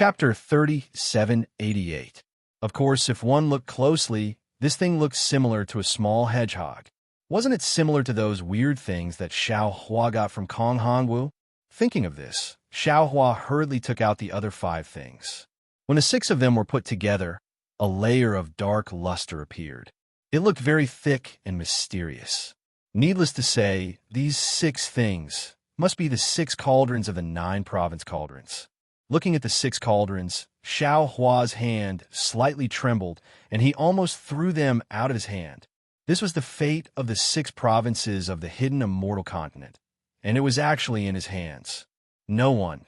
Chapter 3788. Of course, if one looked closely, this thing looked similar to a small hedgehog. Wasn't it similar to those weird things that Xiao Hua got from Kong Hongwu? Thinking of this, Xiao Hua hurriedly took out the other 5 things. When the 6 of them were put together, a layer of dark luster appeared. It looked very thick and mysterious. Needless to say, these 6 things must be the 6 cauldrons of the 9 province cauldrons. Looking at the 6 cauldrons, Xiao Hua's hand slightly trembled, and he almost threw them out of his hand. This was the fate of the 6 provinces of the hidden immortal continent, and it was actually in his hands. No one,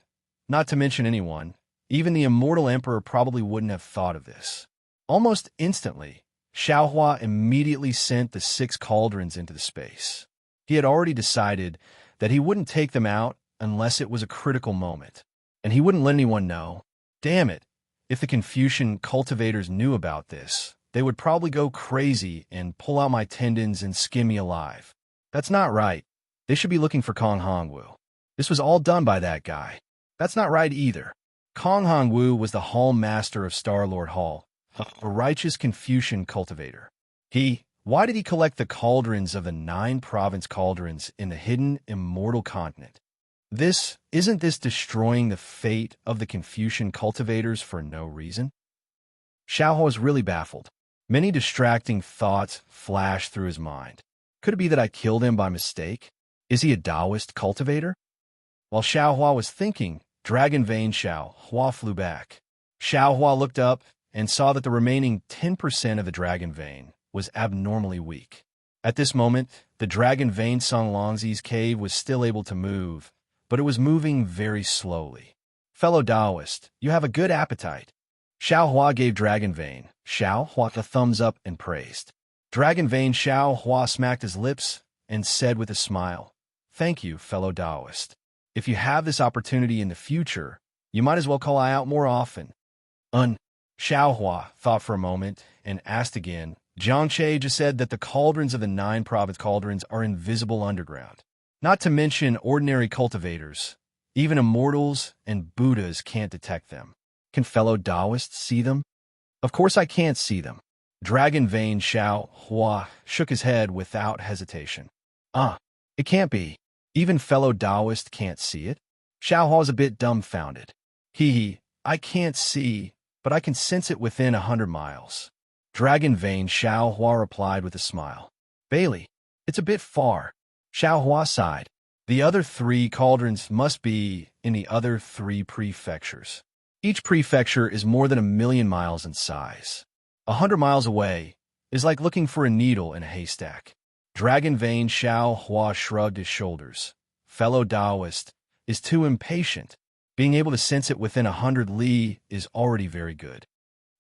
not to mention anyone, even the immortal emperor probably wouldn't have thought of this. Almost instantly, Xiao Hua immediately sent the 6 cauldrons into the space. He had already decided that he wouldn't take them out unless it was a critical moment, and he wouldn't let anyone know. Damn it, if the Confucian cultivators knew about this, they would probably go crazy and pull out my tendons and skin me alive. That's not right. They should be looking for Kong Hongwu. This was all done by that guy. That's not right either. Kong Hongwu was the Hall Master of Star-Lord Hall, a righteous Confucian cultivator. Why did he collect the cauldrons of the 9 province cauldrons in the hidden immortal continent? Isn't this destroying the fate of the Confucian cultivators for no reason? Xiao Hua was really baffled. Many distracting thoughts flashed through his mind. Could it be that I killed him by mistake? Is he a Taoist cultivator? While Xiao Hua was thinking, Dragon Vein Xiao Hua flew back. Xiao Hua looked up and saw that the remaining 10% of the Dragon Vein was abnormally weak. At this moment, the Dragon Vein Song Longzi's cave was still able to move, but it was moving very slowly. Fellow Taoist, you have a good appetite. Xiao Hua gave Dragon Vein Xiao Hua a thumbs up and praised. Dragon Vein Xiao Hua smacked his lips and said with a smile, "Thank you, fellow Taoist. If you have this opportunity in the future, you might as well call I out more often." Xiao Hua thought for a moment and asked again. Jiang Che just said that the cauldrons of the 9 province cauldrons are invisible underground. Not to mention ordinary cultivators. Even immortals and Buddhas can't detect them. Can fellow Taoists see them? Of course I can't see them. Dragon Vein Xiao Hua shook his head without hesitation. It can't be. Even fellow Taoist can't see it? Xiao Hua was a bit dumbfounded. I can't see, but I can sense it within 100 miles. Dragon Vein Xiao Hua replied with a smile. Bailey, it's a bit far. Xiao Hua sighed. The other 3 cauldrons must be in the other 3 prefectures. Each prefecture is more than 1,000,000 miles in size. 100 miles away is like looking for a needle in a haystack. Dragon Vein Xiao Hua shrugged his shoulders. Fellow Taoist is too impatient. Being able to sense it within 100 li is already very good.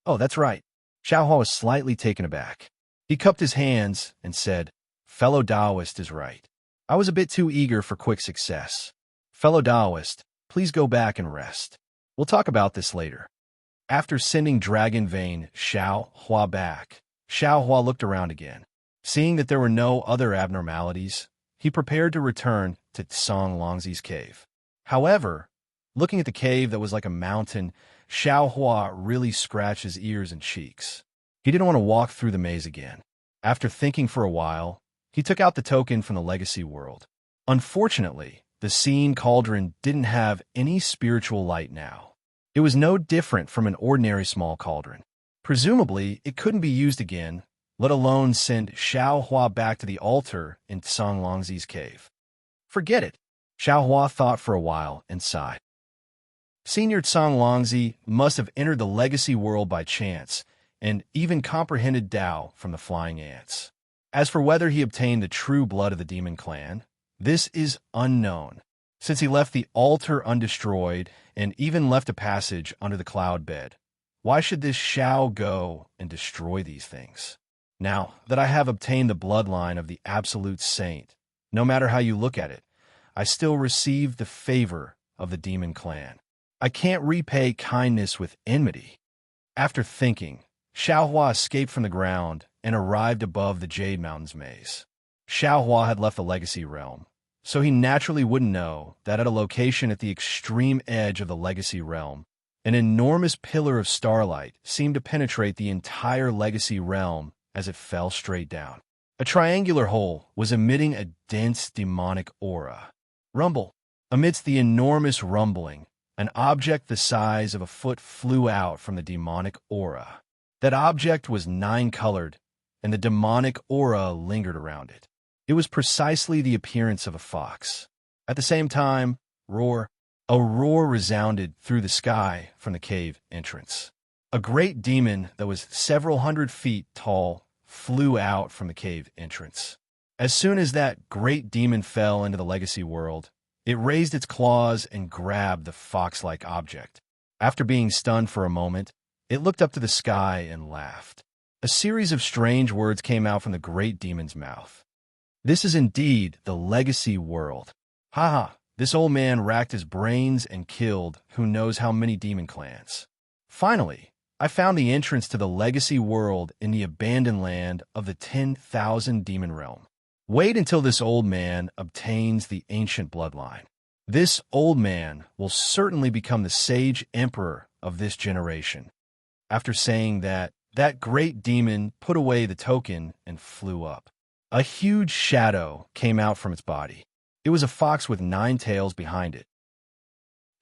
Oh, that's right. Xiao Hua was slightly taken aback. He cupped his hands and said, Fellow Taoist is right. I was a bit too eager for quick success. Fellow Taoist, please go back and rest. We'll talk about this later. After sending Dragon Vein Xiao Hua back, Xiao Hua looked around again. Seeing that there were no other abnormalities, he prepared to return to Song Longzi's cave. However, looking at the cave that was like a mountain, Xiao Hua really scratched his ears and cheeks. He didn't want to walk through the maze again. After thinking for a while, he took out the token from the legacy world. Unfortunately, the Scene Cauldron didn't have any spiritual light now. It was no different from an ordinary small cauldron. Presumably, it couldn't be used again, let alone send Xiao Hua back to the altar in Song Longzi's cave. Forget it. Xiao Hua thought for a while and sighed. Senior Song Longzi must have entered the legacy world by chance and even comprehended Tao from the flying ants. As for whether he obtained the true blood of the demon clan, this is unknown, since he left the altar undestroyed and even left a passage under the cloud bed. Why should this Xiao go and destroy these things? Now that I have obtained the bloodline of the absolute saint, no matter how you look at it, I still receive the favor of the demon clan. I can't repay kindness with enmity. After thinking, Xiao Hua escaped from the ground and arrived above the Jade Mountains maze. Xiao Hua had left the Legacy Realm, so he naturally wouldn't know that at a location at the extreme edge of the Legacy Realm, An enormous pillar of starlight seemed to penetrate the entire legacy realm as it fell straight down. A triangular hole was emitting a dense demonic aura. Rumble. Amidst the enormous rumbling, an object the size of a foot flew out from the demonic aura. That object was 9-colored, and the demonic aura lingered around it. It was precisely the appearance of a fox. At the same time, a roar resounded through the sky from the cave entrance. A great demon that was several hundred feet tall flew out from the cave entrance. As soon as that great demon fell into the legacy world, it raised its claws and grabbed the fox-like object. After being stunned for a moment, it looked up to the sky and laughed. A series of strange words came out from the great demon's mouth. This is indeed the legacy world. Ha! This old man racked his brains and killed who knows how many demon clans. Finally, I found the entrance to the legacy world in the abandoned land of the 10,000 demon realm. Wait until this old man obtains the ancient bloodline. This old man will certainly become the sage emperor of this generation. After saying that, that great demon put away the token and flew up. A huge shadow came out from its body. It was a fox with 9 tails behind it.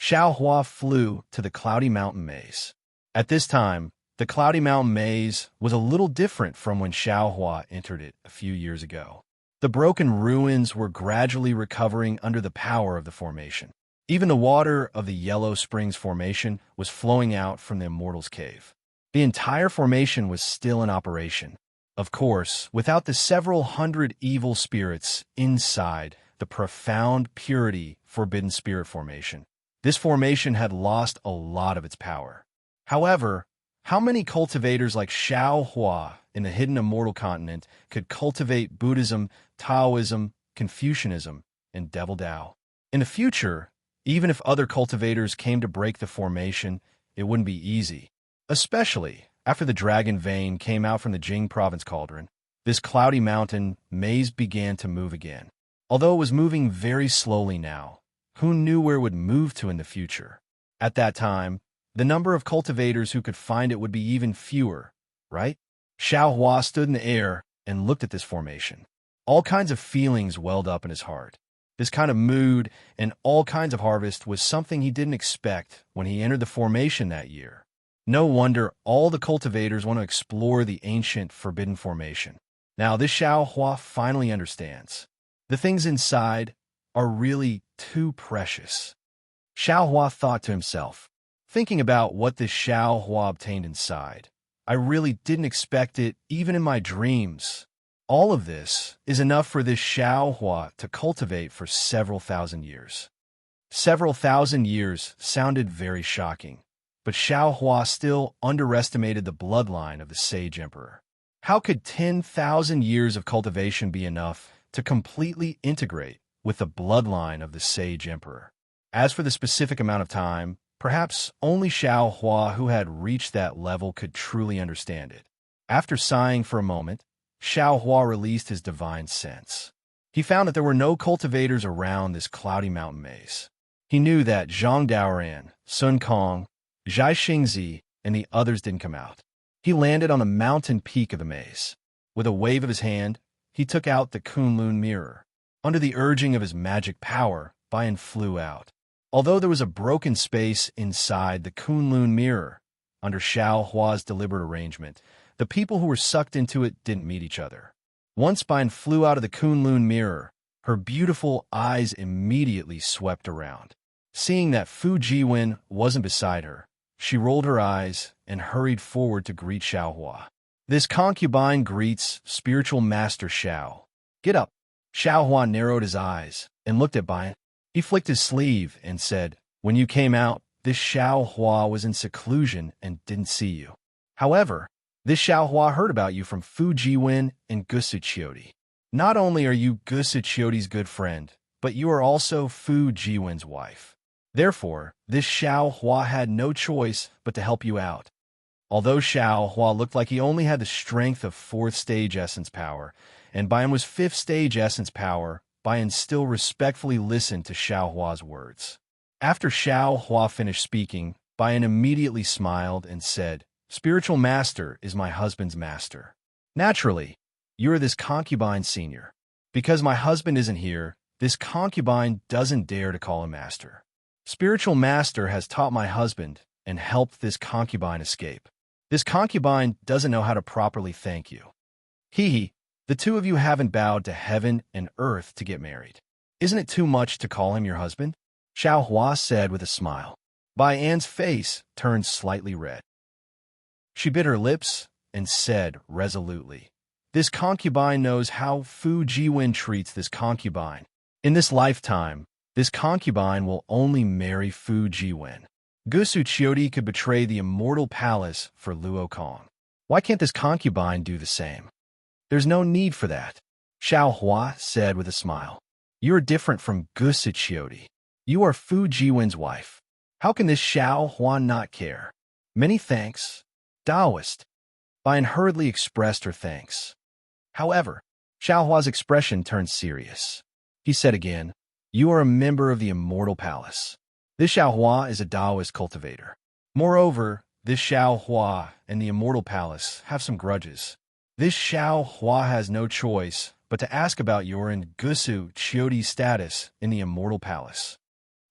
Xiao Hua flew to the Cloudy Mountain Maze. At this time, the Cloudy Mountain Maze was a little different from when Xiao Hua entered it a few years ago. The broken ruins were gradually recovering under the power of the formation. Even the water of the Yellow Springs Formation was flowing out from the Immortal's Cave. The entire formation was still in operation. Of course, without the several hundred evil spirits inside the profound purity Forbidden Spirit Formation. This formation had lost a lot of its power. However, how many cultivators like Xiao Hua in the hidden immortal continent could cultivate Buddhism, Taoism, Confucianism, and Devil Dao? In the future, even if other cultivators came to break the formation, it wouldn't be easy. Especially after the dragon vein came out from the Jing province cauldron, this cloudy mountain maze began to move again. Although it was moving very slowly now, who knew where it would move to in the future? At that time, the number of cultivators who could find it would be even fewer, right? Xiao Hua stood in the air and looked at this formation. All kinds of feelings welled up in his heart. This kind of mood and all kinds of harvest was something he didn't expect when he entered the formation that year. No wonder all the cultivators want to explore the ancient forbidden formation. Now this Xiao Hua finally understands. The things inside are really too precious. Xiao Hua thought to himself, thinking about what this Xiao Hua obtained inside. I really didn't expect it even in my dreams. All of this is enough for this Xiao Hua to cultivate for several thousand years. Several thousand years sounded very shocking, but Xiao Hua still underestimated the bloodline of the Sage Emperor. How could 10,000 years of cultivation be enough to completely integrate with the bloodline of the Sage Emperor? As for the specific amount of time, perhaps only Xiao Hua who had reached that level could truly understand it. After sighing for a moment, Xiao Hua released his divine sense. He found that there were no cultivators around this cloudy mountain maze. He knew that Zhang Daoran, Sun Kong, Zhai Xingzi, and the others didn't come out. He landed on a mountain peak of the maze. With a wave of his hand, he took out the Kunlun mirror. Under the urging of his magic power, Bian flew out. Although there was a broken space inside the Kunlun mirror, under Xiao Hua's deliberate arrangement, the people who were sucked into it didn't meet each other. Once Bian flew out of the Kunlun mirror, her beautiful eyes immediately swept around. Seeing that Fu Jiwen wasn't beside her, she rolled her eyes and hurried forward to greet Xiao Hua. This concubine greets spiritual master Xiao. Get up. Xiao Hua narrowed his eyes and looked at Bian. He flicked his sleeve and said, when you came out, this Xiao Hua was in seclusion and didn't see you. However, this Xiao Hua heard about you from Fu Jiwen and Gusu Chiodi. Not only are you Gusu Chiodi's good friend, but you are also Fu Jiwen's wife. Therefore, this Xiao Hua had no choice but to help you out. Although Xiao Hua looked like he only had the strength of 4th stage essence power, and Bian was 5th stage essence power, Bian still respectfully listened to Xiao Hua's words. After Xiao Hua finished speaking, Bayan immediately smiled and said, "Spiritual master is my husband's master. Naturally, you are this concubine senior. Because my husband isn't here, this concubine doesn't dare to call him master. Spiritual master has taught my husband and helped this concubine escape. This concubine doesn't know how to properly thank you. Hee, the two of you haven't bowed to heaven and earth to get married. Isn't it too much to call him your husband?" Xiao Hua said with a smile. Bai An's face turned slightly red. She bit her lips and said resolutely, "This concubine knows how Fu Jiwen treats this concubine. In this lifetime, this concubine will only marry Fu Jiwen. Gusu Chiodi could betray the immortal palace for Luo Kong. Why can't this concubine do the same?" "There's no need for that," Xiao Hua said with a smile. "You're different from Gusu Chiodi. You are Fu Jiwen's wife. How can this Xiao Hua not care?" "Many thanks, Taoist." Bayan hurriedly expressed her thanks. However, Xiao Hua's expression turned serious. He said again, "You are a member of the immortal palace. This Xiao Hua is a Taoist cultivator. Moreover, this Xiao Hua and the immortal palace have some grudges. This Xiao Hua has no choice but to ask about your and Gusu Chiodi's status in the immortal palace."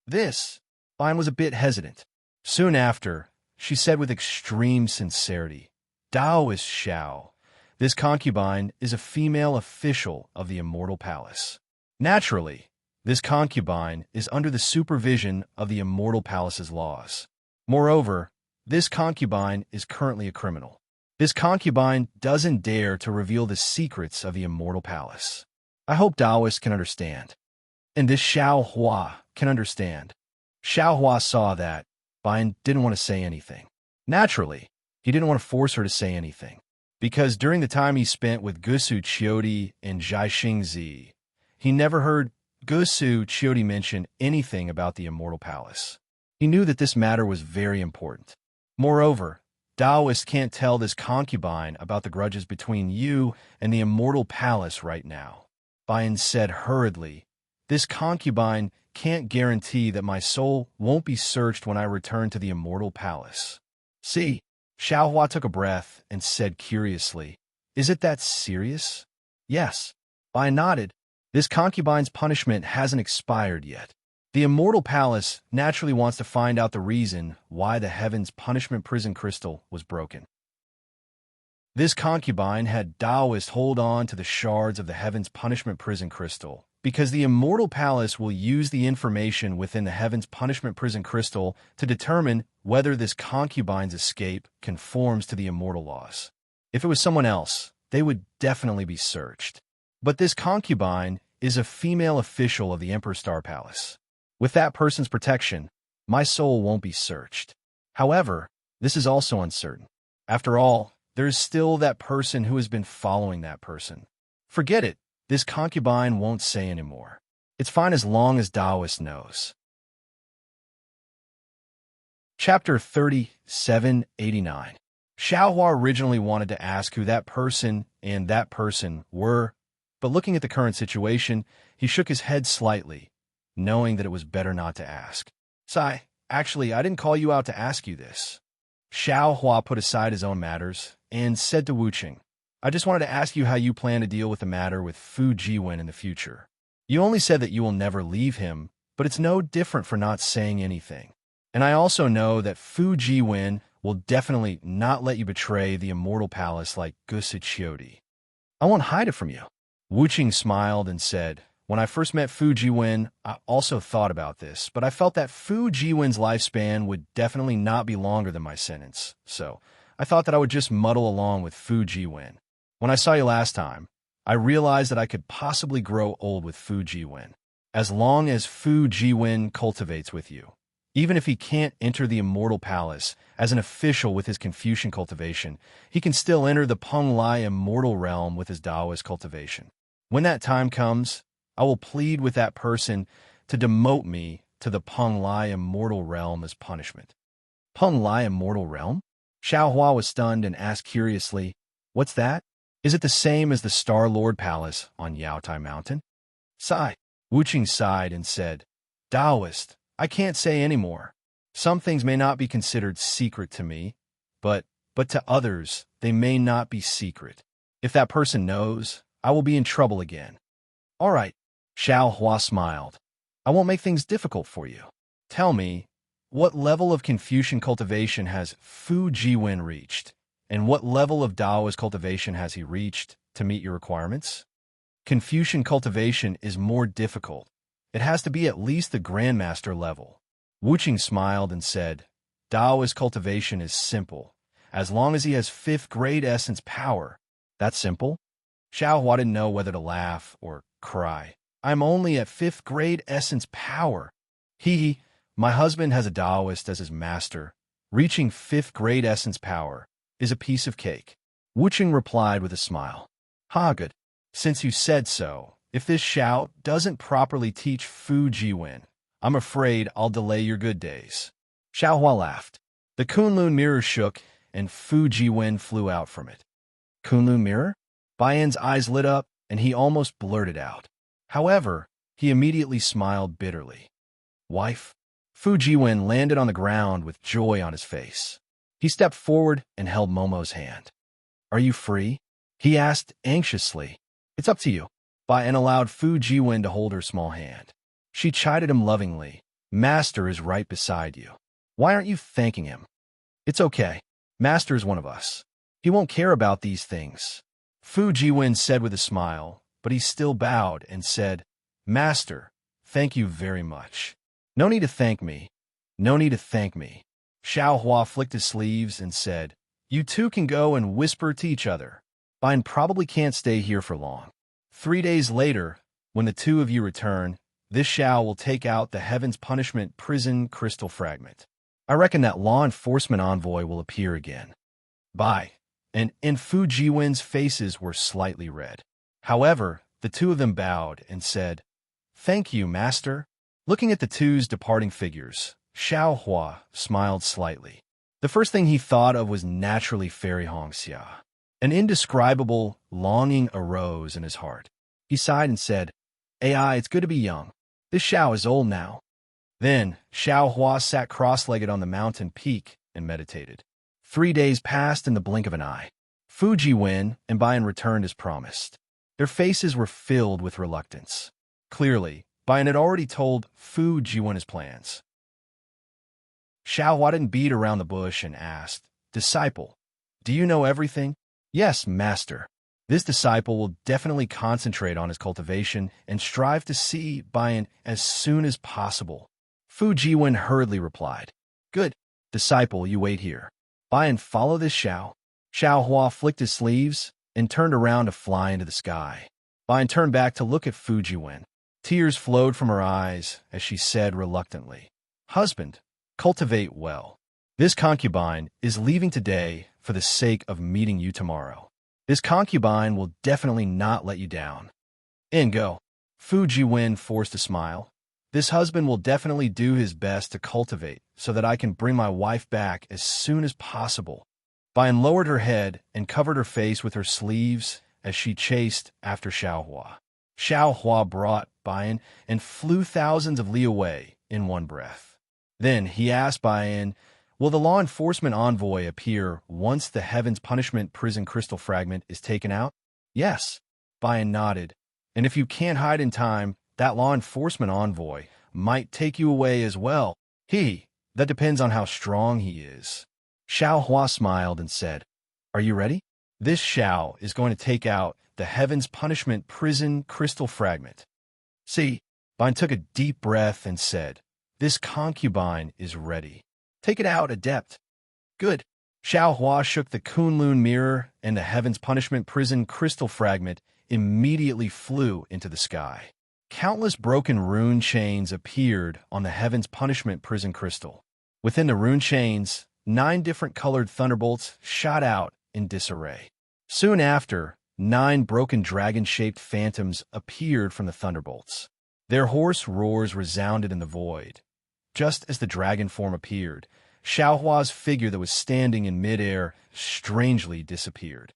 This, Bayan was a bit hesitant. Soon after, she said with extreme sincerity, "Taoist Xiao, this concubine is a female official of the immortal palace. Naturally, this concubine is under the supervision of the immortal palace's laws. Moreover, this concubine is currently a criminal. This concubine doesn't dare to reveal the secrets of the immortal palace. I hope Taoists can understand. And this Xiao Hua can understand." Xiao Hua saw that Bayan didn't want to say anything. Naturally, he didn't want to force her to say anything, because during the time he spent with Gusu Chiodi and Zhai Xingzi, he never heard Gusu Chiodi mention anything about the immortal palace. He knew that this matter was very important. Moreover, Taoists can't tell this concubine about the grudges between you and the immortal palace right now. Bayan said hurriedly, "This concubine can't guarantee that my soul won't be searched when I return to the immortal palace." "See," Xiao Hua took a breath and said curiously, "Is it that serious?" "Yes." Bayan nodded. "This concubine's punishment hasn't expired yet. The immortal palace naturally wants to find out the reason why the heaven's punishment prison crystal was broken. This concubine had Taoist hold on to the shards of the heaven's punishment prison crystal, because the immortal palace will use the information within the heaven's punishment prison crystal to determine whether this concubine's escape conforms to the immortal laws. If it was someone else, they would definitely be searched. But this concubine is a female official of the Emperor Star Palace. With that person's protection, my soul won't be searched. However, this is also uncertain. After all, there is still that person who has been following that person. Forget it. This concubine won't say anymore. It's fine as long as Taoist knows." Chapter 3789. Xiao Hua originally wanted to ask who that person and that person were, but looking at the current situation, he shook his head slightly, knowing that it was better not to ask. "Sai, actually, I didn't call you out to ask you this." Xiao Hua put aside his own matters and said to Wu Qing, "I just wanted to ask you how you plan to deal with the matter with Fu Jiwen in the future. You only said that you will never leave him, but it's no different for not saying anything. And I also know that Fu Jiwen will definitely not let you betray the immortal palace like Gusu Chiodi. I won't hide it from you." Wu Qing smiled and said, "When I first met Fu Jiwen, I also thought about this, but I felt that Fu Jiwen's lifespan would definitely not be longer than my sentence, so I thought that I would just muddle along with Fu Jiwen. When I saw you last time, I realized that I could possibly grow old with Fu Jiwen, as long as Fu Jiwen cultivates with you. Even if he can't enter the immortal palace as an official with his Confucian cultivation, he can still enter the Peng Lai immortal realm with his Taoist cultivation. When that time comes, I will plead with that person to demote me to the Peng Lai immortal realm as punishment." "Peng Lai immortal realm?" Xiao Hua was stunned and asked curiously, "What's that? Is it the same as the Star Lord Palace on Yaotai Mountain?" "Sigh." Wu Qing sighed and said, "Taoist, I can't say any more. Some things may not be considered secret to me, but to others, they may not be secret. If that person knows, I will be in trouble again. All right, Xiao Hua smiled. I won't make things difficult for you. Tell me, what level of Confucian cultivation has Fu Jiwen reached, and what level of Taoist cultivation has he reached to meet your requirements? Confucian cultivation is more difficult. It has to be at least the Grandmaster level. Wuqing smiled and said, Taoist cultivation is simple, as long as he has 5th grade essence power. That's simple? Xiao Hua didn't know whether to laugh or cry. I'm only at 5th grade essence power. Hee, my husband has a Taoist as his master. Reaching 5th grade essence power is a piece of cake. Wuqing replied with a smile. Ha, good. Since you said so, if this Xiao doesn't properly teach Fu Jiwen, I'm afraid I'll delay your good days. Xiao Hua laughed. The Kunlun mirror shook, and Fu Jiwen flew out from it. Kunlun mirror? Baiyan's eyes lit up, and he almost blurted out. However, he immediately smiled bitterly. Wife? Fu Jiwen landed on the ground with joy on his face. He stepped forward and held Momo's hand. Are you free? He asked anxiously. It's up to you. Baiyan allowed Fu Jiwen to hold her small hand. She chided him lovingly. Master is right beside you. Why aren't you thanking him? It's okay. Master is one of us. He won't care about these things. Fu Jiwen said with a smile, but he still bowed and said, Master, thank you very much. No need to thank me. No need to thank me. Xiao Hua flicked his sleeves and said, You two can go and whisper to each other. Baiyan probably can't stay here for long. 3 days later, when the two of you return, this Xiao will take out the Heaven's Punishment prison crystal fragment. I reckon that law enforcement envoy will appear again. Bye. And Fu Jiwen's faces were slightly red. However, the two of them bowed and said, Thank you, Master. Looking at the two's departing figures, Xiao Hua smiled slightly. The first thing he thought of was naturally Fairy Hongxia. An indescribable longing arose in his heart. He sighed and said, AI, it's good to be young. This Xiao is old now. Then Xiao Hua sat cross-legged on the mountain peak and meditated. 3 days passed in the blink of an eye. Fu Jiwen and Baiyan returned as promised. Their faces were filled with reluctance. Clearly, Baiyan had already told Fu Jiwen his plans. Xiao Hua didn't beat around the bush and asked, Disciple, do you know everything? Yes, Master. This disciple will definitely concentrate on his cultivation and strive to see Baiyan as soon as possible. Fu Jiwen hurriedly replied, Good. Disciple, you wait here. Baiyan, follow this Xiao. Xiao Hua flicked his sleeves and turned around to fly into the sky. Baiyan turned back to look at Fu Jiwen. Tears flowed from her eyes as she said reluctantly, Husband, cultivate well. This concubine is leaving today for the sake of meeting you tomorrow. This concubine will definitely not let you down. In go. Fu Jiwen forced a smile. This husband will definitely do his best to cultivate so that I can bring my wife back as soon as possible. Baiyan lowered her head and covered her face with her sleeves as she chased after Xiao Hua. Xiao Hua brought Baiyan and flew thousands of li away in one breath. Then he asked Baiyan, Will the law enforcement envoy appear once the Heaven's Punishment prison crystal fragment is taken out? Yes. Baiyan nodded. And if you can't hide in time, that law enforcement envoy might take you away as well. That depends on how strong he is. Xiao Hua smiled and said, Are you ready? This Xiao is going to take out the Heaven's Punishment prison crystal fragment. See, Baiyan took a deep breath and said, This concubine is ready. Take it out, adept. Good. Xiao Hua shook the Kunlun mirror, and the Heaven's Punishment prison crystal fragment immediately flew into the sky. Countless broken rune chains appeared on the Heaven's Punishment prison crystal. Within the rune chains, 9 different colored thunderbolts shot out in disarray. Soon after, 9 broken dragon-shaped phantoms appeared from the thunderbolts. Their hoarse roars resounded in the void. Just as the dragon form appeared, Xiao Hua's figure that was standing in midair strangely disappeared.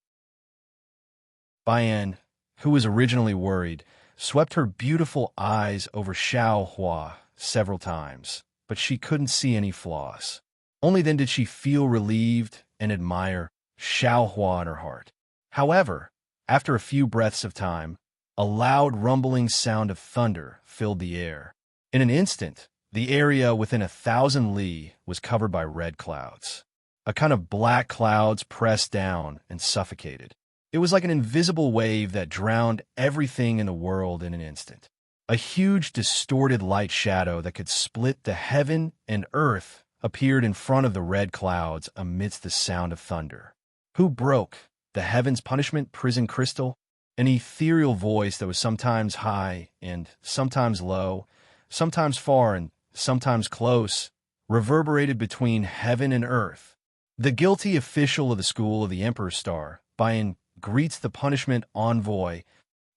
Baiyan, who was originally worried, swept her beautiful eyes over Xiao Hua several times, but she couldn't see any flaws. Only then did she feel relieved and admire Xiao Hua in her heart. However, after a few breaths of time, a loud rumbling sound of thunder filled the air. In an instant, the area within 1,000 li was covered by red clouds. A kind of black clouds pressed down and suffocated. It was like an invisible wave that drowned everything in the world in an instant. A huge, distorted light shadow that could split the heaven and earth appeared in front of the red clouds amidst the sound of thunder. Who broke the heaven's punishment prison crystal? An ethereal voice that was sometimes high and sometimes low, sometimes far and sometimes close, reverberated between heaven and earth. The guilty official of the school of the Emperor's Star, Bayan, greets the punishment envoy.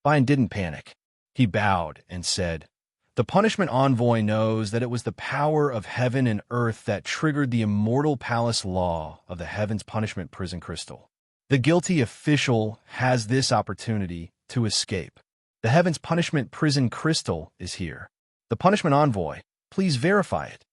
Bayan didn't panic. He bowed and said, "The punishment envoy knows that it was the power of heaven and earth that triggered the immortal palace law of the heaven's punishment prison crystal. The guilty official has this opportunity to escape. The heaven's punishment prison crystal is here. The punishment envoy, please verify it."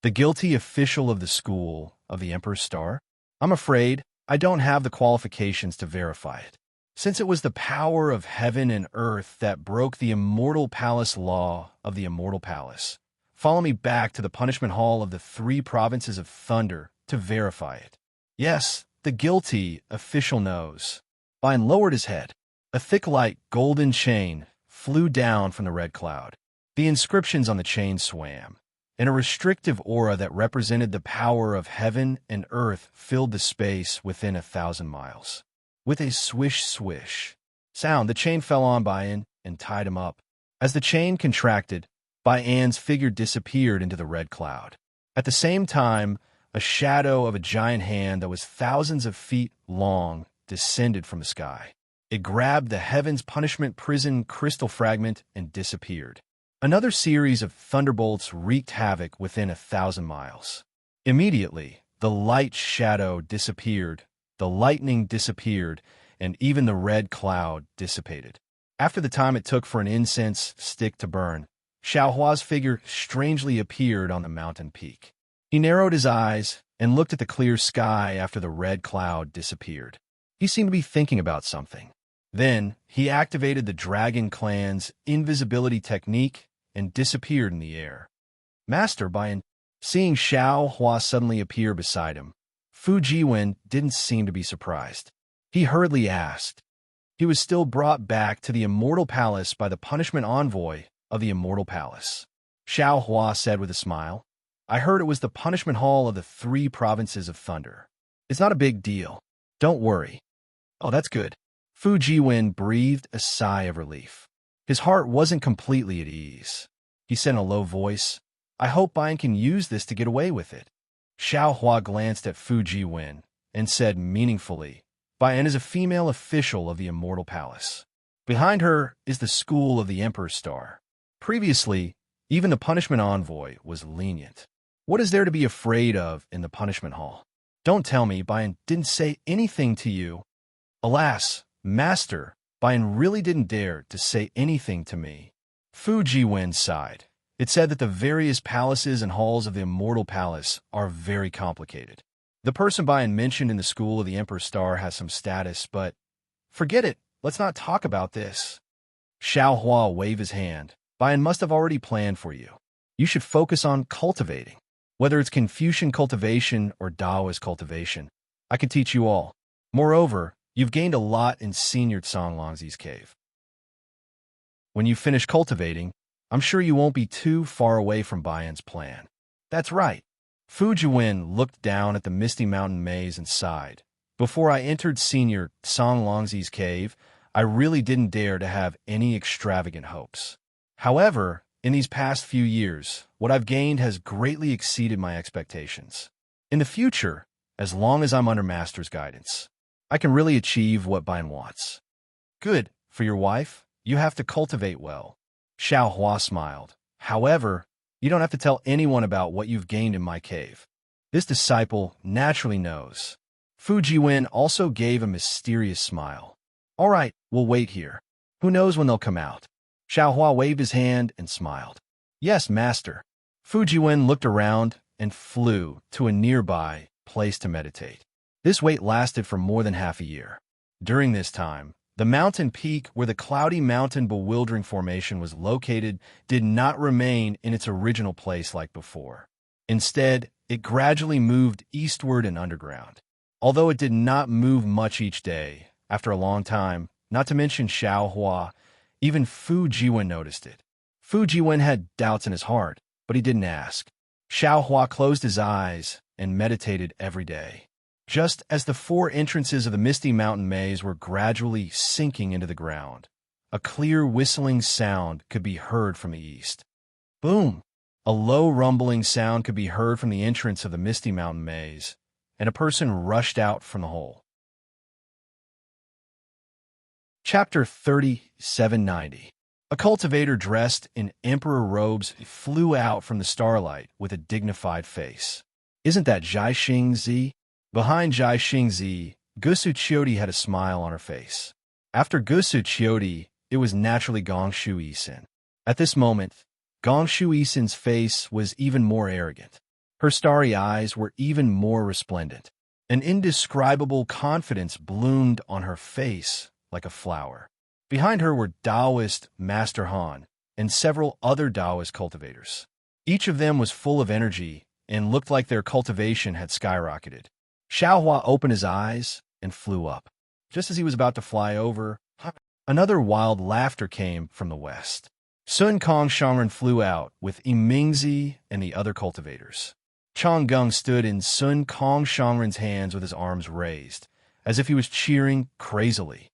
The guilty official of the school of the Emperor's Star? I'm afraid I don't have the qualifications to verify it. Since it was the power of heaven and earth that broke the immortal palace law of the immortal palace, follow me back to the punishment hall of the 3 provinces of thunder to verify it. Yes, the guilty official knows. Bayan lowered his head. A thick light golden chain flew down from the red cloud. The inscriptions on the chain swam, and a restrictive aura that represented the power of heaven and earth filled the space within 1,000 miles. With a swish-swish sound, the chain fell on Bayan and tied him up. As the chain contracted, Bayan's figure disappeared into the red cloud. At the same time, a shadow of a giant hand that was thousands of feet long descended from the sky. It grabbed the heaven's punishment prison crystal fragment and disappeared. Another series of thunderbolts wreaked havoc within 1,000 miles. Immediately, the light shadow disappeared, the lightning disappeared, and even the red cloud dissipated. After the time it took for an incense stick to burn, Xiao Hua's figure strangely appeared on the mountain peak. He narrowed his eyes and looked at the clear sky after the red cloud disappeared. He seemed to be thinking about something. Then, he activated the Dragon Clan's invisibility technique and disappeared in the air. Master, Bayan, seeing Xiao Hua suddenly appear beside him, Fu Jiwen didn't seem to be surprised. He hurriedly asked. He was still brought back to the Immortal Palace by the punishment envoy of the Immortal Palace. Xiao Hua said with a smile, "I heard it was the punishment hall of the 3 provinces of thunder. It's not a big deal. Don't worry." "Oh, that's good." Fu Jiwen breathed a sigh of relief. His heart wasn't completely at ease. He said in a low voice, "I hope Bayan can use this to get away with it." Xiao Hua glanced at Fu Jiwen and said meaningfully, "Bayan is a female official of the Immortal Palace. Behind her is the school of the Emperor's Star. Previously, even the punishment envoy was lenient. What is there to be afraid of in the punishment hall? Don't tell me Bayan didn't say anything to you." "Alas, Master, Bayan really didn't dare to say anything to me." Fu Jiwen sighed. It said that the various palaces and halls of the Immortal Palace are very complicated. The person Bayan mentioned in the school of the Emperor's Star has some status, but forget it. Let's not talk about this. Xiao Hua waved his hand. Bayan must have already planned for you. You should focus on cultivating. Whether it's Confucian cultivation or Taoist cultivation, I can teach you all. Moreover, you've gained a lot in Senior Songlongzi's cave. When you finish cultivating, I'm sure you won't be too far away from Bayan's plan. That's right. Fu Jiwen looked down at the misty mountain maze and sighed. Before I entered Senior Songlongzi's cave, I really didn't dare to have any extravagant hopes. However, in these past few years, what I've gained has greatly exceeded my expectations. In the future, as long as I'm under Master's guidance, I can really achieve what Bayan wants. Good. For your wife, you have to cultivate well. Xiao Hua smiled. However, you don't have to tell anyone about what you've gained in my cave. This disciple naturally knows. Fu Jiwen also gave a mysterious smile. All right, we'll wait here. Who knows when they'll come out? Xiao Hua waved his hand and smiled. Yes, Master. Fu Jiwen looked around and flew to a nearby place to meditate. This wait lasted for more than half a year. During this time, the mountain peak where the cloudy mountain bewildering formation was located did not remain in its original place like before. Instead, it gradually moved eastward and underground. Although it did not move much each day, after a long time, not to mention Xiao Hua, even Fu Jiwen noticed it. Fu Jiwen had doubts in his heart, but he didn't ask. Xiao Hua closed his eyes and meditated every day. Just as the 4 entrances of the Misty Mountain maze were gradually sinking into the ground, a clear whistling sound could be heard from the east. Boom! A low rumbling sound could be heard from the entrance of the Misty Mountain maze, and a person rushed out from the hole. Chapter 3790. A cultivator dressed in emperor robes flew out from the starlight with a dignified face. Isn't that Zhai Xingzi? Behind Zhai Xingzi, Gusu Qiudi had a smile on her face. After Gusu Qiudi, it was naturally Gongshu Yisin. At this moment, Gongshu Yisin's face was even more arrogant. Her starry eyes were even more resplendent. An indescribable confidence bloomed on her face like a flower. Behind her were Taoist Master Han and several other Taoist cultivators. Each of them was full of energy and looked like their cultivation had skyrocketed. Xiao Hua opened his eyes and flew up. Just as he was about to fly over, another wild laughter came from the west. Sun Kong Shangren flew out with Yimingzi and the other cultivators. Chang Gung stood in Sun Kong Shangren's hands with his arms raised, as if he was cheering crazily.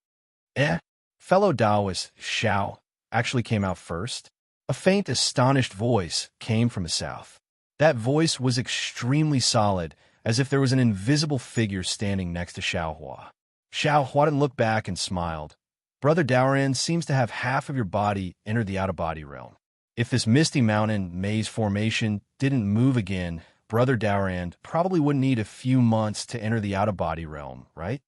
Fellow Taoist Xiao actually came out first. A faint, astonished voice came from the south. That voice was extremely solid, as if there was an invisible figure standing next to Xiao Hua. Xiao Hua didn't look back and smiled. Brother Daoran seems to have half of your body enter the out-of-body realm. If this Misty Mountain maze formation didn't move again, Brother Daoran probably wouldn't need a few months to enter the out-of-body realm, right?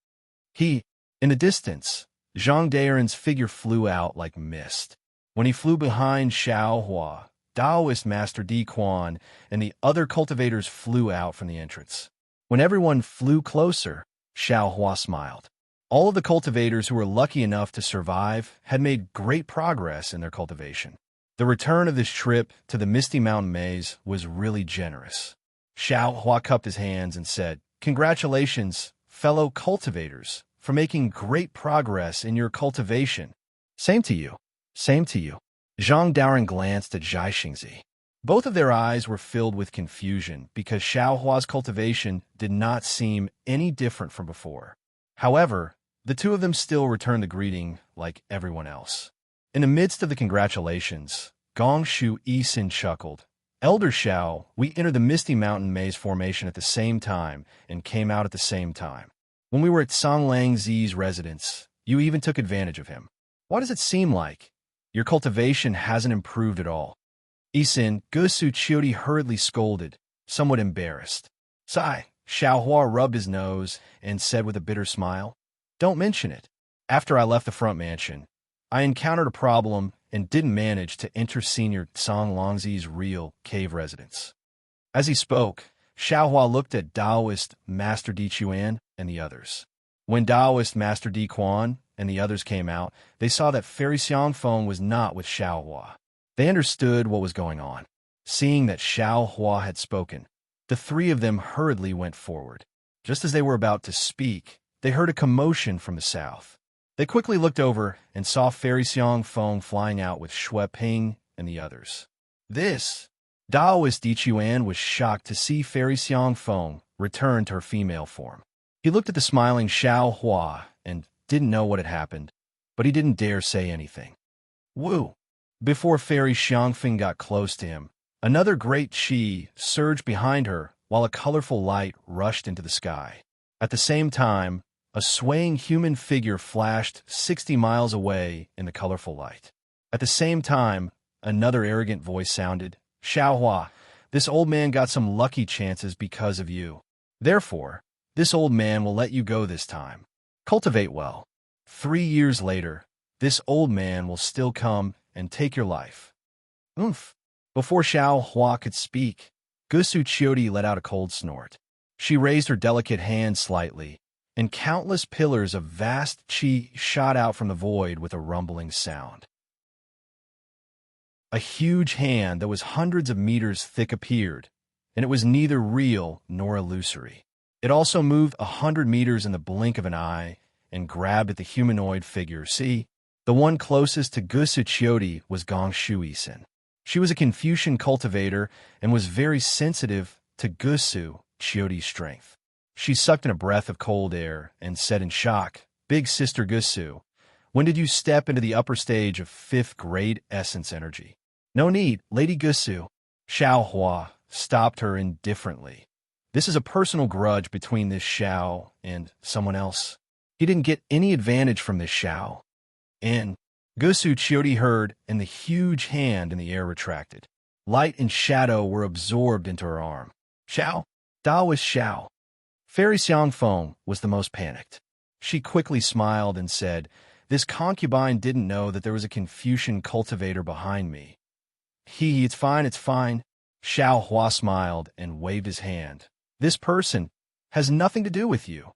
In the distance, Zhang Daoran's figure flew out like mist. When he flew behind Xiao Hua, Taoist Master Di Quan and the other cultivators flew out from the entrance. When everyone flew closer, Xiao Hua smiled. All of the cultivators who were lucky enough to survive had made great progress in their cultivation. The return of this trip to the Misty Mountain maze was really generous. Xiao Hua cupped his hands and said, "Congratulations, fellow cultivators, for making great progress in your cultivation." Same to you. Same to you. Zhang Daoran glanced at Zhai Xingzi. Both of their eyes were filled with confusion because Xiao Hua's cultivation did not seem any different from before. However, the two of them still returned the greeting like everyone else. In the midst of the congratulations, Gongshu Yisin chuckled. "Elder Xiao, we entered the Misty Mountain maze formation at the same time and came out at the same time. When we were at Songlang Zi's residence, you even took advantage of him. Why does it seem like your cultivation hasn't improved at all?" Yisin, Gusu Qiudi hurriedly scolded, somewhat embarrassed. Sigh. Xiao Hua rubbed his nose and said with a bitter smile, "Don't mention it. After I left the front mansion, I encountered a problem and didn't manage to enter Senior Song Longzi's real cave residence." As he spoke, Xiao Hua looked at Taoist Master Di Chuan and the others. When Taoist Master Di Quan and the others came out, they saw that Fairy Xiangfeng was not with Xiao Hua. They understood what was going on. Seeing that Xiao Hua had spoken, the three of them hurriedly went forward. Just as they were about to speak, they heard a commotion from the south. They quickly looked over and saw Fairy Xiangfeng flying out with Xue Ping and the others. This Taoist Di Chuan was shocked to see Fairy Xiangfeng return to her female form. He looked at the smiling Xiao Hua and didn't know what had happened, but he didn't dare say anything. Woo! Before Fairy Xiangfeng got close to him, another great qi surged behind her while a colorful light rushed into the sky. At the same time, a swaying human figure flashed 60 miles away in the colorful light. At the same time, another arrogant voice sounded, "Xiao Hua, this old man got some lucky chances because of you. Therefore, this old man will let you go this time. Cultivate well. 3 years later, this old man will still come and take your life." Oomph! Before Xiao Hua could speak, Gusu Chiodi let out a cold snort. She raised her delicate hand slightly, and countless pillars of vast qi shot out from the void with a rumbling sound. A huge hand that was hundreds of meters thick appeared, and it was neither real nor illusory. It also moved 100 meters in the blink of an eye and grabbed at the humanoid figure. See, the one closest to Gusu Chiodi was Gong Shui-sen. She was a Confucian cultivator and was very sensitive to Gusu Chiodi's strength. She sucked in a breath of cold air and said in shock, "Big Sister Gusu, when did you step into the upper stage of 5th grade essence energy?" "No need, Lady Gusu." Xiao Hua stopped her indifferently. "This is a personal grudge between this Xiao and someone else. He didn't get any advantage from this Xiao." And Gusu Chiodi heard, and the huge hand in the air retracted. Light and shadow were absorbed into her arm. "Xiao? Daoist Xiao." Fairy Xiangfeng was the most panicked. She quickly smiled and said, "This concubine didn't know that there was a Confucian cultivator behind me." It's fine, it's fine." Xiao Hua smiled and waved his hand. "This person has nothing to do with you."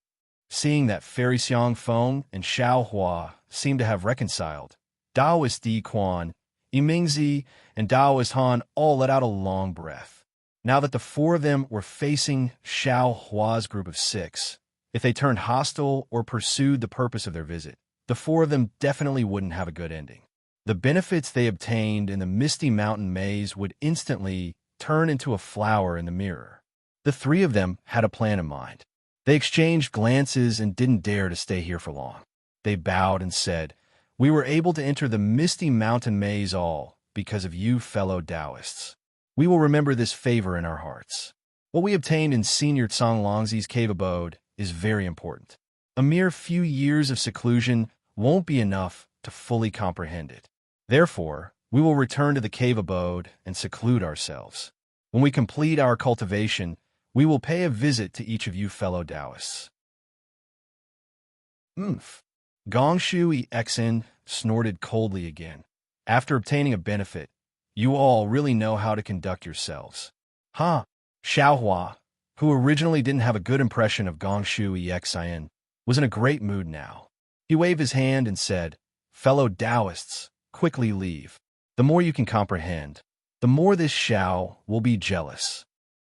Seeing that Fairy Xiangfeng and Xiao Hua seemed to have reconciled, Daoist Di Quan, Yimingzi, and Daoist Han all let out a long breath. Now that the four of them were facing Xiao Hua's group of 6, if they turned hostile or pursued the purpose of their visit, the four of them definitely wouldn't have a good ending. The benefits they obtained in the Misty Mountain maze would instantly turn into a flower in the mirror. The three of them had a plan in mind. They exchanged glances and didn't dare to stay here for long. They bowed and said, "We were able to enter the Misty Mountain maze all because of you fellow Taoists. We will remember this favor in our hearts. What we obtained in Senior Tsang Longzi's cave abode is very important. A mere few years of seclusion won't be enough to fully comprehend it. Therefore, we will return to the cave abode and seclude ourselves. When we complete our cultivation, we will pay a visit to each of you fellow Taoists." Gong Shui Xen snorted coldly again. "After obtaining a benefit, you all really know how to conduct yourselves." "Huh?" Xiao Hua, who originally didn't have a good impression of Gong Shui Xen, was in a great mood now. He waved his hand and said, "Fellow Taoists, quickly leave. The more you can comprehend, the more this Xiao will be jealous."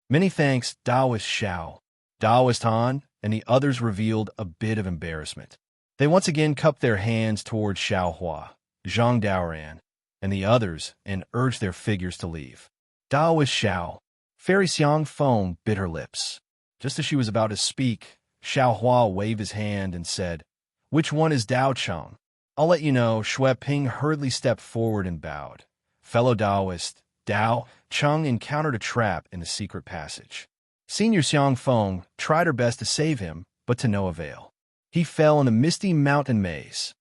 "Many thanks, Taoist Xiao." Taoist Han and the others revealed a bit of embarrassment. They once again cupped their hands towards Xiao Hua, Zhang Daoran, and the others and urged their figures to leave. "Taoist Xiao." Fairy Xiangfeng bit her lips. Just as she was about to speak, Xiao Hua waved his hand and said, "Which one is Dao Cheng?" "I'll let you know." Shui Ping hurriedly stepped forward and bowed. "Fellow Taoist, Dao Cheng encountered a trap in the secret passage. Senior Xiangfeng tried her best to save him, but to no avail. He fell in a Misty Mountain maze."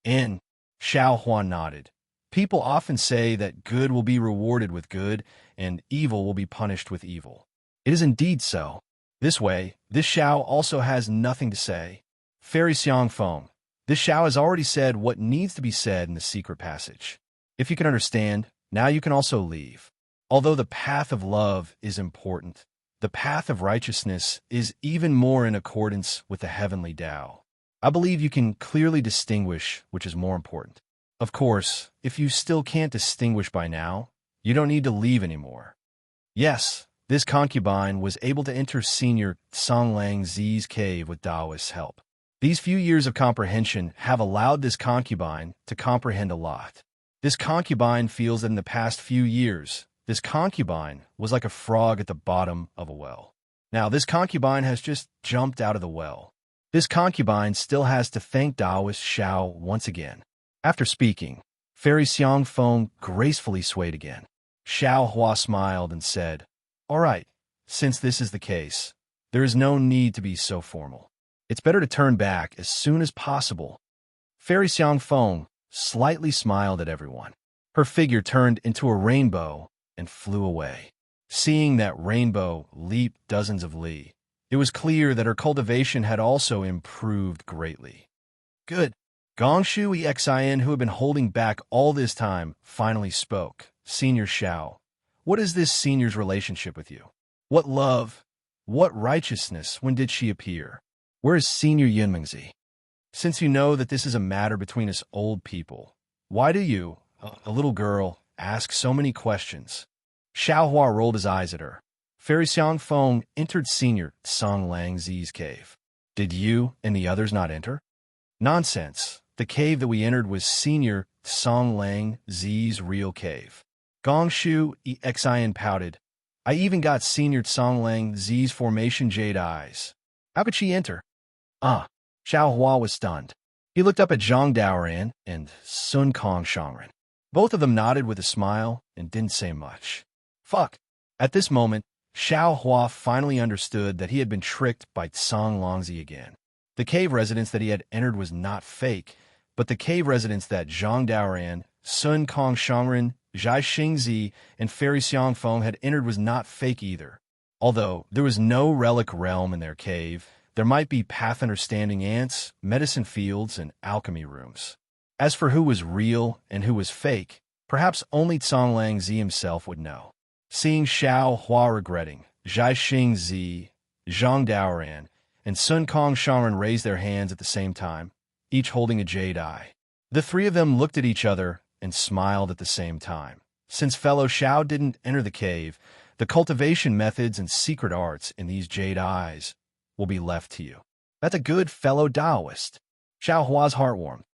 "In?" Xiao Hua nodded. "People often say that good will be rewarded with good, and evil will be punished with evil. It is indeed so. This way, this Xiao also has nothing to say." Fairy Xiangfeng, "This Xiao has already said what needs to be said in the secret passage. If you can understand, now you can also leave. Although the path of love is important, the path of righteousness is even more in accordance with the heavenly Tao. I believe you can clearly distinguish which is more important. Of course, if you still can't distinguish by now, you don't need to leave anymore." Yes, this concubine was able to enter Senior Songlang Zi's cave with Taoist's help. These few years of comprehension have allowed this concubine to comprehend a lot. This concubine feels that in the past few years, this concubine was like a frog at the bottom of a well. Now, this concubine has just jumped out of the well. This concubine still has to thank Taoist Xiao once again. After speaking, Fairy Xiangfeng gracefully swayed again. Xiao Hua smiled and said, "All right, since this is the case, there is no need to be so formal. It's better to turn back as soon as possible." Fairy Xiangfeng slightly smiled at everyone. Her figure turned into a rainbow and flew away. Seeing that rainbow leap dozens of li, it was clear that her cultivation had also improved greatly. "Good." Gong Shui Xin, who had been holding back all this time, finally spoke. "Senior Xiao, What is this senior's relationship with you? What love? What righteousness? When did she appear? Where is Senior Yunmingzi? Since you know that this is a matter between us old people, why do you, a little girl, ask so many questions? Xiaohua rolled his eyes at her. Fairy Xiangfeng entered Senior Song Lang Zi's cave. Did you and the others not enter? Nonsense. The cave that we entered was Senior Song Lang Zi's real cave. Gongshu Xian pouted. I even got Senior Song Lang Zi's formation jade eyes. How could she enter? Xiaohua was stunned. He looked up at Zhang Daoran and Sun Kong Shangren. Both of them nodded with a smile and didn't say much. Fuck. At this moment, Xiaohua finally understood that he had been tricked by Song Longzi again. The cave residence that he had entered was not fake, but the cave residence that Zhang Daoran, Sun Kong Shangren, Zhai Xingzi, and Fairy Xiangfeng had entered was not fake either. Although there was no relic realm in their cave, there might be path understanding ants, medicine fields, and alchemy rooms. As for who was real and who was fake, perhaps only Song Lang Zi himself would know. Seeing Xiao Hua regretting, Zhai Xingzi, Zhang Daoran, and Sun Kong Shangren raised their hands at the same time, each holding a jade eye. The three of them looked at each other and smiled at the same time. Since fellow Xiao didn't enter the cave, the cultivation methods and secret arts in these jade eyes will be left to you. That's a good fellow Taoist. Xiao Hua's heart warmed.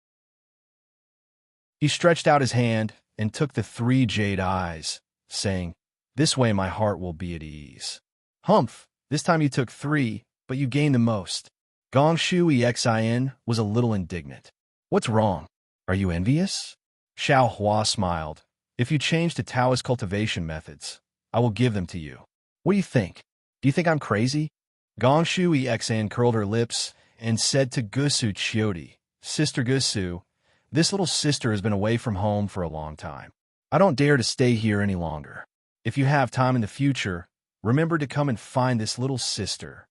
He stretched out his hand and took the 3 jade eyes, saying, This way my heart will be at ease. Humph, this time you took 3, but you gained the most. Gongshu Xin was a little indignant. What's wrong? Are you envious? Xiao Hua smiled. If you change to Taoist cultivation methods, I will give them to you. What do you think? Do you think I'm crazy? Gongshu Xin curled her lips and said to Gusu Chiodi, Sister Gusu, this little sister has been away from home for a long time. I don't dare to stay here any longer. If you have time in the future, remember to come and find this little sister.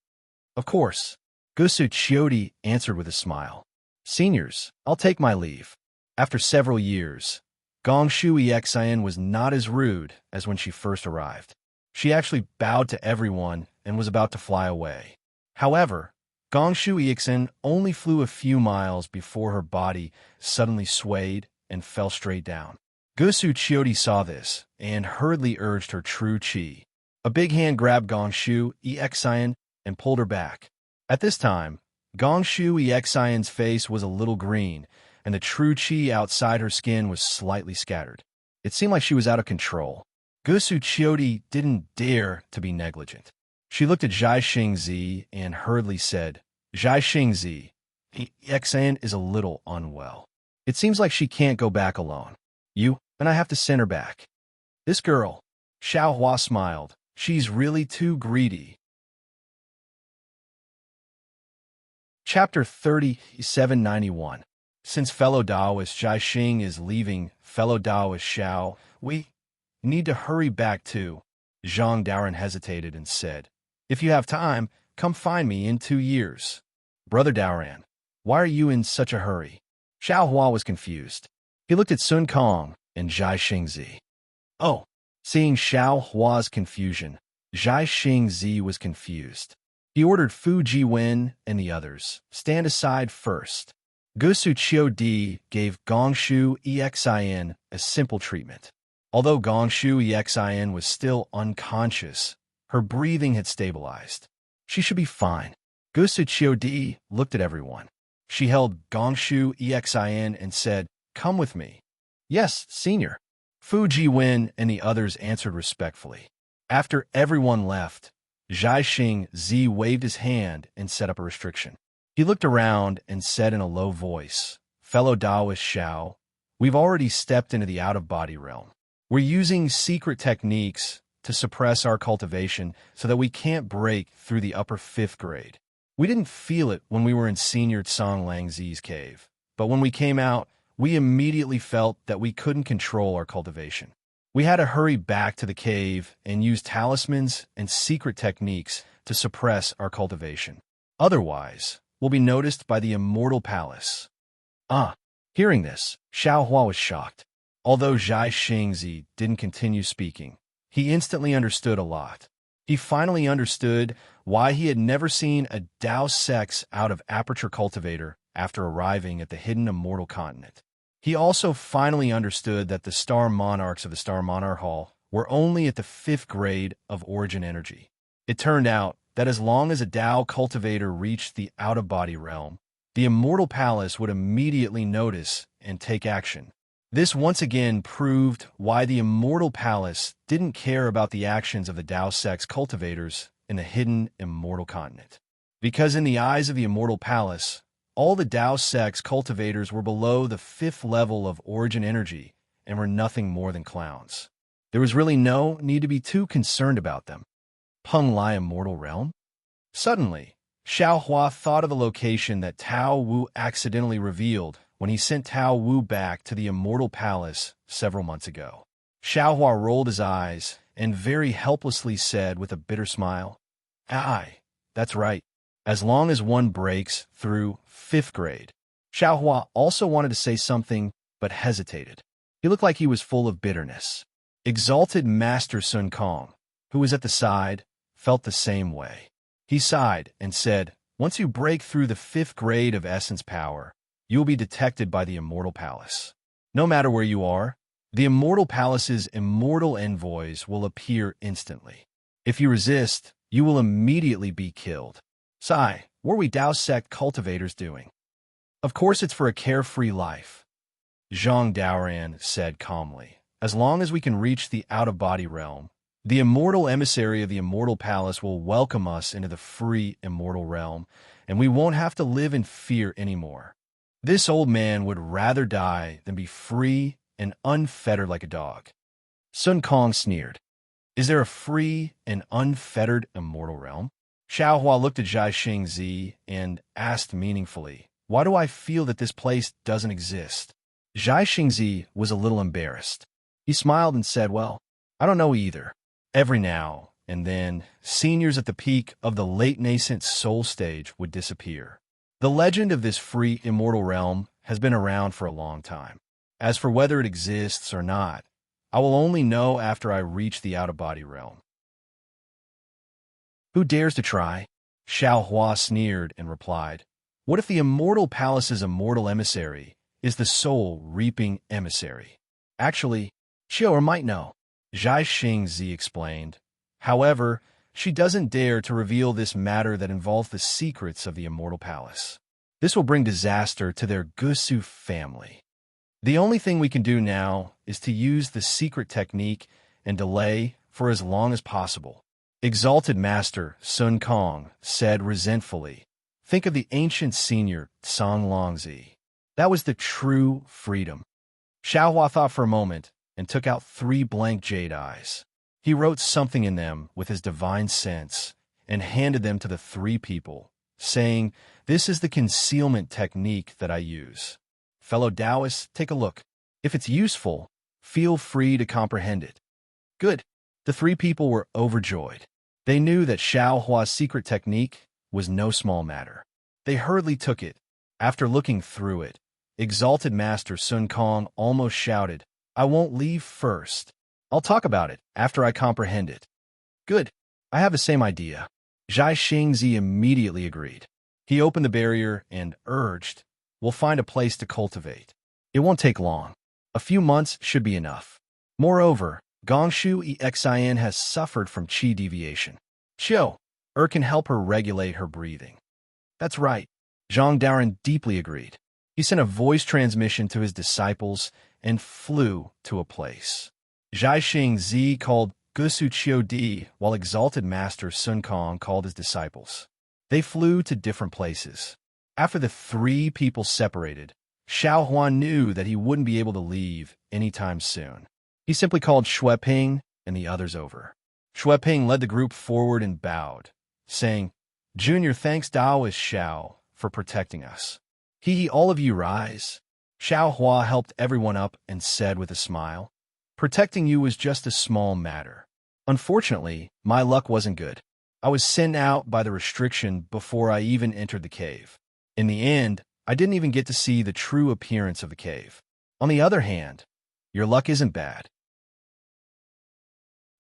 Of course, Gusu Chiodi answered with a smile. Seniors, I'll take my leave. After several years, Gongshu Xin was not as rude as when she first arrived. She actually bowed to everyone and was about to fly away. However, Gongshu Xin only flew a few miles before her body suddenly swayed and fell straight down. Gusu Chiodi saw this and hurriedly urged her true chi. A big hand grabbed Gongshu Xin and pulled her back. At this time, Gongshu Xion's face was a little green, and the true chi outside her skin was slightly scattered. It seemed like she was out of control. Gusu Chiodi didn't dare to be negligent. She looked at Zhai Xingzi and hurriedly said, Zhai Xingzi, Xian is a little unwell. It seems like she can't go back alone. You and I have to send her back. This girl, Xiao Hua smiled. She's really too greedy. Chapter 3791. Since fellow Taoist Zhai Xing is leaving fellow Taoist Xiao, we need to hurry back too. Zhang Daoran hesitated and said, If you have time, come find me in 2 years. Brother Daoran, why are you in such a hurry? Xiao Hua was confused. He looked at Sun Kong and Zhai Xingzi. Oh, seeing Xiao Hua's confusion, Zhai Xingzi was confused. He ordered Fu Jiwen and the others, stand aside first. Gusu Chiodi gave Gongshu Xin a simple treatment. Although Gongshu Xin was still unconscious, her breathing had stabilized. She should be fine. Gusu Chiodi looked at everyone. She held Gongshu Xin and said, Come with me. Yes, senior. Fu Jiwen and the others answered respectfully. After everyone left, Zhai Xingzi waved his hand and set up a restriction. He looked around and said in a low voice, Fellow Taoist Xiao, we've already stepped into the out-of-body realm. We're using secret techniques to suppress our cultivation so that we can't break through the upper 5th grade. We didn't feel it when we were in Senior Song Lang Zi's cave, but when we came out, we immediately felt that we couldn't control our cultivation. We had to hurry back to the cave and use talismans and secret techniques to suppress our cultivation. Otherwise, we'll be noticed by the Immortal Palace. Hearing this, Xiao Hua was shocked. Although Zhai Xingzi didn't continue speaking, He instantly understood a lot. He finally understood why he had never seen a Dao sex out of aperture cultivator after arriving at the hidden immortal continent. He also finally understood that the star monarchs of the Star Monarch Hall were only at the 5th grade of origin energy. It turned out that as long as a Dao cultivator reached the out-of-body realm, the immortal palace would immediately notice and take action. This once again proved why the immortal palace didn't care about the actions of the Dao sex cultivators in the hidden immortal continent. Because in the eyes of the immortal palace, all the Dao sex cultivators were below the 5th level of origin energy and were nothing more than clowns. There was really no need to be too concerned about them. Peng Lai Immortal Realm? Suddenly, Xiao Hua thought of the location that Tao Wu accidentally revealed when he sent Tao Wu back to the Immortal Palace several months ago. Xiao Hua rolled his eyes and very helplessly said with a bitter smile, "Aye, that's right. As long as one breaks through 5th grade." Xiao Hua also wanted to say something, but hesitated. He looked like he was full of bitterness. Exalted Master Sun Kong, who was at the side, felt the same way. He sighed and said, "Once you break through the 5th grade of essence power, you will be detected by the Immortal Palace. No matter where you are, the Immortal Palace's immortal envoys will appear instantly. If you resist, you will immediately be killed." Sai, what are we Dao sect cultivators doing? Of course it's for a carefree life, Zhang Daoran said calmly. As long as we can reach the out-of-body realm, the immortal emissary of the Immortal Palace will welcome us into the free immortal realm, and we won't have to live in fear anymore. This old man would rather die than be free and unfettered like a dog. Sun Kong sneered. Is there a free and unfettered immortal realm? Xiao Hua looked at Zhai Xingzi and asked meaningfully, "Why do I feel that this place doesn't exist?" Zhai Xingzi was a little embarrassed. He smiled and said, "Well, I don't know either. Every now and then, seniors at the peak of the late nascent soul stage would disappear. The legend of this free immortal realm has been around for a long time. As for whether it exists or not, I will only know after I reach the out-of-body realm." Who dares to try? Xiao Hua sneered and replied, "What if the Immortal Palace's immortal emissary is the soul-reaping emissary? Actually, Xiao might know," Zhai Xingzi explained. "However, she doesn't dare to reveal this matter that involves the secrets of the Immortal Palace. This will bring disaster to their Gusu family. The only thing we can do now is to use the secret technique and delay for as long as possible." Exalted Master Sun Kong said resentfully, "Think of the ancient senior Song Longzi. That was the true freedom." Xiao Hua thought for a moment and took out 3 blank jade eyes. He wrote something in them with his divine sense and handed them to the 3 people, saying, "This is the concealment technique that I use. Fellow Taoists, take a look. If it's useful, feel free to comprehend it." Good. The 3 people were overjoyed. They knew that Xiao Hua's secret technique was no small matter. They hurriedly took it. After looking through it, Exalted Master Sun Kong almost shouted, "I won't leave first. I'll talk about it after I comprehend it." Good. I have the same idea. Zhai Xingzi immediately agreed. He opened the barrier and urged, "We'll find a place to cultivate. It won't take long. A few months should be enough. Moreover, Gongshu Exin has suffered from qi deviation. Qiu, can help her regulate her breathing." That's right. Zhang Daoran deeply agreed. He sent a voice transmission to his disciples and flew to a place. Zhai Xingzi called Gusu Qiu Di, while Exalted Master Sun Kong called his disciples. They flew to different places. After the 3 people separated, Xiao Huan knew that he wouldn't be able to leave anytime soon. He simply called Xueping and the others over. Xueping led the group forward and bowed, saying, "Junior thanks Daoist Xiao for protecting us." All of you rise." Xiao Hua helped everyone up and said with a smile, "Protecting you was just a small matter. Unfortunately, my luck wasn't good. I was sent out by the restriction before I even entered the cave. In the end, I didn't even get to see the true appearance of the cave. On the other hand, your luck isn't bad."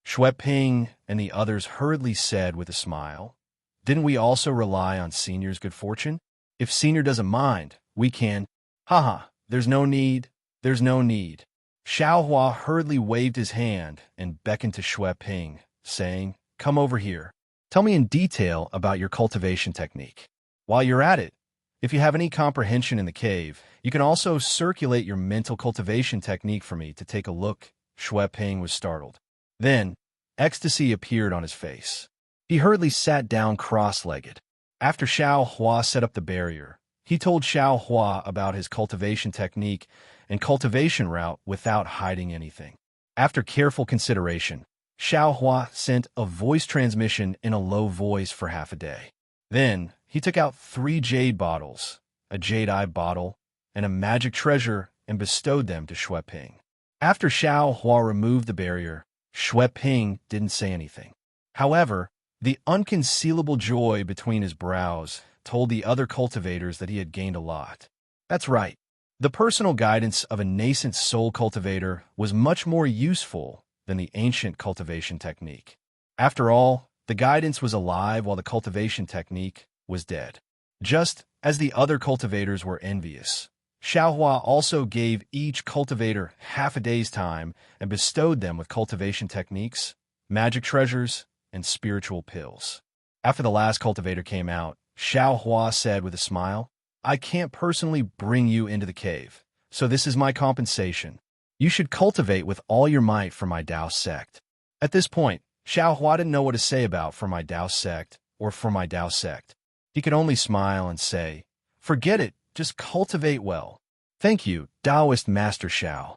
Shui Ping and the others hurriedly said with a smile. Didn't we also rely on Senior's good fortune? If Senior doesn't mind, we can. Haha, there's no need. There's no need. Xiao Hua hurriedly waved his hand and beckoned to Shui Ping, saying, Come over here. Tell me in detail about your cultivation technique. While you're at it, if you have any comprehension in the cave, you can also circulate your mental cultivation technique for me to take a look. Shui Ping was startled. Then, ecstasy appeared on his face. He hurriedly sat down cross-legged. After Xiao Hua set up the barrier, he told Xiao Hua about his cultivation technique and cultivation route without hiding anything. After careful consideration, Xiao Hua sent a voice transmission in a low voice for half a day. Then, he took out 3 jade bottles, a jade eye bottle, and a magic treasure and bestowed them to Shui Ping. After Xiao Hua removed the barrier, Shui Ping didn't say anything. However, the unconcealable joy between his brows told the other cultivators that he had gained a lot. That's right. The personal guidance of a nascent soul cultivator was much more useful than the ancient cultivation technique. After all, the guidance was alive while the cultivation technique was dead. Just as the other cultivators were envious, Xiao Hua also gave each cultivator half a day's time and bestowed them with cultivation techniques, magic treasures, and spiritual pills. After the last cultivator came out, Xiao Hua said with a smile, I can't personally bring you into the cave, so this is my compensation. You should cultivate with all your might for my Dao sect. At this point, Xiao Hua didn't know what to say about for my Dao sect or for my Dao sect. He could only smile and say, Forget it, just cultivate well. Thank you, Taoist Master Xiao.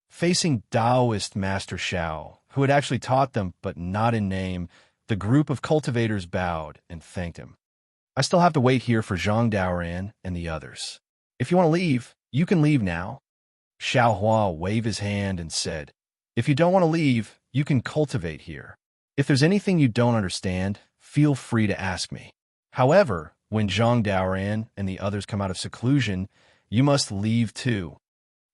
Facing Taoist Master Xiao, who had actually taught them but not in name, the group of cultivators bowed and thanked him. I still have to wait here for Zhang Daoran and the others. If you want to leave, you can leave now. Xiao Hua waved his hand and said, If you don't want to leave, you can cultivate here. If there's anything you don't understand, feel free to ask me. However, when Zhang Daoran and the others come out of seclusion, you must leave too.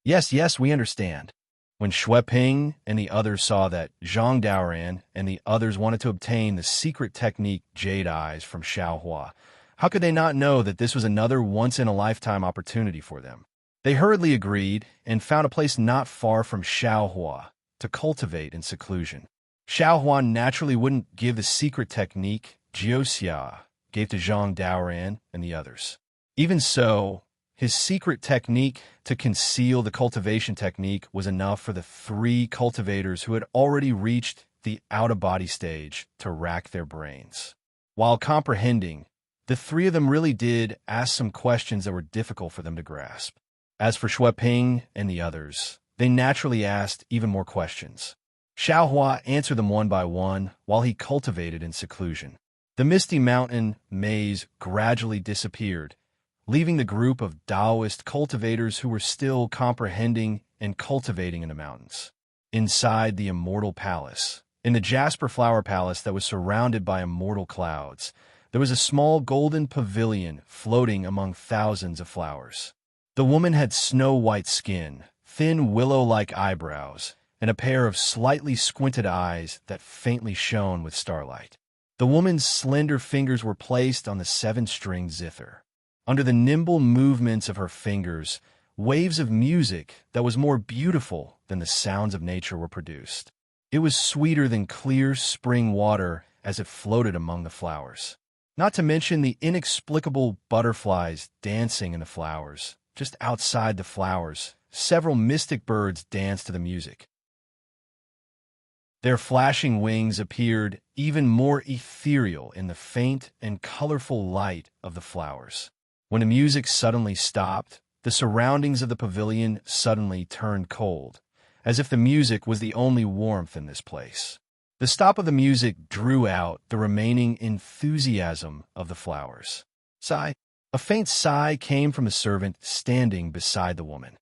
Yes, we understand. When Shui Ping and the others saw that Zhang Daoran and the others wanted to obtain the secret technique Jade Eyes from Xiao Hua, how could they not know that this was another once-in-a-lifetime opportunity for them? They hurriedly agreed and found a place not far from Xiao Hua to cultivate in seclusion. Xiao Hua naturally wouldn't give the secret technique Jiuxia gave to Zhang Daoran and the others. Even so, his secret technique to conceal the cultivation technique was enough for the 3 cultivators who had already reached the out-of-body stage to rack their brains. While comprehending, the 3 of them really did ask some questions that were difficult for them to grasp. As for Shui Ping and the others, they naturally asked even more questions. Xiao Hua answered them one by one while he cultivated in seclusion. The misty mountain maze gradually disappeared, leaving the group of Taoist cultivators who were still comprehending and cultivating in the mountains. Inside the immortal palace, in the jasper flower palace that was surrounded by immortal clouds, there was a small golden pavilion floating among thousands of flowers. The woman had snow-white skin, thin willow-like eyebrows, and a pair of slightly squinted eyes that faintly shone with starlight. The woman's slender fingers were placed on the 7-stringed zither. Under the nimble movements of her fingers, waves of music that was more beautiful than the sounds of nature were produced. It was sweeter than clear spring water as it floated among the flowers. Not to mention the inexplicable butterflies dancing in the flowers. Just outside the flowers, several mystic birds danced to the music. Their flashing wings appeared even more ethereal in the faint and colorful light of the flowers. When the music suddenly stopped, the surroundings of the pavilion suddenly turned cold, as if the music was the only warmth in this place. The stop of the music drew out the remaining enthusiasm of the flowers. Sigh. A faint sigh came from the servant standing beside the woman.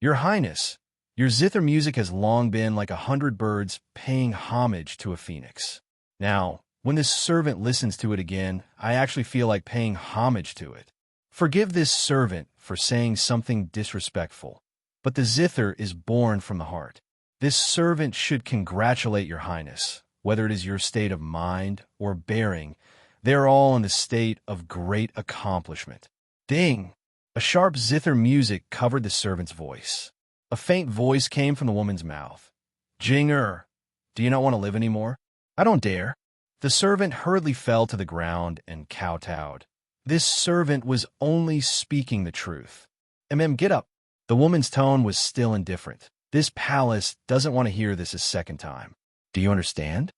Your Highness, your zither music has long been like 100 birds paying homage to a phoenix. Now, when this servant listens to it again, I actually feel like paying homage to it. Forgive this servant for saying something disrespectful, but the zither is born from the heart. This servant should congratulate your highness, whether it is your state of mind or bearing. They are all in the state of great accomplishment. Ding! A sharp zither music covered the servant's voice. A faint voice came from the woman's mouth. Jinger, do you not want to live anymore? I don't dare. The servant hurriedly fell to the ground and kowtowed. This servant was only speaking the truth. Get up. The woman's tone was still indifferent. This palace doesn't want to hear this a second time. Do you understand?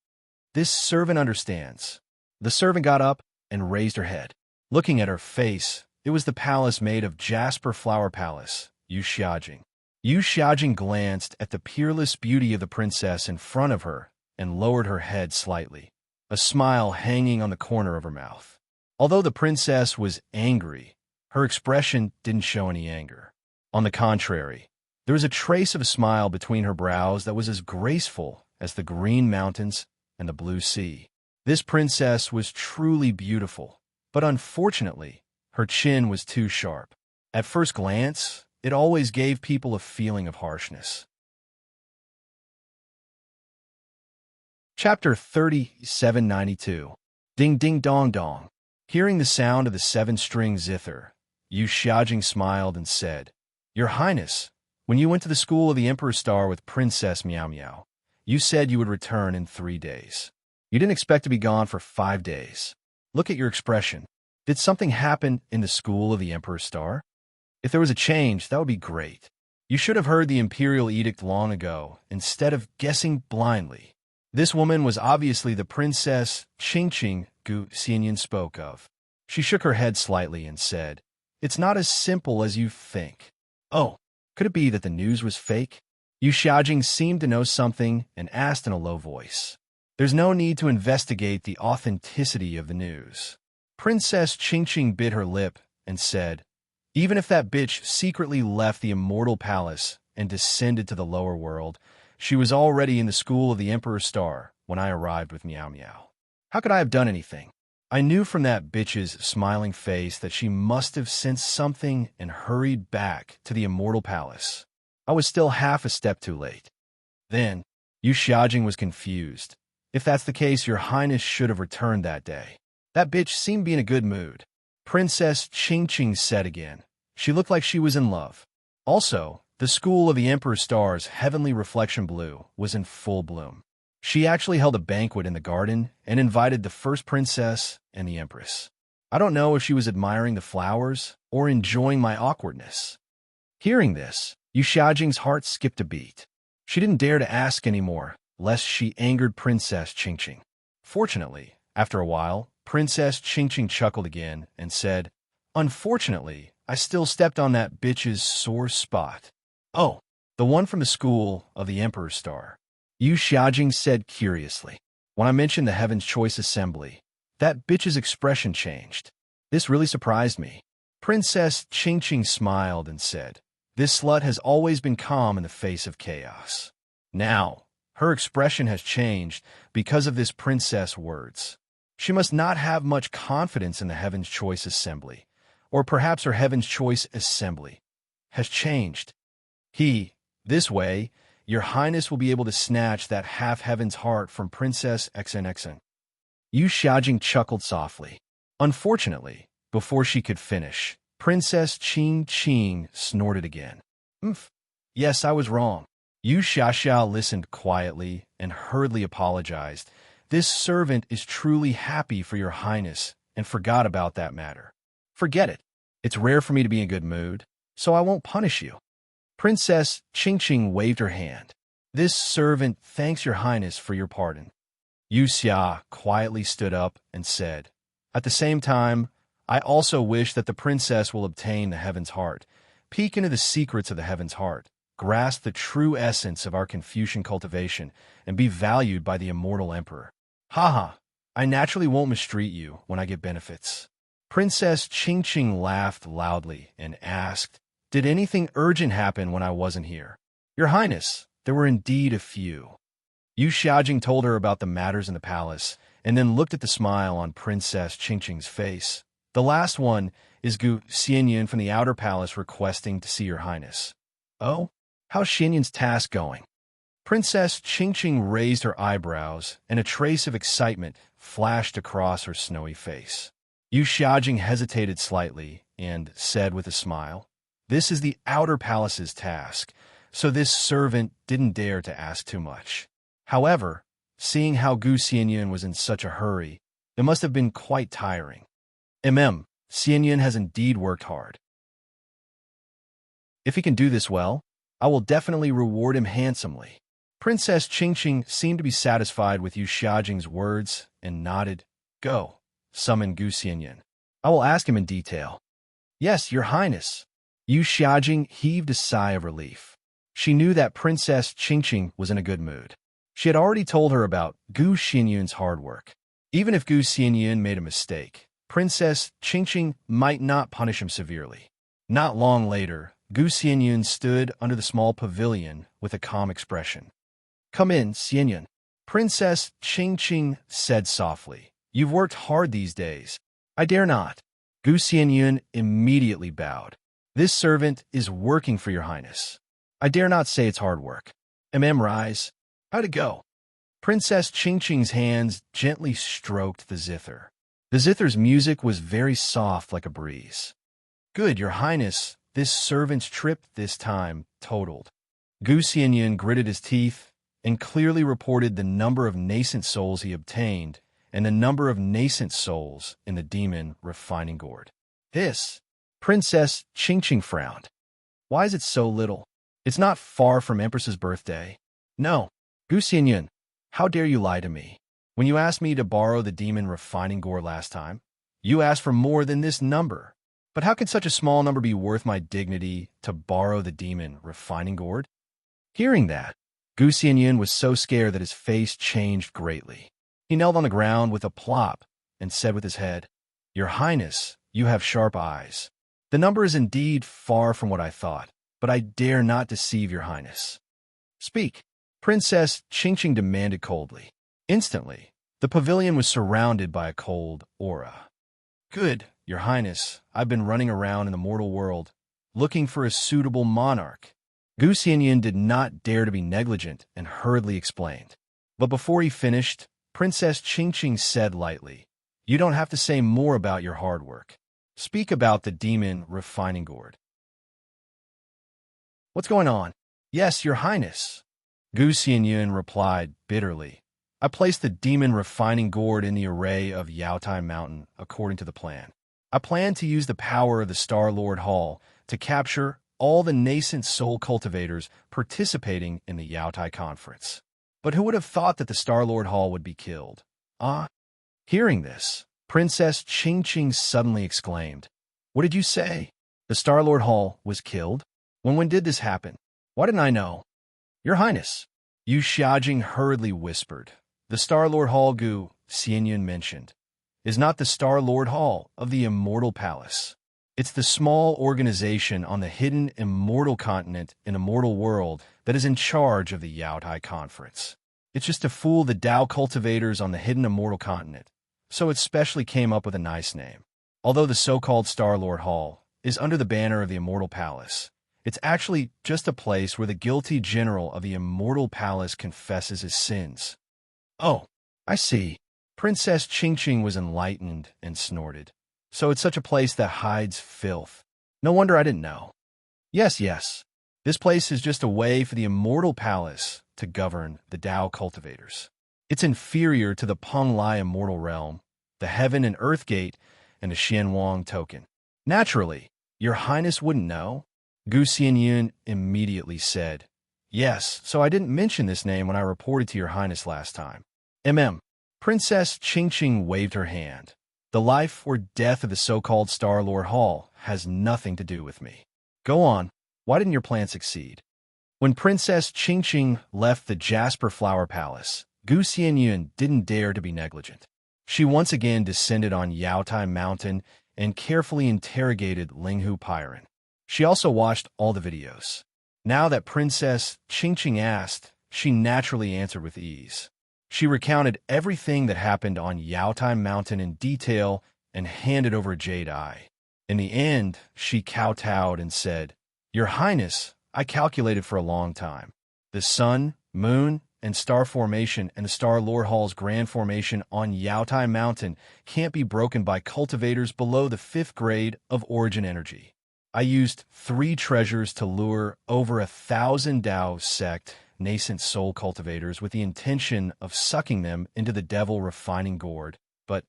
This servant understands. The servant got up and raised her head. Looking at her face, it was the palace made of jasper flower palace, Yu Xiaojing. Yu Xiaojing glanced at the peerless beauty of the princess in front of her and lowered her head slightly, a smile hanging on the corner of her mouth. Although the princess was angry, her expression didn't show any anger. On the contrary, there was a trace of a smile between her brows that was as graceful as the green mountains and the blue sea. This princess was truly beautiful, but unfortunately, her chin was too sharp. At first glance, it always gave people a feeling of harshness. Chapter 3792. Ding ding dong dong. Hearing the sound of the seven-string zither, Yu Xiaojing smiled and said, Your Highness, when you went to the school of the Emperor's Star with Princess Miao Miao, you said you would return in 3 days. You didn't expect to be gone for 5 days. Look at your expression. Did something happen in the school of the Emperor's Star? If there was a change, that would be great. You should have heard the imperial edict long ago, instead of guessing blindly. This woman was obviously the Princess Qingqing Gu Xianyan spoke of. She shook her head slightly and said, It's not as simple as you think. Oh, could it be that the news was fake? Yu Xiaojing seemed to know something and asked in a low voice. There's no need to investigate the authenticity of the news. Princess Qingqing bit her lip and said, Even if that bitch secretly left the immortal palace and descended to the lower world, she was already in the school of the Emperor's Star when I arrived with Miao Miao. How could I have done anything? I knew from that bitch's smiling face that she must have sensed something and hurried back to the immortal palace. I was still half a step too late. Then, Yu Xiaojing was confused. If that's the case, your highness should have returned that day. That bitch seemed to be in a good mood. Princess Qingqing said again. She looked like she was in love. Also, the school of the Emperor's Star's heavenly reflection blue was in full bloom. She actually held a banquet in the garden and invited the first princess and the empress. I don't know if she was admiring the flowers or enjoying my awkwardness. Hearing this, Yu Xiaojing's heart skipped a beat. She didn't dare to ask anymore, lest she angered Princess Qingqing. Fortunately, after a while, Princess Qingqing chuckled again and said, Unfortunately, I still stepped on that bitch's sore spot. Oh, the one from the school of the Emperor's Star. Yu Xiaojing said curiously. When I mentioned the Heaven's Choice Assembly, that bitch's expression changed. This really surprised me. Princess Qingqing smiled and said, This slut has always been calm in the face of chaos. Now, her expression has changed because of this princess' words. She must not have much confidence in the Heaven's Choice Assembly, or perhaps her Heaven's Choice Assembly has changed. This way, your highness will be able to snatch that half-heaven's heart from Princess XNXN. Yu Xiaojing chuckled softly. Unfortunately, before she could finish, Princess Qingqing snorted again. Yes, I was wrong. Yu Xiaoxiao listened quietly and hurriedly apologized. This servant is truly happy for your highness and forgot about that matter. Forget it. It's rare for me to be in a good mood, so I won't punish you. Princess Qingqing waved her hand. This servant thanks your highness for your pardon. Yu Xia quietly stood up and said, At the same time, I also wish that the princess will obtain the Heaven's Heart, peek into the secrets of the Heaven's Heart, grasp the true essence of our Confucian cultivation, and be valued by the immortal emperor. Haha, I naturally won't mistreat you when I get benefits. Princess Qingqing laughed loudly and asked, Did anything urgent happen when I wasn't here? Your Highness, there were indeed a few. Yu Xiaojing told her about the matters in the palace, and then looked at the smile on Princess Qingqing's face. The last one is Gu Xianyan from the outer palace requesting to see your highness. Oh? How's Xianyan's task going? Princess Qingqing raised her eyebrows, and a trace of excitement flashed across her snowy face. Yu Xiaojing hesitated slightly and said with a smile, "This is the outer palace's task, so this servant didn't dare to ask too much." However, seeing how Gu Xianyun was in such a hurry, it must have been quite tiring. Xianyun has indeed worked hard. If he can do this well, I will definitely reward him handsomely. Princess Qingqing seemed to be satisfied with Yu Xiaojing's words and nodded. "Go, summon Gu Xianyun. I will ask him in detail." "Yes, Your Highness." Yu Xiaojing heaved a sigh of relief. She knew that Princess Qingqing was in a good mood. She had already told her about Gu Xianyun's hard work. Even if Gu Xianyun made a mistake, Princess Qingqing might not punish him severely. Not long later, Gu Xianyun stood under the small pavilion with a calm expression. "Come in, Xianyun," Princess Qingqing said softly. "You've worked hard these days." "I dare not." Gu Xianyun immediately bowed. "This servant is working for Your Highness. I dare not say it's hard work." Rise. How'd it go? Princess Qingqing's hands gently stroked the zither. The zither's music was very soft like a breeze. "Good, Your Highness. This servant's trip this time totaled." Gu Xianyun gritted his teeth and clearly reported the number of nascent souls he obtained and the number of nascent souls in the demon refining gourd. "This?" Princess Qingqing frowned. "Why is it so little? It's not far from Empress's birthday." "No, Gu Xianyun, how dare you lie to me? When you asked me to borrow the demon refining gourd last time, you asked for more than this number. But how can such a small number be worth my dignity to borrow the demon refining gourd?" Hearing that, Gu Xianyun was so scared that his face changed greatly. He knelt on the ground with a plop and said with his head, "Your Highness, you have sharp eyes. The number is indeed far from what I thought, but I dare not deceive Your Highness." "Speak," Princess Qingqing demanded coldly. Instantly, the pavilion was surrounded by a cold aura. "Good, Your Highness, I've been running around in the mortal world, looking for a suitable monarch." Gu Xianyun did not dare to be negligent and hurriedly explained. But before he finished, Princess Qingqing said lightly, "You don't have to say more about your hard work. Speak about the demon refining gourd." "What's going on?" "Yes, Your Highness." Gu Xianyun replied bitterly, "I placed the demon refining gourd in the array of Yaotai Mountain according to the plan. I plan to use the power of the Star-Lord Hall to capture all the nascent soul cultivators participating in the Yaotai Conference. But who would have thought that the Star-Lord Hall would be killed?" "Ah." Hearing this, Princess Qingqing suddenly exclaimed, "What did you say? The Star-Lord Hall was killed? When did this happen? Why didn't I know?" "Your Highness," Yu Xiaojing hurriedly whispered, "the Star-Lord Hall Gu Xianyun mentioned is not the Star-Lord Hall of the Immortal Palace. It's the small organization on the hidden immortal continent in Immortal World that is in charge of the Yaotai Conference. It's just to fool the Tao cultivators on the hidden immortal continent, so it specially came up with a nice name. Although the so-called Star-Lord Hall is under the banner of the Immortal Palace, it's actually just a place where the guilty general of the Immortal Palace confesses his sins." "Oh, I see." Princess Qingqing was enlightened and snorted. "So it's such a place that hides filth. No wonder I didn't know." Yes. This place is just a way for the Immortal Palace to govern the Tao cultivators. It's inferior to the Peng Lai Immortal Realm, the Heaven and Earth Gate, and the Xianwang Token. Naturally, Your Highness wouldn't know." Gu Xianyun immediately said, "Yes, so I didn't mention this name when I reported to Your Highness last time." Princess Qingqing waved her hand. "The life or death of the so-called Star-Lord Hall has nothing to do with me. Go on, why didn't your plan succeed?" When Princess Qingqing left the Jasper Flower Palace, Gu Xianyun didn't dare to be negligent. She once again descended on Yaotai Mountain and carefully interrogated Linghu Pyron. She also watched all the videos. Now that Princess Qingqing asked, she naturally answered with ease. She recounted everything that happened on Yaotai Mountain in detail and handed over a jade eye. In the end, she kowtowed and said, "Your Highness, I calculated for a long time. The sun, moon, and star formation, and the Star Lord Hall's grand formation on Yaotai Mountain can't be broken by cultivators below the 5th grade of origin energy. I used 3 treasures to lure over 1,000 Dao sect nascent soul cultivators with the intention of sucking them into the devil refining gourd, but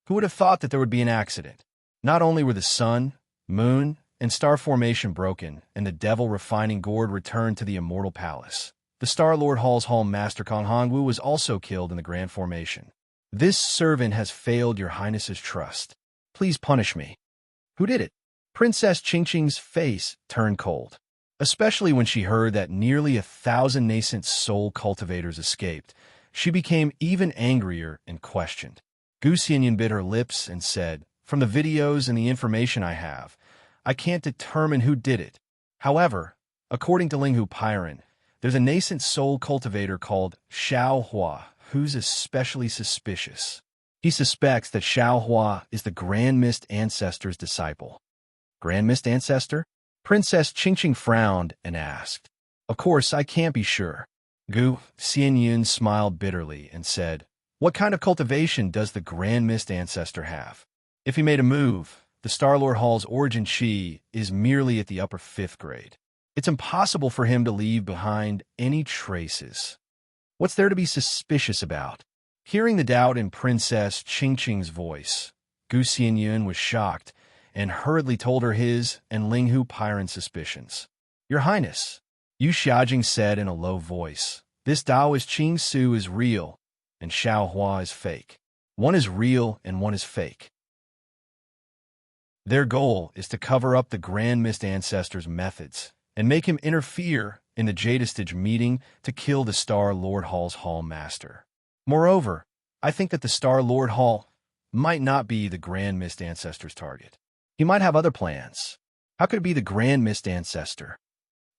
who would have thought that there would be an accident? Not only were the sun, moon, and star formation broken, and the devil refining gourd returned to the immortal palace, the Star Lord Hall's Hall Master Kong Hongwu was also killed in the grand formation. This servant has failed your highness's trust. Please punish me. Who did it? Princess Qingqing's face turned cold, especially when she heard that nearly 1,000 nascent soul cultivators escaped. She became even angrier and questioned. Gu Xianyan bit her lips and said, "From the videos and the information I have, I can't determine who did it. However, according to Linghu Pyron, there's a nascent soul cultivator called Xiao Hua who's especially suspicious. He suspects that Xiao Hua is the Grand Mist Ancestor's disciple." Grand Mist Ancestor? Princess Qingqing frowned and asked. "Of course, I can't be sure." Gu Xianyun smiled bitterly and said, "What kind of cultivation does the Grand Mist Ancestor have? If he made a move, the Star-Lord Hall's origin chi is merely at the upper 5th grade. It's impossible for him to leave behind any traces. What's there to be suspicious about?" Hearing the doubt in Princess Qingqing's voice, Gu Xianyun was shocked and hurriedly told her his and Linghu Pyron's suspicions. "Your Highness," Yu Xiaojing said in a low voice, "this Taoist Qing Su is real, and Xiao Hua is fake. One is real and one is fake. Their goal is to cover up the Grand Mist Ancestor's methods and make him interfere in the Jadestage meeting to kill the Star Lord Hall's Hall Master. Moreover, I think that the Star Lord Hall might not be the Grand Mist Ancestor's target. He might have other plans. How could it be the Grand Mist Ancestor?"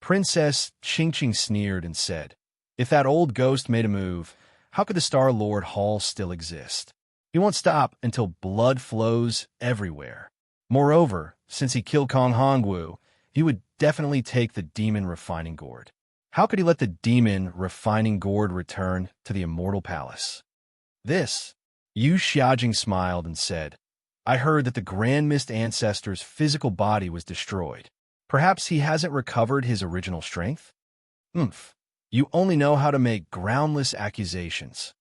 Princess Qingqing sneered and said, "If that old ghost made a move, how could the Star Lord Hall still exist? He won't stop until blood flows everywhere. Moreover, since he killed Kong Hongwu, he would definitely take the demon refining gourd. How could he let the demon refining gourd return to the immortal palace?" This, Yu Xiaojing smiled and said, "I heard that the Grand Mist Ancestor's physical body was destroyed. Perhaps he hasn't recovered his original strength? Umph. You only know how to make groundless accusations."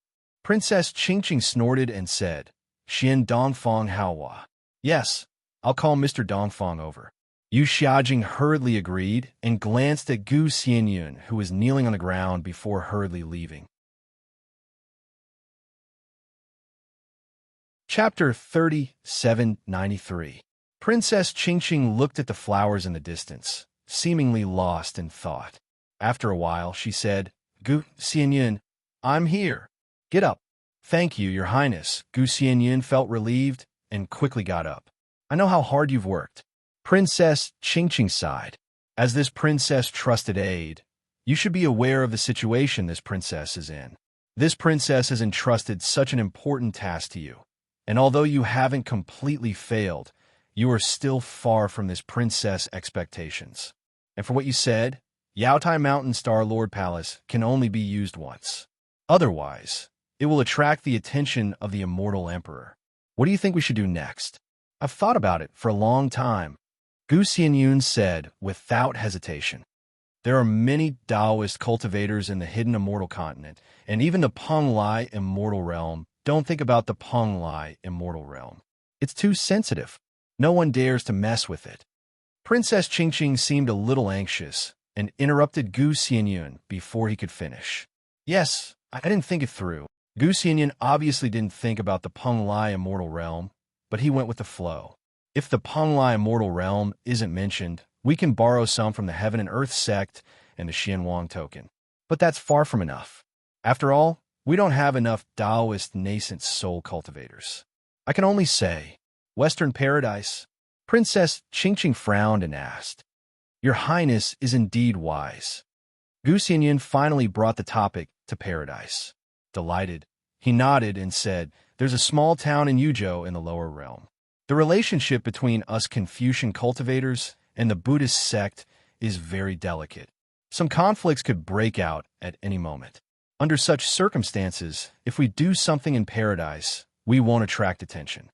Princess Qingqing snorted and said, "Xian Dongfang Haohua." "Yes, I'll call Mr. Dongfang over." Yu Xiaojing hurriedly agreed and glanced at Gu Xianyun, who was kneeling on the ground before hurriedly leaving. Chapter 3793. Princess Qingqing looked at the flowers in the distance, seemingly lost in thought. After a while, she said, "Gu Xianyun, I'm here. Get up." "Thank you, Your Highness." Gu Xianyun felt relieved and quickly got up. "I know how hard you've worked." Princess Qingqing sighed. "As this princess' trusted aide, you should be aware of the situation this princess is in. This princess has entrusted such an important task to you, and although you haven't completely failed, you are still far from this princess' expectations. And for what you said, Yaotai Mountain Star Lord Palace can only be used once. Otherwise, it will attract the attention of the immortal emperor. What do you think we should do next?" "I've thought about it for a long time," Gu Xianyun said without hesitation. "There are many Taoist cultivators in the hidden immortal continent, and even the Peng Lai immortal realm. Don't think about the Peng Lai immortal realm. It's too sensitive. No one dares to mess with it." Princess Qingqing seemed a little anxious and interrupted Gu Xianyun before he could finish. "Yes, I didn't think it through." Gu Xianyun obviously didn't think about the Peng Lai immortal realm, but he went with the flow. "If the Peng Lai immortal realm isn't mentioned, we can borrow some from the Heaven and Earth sect and the Xianwang token. But that's far from enough. After all, we don't have enough Taoist nascent soul cultivators. I can only say, Western Paradise." Princess Qingqing frowned and asked, "Your Highness is indeed wise." Gu Xianyun finally brought the topic to Paradise. Delighted, he nodded and said, "There's a small town in Yuzhou in the lower realm. The relationship between us Confucian cultivators and the Buddhist sect is very delicate. Some conflicts could break out at any moment. Under such circumstances, if we do something in paradise, we won't attract attention.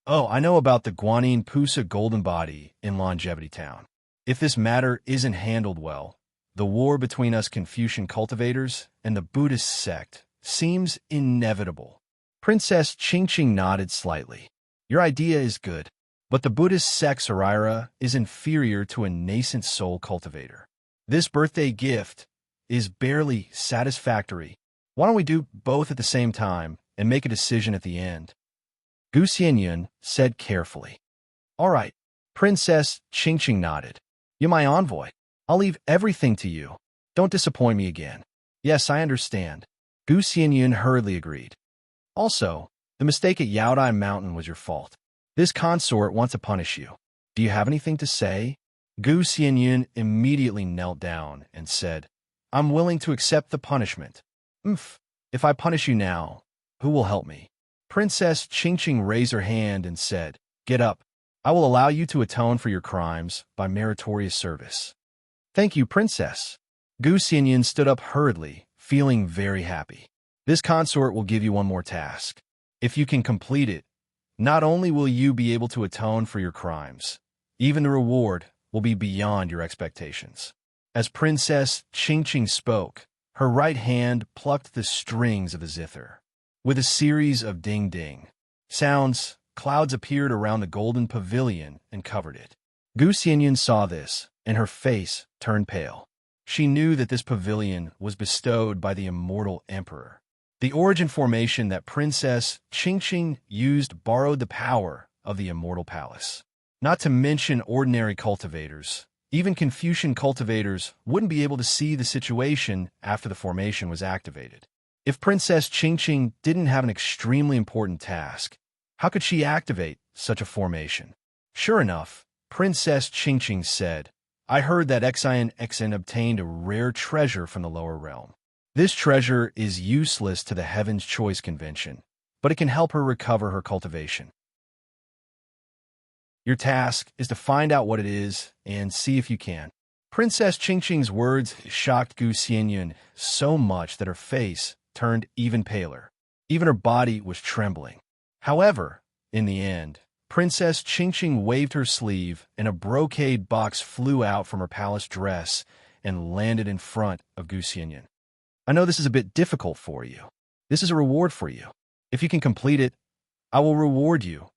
Oh, I know about the Guanyin Pusa golden body in Longevity Town. If this matter isn't handled well, the war between us Confucian cultivators and the Buddhist sect seems inevitable. Princess Qingqing nodded slightly. Your idea is good, but the Buddhist sect Saraira is inferior to a nascent soul cultivator. This birthday gift is barely satisfactory. Why don't we do both at the same time and make a decision at the end? Gu Xianyun said carefully. All right. Princess Qingqing nodded. You're my envoy. I'll leave everything to you. Don't disappoint me again. Yes, I understand. Gu Xianyun hurriedly agreed. Also, the mistake at Yaodai Mountain was your fault. This consort wants to punish you. Do you have anything to say? Gu Xianyun immediately knelt down and said, I'm willing to accept the punishment. If I punish you now, who will help me? Princess Qingqing raised her hand and said, Get up. I will allow you to atone for your crimes by meritorious service. Thank you, Princess. Gu Xianyun stood up hurriedly, feeling very happy. This consort will give you one more task. If you can complete it, not only will you be able to atone for your crimes, even the reward will be beyond your expectations. As Princess Qingqing spoke, her right hand plucked the strings of a zither. With a series of ding-ding sounds, clouds appeared around the golden pavilion and covered it. Gu Xianyun saw this, and her face turned pale. She knew that this pavilion was bestowed by the immortal emperor. The origin formation that Princess Qingqing used borrowed the power of the immortal palace. Not to mention ordinary cultivators. Even Confucian cultivators wouldn't be able to see the situation after the formation was activated. If Princess Qingqing didn't have an extremely important task, how could she activate such a formation? Sure enough, Princess Qingqing said, I heard that Xin obtained a rare treasure from the lower realm. This treasure is useless to the Heaven's Choice Convention, but it can help her recover her cultivation. Your task is to find out what it is and see if you can. Princess Qingqing's words shocked Gu Xianyun so much that her face turned even paler. Even her body was trembling. However, in the end, Princess Qingqing waved her sleeve and a brocade box flew out from her palace dress and landed in front of Gu Xianyun. I know this is a bit difficult for you. This is a reward for you. If you can complete it, I will reward you.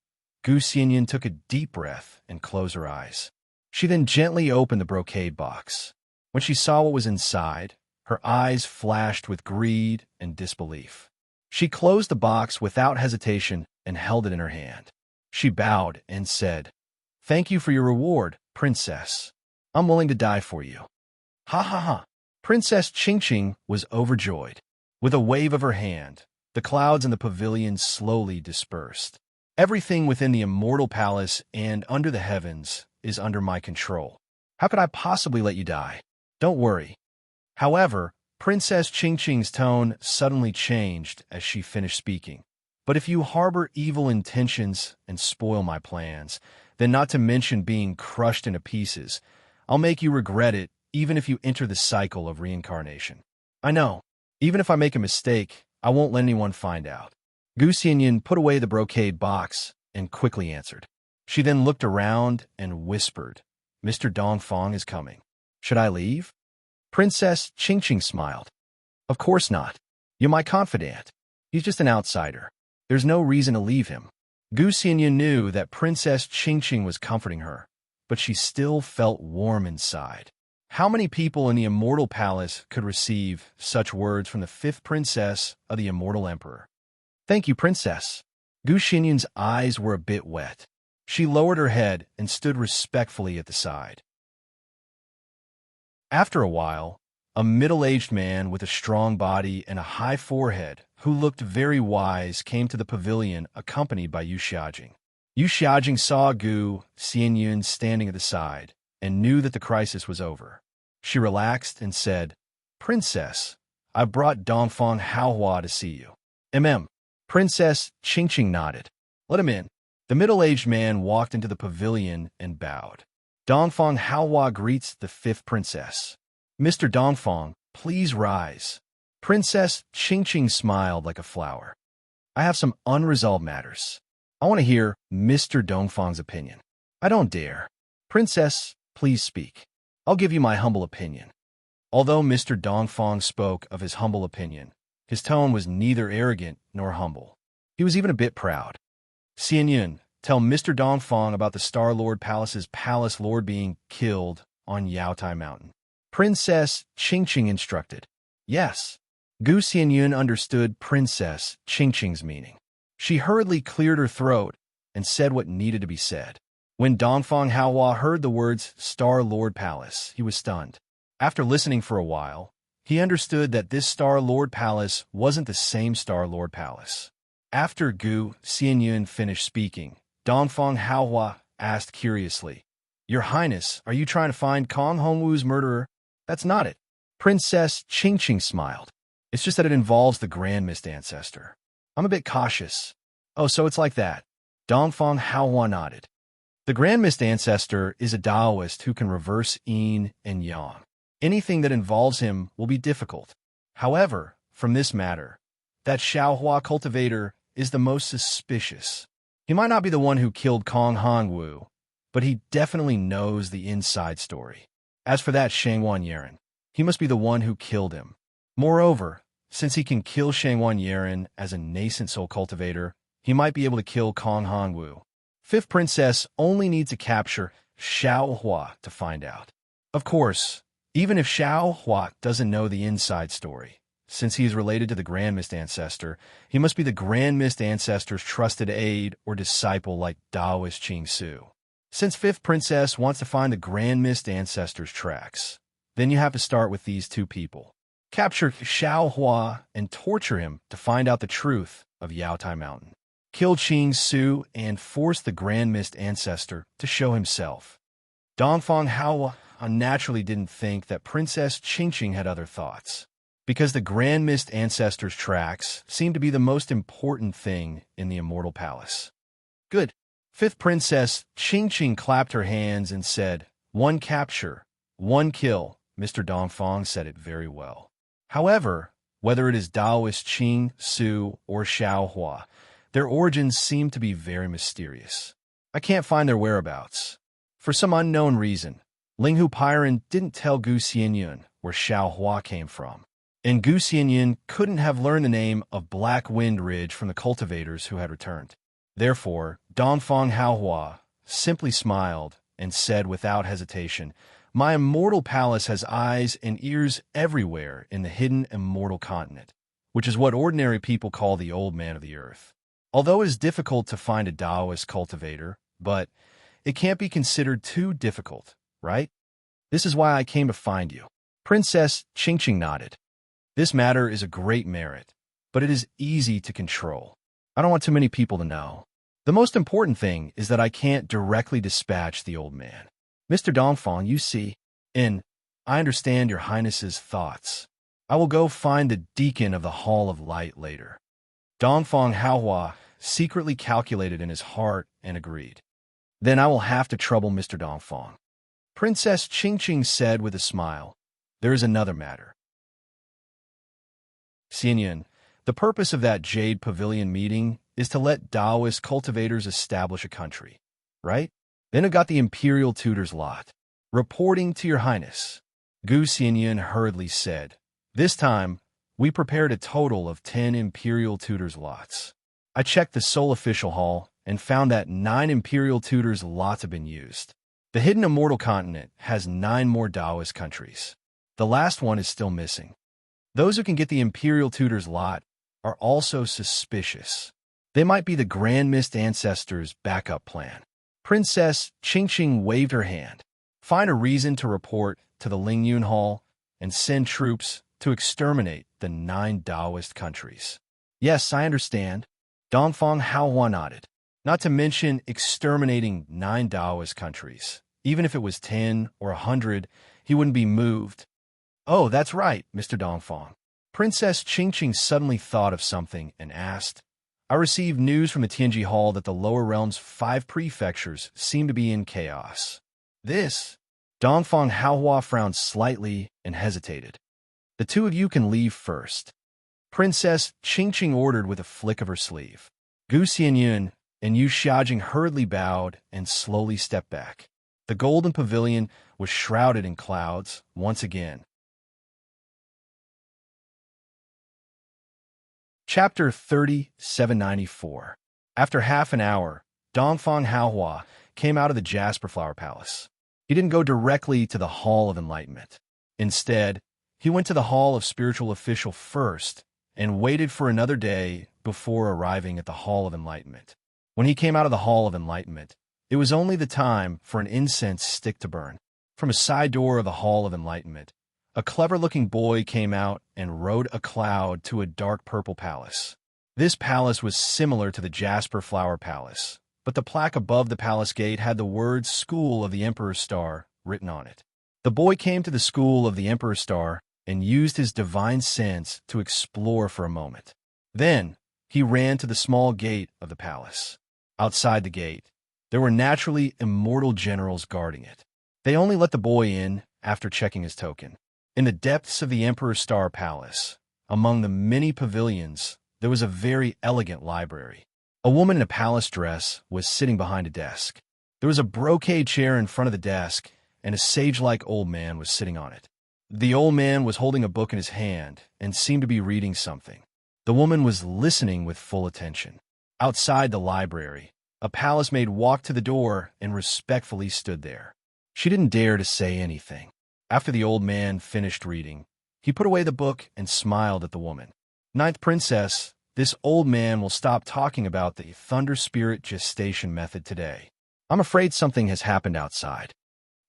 Gu Xianyun took a deep breath and closed her eyes. She then gently opened the brocade box. When she saw what was inside, her eyes flashed with greed and disbelief. She closed the box without hesitation and held it in her hand. She bowed and said, Thank you for your reward, Princess. I'm willing to die for you. Ha ha ha. Princess Qingqing was overjoyed. With a wave of her hand, the clouds in the pavilion slowly dispersed. Everything within the immortal palace and under the heavens is under my control. How could I possibly let you die? Don't worry. However, Princess Qingqing's tone suddenly changed as she finished speaking. But if you harbor evil intentions and spoil my plans, then not to mention being crushed into pieces, I'll make you regret it even if you enter the cycle of reincarnation. I know. Even if I make a mistake, I won't let anyone find out. Gu Xianyun put away the brocade box and quickly answered. She then looked around and whispered, Mr. Dongfang is coming. Should I leave? Princess Qingqing smiled. Of course not. You're my confidant. He's just an outsider. There's no reason to leave him. Gu Xianyun knew that Princess Qingqing was comforting her, but she still felt warm inside. How many people in the Immortal Palace could receive such words from the fifth princess of the Immortal Emperor? Thank you, Princess. Gu Xianyun's eyes were a bit wet. She lowered her head and stood respectfully at the side. After a while, a middle-aged man with a strong body and a high forehead who looked very wise came to the pavilion accompanied by Yu Xiaojing. Yu Xiaojing saw Gu Xianyun standing at the side and knew that the crisis was over. She relaxed and said, Princess, I've brought Dongfang Haohua to see you. Princess Qingqing nodded. Let him in. The middle-aged man walked into the pavilion and bowed. Dongfang Haohua greets the fifth princess. Mr. Dongfang, please rise. Princess Qingqing smiled like a flower. I have some unresolved matters. I want to hear Mr. Dongfang's opinion. I don't dare. Princess, please speak. I'll give you my humble opinion. Although Mr. Dongfang spoke of his humble opinion, his tone was neither arrogant nor humble. He was even a bit proud. Xianyun, tell Mr. Dongfang about the Star Lord Palace's palace lord being killed on Yaotai Mountain. Princess Qingqing instructed. Yes. Gu Xianyun understood Princess Qingqing's meaning. She hurriedly cleared her throat and said what needed to be said. When Dongfang Haohua heard the words Star Lord Palace, he was stunned. After listening for a while, he understood that this Star Lord Palace wasn't the same Star Lord Palace. After Gu Xianyun finished speaking, Dongfang Haohua asked curiously, Your Highness, are you trying to find Kong Hongwu's murderer? That's not it. Princess Qingqing smiled. It's just that it involves the Grand Mist Ancestor. I'm a bit cautious. Oh, so it's like that. Dongfang Haohua nodded. The Grand Mist Ancestor is a Taoist who can reverse yin and yang. Anything that involves him will be difficult. However, from this matter, that Xiaohua cultivator is the most suspicious. He might not be the one who killed Kong Hongwu, but he definitely knows the inside story. As for that Shangwan Yeren, he must be the one who killed him. Moreover, since he can kill Shangwan Yeren as a nascent soul cultivator, he might be able to kill Kong Hongwu. Fifth Princess only needs to capture Xiaohua to find out. Of course, even if Xiaohua doesn't know the inside story, since he is related to the Grand Mist Ancestor, he must be the Grand Mist Ancestor's trusted aide or disciple like Taoist Qing Su. Since Fifth Princess wants to find the Grand Mist Ancestor's tracks, then you have to start with these two people. Capture Xiaohua and torture him to find out the truth of Yaotai Mountain. Kill Qing Su and force the Grand Mist Ancestor to show himself. Dongfang Haohua naturally didn't think that Princess Qingqing had other thoughts, because the Grand Mist Ancestor's tracks seemed to be the most important thing in the Immortal Palace. Good. Fifth Princess Qingqing clapped her hands and said, One capture, one kill. Mr. Dongfang said it very well. However, whether it is Taoist Qing Su or Xiaohua, their origins seem to be very mysterious. I can't find their whereabouts. For some unknown reason, Linghu Pairan didn't tell Gu Xianyun where Xiaohua came from, and Gu Xianyun couldn't have learned the name of Black Wind Ridge from the cultivators who had returned. Therefore, Dongfang Haohua simply smiled and said without hesitation, My immortal palace has eyes and ears everywhere in the hidden immortal continent, which is what ordinary people call the old man of the earth. Although it is difficult to find a Taoist cultivator, but it can't be considered too difficult, right? This is why I came to find you. Princess Qingqing nodded. This matter is a great merit, but it is easy to control. I don't want too many people to know. The most important thing is that I can't directly dispatch the old man. Mr. Dongfang, you see, and I understand your highness's thoughts. I will go find the deacon of the Hall of Light later. Dongfang Haohua secretly calculated in his heart and agreed. Then I will have to trouble Mr. Dongfang. Princess Qingqing said with a smile, There is another matter. Xianyun, the purpose of that Jade Pavilion meeting is to let Taoist cultivators establish a country, right? Then it got the Imperial Tutor's lot. Reporting to your highness, Gu Xianyun hurriedly said, This time, we prepared a total of 10 Imperial Tutor's lots. I checked the Soul Official Hall and found that 9 Imperial Tutor's lots have been used. The hidden immortal continent has 9 more Taoist countries. The last one is still missing. Those who can get the Imperial Tutor's lot are also suspicious. They might be the Grand Mist Ancestor's backup plan. Princess Qingqing waved her hand. Find a reason to report to the Lingyun Hall and send troops to exterminate the 9 Taoist countries. Yes, I understand. Dongfang Haohua nodded. Not to mention exterminating 9 Taoist countries. Even if it was 10 or 100, he wouldn't be moved. Oh, that's right, Mr. Dongfang. Princess Qingqing suddenly thought of something and asked, I received news from the Tianji Hall that the lower realm's 5 prefectures seem to be in chaos. This Dongfang Haohua frowned slightly and hesitated. The two of you can leave first. Princess Qingqing ordered with a flick of her sleeve. Gu Xianyun and Yu Xiaojing hurriedly bowed and slowly stepped back. The golden pavilion was shrouded in clouds once again. Chapter 3794. After half an hour, Dongfang Haohua came out of the Jasper Flower Palace. He didn't go directly to the Hall of Enlightenment. Instead, he went to the Hall of Spiritual Official first and waited for another day before arriving at the Hall of Enlightenment. When he came out of the Hall of Enlightenment, it was only the time for an incense stick to burn. From a side door of the Hall of Enlightenment, a clever-looking boy came out and rode a cloud to a dark purple palace. This palace was similar to the Jasper Flower Palace, but the plaque above the palace gate had the words School of the Emperor's Star written on it. The boy came to the School of the Emperor's Star and used his divine sense to explore for a moment. Then, he ran to the small gate of the palace. Outside the gate, there were naturally immortal generals guarding it. They only let the boy in after checking his token. In the depths of the Emperor's Star Palace, among the many pavilions, there was a very elegant library. A woman in a palace dress was sitting behind a desk. There was a brocade chair in front of the desk, and a sage-like old man was sitting on it. The old man was holding a book in his hand and seemed to be reading something. The woman was listening with full attention. Outside the library, a palace maid walked to the door and respectfully stood there. She didn't dare to say anything. After the old man finished reading, he put away the book and smiled at the woman. Ninth Princess, this old man will stop talking about the Thunder Spirit gestation method today. I'm afraid something has happened outside.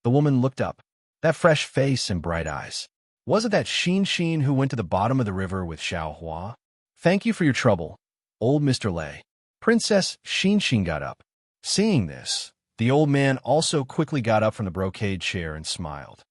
The woman looked up. That fresh face and bright eyes. Was it that Xin who went to the bottom of the river with Xiaohua? Thank you for your trouble, old Mr. Lei. Princess Xin got up. Seeing this, the old man also quickly got up from the brocade chair and smiled.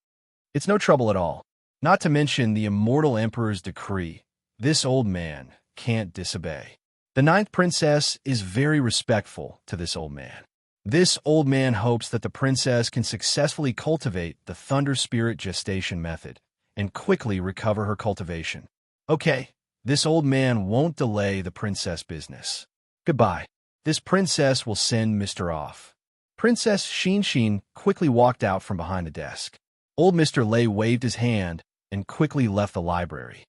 It's no trouble at all. Not to mention the immortal emperor's decree. This old man can't disobey. The ninth princess is very respectful to this old man. This old man hopes that the princess can successfully cultivate the Thunder Spirit gestation method and quickly recover her cultivation. Okay, this old man won't delay the princess business. Goodbye. This princess will send Mr. off. Princess Xin quickly walked out from behind the desk. Old Mr. Lei waved his hand and quickly left the library.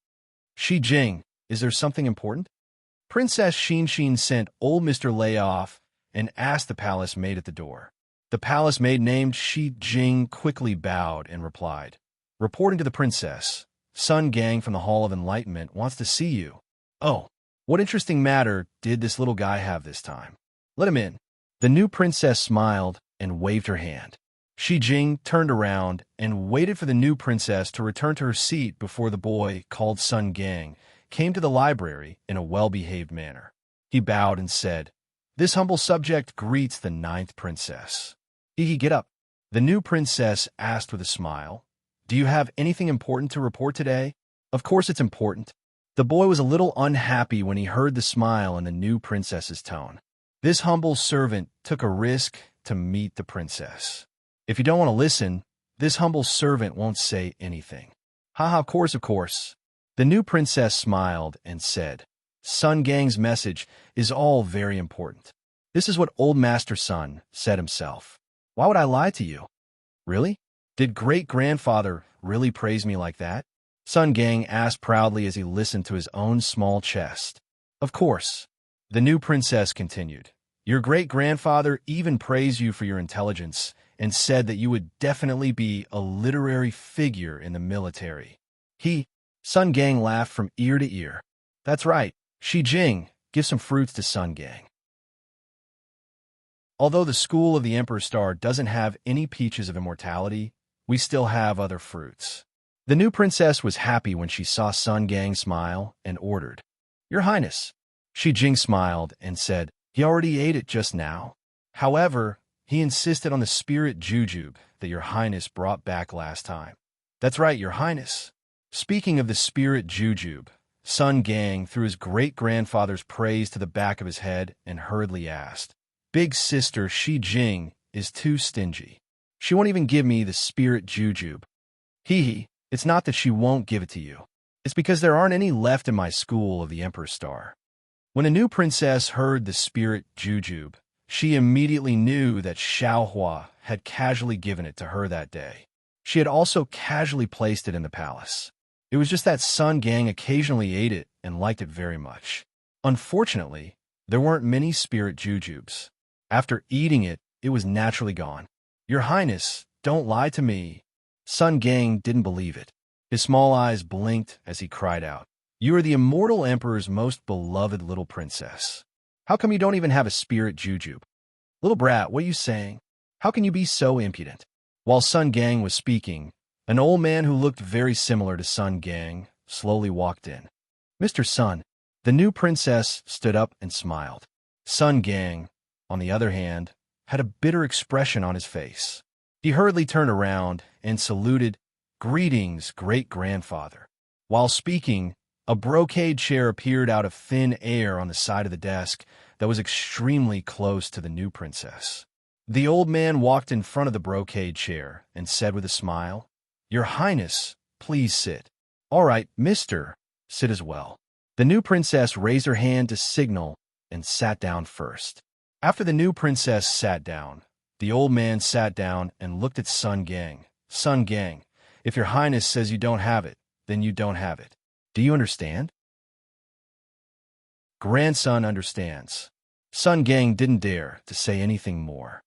Shi Jing, is there something important? Princess Xin sent old Mr. Lei off and asked the palace maid at the door. The palace maid named Shi Jing quickly bowed and replied, reporting to the princess, Sun Gang from the Hall of Enlightenment wants to see you. Oh, what interesting matter did this little guy have this time? Let him in. The new princess smiled and waved her hand. Shi Jing turned around and waited for the new princess to return to her seat before the boy, called Sun Gang, came to the library in a well-behaved manner. He bowed and said, This humble subject greets the ninth princess. Get up. The new princess asked with a smile, Do you have anything important to report today? Of course it's important. The boy was a little unhappy when he heard the smile in the new princess's tone. This humble servant took a risk to meet the princess. If you don't want to listen, this humble servant won't say anything. Haha, of course. The new princess smiled and said, Sun Gang's message is all very important. This is what old Master Sun said himself. Why would I lie to you? Really? Did great-grandfather really praise me like that? Sun Gang asked proudly as he listened to his own small chest. Of course. The new princess continued. Your great-grandfather even praised you for your intelligence and said that you would definitely be a literary figure in the military. Sun Gang laughed from ear to ear. That's right. Shi Jing, give some fruits to Sun Gang. Although the School of the Emperor's Star doesn't have any peaches of immortality, we still have other fruits. The new princess was happy when she saw Sun Gang smile and ordered, Your Highness. Shi Jing smiled and said, He already ate it just now. However, he insisted on the spirit jujube that Your Highness brought back last time. That's right, Your Highness. Speaking of the spirit jujube, Sun Gang threw his great-grandfather's praise to the back of his head and hurriedly asked, Big sister Shi Jing is too stingy. She won't even give me the spirit jujube. Hee hee, it's not that she won't give it to you. It's because there aren't any left in my school of the Emperor's Star. When a new princess heard the spirit jujube, she immediately knew that Xiaohua had casually given it to her that day. She had also casually placed it in the palace. It was just that Sun Gang occasionally ate it and liked it very much. Unfortunately, there weren't many spirit jujubes. After eating it, it was naturally gone. Your Highness, don't lie to me. Sun Gang didn't believe it. His small eyes blinked as he cried out, "You are the immortal Emperor's most beloved little princess. How come you don't even have a spirit jujube? Little brat, what are you saying? How can you be so impudent?" While Sun Gang was speaking, an old man who looked very similar to Sun Gang slowly walked in. "Mr. Sun." The new princess stood up and smiled. Sun Gang, on the other hand, had a bitter expression on his face. He hurriedly turned around and saluted, "Greetings, great-grandfather." While speaking, a brocade chair appeared out of thin air on the side of the desk that was extremely close to the new princess. The old man walked in front of the brocade chair and said with a smile, "Your Highness, please sit." "All right, mister, sit as well." The new princess raised her hand to signal and sat down first. After the new princess sat down, the old man sat down and looked at Sun Gang. "Sun Gang, if your Highness says you don't have it, then you don't have it. Do you understand?" Grandson understands. Sun Gang didn't dare to say anything more.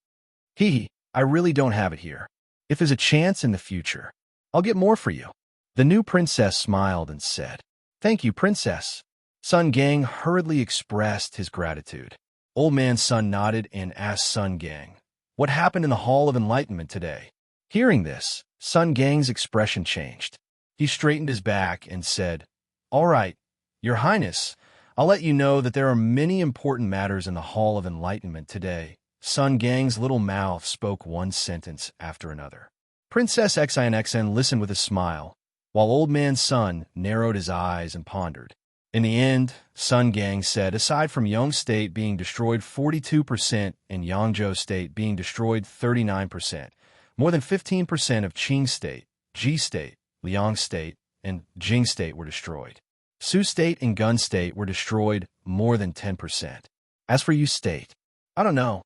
Hee hee, I really don't have it here. If there's a chance in the future, I'll get more for you." The new princess smiled and said, "Thank you, princess." Sun Gang hurriedly expressed his gratitude. Old man Sun nodded and asked Sun Gang, "What happened in the Hall of Enlightenment today?" Hearing this, Sun Gang's expression changed. He straightened his back and said, "All right, Your Highness, I'll let you know that there are many important matters in the Hall of Enlightenment today." Sun Gang's little mouth spoke one sentence after another. Princess XINXN listened with a smile, while Old Man Sun narrowed his eyes and pondered. In the end, Sun Gang said, aside from Yong State being destroyed 42% and Yangzhou State being destroyed 39%, more than 15% of Qing State, Ji State, Liang State, and Jing State were destroyed. Su State and Gun State were destroyed more than 10%. As for Yu State, I don't know.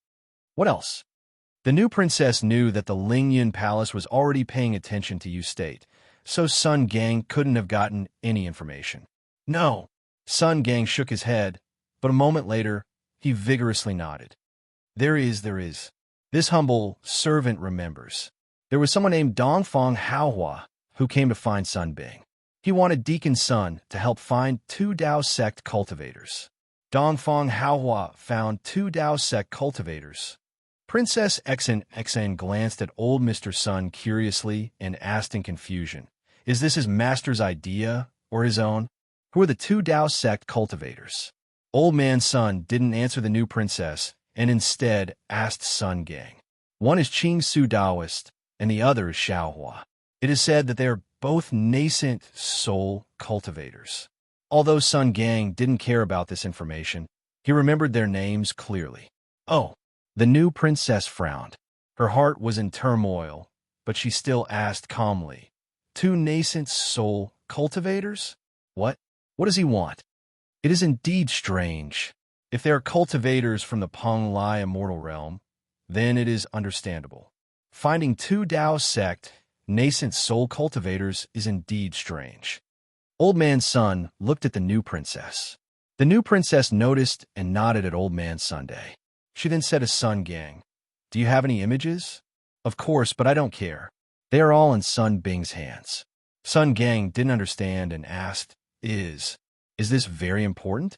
What else? The new princess knew that the Lingyan Palace was already paying attention to Yu State, so Sun Gang couldn't have gotten any information. No. Sun Gang shook his head, but a moment later, he vigorously nodded. There is. This humble servant remembers. There was someone named Dongfang Haohua who came to find Sun Bing. He wanted Deacon Sun to help find 2 Dao sect cultivators. Dongfang Haohua found 2 Dao sect cultivators. Princess XN glanced at old Mr. Sun curiously and asked in confusion, "Is this his master's idea or his own? Who are the 2 Dao sect cultivators?" Old Man Sun didn't answer the new princess and instead asked Sun Gang. "One is Qing Su Daoist and the other is Xiaohua. It is said that they are both nascent soul cultivators." Although Sun Gang didn't care about this information, he remembered their names clearly. Oh, the new princess frowned. Her heart was in turmoil, but she still asked calmly, 2 nascent soul cultivators? What? What does he want? It is indeed strange. If they are cultivators from the Penglai immortal realm, then it is understandable. Finding 2 Dao sect nascent soul cultivators is indeed strange. Old Man Sun looked at the new princess. The new princess noticed and nodded at Old Man Sunday. She then said to Sun Gang, "Do you have any images?" "Of course, but I don't care. They are all in Sun Bing's hands." Sun Gang didn't understand and asked, Is this very important?"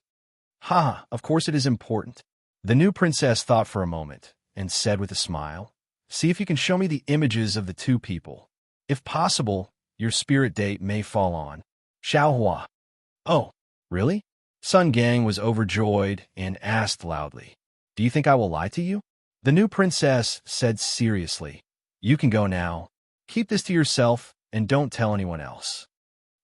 "Ha, of course it is important." The new princess thought for a moment and said with a smile, "See if you can show me the images of the 2 people. If possible, your spirit date may fall on Xiaohua." "Oh, really?" Sun Gang was overjoyed and asked loudly, "Do you think I will lie to you?" The new princess said seriously, "You can go now. Keep this to yourself and don't tell anyone else."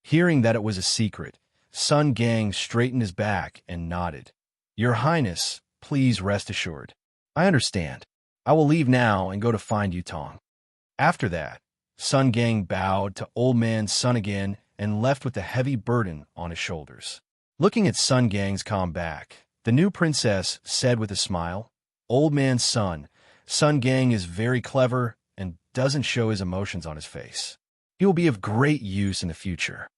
Hearing that it was a secret, Sun Gang straightened his back and nodded. "Your Highness, please rest assured. I understand. I will leave now and go to find Yutong." After that, Sun Gang bowed to Old Man Sun again and left with a heavy burden on his shoulders. Looking at Sun Gang's calm back, the new princess said with a smile, "Old Man Sun, Sun Gang is very clever and doesn't show his emotions on his face. He will be of great use in the future.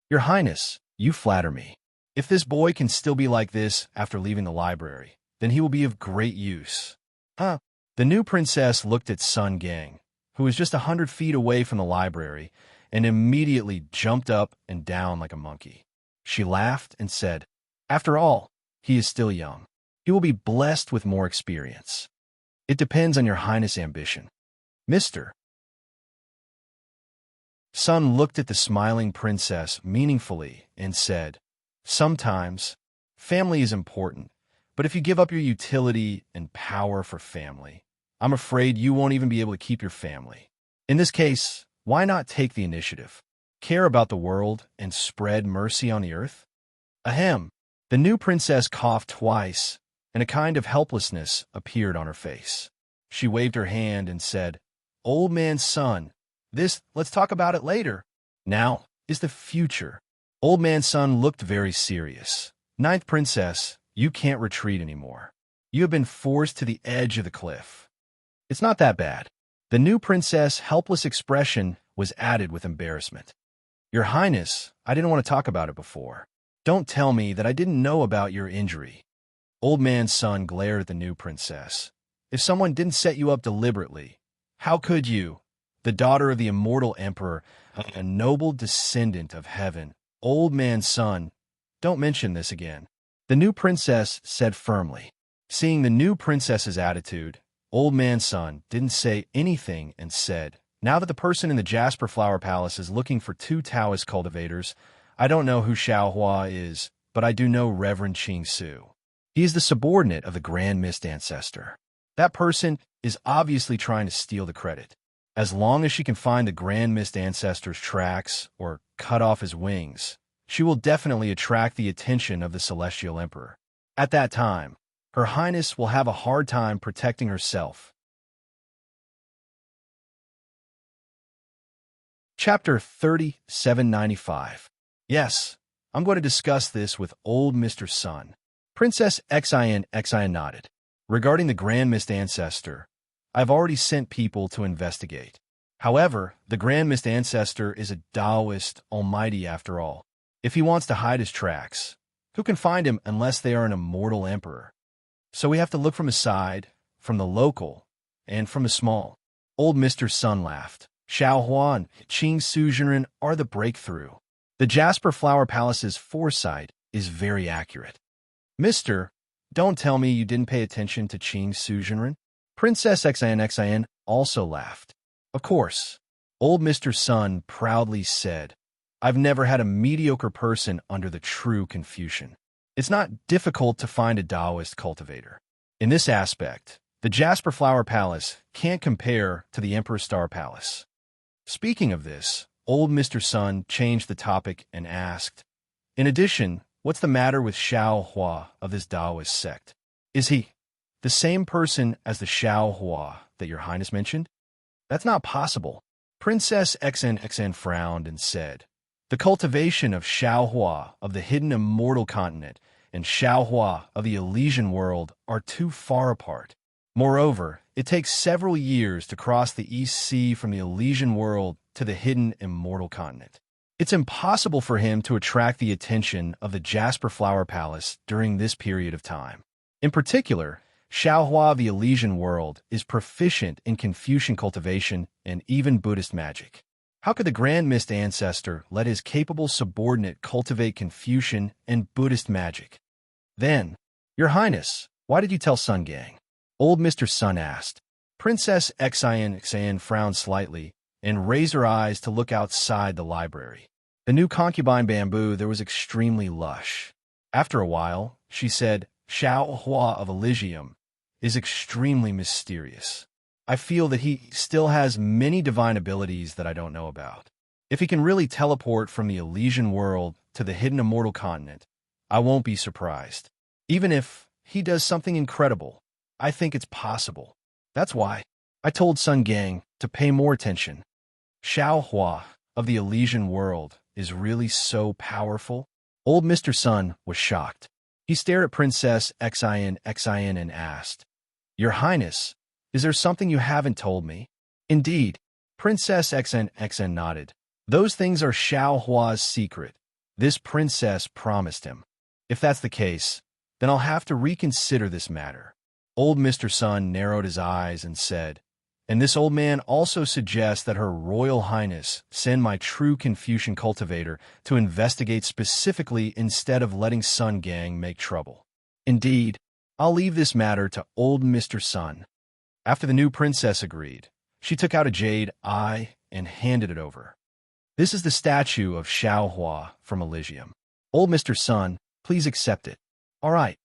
Your Highness, you flatter me. If this boy can still be like this after leaving the library, then he will be of great use." Huh? The new princess looked at Sun Gang, who was just 100 feet away from the library, and immediately jumped up and down like a monkey. She laughed and said, "After all, he is still young. He will be blessed with more experience. It depends on your Highness' ambition. Mr. Sun looked at the smiling princess meaningfully and said, "Sometimes, family is important, but if you give up your utility and power for family, I'm afraid you won't even be able to keep your family. In this case, why not take the initiative? Care about the world and spread mercy on the earth?" Ahem. The new princess coughed twice, and a kind of helplessness appeared on her face. She waved her hand and said, "Old Man Sun, let's talk about it later. Now is the future." Old Man Sun looked very serious. "Ninth Princess, you can't retreat anymore. You have been forced to the edge of the cliff. It's not that bad." The new princess' helpless expression was added with embarrassment. "Your Highness, I didn't want to talk about it before. Don't tell me that I didn't know about your injury." Old Man Sun glared at the new princess. "If someone didn't set you up deliberately, how could you? The daughter of the immortal emperor, a noble descendant of heaven. Old Man Sun, don't mention this again," the new princess said firmly. Seeing the new princess's attitude, Old Man Sun didn't say anything and said, "Now that the person in the Jasper Flower Palace is looking for 2 Taoist cultivators, I don't know who Xiaohua is, but I do know Reverend Qing Su. He is the subordinate of the Grand Mist Ancestor. That person is obviously trying to steal the credit. As long as she can find the Grand Mist Ancestor's tracks or cut off his wings, she will definitely attract the attention of the Celestial Emperor. At that time, Her Highness will have a hard time protecting herself." Chapter 3795. Yes, I'm going to discuss this with old Mr. Sun. Princess Xin nodded. "Regarding the Grand Mist Ancestor, I've already sent people to investigate. However, the Grand Mist Ancestor is a Taoist almighty after all. If he wants to hide his tracks, who can find him unless they are an immortal emperor? So we have to look from his side, from the local, and from the small." Old Mr. Sun laughed. "Xiaohua and Qing Suzhenren are the breakthrough. The Jasper Flower Palace's foresight is very accurate." "Mister, don't tell me you didn't pay attention to Qing Suzhenren?" Princess Xin also laughed. "Of course." Old Mr. Sun proudly said, "I've never had a mediocre person under the true Confucian. It's not difficult to find a Taoist cultivator. In this aspect, the Jasper Flower Palace can't compare to the Emperor Star Palace." Speaking of this, old Mr. Sun changed the topic and asked, "In addition, what's the matter with Xiao Hua of this Taoist sect? Is he the same person as the Xiao Hua that your Highness mentioned?" "That's not possible." Princess Xin frowned and said, "The cultivation of Xiao Hua of the hidden immortal continent and Xiao Hua of the Elysian world are too far apart. Moreover, it takes several years to cross the East Sea from the Elysian world to the hidden immortal continent. It's impossible for him to attract the attention of the Jasper Flower Palace during this period of time. In particular, Xiao Hua of the Elysian world is proficient in Confucian cultivation and even Buddhist magic. How could the Grand Mist Ancestor let his capable subordinate cultivate Confucian and Buddhist magic? Then, Your Highness, why did you tell Sun Gang?" Old Mr. Sun asked. Princess Xin frowned slightly and raised her eyes to look outside the library. The new concubine bamboo there was extremely lush. After a while, she said, "Xiao Hua of Elysium is extremely mysterious. I feel that he still has many divine abilities that I don't know about. If he can really teleport from the Elysian world to the hidden immortal continent, I won't be surprised. Even if he does something incredible, I think it's possible. That's why I told Sun Gang to pay more attention. Xiao Hua of the Elysian world is really so powerful? Old Mr. Sun was shocked. He stared at Princess Xin and asked, Your Highness, is there something you haven't told me? Indeed, Princess Xin nodded. Those things are Xiao Hua's secret. This princess promised him. If that's the case, then I'll have to reconsider this matter. Old Mr. Sun narrowed his eyes and said, And this old man also suggests that Her Royal Highness send my true Confucian cultivator to investigate specifically instead of letting Sun Gang make trouble. Indeed, I'll leave this matter to old Mr. Sun. After the new princess agreed, she took out a jade eye and handed it over. This is the statue of Xiao Hua from Elysium. Old Mr. Sun, please accept it. All right.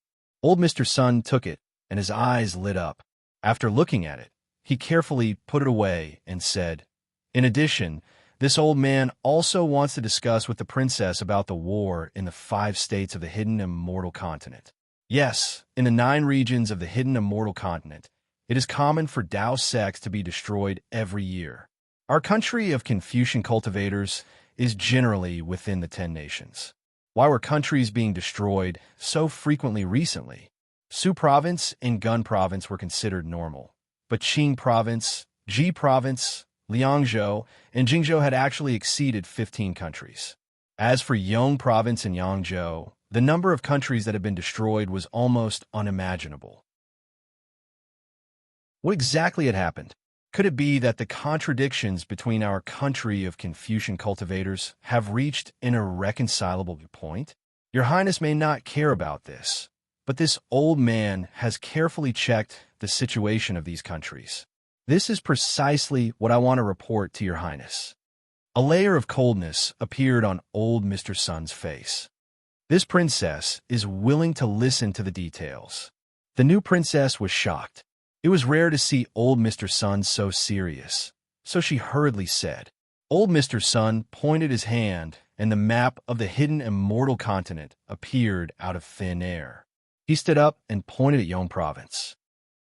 Old Mr. Sun took it, and his eyes lit up. After looking at it, he carefully put it away and said, In addition, this old man also wants to discuss with the princess about the war in the 5 states of the hidden immortal continent. Yes, in the 9 regions of the hidden immortal continent, it is common for Dao sects to be destroyed every year. Our country of Confucian cultivators is generally within the 10 nations. Why were countries being destroyed so frequently recently? Su province and Gun province were considered normal, but Qing province, Ji province, Liangzhou, and Jingzhou had actually exceeded 15 countries. As for Yong province and Yangzhou, the number of countries that had been destroyed was almost unimaginable. What exactly had happened? Could it be that the contradictions between our country of Confucian cultivators have reached an irreconcilable point? Your Highness may not care about this, but this old man has carefully checked the situation of these countries. This is precisely what I want to report to Your Highness. A layer of coldness appeared on old Mr. Sun's face. This princess is willing to listen to the details. The new princess was shocked. It was rare to see old Mr. Sun so serious, so she hurriedly said. Old Mr. Sun pointed his hand, and the map of the hidden immortal continent appeared out of thin air. He stood up and pointed at Yong province.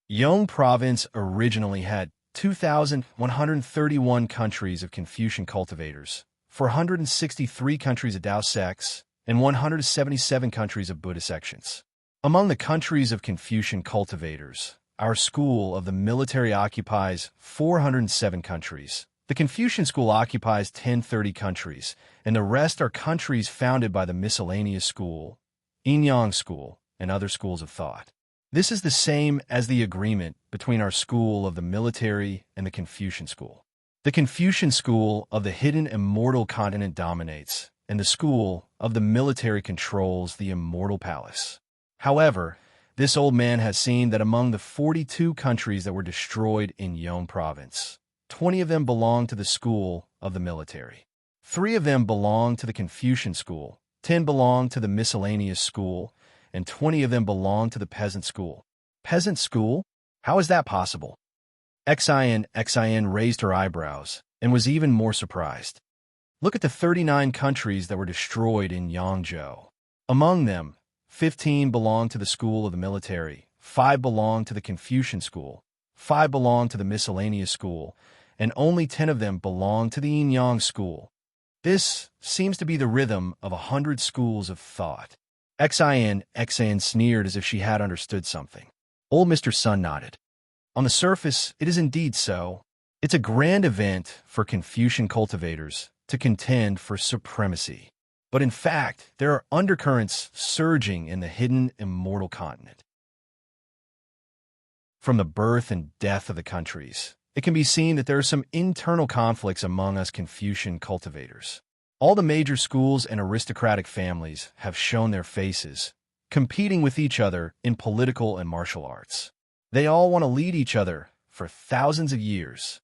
Yong province originally had 2,131 countries of Confucian cultivators, 463 countries of Dao sects, and 177 countries of Buddhist sections. Among the countries of Confucian cultivators, our school of the military occupies 407 countries. The Confucian school occupies 1030 countries, and the rest are countries founded by the miscellaneous school, Yin-Yang school, and other schools of thought. This is the same as the agreement between our school of the military and the Confucian school. The Confucian school of the hidden immortal continent dominates, and the school of the military controls the immortal palace. However, this old man has seen that among the 42 countries that were destroyed in Yong province, 20 of them belong to the school of the military. 3 of them belong to the Confucian school, 10 belong to the miscellaneous school, and 20 of them belong to the peasant school. Peasant school? How is that possible? Xin raised her eyebrows and was even more surprised. Look at the 39 countries that were destroyed in Yangzhou. Among them, 15 belong to the school of the military, 5 belong to the Confucian school, 5 belong to the miscellaneous school, and only 10 of them belong to the Yin-Yang school. This seems to be the rhythm of 100 schools of thought. Xin sneered as if she had understood something. Old Mr. Sun nodded. On the surface, it is indeed so. It's a grand event for Confucian cultivators to contend for supremacy. But in fact, there are undercurrents surging in the hidden immortal continent. From the birth and death of the countries, it can be seen that there are some internal conflicts among us Confucian cultivators. All the major schools and aristocratic families have shown their faces, competing with each other in political and martial arts. They all want to lead each other for thousands of years.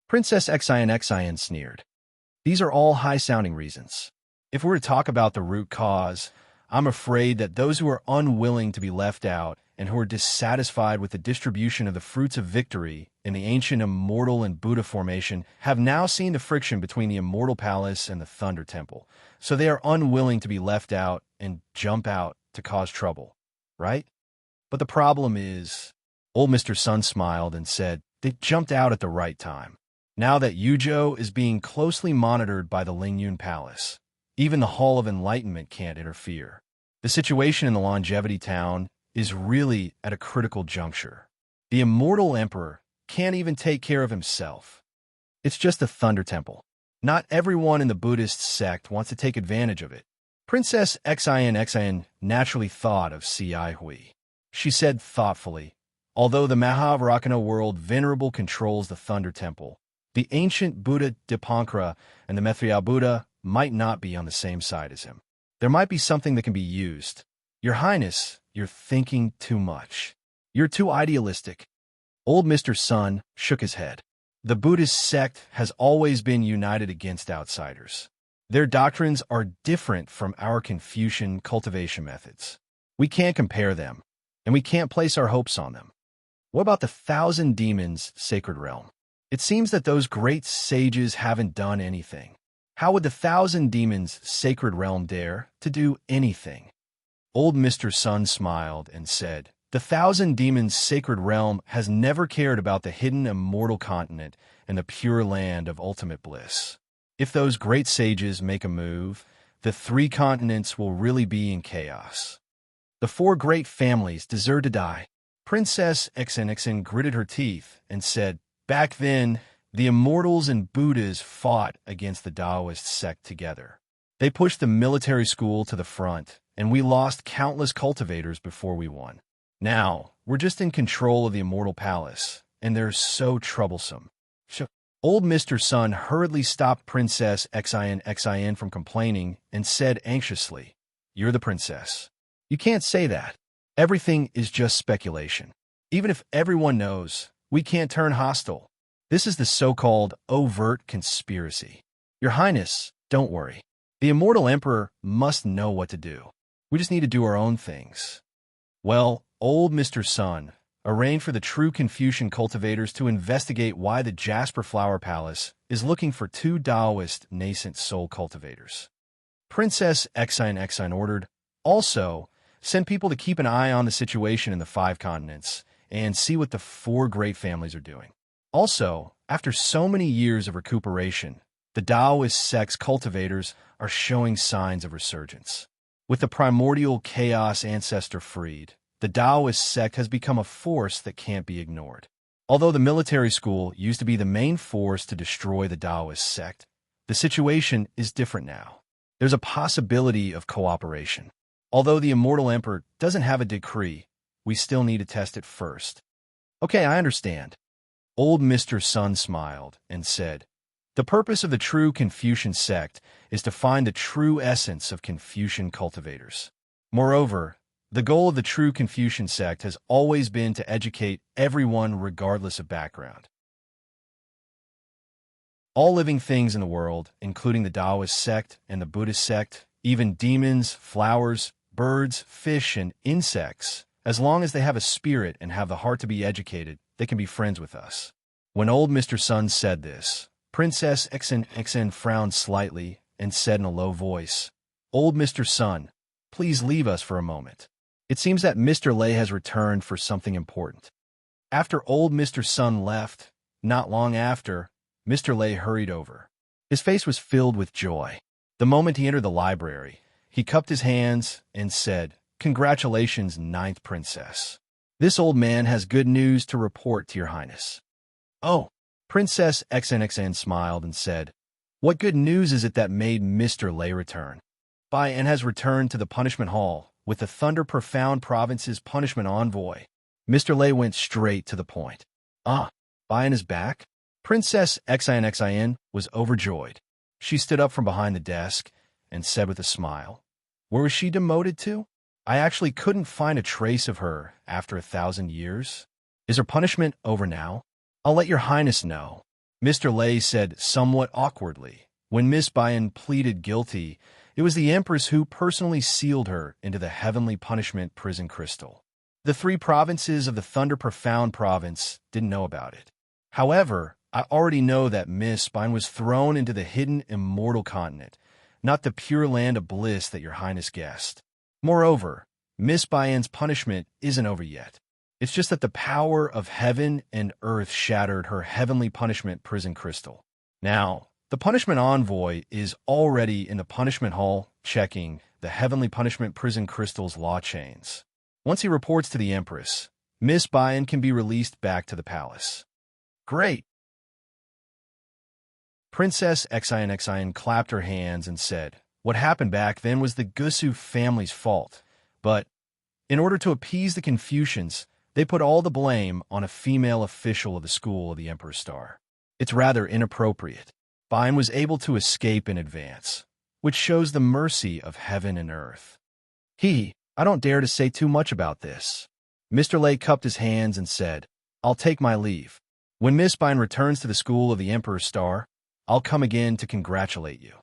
Princess Xin sneered. These are all high-sounding reasons. If we were to talk about the root cause, I'm afraid that those who are unwilling to be left out and who are dissatisfied with the distribution of the fruits of victory in the ancient immortal and Buddha formation have now seen the friction between the immortal palace and the Thunder Temple, so they are unwilling to be left out and jump out to cause trouble, right? But the problem is, old Mr. Sun smiled and said, They jumped out at the right time. Now that Yuzhou is being closely monitored by the Lingyun Palace, even the Hall of Enlightenment can't interfere. The situation in the Longevity Town is really at a critical juncture. The Immortal Emperor can't even take care of himself. It's just a Thunder Temple. Not everyone in the Buddhist sect wants to take advantage of it. Princess Xin naturally thought of Ci Hui. She said thoughtfully, although the Mahavrakana world venerable controls the Thunder Temple, the ancient Buddha Dipankara and the Methriya Buddha might not be on the same side as him. There might be something that can be used. Your Highness, you're thinking too much. You're too idealistic. Old Mr. Sun shook his head. The Buddhist sect has always been united against outsiders. Their doctrines are different from our Confucian cultivation methods. We can't compare them, and we can't place our hopes on them. What about the 1,000 Demons Sacred Realm? It seems that those great sages haven't done anything. How would the 1,000 Demons Sacred Realm dare to do anything? Old Mr. Sun smiled and said, the 1,000 Demons Sacred Realm has never cared about the hidden immortal continent and the pure land of ultimate bliss. If those great sages make a move, the 3 continents will really be in chaos. The 4 great families deserve to die. Princess Xin gritted her teeth and said, back then, the Immortals and Buddhas fought against the Taoist sect together. They pushed the military school to the front, and we lost countless cultivators before we won. Now, we're just in control of the Immortal Palace, and they're so troublesome. Old Mr. Sun hurriedly stopped Princess Xin from complaining and said anxiously, you're the princess. You can't say that. Everything is just speculation. Even if everyone knows, we can't turn hostile. This is the so-called overt conspiracy. Your Highness, don't worry. The Immortal Emperor must know what to do. We just need to do our own things. Well, Old Mr. Sun arranged for the true Confucian cultivators to investigate why the Jasper Flower Palace is looking for 2 Taoist nascent soul cultivators. Princess Xin ordered, also, send people to keep an eye on the situation in the 5 continents and see what the 4 great families are doing. Also, after so many years of recuperation, the Taoist sect's cultivators are showing signs of resurgence. With the primordial chaos ancestor freed, the Taoist sect has become a force that can't be ignored. Although the military school used to be the main force to destroy the Taoist sect, the situation is different now. There's a possibility of cooperation. Although the Immortal Emperor doesn't have a decree, we still need to test it first. Okay, I understand. Old Mr. Sun smiled and said, the purpose of the true Confucian sect is to find the true essence of Confucian cultivators. Moreover, the goal of the true Confucian sect has always been to educate everyone regardless of background. All living things in the world, including the Taoist sect and the Buddhist sect, even demons, flowers, birds, fish, and insects, as long as they have a spirit and have the heart to be educated, they can be friends with us. When old Mr. Sun said this, Princess Xin frowned slightly and said in a low voice, Old Mr. Sun, please leave us for a moment. It seems that Mr. Lei has returned for something important. After old Mr. Sun left, not long after, Mr. Lei hurried over. His face was filled with joy. The moment he entered the library, he cupped his hands and said, Congratulations, 9th Princess. This old man has good news to report to your Highness. Oh, Princess Xin smiled and said, What good news is it that made Mr. Lei return? By and has returned to the punishment hall with the Thunder Profound Province's punishment envoy. Mr. Lei went straight to the point. Bayan is back? Princess Xin was overjoyed. She stood up from behind the desk and said with a smile, Where was she demoted to? I actually couldn't find a trace of her after 1,000 years. Is her punishment over now? I'll let your Highness know. Mr. Lei said somewhat awkwardly. When Miss Bayan pleaded guilty, it was the Empress who personally sealed her into the heavenly punishment prison crystal. The 3 provinces of the Thunder Profound Province didn't know about it. However, I already know that Miss Bayan was thrown into the hidden immortal continent, not the pure land of bliss that your Highness guessed. Moreover, Miss Bayan's punishment isn't over yet. It's just that the power of heaven and earth shattered her heavenly punishment prison crystal. Now, the punishment envoy is already in the punishment hall checking the heavenly punishment prison crystal's law chains. Once he reports to the Empress, Miss Bayan can be released back to the palace. Great! Princess Xian clapped her hands and said, "What happened back then was the Gusu family's fault, but in order to appease the Confucians, they put all the blame on a female official of the school of the Emperor's Star. It's rather inappropriate. Bayan was able to escape in advance, which shows the mercy of heaven and earth. I don't dare to say too much about this." Mr. Lei cupped his hands and said, "I'll take my leave. When Miss Bayan returns to the school of the Emperor's Star, I'll come again to congratulate you."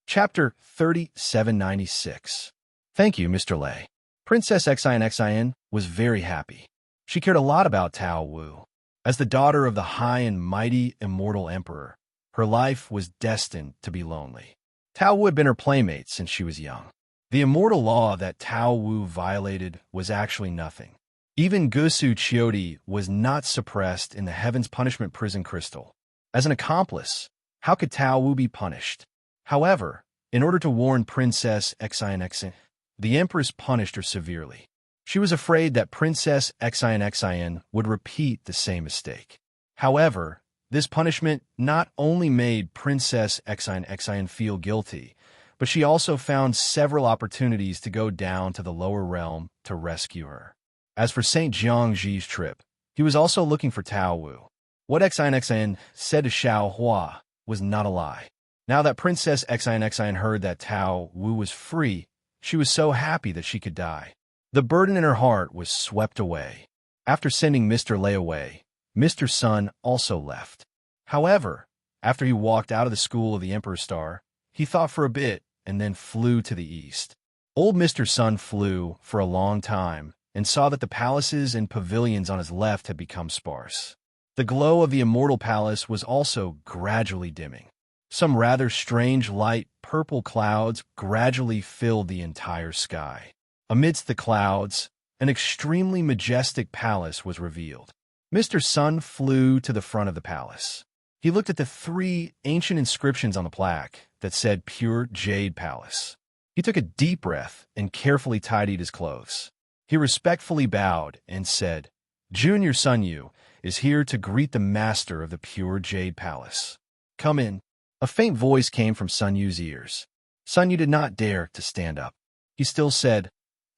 Chapter 3796. Thank you, Mr. Lei. Princess Xian was very happy. She cared a lot about Tao Wu. As the daughter of the high and mighty immortal emperor, her life was destined to be lonely. Tao Wu had been her playmate since she was young. The immortal law that Tao Wu violated was actually nothing. Even Gusu Chiodi was not suppressed in the Heaven's Punishment Prison Crystal. As an accomplice, how could Tao Wu be punished? However, in order to warn Princess Xian, the Empress punished her severely. She was afraid that Princess Xian would repeat the same mistake. However, this punishment not only made Princess Xian feel guilty, but she also found several opportunities to go down to the lower realm to rescue her. As for St. Jiangji's trip, he was also looking for Tao Wu. What Xian said to Xiao Hua was not a lie. Now that Princess Xian heard that Tao Wu was free, she was so happy that she could die. The burden in her heart was swept away. After sending Mr. Lei away, Mr. Sun also left. However, after he walked out of the school of the Emperor's Star, he thought for a bit and then flew to the east. Old Mr. Sun flew for a long time and saw that the palaces and pavilions on his left had become sparse. The glow of the immortal palace was also gradually dimming. Some rather strange light purple clouds gradually filled the entire sky. Amidst the clouds, an extremely majestic palace was revealed. Mr. Sun flew to the front of the palace. He looked at the 3 ancient inscriptions on the plaque that said Pure Jade Palace. He took a deep breath and carefully tidied his clothes. He respectfully bowed and said, "Junior Sun Yu is here to greet the master of the Pure Jade Palace. Come in." A faint voice came from Sun Yu's ears. Sun Yu did not dare to stand up. He still said,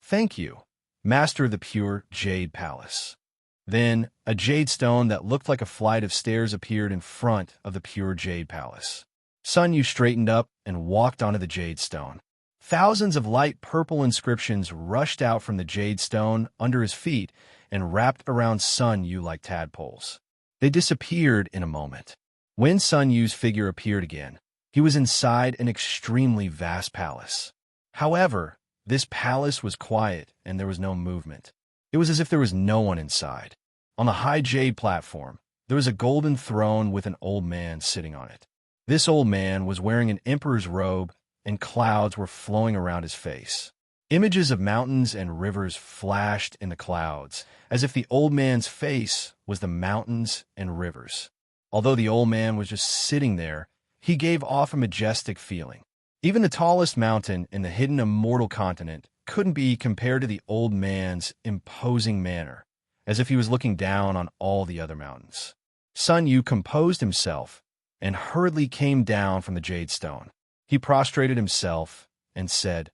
"Thank you, master of the Pure Jade Palace." Then, a jade stone that looked like a flight of stairs appeared in front of the Pure Jade Palace. Sun Yu straightened up and walked onto the jade stone. Thousands of light purple inscriptions rushed out from the jade stone under his feet and wrapped around Sun Yu like tadpoles. They disappeared in a moment. When Sun Yu's figure appeared again, he was inside an extremely vast palace. However, this palace was quiet and there was no movement. It was as if there was no one inside. On the high jade platform, there was a golden throne with an old man sitting on it. This old man was wearing an emperor's robe, and clouds were flowing around his face. Images of mountains and rivers flashed in the clouds, as if the old man's face was the mountains and rivers. Although the old man was just sitting there, he gave off a majestic feeling. Even the tallest mountain in the hidden immortal continent couldn't be compared to the old man's imposing manner, as if he was looking down on all the other mountains. Sun Yu composed himself and hurriedly came down from the jade stone. He prostrated himself and said,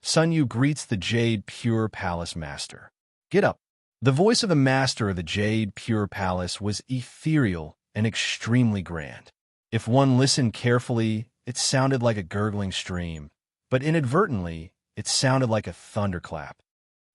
"Sun Yu greets the Jade Pure Palace Master. Get up." The voice of the master of the Jade Pure Palace was ethereal and extremely grand. If one listened carefully, it sounded like a gurgling stream, but inadvertently, it sounded like a thunderclap.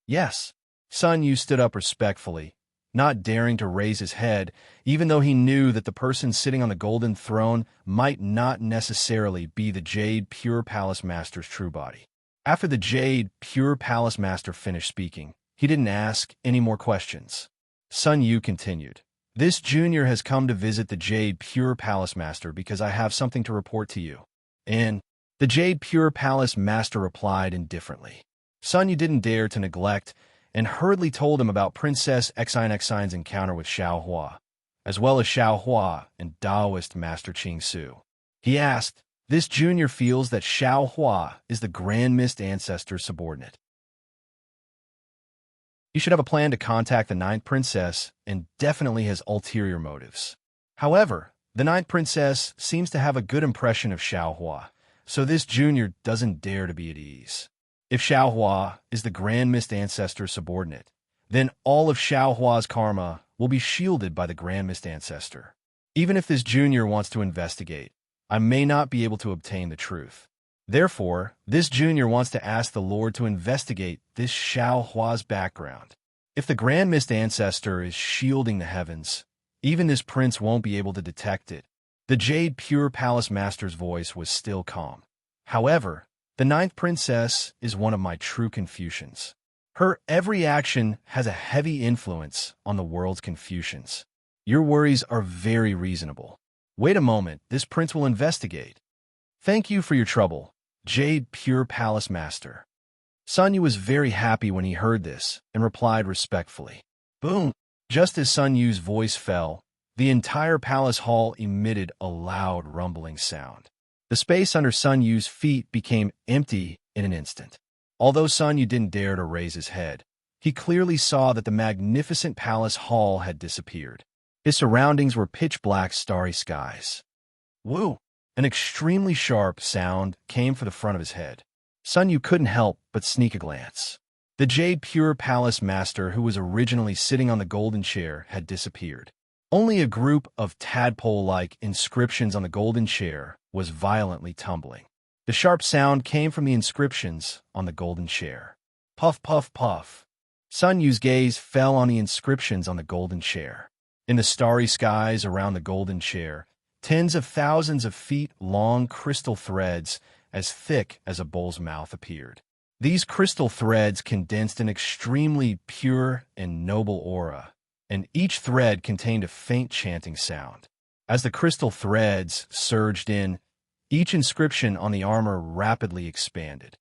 Yes, Sun Yu stood up respectfully, not daring to raise his head, even though he knew that the person sitting on the golden throne might not necessarily be the Jade Pure Palace Master's true body. After the Jade Pure Palace Master finished speaking, he didn't ask any more questions. Sun Yu continued, "This junior has come to visit the Jade Pure Palace Master because I have something to report to you." And The Jade Pure Palace Master replied indifferently. Sun Yu didn't dare to neglect and hurriedly told him about Princess Xine's encounter with Xiao Hua, as well as Xiao Hua and Taoist Master Qing Su. He asked, "This junior feels that Xiao Hua is the Grand Mist Ancestor's subordinate. You should have a plan to contact the Ninth Princess and definitely has ulterior motives." However, the Ninth Princess seems to have a good impression of Xiao Hua, so this junior doesn't dare to be at ease. If Xiao Hua is the Grand Mist Ancestor's subordinate, then all of Xiao Hua's karma will be shielded by the Grand Mist Ancestor. Even if this junior wants to investigate, I may not be able to obtain the truth. Therefore, this junior wants to ask the Lord to investigate this Xiao Hua's background. If the Grand Mist Ancestor is shielding the heavens, even this prince won't be able to detect it. The Jade Pure Palace Master's voice was still calm. However, the Ninth Princess is one of my true Confucians. Her every action has a heavy influence on the world's Confucians. Your worries are very reasonable. Wait a moment, this prince will investigate. Thank you for your trouble, Jade Pure Palace Master. Sun Yu was very happy when he heard this and replied respectfully. Boom! Just as Sun Yu's voice fell, the entire palace hall emitted a loud rumbling sound. The space under Sun Yu's feet became empty in an instant. Although Sun Yu didn't dare to raise his head, he clearly saw that the magnificent palace hall had disappeared. His surroundings were pitch-black starry skies. Woo! An extremely sharp sound came from the front of his head. Sun Yu couldn't help but sneak a glance. The Jade Pure Palace Master, who was originally sitting on the golden chair, had disappeared. Only a group of tadpole-like inscriptions on the golden chair was violently tumbling. The sharp sound came from the inscriptions on the golden chair. Puff, puff, puff. Sun Yu's gaze fell on the inscriptions on the golden chair. In the starry skies around the golden chair, tens of thousands of feet-long crystal threads as thick as a bull's mouth appeared. These crystal threads condensed an extremely pure and noble aura, and each thread contained a faint chanting sound. As the crystal threads surged in, each inscription on the armor rapidly expanded.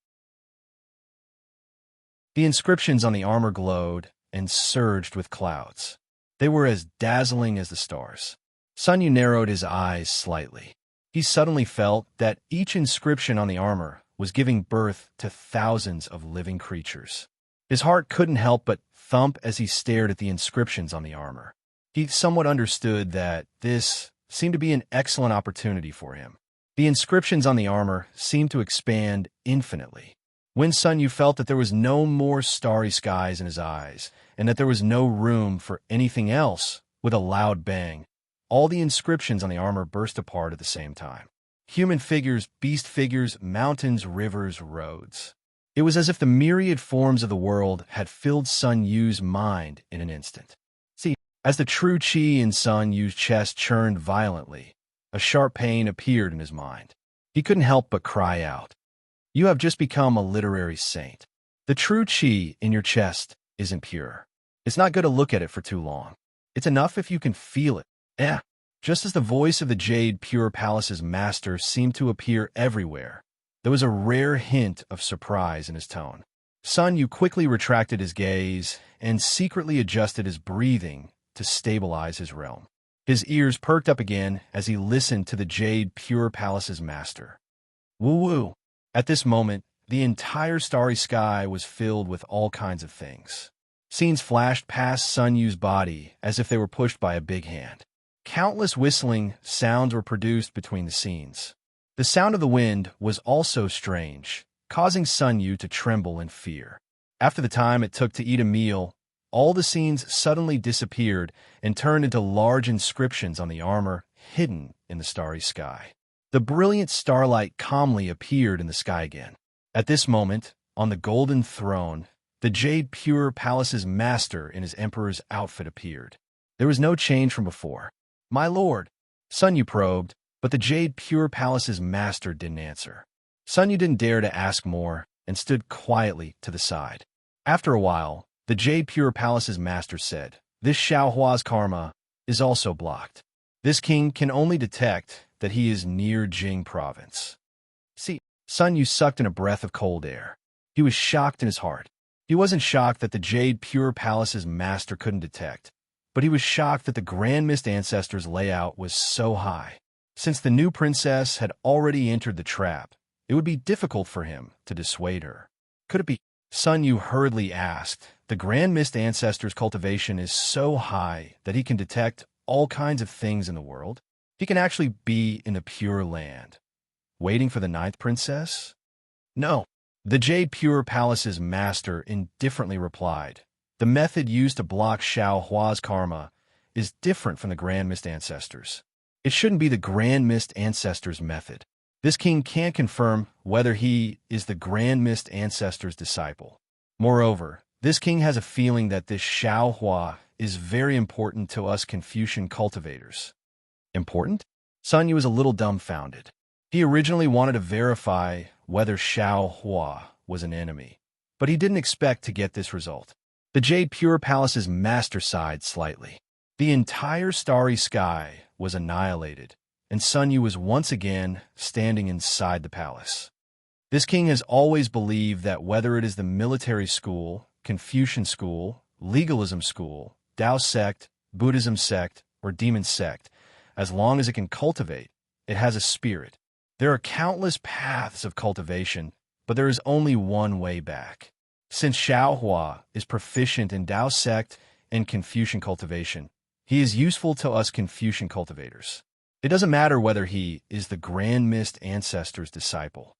The inscriptions on the armor glowed and surged with clouds. They were as dazzling as the stars. Sun Yu narrowed his eyes slightly. He suddenly felt that each inscription on the armor was giving birth to thousands of living creatures. His heart couldn't help but thump as he stared at the inscriptions on the armor. He somewhat understood that this seemed to be an excellent opportunity for him. The inscriptions on the armor seemed to expand infinitely. When Sun Yu felt that there was no more starry skies in his eyes, and that there was no room for anything else, with a loud bang, all the inscriptions on the armor burst apart at the same time. Human figures, beast figures, mountains, rivers, roads. It was as if the myriad forms of the world had filled Sun Yu's mind in an instant. See, as the true qi in Sun Yu's chest churned violently, a sharp pain appeared in his mind. He couldn't help but cry out. You have just become a literary saint. The true qi in your chest isn't pure. It's not good to look at it for too long. It's enough if you can feel it. Just as the voice of the Jade Pure Palace's master seemed to appear everywhere, there was a rare hint of surprise in his tone. Sun Yu quickly retracted his gaze and secretly adjusted his breathing to stabilize his realm. His ears perked up again as he listened to the Jade Pure Palace's master. Woo-woo! At this moment, the entire starry sky was filled with all kinds of things. Scenes flashed past Sun Yu's body as if they were pushed by a big hand. Countless whistling sounds were produced between the scenes. The sound of the wind was also strange, causing Sun Yu to tremble in fear. After the time it took to eat a meal, all the scenes suddenly disappeared and turned into large inscriptions on the armor hidden in the starry sky. The brilliant starlight calmly appeared in the sky again. At this moment, on the golden throne, the Jade Pure Palace's master in his emperor's outfit appeared. There was no change from before. My lord, Sun Yu probed, but the Jade Pure Palace's master didn't answer. Sun Yu didn't dare to ask more and stood quietly to the side. After a while, the Jade Pure Palace's master said, This Xiao Hua's karma is also blocked. This king can only detect that he is near Jing province. See, Sun Yu sucked in a breath of cold air. He was shocked in his heart. He wasn't shocked that the Jade Pure Palace's master couldn't detect, but he was shocked that the Grand Mist Ancestor's layout was so high. Since the new princess had already entered the trap, it would be difficult for him to dissuade her. Could it be? Sun Yu hurriedly asked. The Grand Mist Ancestor's cultivation is so high that he can detect all kinds of things in the world. He can actually be in the Pure Land. Waiting for the ninth princess? No. The Jade Pure Palace's master indifferently replied. The method used to block Xiao Hua's karma is different from the Grand Mist Ancestors. It shouldn't be the Grand Mist Ancestors' method. This king can't confirm whether he is the Grand Mist Ancestor's disciple. Moreover, this king has a feeling that this Xiao Hua is very important to us Confucian cultivators. Important? Sun Yu was a little dumbfounded. He originally wanted to verify whether Xiao Hua was an enemy, but he didn't expect to get this result. The Jade Pure Palace's master sighed slightly. The entire starry sky was annihilated, and Sun Yu was once again standing inside the palace. This king has always believed that whether it is the military school, Confucian school, legalism school, Tao sect, Buddhism sect, or demon sect, as long as it can cultivate, it has a spirit. There are countless paths of cultivation, but there is only one way back. Since Xiao Hua is proficient in Tao sect and Confucian cultivation, he is useful to us Confucian cultivators. It doesn't matter whether he is the Grand Mist Ancestor's disciple.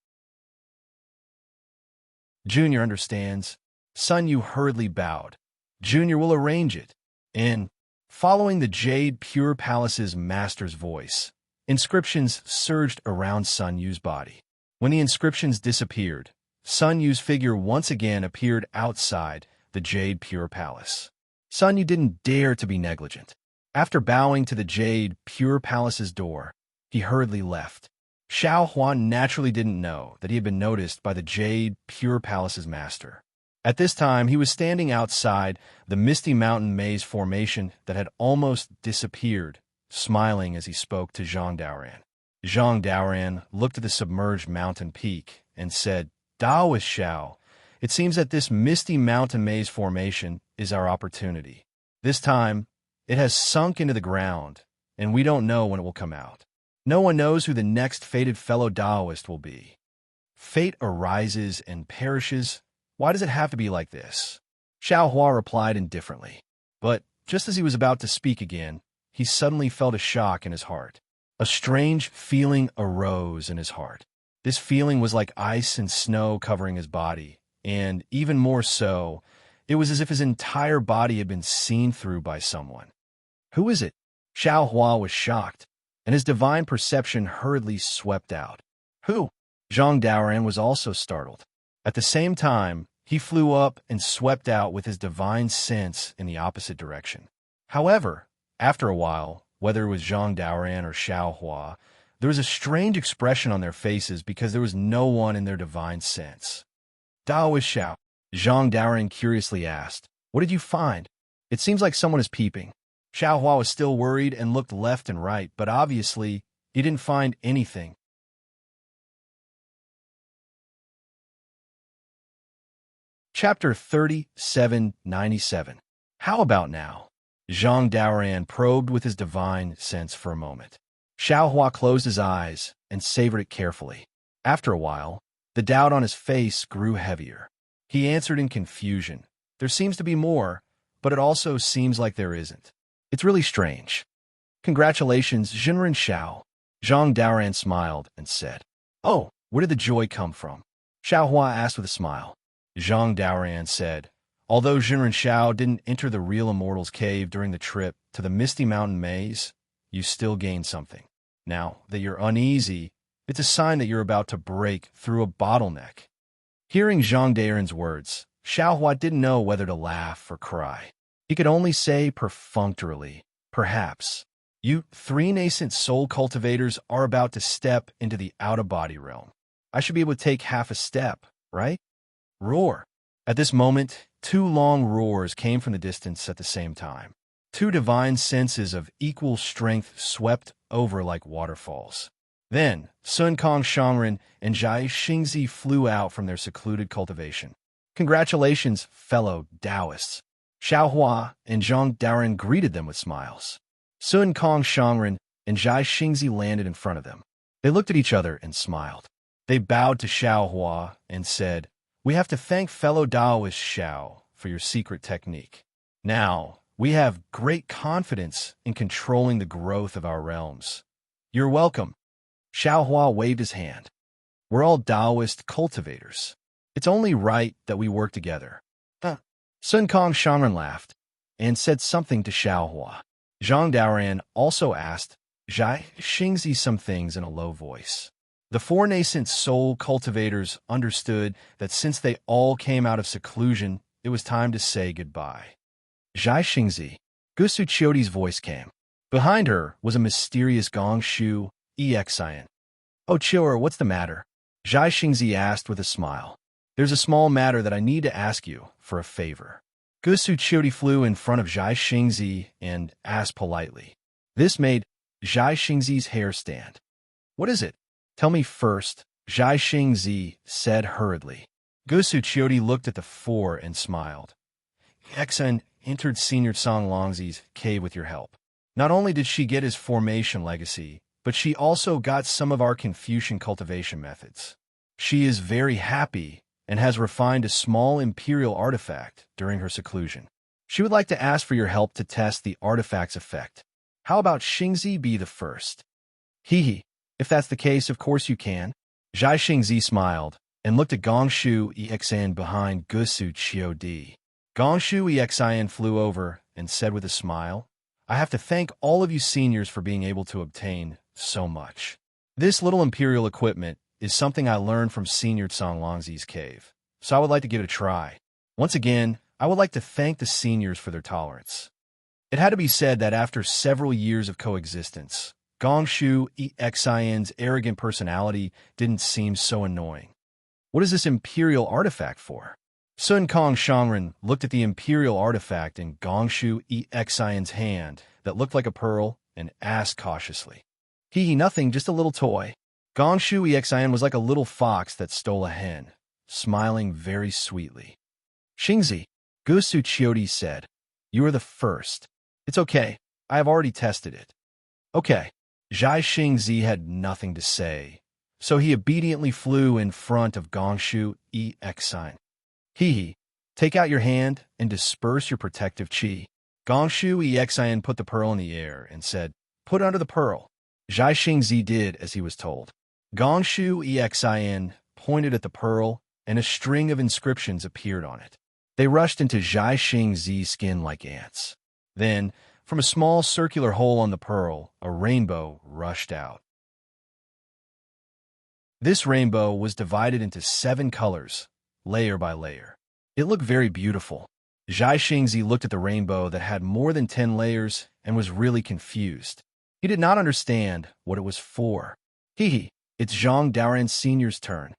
Junior understands. Sun Yu hurriedly bowed. Junior will arrange it. And, following the Jade Pure Palace's master's voice, inscriptions surged around Sun Yu's body. When the inscriptions disappeared, Sun Yu's figure once again appeared outside the Jade Pure Palace. Sun Yu didn't dare to be negligent. After bowing to the Jade Pure Palace's door, he hurriedly left. Xiao Huan naturally didn't know that he had been noticed by the Jade Pure Palace's master. At this time, he was standing outside the Misty Mountain Maze formation that had almost disappeared, smiling as he spoke to Zhang Daoran. Zhang Daoran looked at the submerged mountain peak and said, Daoist Xiao, it seems that this Misty Mountain Maze formation is our opportunity. This time, it has sunk into the ground, and we don't know when it will come out. No one knows who the next fated fellow Daoist will be. Fate arises and perishes. Why does it have to be like this? Xiao Hua replied indifferently. But just as he was about to speak again, he suddenly felt a shock in his heart. A strange feeling arose in his heart. This feeling was like ice and snow covering his body, and even more so, it was as if his entire body had been seen through by someone. Who is it? Xiao Hua was shocked, and his divine perception hurriedly swept out. Who? Zhang Daoran was also startled. At the same time, he flew up and swept out with his divine sense in the opposite direction. However, after a while, whether it was Zhang Daoran or Xiao Hua, there was a strange expression on their faces because there was no one in their divine sense. Daoist Xiao, Zhang Daoran curiously asked, what did you find? It seems like someone is peeping. Xiao Hua was still worried and looked left and right, but obviously, he didn't find anything. Chapter 3797. How about now? Zhang Daoran probed with his divine sense for a moment. Xiao Hua closed his eyes and savored it carefully. After a while, the doubt on his face grew heavier. He answered in confusion. There seems to be more, but it also seems like there isn't. It's really strange. Congratulations, Jinren Xiao. Zhang Daoran smiled and said, Oh, where did the joy come from? Xiao Hua asked with a smile. Zhang Daoran said, Although Jinren Xiao didn't enter the real Immortal's cave during the trip to the Misty Mountain Maze, you still gained something. Now that you're uneasy, it's a sign that you're about to break through a bottleneck. Hearing Zhang Daoran's words, Xiao Hua didn't know whether to laugh or cry. He could only say perfunctorily, Perhaps. You three nascent soul cultivators are about to step into the out-of-body realm. I should be able to take half a step, right? Roar. At this moment, two long roars came from the distance at the same time. Two divine senses of equal strength swept over like waterfalls. Then, Sun Kong Shangren and Zhai Xingzi flew out from their secluded cultivation. Congratulations, fellow Taoists. Xiao Hua and Zhang Daoren greeted them with smiles. Sun Kong Shangren and Zhai Xingzi landed in front of them. They looked at each other and smiled. They bowed to Xiao Hua and said, "We have to thank fellow Taoist Xiao for your secret technique. Now, we have great confidence in controlling the growth of our realms. You're welcome." Xiao Hua waved his hand. "We're all Taoist cultivators. It's only right that we work together." Sun Kong Shangren laughed and said something to Xiao Hua. Zhang Daoren also asked Zhai Xingzi some things in a low voice. The four nascent soul cultivators understood that since they all came out of seclusion, it was time to say goodbye. Zhai Xingzi, Gusu Chiodi's voice came. Behind her was a mysterious gong shu, Exian. "Oh, Chior, what's the matter?" Zhai Xingzi asked with a smile. "There's a small matter that I need to ask you for a favor." Gusu Chiodi flew in front of Zhai Xingzi and asked politely. This made Zhai Xingzi's hair stand. "What is it? Tell me first," Zhai Xingzi said hurriedly. Gusu Chiodi looked at the four and smiled. "Exan entered Senior Song Longzi's cave with your help. Not only did she get his formation legacy, but she also got some of our Confucian cultivation methods. She is very happy and has refined a small imperial artifact during her seclusion. She would like to ask for your help to test the artifact's effect. How about Xingzi be the first?" "Hee. If that's the case, of course you can." Zhai Xingzi smiled and looked at Gongshu Exian behind Gusu Chiodi. Gongshu Exian flew over and said with a smile, "I have to thank all of you seniors for being able to obtain so much. This little imperial equipment is something I learned from Senior Song Longzi's cave, so I would like to give it a try. Once again, I would like to thank the seniors for their tolerance." It had to be said that after several years of coexistence, Gongshu Exian's arrogant personality didn't seem so annoying. "What is this imperial artifact for?" Sun Kong Shangren looked at the imperial artifact in Gongshu Exian's hand that looked like a pearl and asked cautiously. "Hee, nothing, just a little toy." Gongshu Exian was like a little fox that stole a hen, smiling very sweetly. "Xingzi," Gusu Chiodi said, "you are the first. It's okay, I have already tested it." "Okay." Zhai Xingzi had nothing to say, so he obediently flew in front of Gongshu Exian. "Hee, take out your hand and disperse your protective chi." Gongshu Exian put the pearl in the air and said, "Put under the pearl." Zhai Xingzi did as he was told. Gongshu Exian pointed at the pearl, and a string of inscriptions appeared on it. They rushed into Zhai Xingzi's skin like ants. Then, from a small circular hole on the pearl, a rainbow rushed out. This rainbow was divided into 7 colors, layer by layer. It looked very beautiful. Zhai Xingzi looked at the rainbow that had more than 10 layers and was really confused. He did not understand what it was for. "Hee, it's Zhang Daoren Sr.'s turn."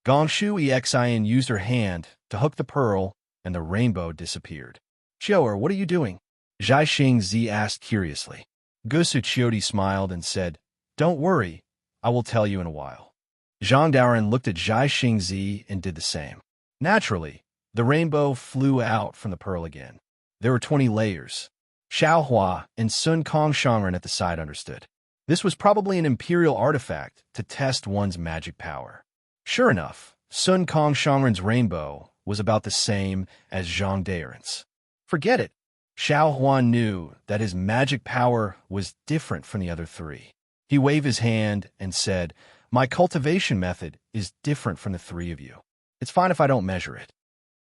Gongshu Exian used her hand to hook the pearl, and the rainbow disappeared. "Chior, what are you doing?" Zhai Xingzi asked curiously. Gusu Chiodi smiled and said, "Don't worry, I will tell you in a while." Zhang Daoren looked at Zhai Xingzi and did the same. Naturally, the rainbow flew out from the pearl again. There were 20 layers. Xiao Hua and Sun Kong Shangren at the side understood. This was probably an imperial artifact to test one's magic power. Sure enough, Sun Kong Shangren's rainbow was about the same as Zhang Daoren's. Forget it. Xiao Hua knew that his magic power was different from the other 3. He waved his hand and said, "My cultivation method is different from the 3 of you. It's fine if I don't measure it."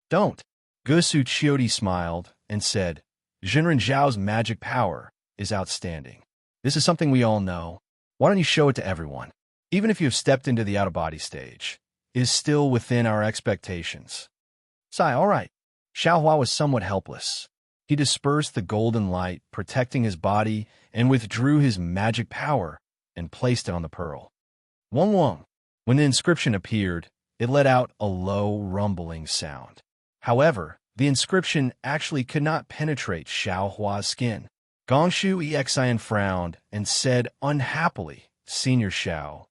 "Don't." Gusu Chiodi smiled and said, "Jinren Zhao's magic power is outstanding. This is something we all know. Why don't you show it to everyone? Even if you have stepped into the out-of-body stage, it is still within our expectations." "Sai, all right." Xiao Hua was somewhat helpless. He dispersed the golden light, protecting his body, and withdrew his magic power and placed it on the pearl. Wong wong. When the inscription appeared, it let out a low, rumbling sound. However, the inscription actually could not penetrate Xiao Hua's skin. Gongshu Exian frowned and said unhappily, "Senior Xiao,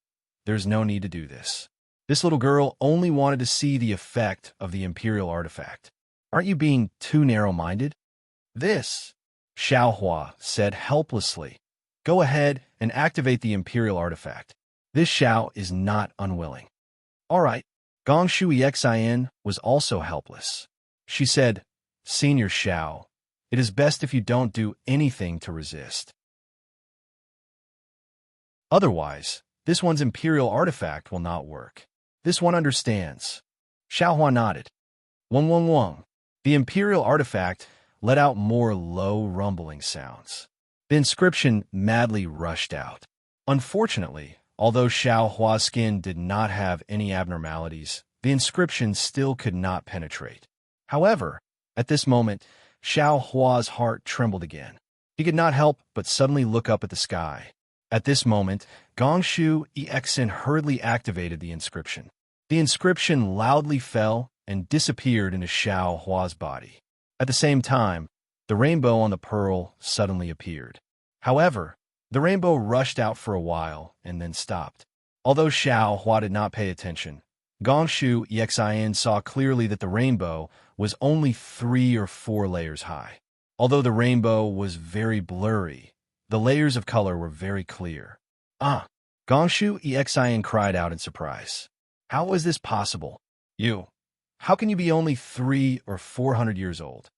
there's no need to do this. This little girl only wanted to see the effect of the Imperial artifact. Aren't you being too narrow-minded? This, Xiaohua said helplessly. Go ahead and activate the Imperial artifact. This Xiao is not unwilling. All right. Gongshu Exin was also helpless. She said, Senior Xiao, it is best if you don't do anything to resist. Otherwise, this one's Imperial artifact will not work. This one understands. Xiaohua nodded. Wong wong wong. The Imperial artifact let out more low rumbling sounds. The inscription madly rushed out. Unfortunately, although Xiaohua's skin did not have any abnormalities, the inscription still could not penetrate. However, at this moment, Xiaohua's heart trembled again. He could not help but suddenly look up at the sky. At this moment, Gongshu Exin hurriedly activated the inscription. The inscription loudly fell and disappeared into Xiaohua's body. At the same time, the rainbow on the pearl suddenly appeared. However, the rainbow rushed out for a while and then stopped. Although Xiaohua did not pay attention, Gongshu Exin saw clearly that the rainbow was only 3 or 4 layers high. Although the rainbow was very blurry, the layers of color were very clear. Gongshu Exin cried out in surprise. How is this possible? How can you be only 300 or 400 years old?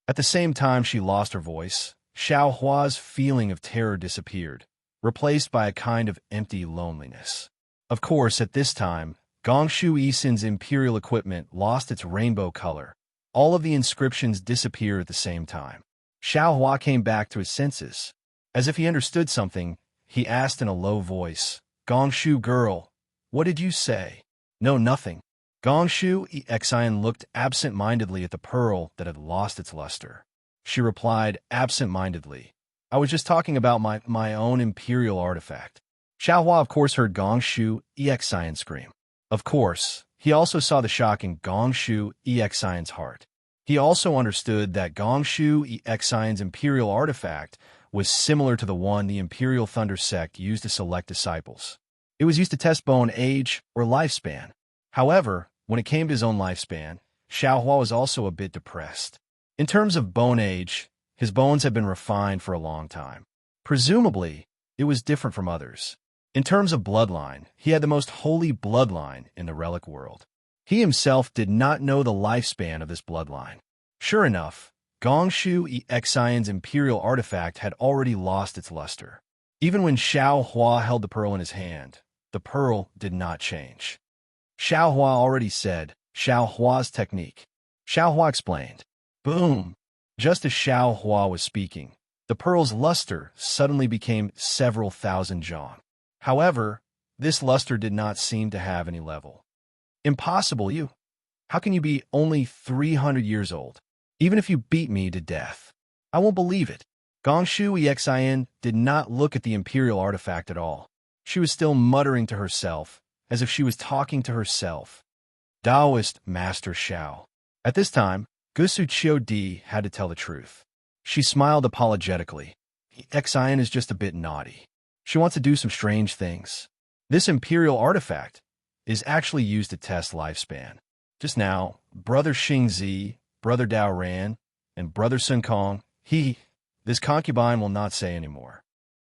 At the same time she lost her voice, Xiaohua's feeling of terror disappeared, replaced by a kind of empty loneliness. Of course, at this time, Gongshu Exin's imperial equipment lost its rainbow color. All of the inscriptions disappeared at the same time. Xiaohua came back to his senses. As if he understood something, he asked in a low voice, Gongshu girl, what did you say? No, nothing. Gongshu Exin looked absent-mindedly at the pearl that had lost its luster. She replied absent-mindedly, I was just talking about my own imperial artifact. Xiaohua of course heard Gongshu Exin scream. Of course, he also saw the shock in Gongshu Exin's heart. He also understood that Gongshu Exin's imperial artifact was similar to the one the Imperial Thunder Sect used to select disciples. It was used to test bone age or lifespan. However, when it came to his own lifespan, Xiaohua was also a bit depressed. In terms of bone age, his bones had been refined for a long time. Presumably, it was different from others. In terms of bloodline, he had the most holy bloodline in the relic world. He himself did not know the lifespan of this bloodline. Sure enough, Gongshu Exin's imperial artifact had already lost its luster. Even when Xiaohua held the pearl in his hand, the pearl did not change. Xiaohua already said, Xiaohua's technique. Xiaohua explained. Boom! Just as Xiaohua was speaking, the pearl's luster suddenly became several thousand zhong. However, this luster did not seem to have any level. Impossible, you. How can you be only 300 years old? Even if you beat me to death, I won't believe it. Gongshu Exin did not look at the imperial artifact at all. She was still muttering to herself, as if she was talking to herself. Taoist Master Xiao. At this time, Gusu Qiudi had to tell the truth. She smiled apologetically. Exin is just a bit naughty. She wants to do some strange things. This imperial artifact is actually used to test lifespan. Just now, Brother Xingzi, Brother Dao Ran, and Brother Sun Kong, this concubine will not say any more.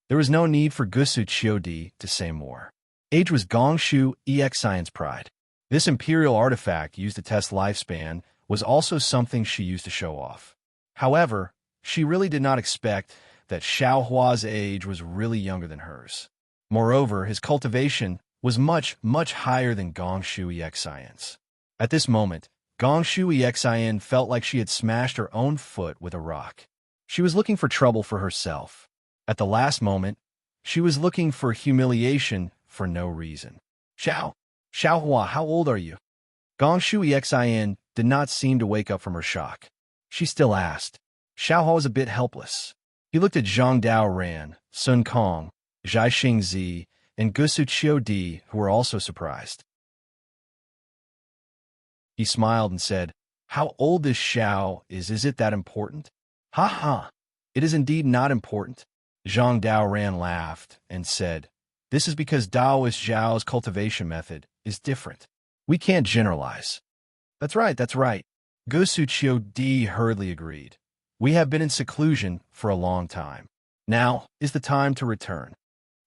There was no need for Gusu Qiudi to say more. Age was Gongshu Exin's pride. This imperial artifact used to test lifespan was also something she used to show off. However, she really did not expect that Xiaohua's age was really younger than hers. Moreover, his cultivation was much, much higher than Gongshu Exin's. At this moment, Gongshu Exin felt like she had smashed her own foot with a rock. She was looking for trouble for herself. At the last moment, she was looking for humiliation for no reason. Xiaohua, how old are you? Gongshu Exin did not seem to wake up from her shock. She still asked. Xiaohua was a bit helpless. He looked at Zhang Dao Ran, Sun Kong, Zhai Xingzi, and Gusu Qiudi, who were also surprised. He smiled and said, How old this Xiao is it that important? Ha ha! It is indeed not important. Zhang Dao Ran laughed and said, This is because Daoist Zhao's cultivation method is different. We can't generalize. That's right, that's right. Gusu Qiu Di hurriedly agreed. We have been in seclusion for a long time. Now is the time to return.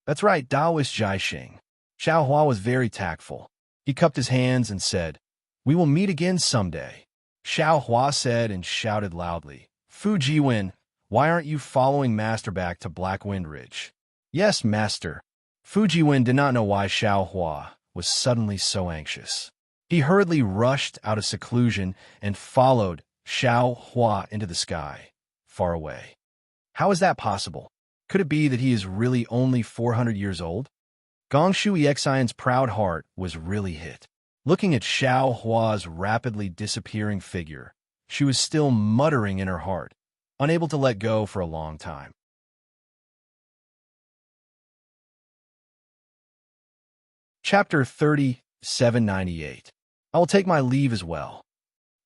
That's right, Daoist Jai Xing. Xiao Hua was very tactful. He cupped his hands and said, "We will meet again someday." Xiao Hua said and shouted loudly, "Fu Jiwen, why aren't you following Master back to Black Wind Ridge?" "Yes, Master." Fu Jiwen did not know why Xiao Hua was suddenly so anxious. He hurriedly rushed out of seclusion and followed Xiao Hua into the sky, far away. How is that possible? Could it be that he is really only 400 years old? Gongshu Exion's proud heart was really hit. Looking at Xiao Hua's rapidly disappearing figure, she was still muttering in her heart, unable to let go for a long time. Chapter 3798. I will take my leave as well.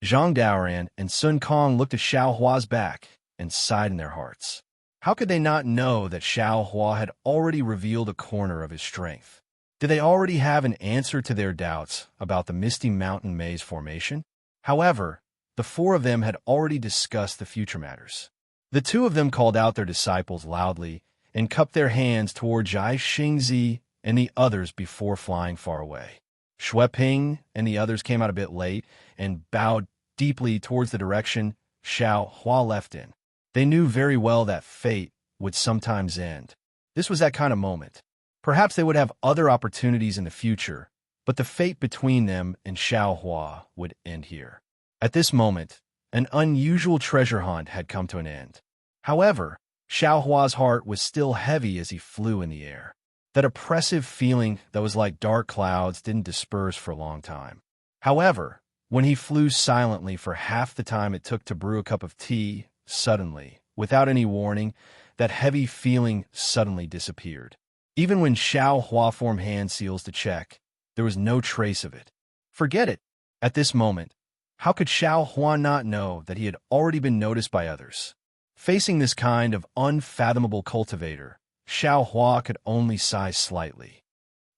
Zhang Daoran and Sun Kong looked at Xiao Hua's back and sighed in their hearts. How could they not know that Xiao Hua had already revealed a corner of his strength? Did they already have an answer to their doubts about the Misty Mountain Maze formation? However, the four of them had already discussed the future matters. The two of them called out their disciples loudly and cupped their hands toward Zhai Xingzi and the others before flying far away. Xue Ping and the others came out a bit late and bowed deeply towards the direction Xiao Hua left in. They knew very well that fate would sometimes end. This was that kind of moment. Perhaps they would have other opportunities in the future, but the fate between them and Xiao Hua would end here. At this moment, an unusual treasure hunt had come to an end. However, Xiao Hua's heart was still heavy as he flew in the air. That oppressive feeling that was like dark clouds didn't disperse for a long time. However, when he flew silently for half the time it took to brew a cup of tea, suddenly, without any warning, that heavy feeling suddenly disappeared. Even when Xiao Hua formed hand seals to check, there was no trace of it. Forget it. At this moment, how could Xiao Hua not know that he had already been noticed by others? Facing this kind of unfathomable cultivator, Xiao Hua could only sigh slightly.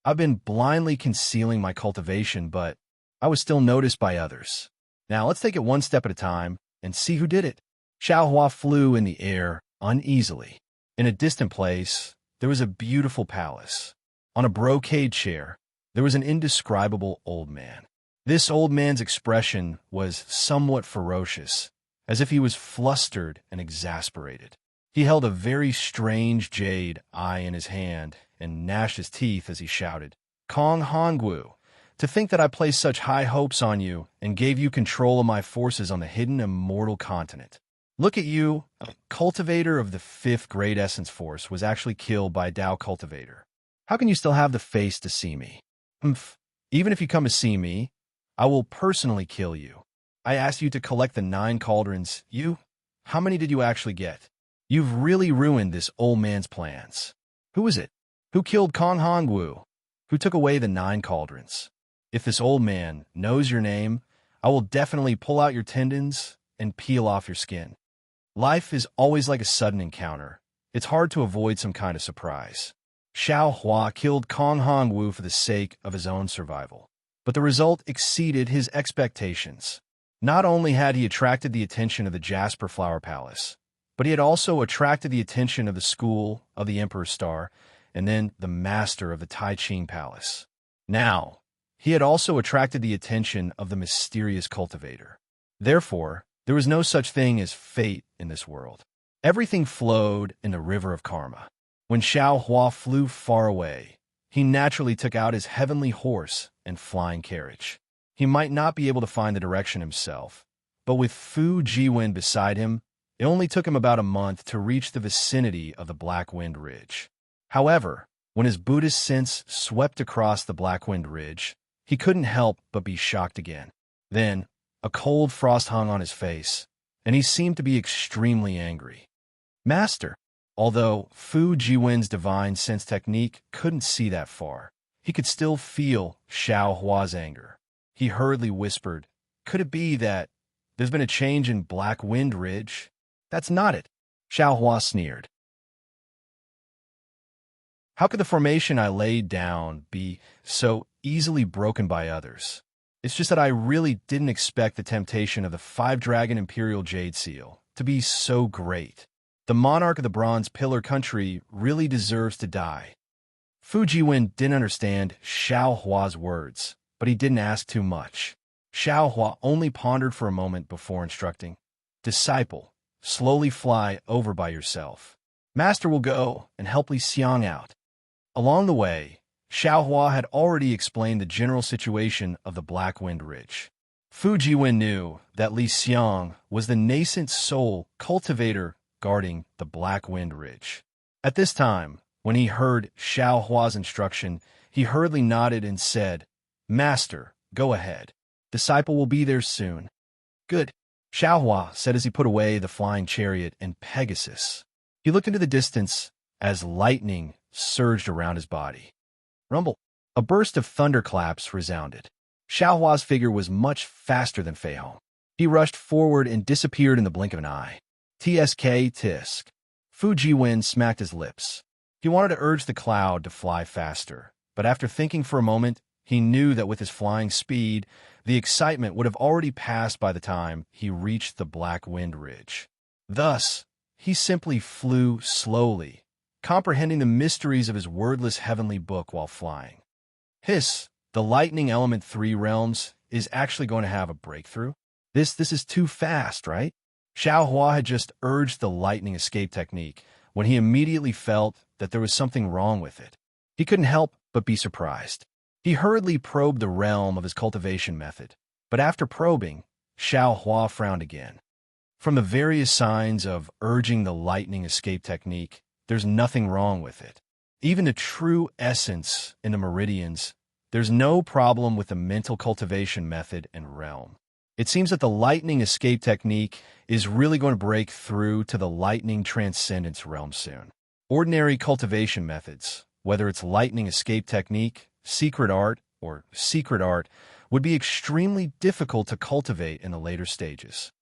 I've been blindly concealing my cultivation, but I was still noticed by others. Now let's take it one step at a time and see who did it. Xiao Hua flew in the air uneasily. In a distant place, there was a beautiful palace. On a brocade chair, there was an indescribable old man. This old man's expression was somewhat ferocious, as if he was flustered and exasperated. He held a very strange jade eye in his hand and gnashed his teeth as he shouted, "Kong Hongwu, to think that I placed such high hopes on you and gave you control of my forces on the hidden immortal continent. Look at you, a cultivator of the 5th grade essence force was actually killed by a Dao cultivator. How can you still have the face to see me? Even if you come to see me, I will personally kill you. I asked you to collect the 9 cauldrons. How many did you actually get? You've really ruined this old man's plans. Who is it? Who killed Kong Hongwu? Who took away the 9 cauldrons? If this old man knows your name, I will definitely pull out your tendons and peel off your skin." Life is always like a sudden encounter. It's hard to avoid some kind of surprise. Xiao Hua killed Kong Hongwu for the sake of his own survival. But the result exceeded his expectations. Not only had he attracted the attention of the Jasper Flower Palace, but he had also attracted the attention of the school of the Emperor's Star and then the master of the Tai Ching Palace. Now, he had also attracted the attention of the mysterious cultivator. Therefore, there was no such thing as fate in this world. Everything flowed in the river of karma. When Xiao Hua flew far away, he naturally took out his heavenly horse and flying carriage. He might not be able to find the direction himself, but with Fu Jiwen beside him, it only took him about a month to reach the vicinity of the Black Wind Ridge. However, when his Buddhist sense swept across the Black Wind Ridge, he couldn't help but be shocked again. Then, a cold frost hung on his face, and he seemed to be extremely angry. "Master," although Fu Jiwen's divine sense technique couldn't see that far, he could still feel Xiao Hua's anger. He hurriedly whispered, "Could it be that there's been a change in Black Wind Ridge?" "That's not it," Xiao Hua sneered. How could the formation I laid down be so easily broken by others? It's just that I really didn't expect the temptation of the five-dragon Imperial Jade Seal to be so great. The monarch of the Bronze Pillar country really deserves to die. Fu Jiwen didn't understand Xiao Hua's words, but he didn't ask too much. Xiao Hua only pondered for a moment before instructing, "Disciple, slowly fly over by yourself. Master will go and help Li Xiang out." Along the way, Xiao Hua had already explained the general situation of the Black Wind Ridge. Fu Jiwen knew that Li Xiang was the nascent soul cultivator guarding the Black Wind Ridge. At this time, when he heard Xiao Hua's instruction, he hurriedly nodded and said, "Master, go ahead. Disciple will be there soon." "Good," Xiao Hua said as he put away the flying chariot and Pegasus. He looked into the distance as lightning surged around his body. Rumble. A burst of thunderclaps resounded. Xiao Hua's figure was much faster than Fei Hong. He rushed forward and disappeared in the blink of an eye. "Tsk, tisk." Fu Jiwen smacked his lips. He wanted to urge the cloud to fly faster, but after thinking for a moment, he knew that with his flying speed, the excitement would have already passed by the time he reached the Black Wind Ridge. Thus, he simply flew slowly, comprehending the mysteries of his wordless heavenly book while flying. Hiss, the lightning element 3 realms is actually going to have a breakthrough? This is too fast, right? Xiao Hua had just urged the lightning escape technique when he immediately felt that there was something wrong with it. He couldn't help but be surprised. He hurriedly probed the realm of his cultivation method, but after probing, Xiao Hua frowned again. From the various signs of urging the lightning escape technique, there's nothing wrong with it. Even the true essence in the meridians, there's no problem with the mental cultivation method and realm. It seems that the lightning escape technique is really going to break through to the lightning transcendence realm soon. Ordinary cultivation methods, whether it's lightning escape technique, secret art, or secret art, would be extremely difficult to cultivate in the later stages.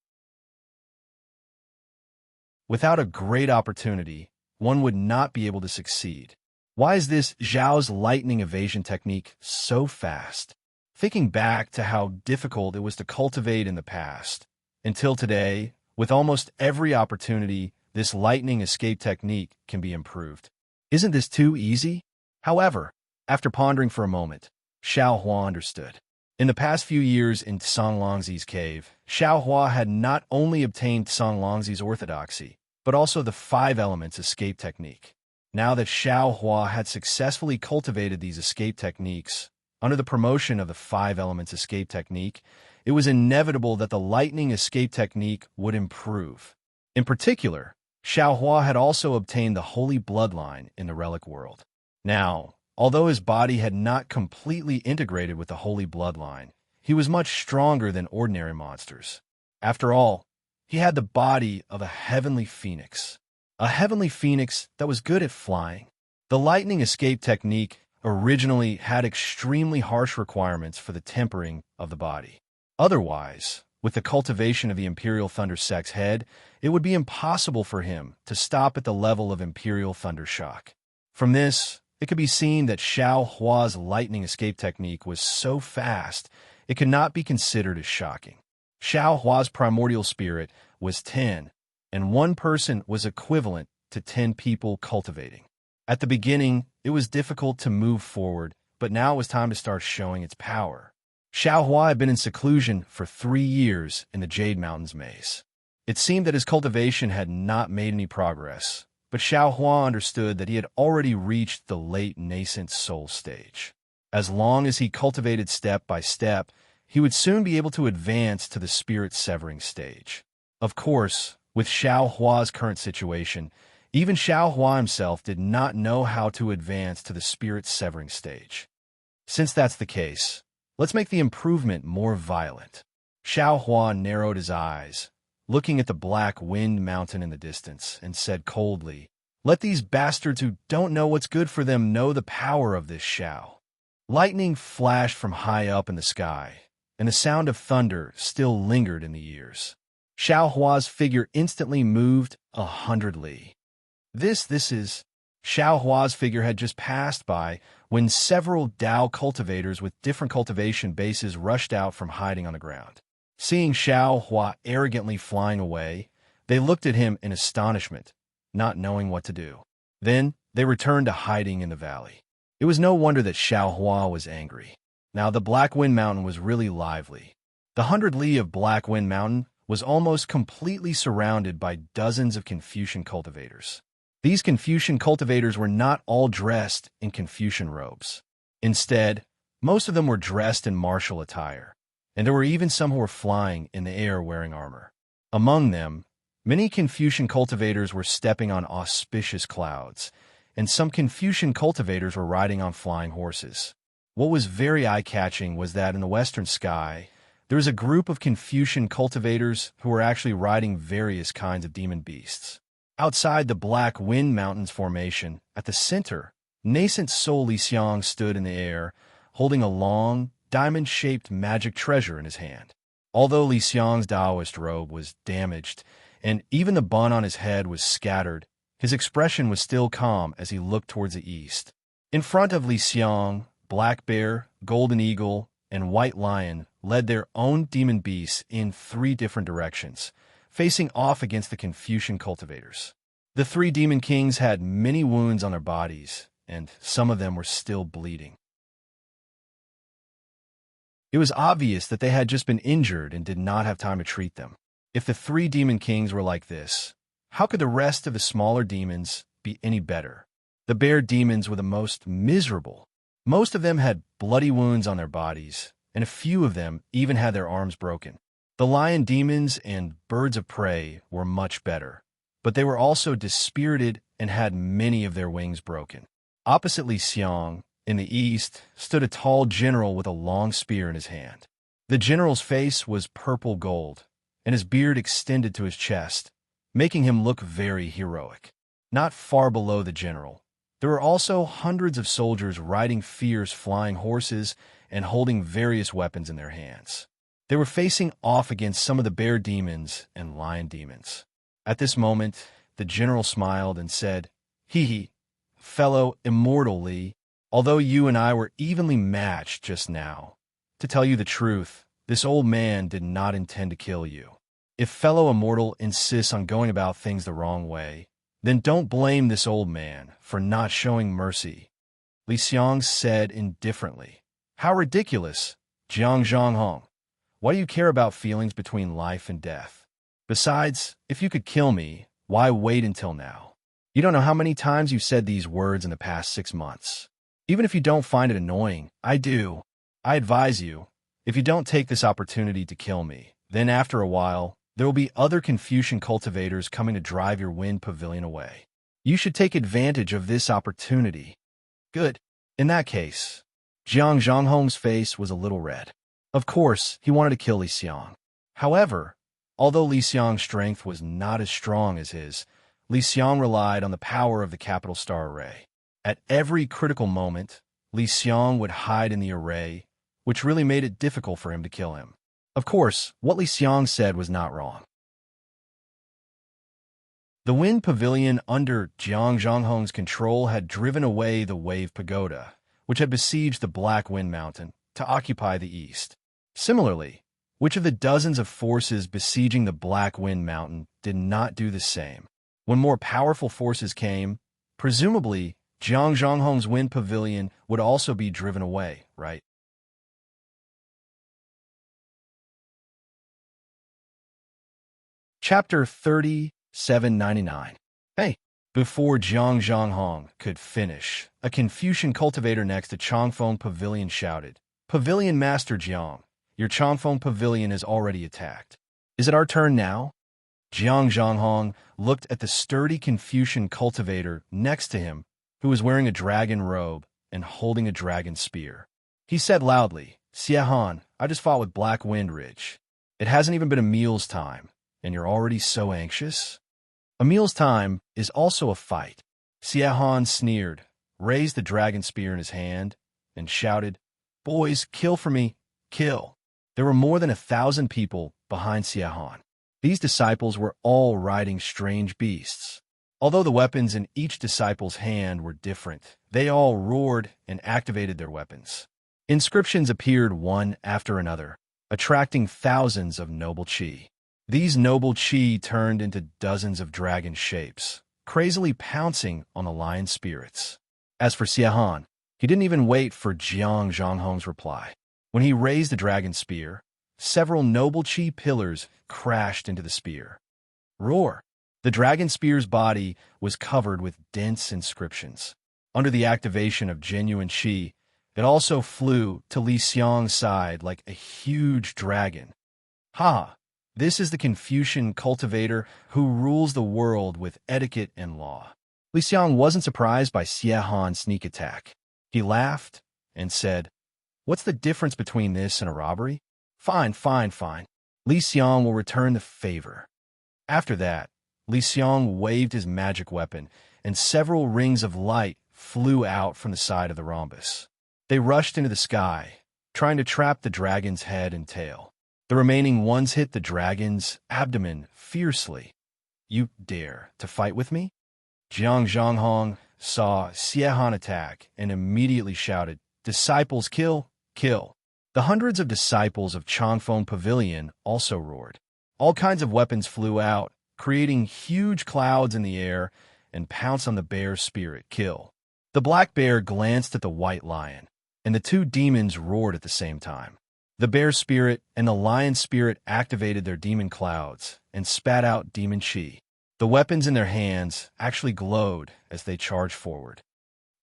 Without a great opportunity, one would not be able to succeed. Why is this Zhao's lightning evasion technique so fast? Thinking back to how difficult it was to cultivate in the past, until today, with almost every opportunity, this lightning escape technique can be improved. Isn't this too easy? However, after pondering for a moment, Xiao Hua understood. In the past few years in Tsang Longzi's cave, Xiao Hua had not only obtained Tsang Longzi's orthodoxy, but also the 5 elements escape technique. Now that Xiao Hua had successfully cultivated these escape techniques, under the promotion of the 5 elements escape technique, it was inevitable that the lightning escape technique would improve. In particular, Xiao Hua had also obtained the holy bloodline in the relic world. Now, although his body had not completely integrated with the holy bloodline, he was much stronger than ordinary monsters. After all, he had the body of a heavenly phoenix that was good at flying. The lightning escape technique originally had extremely harsh requirements for the tempering of the body. Otherwise, with the cultivation of the Imperial Thunder Sect's head, it would be impossible for him to stop at the level of Imperial Thunder Shock. From this, it could be seen that Xiao Hua's lightning escape technique was so fast, it could not be considered as shocking. Xiao Hua's primordial spirit was 10, and one person was equivalent to 10 people cultivating. At the beginning, it was difficult to move forward, but now it was time to start showing its power. Xiao Hua had been in seclusion for 3 years in the Jade Mountains maze. It seemed that his cultivation had not made any progress, but Xiao Hua understood that he had already reached the late nascent soul stage. As long as he cultivated step by step, he would soon be able to advance to the spirit-severing stage. Of course, with Xiao Hua's current situation, even Xiao Hua himself did not know how to advance to the spirit-severing stage. Since that's the case, let's make the improvement more violent. Xiao Hua narrowed his eyes, looking at the black wind mountain in the distance, and said coldly, "Let these bastards who don't know what's good for them know the power of this Xiao." Lightning flashed from high up in the sky, and the sound of thunder still lingered in the ears. Xiao Hua's figure instantly moved 100 li. This is Xiao Hua's figure had just passed by when several Dao cultivators with different cultivation bases rushed out from hiding on the ground. Seeing Xiao Hua arrogantly flying away, they looked at him in astonishment, not knowing what to do. Then they returned to hiding in the valley. It was no wonder that Xiao Hua was angry. Now the Black Wind Mountain was really lively. The 100 Li of Black Wind Mountain was almost completely surrounded by dozens of Confucian cultivators. These Confucian cultivators were not all dressed in Confucian robes. Instead, most of them were dressed in martial attire, and there were even some who were flying in the air wearing armor. Among them, many Confucian cultivators were stepping on auspicious clouds, and some Confucian cultivators were riding on flying horses. What was very eye-catching was that in the western sky, there was a group of Confucian cultivators who were actually riding various kinds of demon beasts. Outside the Black Wind Mountains formation, at the center, nascent Soul Li Xiang stood in the air, holding a long, diamond-shaped magic treasure in his hand. Although Li Xiang's Taoist robe was damaged, and even the bun on his head was scattered, his expression was still calm as he looked towards the east. In front of Li Xiang, Black Bear, Golden Eagle, and White Lion led their own demon beasts in 3 different directions, facing off against the Confucian cultivators. The 3 demon kings had many wounds on their bodies, and some of them were still bleeding. It was obvious that they had just been injured and did not have time to treat them. If the 3 demon kings were like this, how could the rest of the smaller demons be any better? The bear demons were the most miserable. Most of them had bloody wounds on their bodies, and a few of them even had their arms broken. The lion demons and birds of prey were much better, but they were also dispirited and had many of their wings broken. Opposite Li Xiang, in the east, stood a tall general with a long spear in his hand. The general's face was purple gold, and his beard extended to his chest, making him look very heroic. Not far below the general, there were also hundreds of soldiers riding fierce flying horses and holding various weapons in their hands. They were facing off against some of the bear demons and lion demons. At this moment, the general smiled and said, "Hee, fellow immortal Li, although you and I were evenly matched just now, to tell you the truth, this old man did not intend to kill you. If fellow immortal insists on going about things the wrong way, then don't blame this old man for not showing mercy." Li Xiang said indifferently, "How ridiculous, Jiang Zhanghong. Why do you care about feelings between life and death? Besides, if you could kill me, why wait until now? You don't know how many times you've said these words in the past 6 months. Even if you don't find it annoying, I do. I advise you, if you don't take this opportunity to kill me, then after a while, there will be other Confucian cultivators coming to drive your wind pavilion away. You should take advantage of this opportunity." "Good. In that case." Jiang Zhanghong's face was a little red. Of course, he wanted to kill Li Xiang. However, although Li Xiang's strength was not as strong as his, Li Xiang relied on the power of the capital star array. At every critical moment, Li Xiang would hide in the array, which really made it difficult for him to kill him. Of course, what Li Xiang said was not wrong. The wind pavilion under Jiang Zhanghong's control had driven away the wave pagoda, which had besieged the Black Wind Mountain, to occupy the east. Similarly, which of the dozens of forces besieging the Black Wind Mountain did not do the same? When more powerful forces came, presumably Jiang Zhanghong's wind pavilion would also be driven away, right? Chapter 3799. Hey! Before Jiang Zhanghong could finish, a Confucian cultivator next to Changfeng Pavilion shouted, "Pavilion Master Jiang, your Changfeng Pavilion is already attacked. Is it our turn now?" Jiang Zhanghong looked at the sturdy Confucian cultivator next to him, who was wearing a dragon robe and holding a dragon spear. He said loudly, "Xie, I just fought with Black Wind Ridge. It hasn't even been a meal's time, and you're already so anxious?" "A meal's time is also a fight." Xie sneered, raised the dragon spear in his hand, and shouted, "Boys, kill for me, kill." There were more than 1,000 people behind Xie. These disciples were all riding strange beasts. Although the weapons in each disciple's hand were different, they all roared and activated their weapons. Inscriptions appeared one after another, attracting thousands of noble chi. These noble chi turned into dozens of dragon shapes, crazily pouncing on the lion spirits. As for Xie, he didn't even wait for Jiang Zhanghong's reply. When he raised the dragon spear, several noble chi pillars crashed into the spear. Roar! The dragon spear's body was covered with dense inscriptions. Under the activation of genuine chi, it also flew to Li Xiang's side like a huge dragon. Ha! This is the Confucian cultivator who rules the world with etiquette and law. Li Xiang wasn't surprised by Xie Han's sneak attack. He laughed and said, "What's the difference between this and a robbery? Fine. Li Xiang will return the favor." After that, Li Xiang waved his magic weapon, and several rings of light flew out from the side of the rhombus. They rushed into the sky, trying to trap the dragon's head and tail. The remaining ones hit the dragon's abdomen fiercely. "You dare to fight with me?" Jiang Zhanghong saw Xie Han attack and immediately shouted, "Disciples, kill! Kill!" The hundreds of disciples of Changfeng Pavilion also roared. All kinds of weapons flew out, creating huge clouds in the air, and pounced on the bear's spirit, "Kill." The black bear glanced at the white lion, and the two demons roared at the same time. The bear spirit and the lion spirit activated their demon clouds and spat out demon chi. The weapons in their hands actually glowed as they charged forward.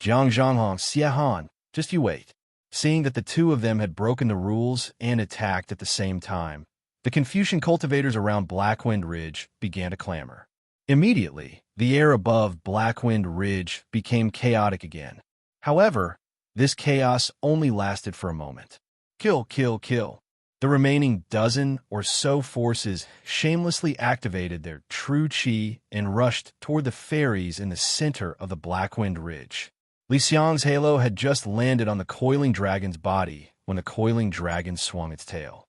Jiang Zhanghong, "Xie Han, just you wait." Seeing that the two of them had broken the rules and attacked at the same time, the Confucian cultivators around Blackwind Ridge began to clamor. Immediately, the air above Blackwind Ridge became chaotic again. However, this chaos only lasted for a moment. Kill, kill, kill. The remaining dozen or so forces shamelessly activated their true chi and rushed toward the fairies in the center of the Blackwind Ridge. Li Xiang's halo had just landed on the coiling dragon's body when the coiling dragon swung its tail.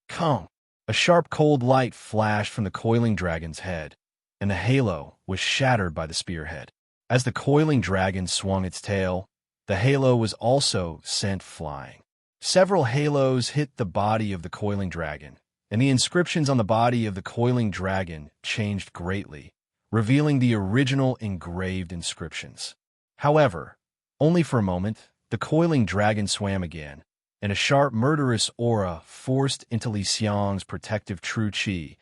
Come! A sharp cold light flashed from the coiling dragon's head, and the halo was shattered by the spearhead. As the coiling dragon swung its tail, the halo was also sent flying. Several halos hit the body of the coiling dragon, and the inscriptions on the body of the coiling dragon changed greatly, revealing the original engraved inscriptions. However, only for a moment, the coiling dragon swam again, and a sharp murderous aura forced into Li Xiang's protective true chi,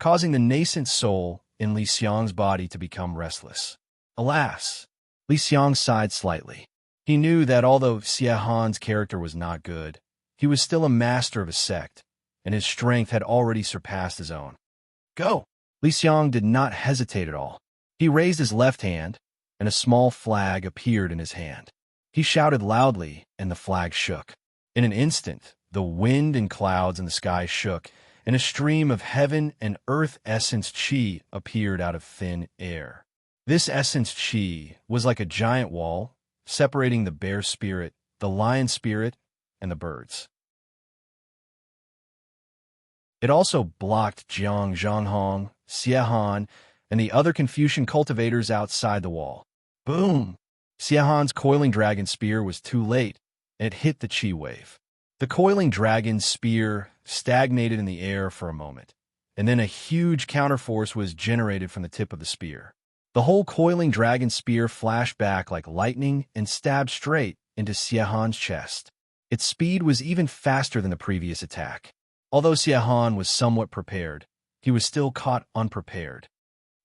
causing the nascent soul in Li Xiang's body to become restless. Alas! Li Xiang sighed slightly. He knew that although Xie Han's character was not good, he was still a master of a sect, and his strength had already surpassed his own. Go! Li Xiang did not hesitate at all. He raised his left hand, and a small flag appeared in his hand. He shouted loudly, and the flag shook. In an instant, the wind and clouds in the sky shook, and a stream of heaven and earth essence chi appeared out of thin air. This essence chi was like a giant wall, separating the bear spirit, the lion spirit, and the birds. It also blocked Jiang Zhanghong, Xie Han, and the other Confucian cultivators outside the wall. Boom! Xie Han's coiling dragon spear was too late, and it hit the chi wave. The coiling dragon's spear stagnated in the air for a moment, and then a huge counterforce was generated from the tip of the spear. The whole coiling dragon spear flashed back like lightning and stabbed straight into Xie Han's chest. Its speed was even faster than the previous attack. Although Xie Han was somewhat prepared, he was still caught unprepared.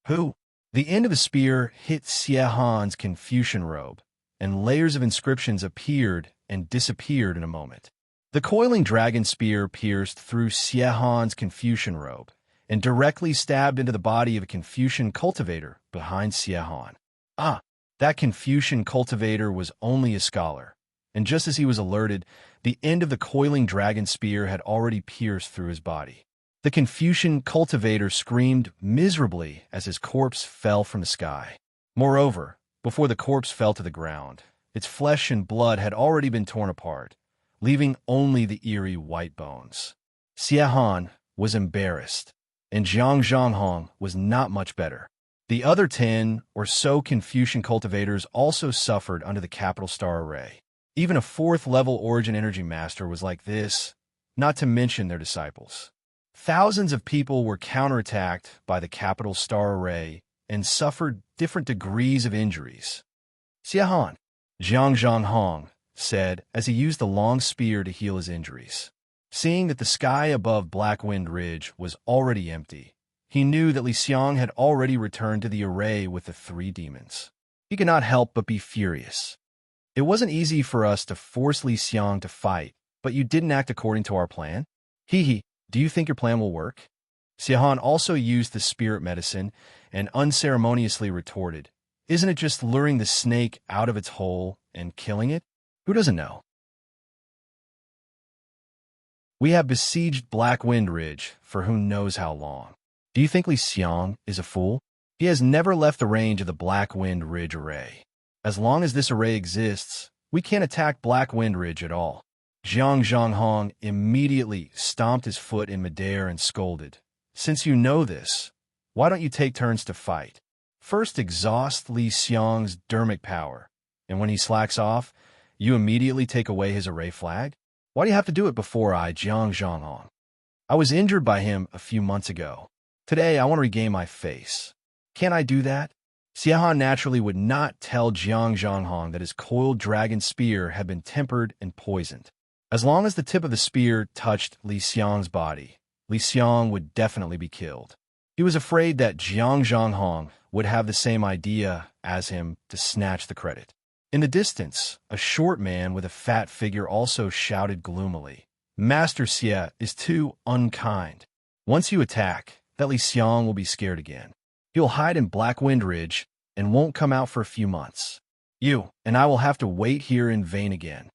Who? The end of the spear hit Xie Han's Confucian robe, and layers of inscriptions appeared and disappeared in a moment. The coiling dragon spear pierced through Xie Han's Confucian robe and directly stabbed into the body of a Confucian cultivator behind Xie Han. Ah, that Confucian cultivator was only a scholar, and just as he was alerted, the end of the coiling dragon spear had already pierced through his body. The Confucian cultivator screamed miserably as his corpse fell from the sky. Moreover, before the corpse fell to the ground, its flesh and blood had already been torn apart, leaving only the eerie white bones. Xie Han was embarrassed, and Jiang Zhanghong was not much better. The other 10 or so Confucian cultivators also suffered under the capital star array. Even a 4th-level origin energy master was like this, not to mention their disciples. Thousands of people were counterattacked by the capital star array and suffered different degrees of injuries. Xiahan, Zhang Zhanghong, said as he used the long spear to heal his injuries. Seeing that the sky above Black Wind Ridge was already empty, he knew that Li Xiang had already returned to the array with the 3 demons. He could not help but be furious. It wasn't easy for us to force Li Xiang to fight, but you didn't act according to our plan? Hee, do you think your plan will work? Xiahan also used the spirit medicine and unceremoniously retorted, "Isn't it just luring the snake out of its hole and killing it? Who doesn't know? We have besieged Black Wind Ridge for who knows how long. Do you think Li Xiang is a fool? He has never left the range of the Black Wind Ridge array. As long as this array exists, we can't attack Black Wind Ridge at all." Zhang Zhanghong immediately stomped his foot in midair and scolded, "Since you know this, why don't you take turns to fight? First exhaust Li Xiang's dermic power, and when he slacks off, you immediately take away his array flag? Why do you have to do it before I, Zhang Zhanghong? I was injured by him a few months ago. Today I want to regain my face. Can't I do that?" Xiahan naturally would not tell Zhang Zhanghong that his coiled dragon spear had been tempered and poisoned. As long as the tip of the spear touched Li Xiang's body, Li Xiang would definitely be killed. He was afraid that Zhang Zhanghong would have the same idea as him to snatch the credit. In the distance, a short man with a fat figure also shouted gloomily, "Master Xie is too unkind. Once you attack, that Li Xiang will be scared again. He'll hide in Black Wind Ridge and won't come out for a few months. You and I will have to wait here in vain again.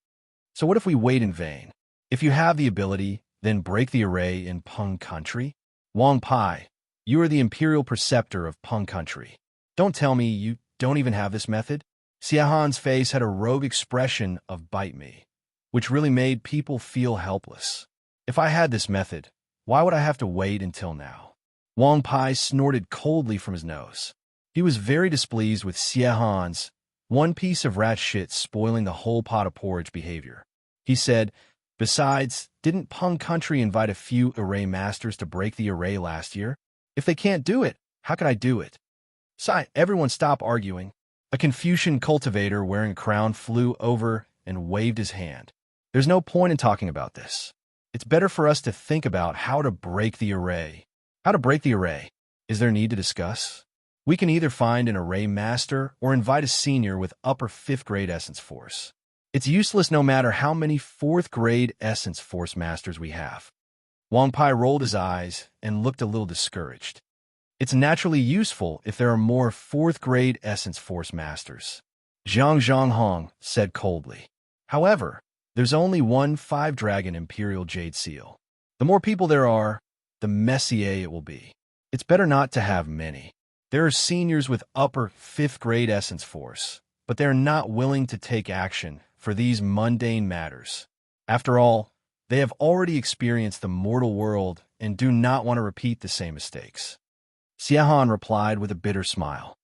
So what if we wait in vain? If you have the ability, then break the array in Peng Country? Wang Pai, you are the imperial preceptor of Peng Country. Don't tell me you don't even have this method?" Xiahan's face had a rogue expression of "bite me," which really made people feel helpless. If I had this method, why would I have to wait until now? Wang Pai snorted coldly from his nose. He was very displeased with Xiahan's "one piece of rat shit spoiling the whole pot of porridge" behavior. He said, "Besides, didn't Peng Country invite a few array masters to break the array last year? If they can't do it, how can I do it?" Everyone stop arguing. A Confucian cultivator wearing a crown flew over and waved his hand. "There's no point in talking about this. It's better for us to think about how to break the array." How to break the array? Is there need to discuss? We can either find an array master or invite a senior with upper 5th grade essence force. It's useless no matter how many 4th grade essence force masters we have. Wang Pai rolled his eyes and looked a little discouraged. It's naturally useful if there are more 4th grade essence force masters, Zhang Zhanghong said coldly. However, there's only one 5-dragon Imperial Jade Seal. The more people there are, the messier it will be. It's better not to have many. There are seniors with upper 5th grade essence force, but they're not willing to take action for these mundane matters. After all, they have already experienced the mortal world and do not want to repeat the same mistakes. Xiahan replied with a bitter smile.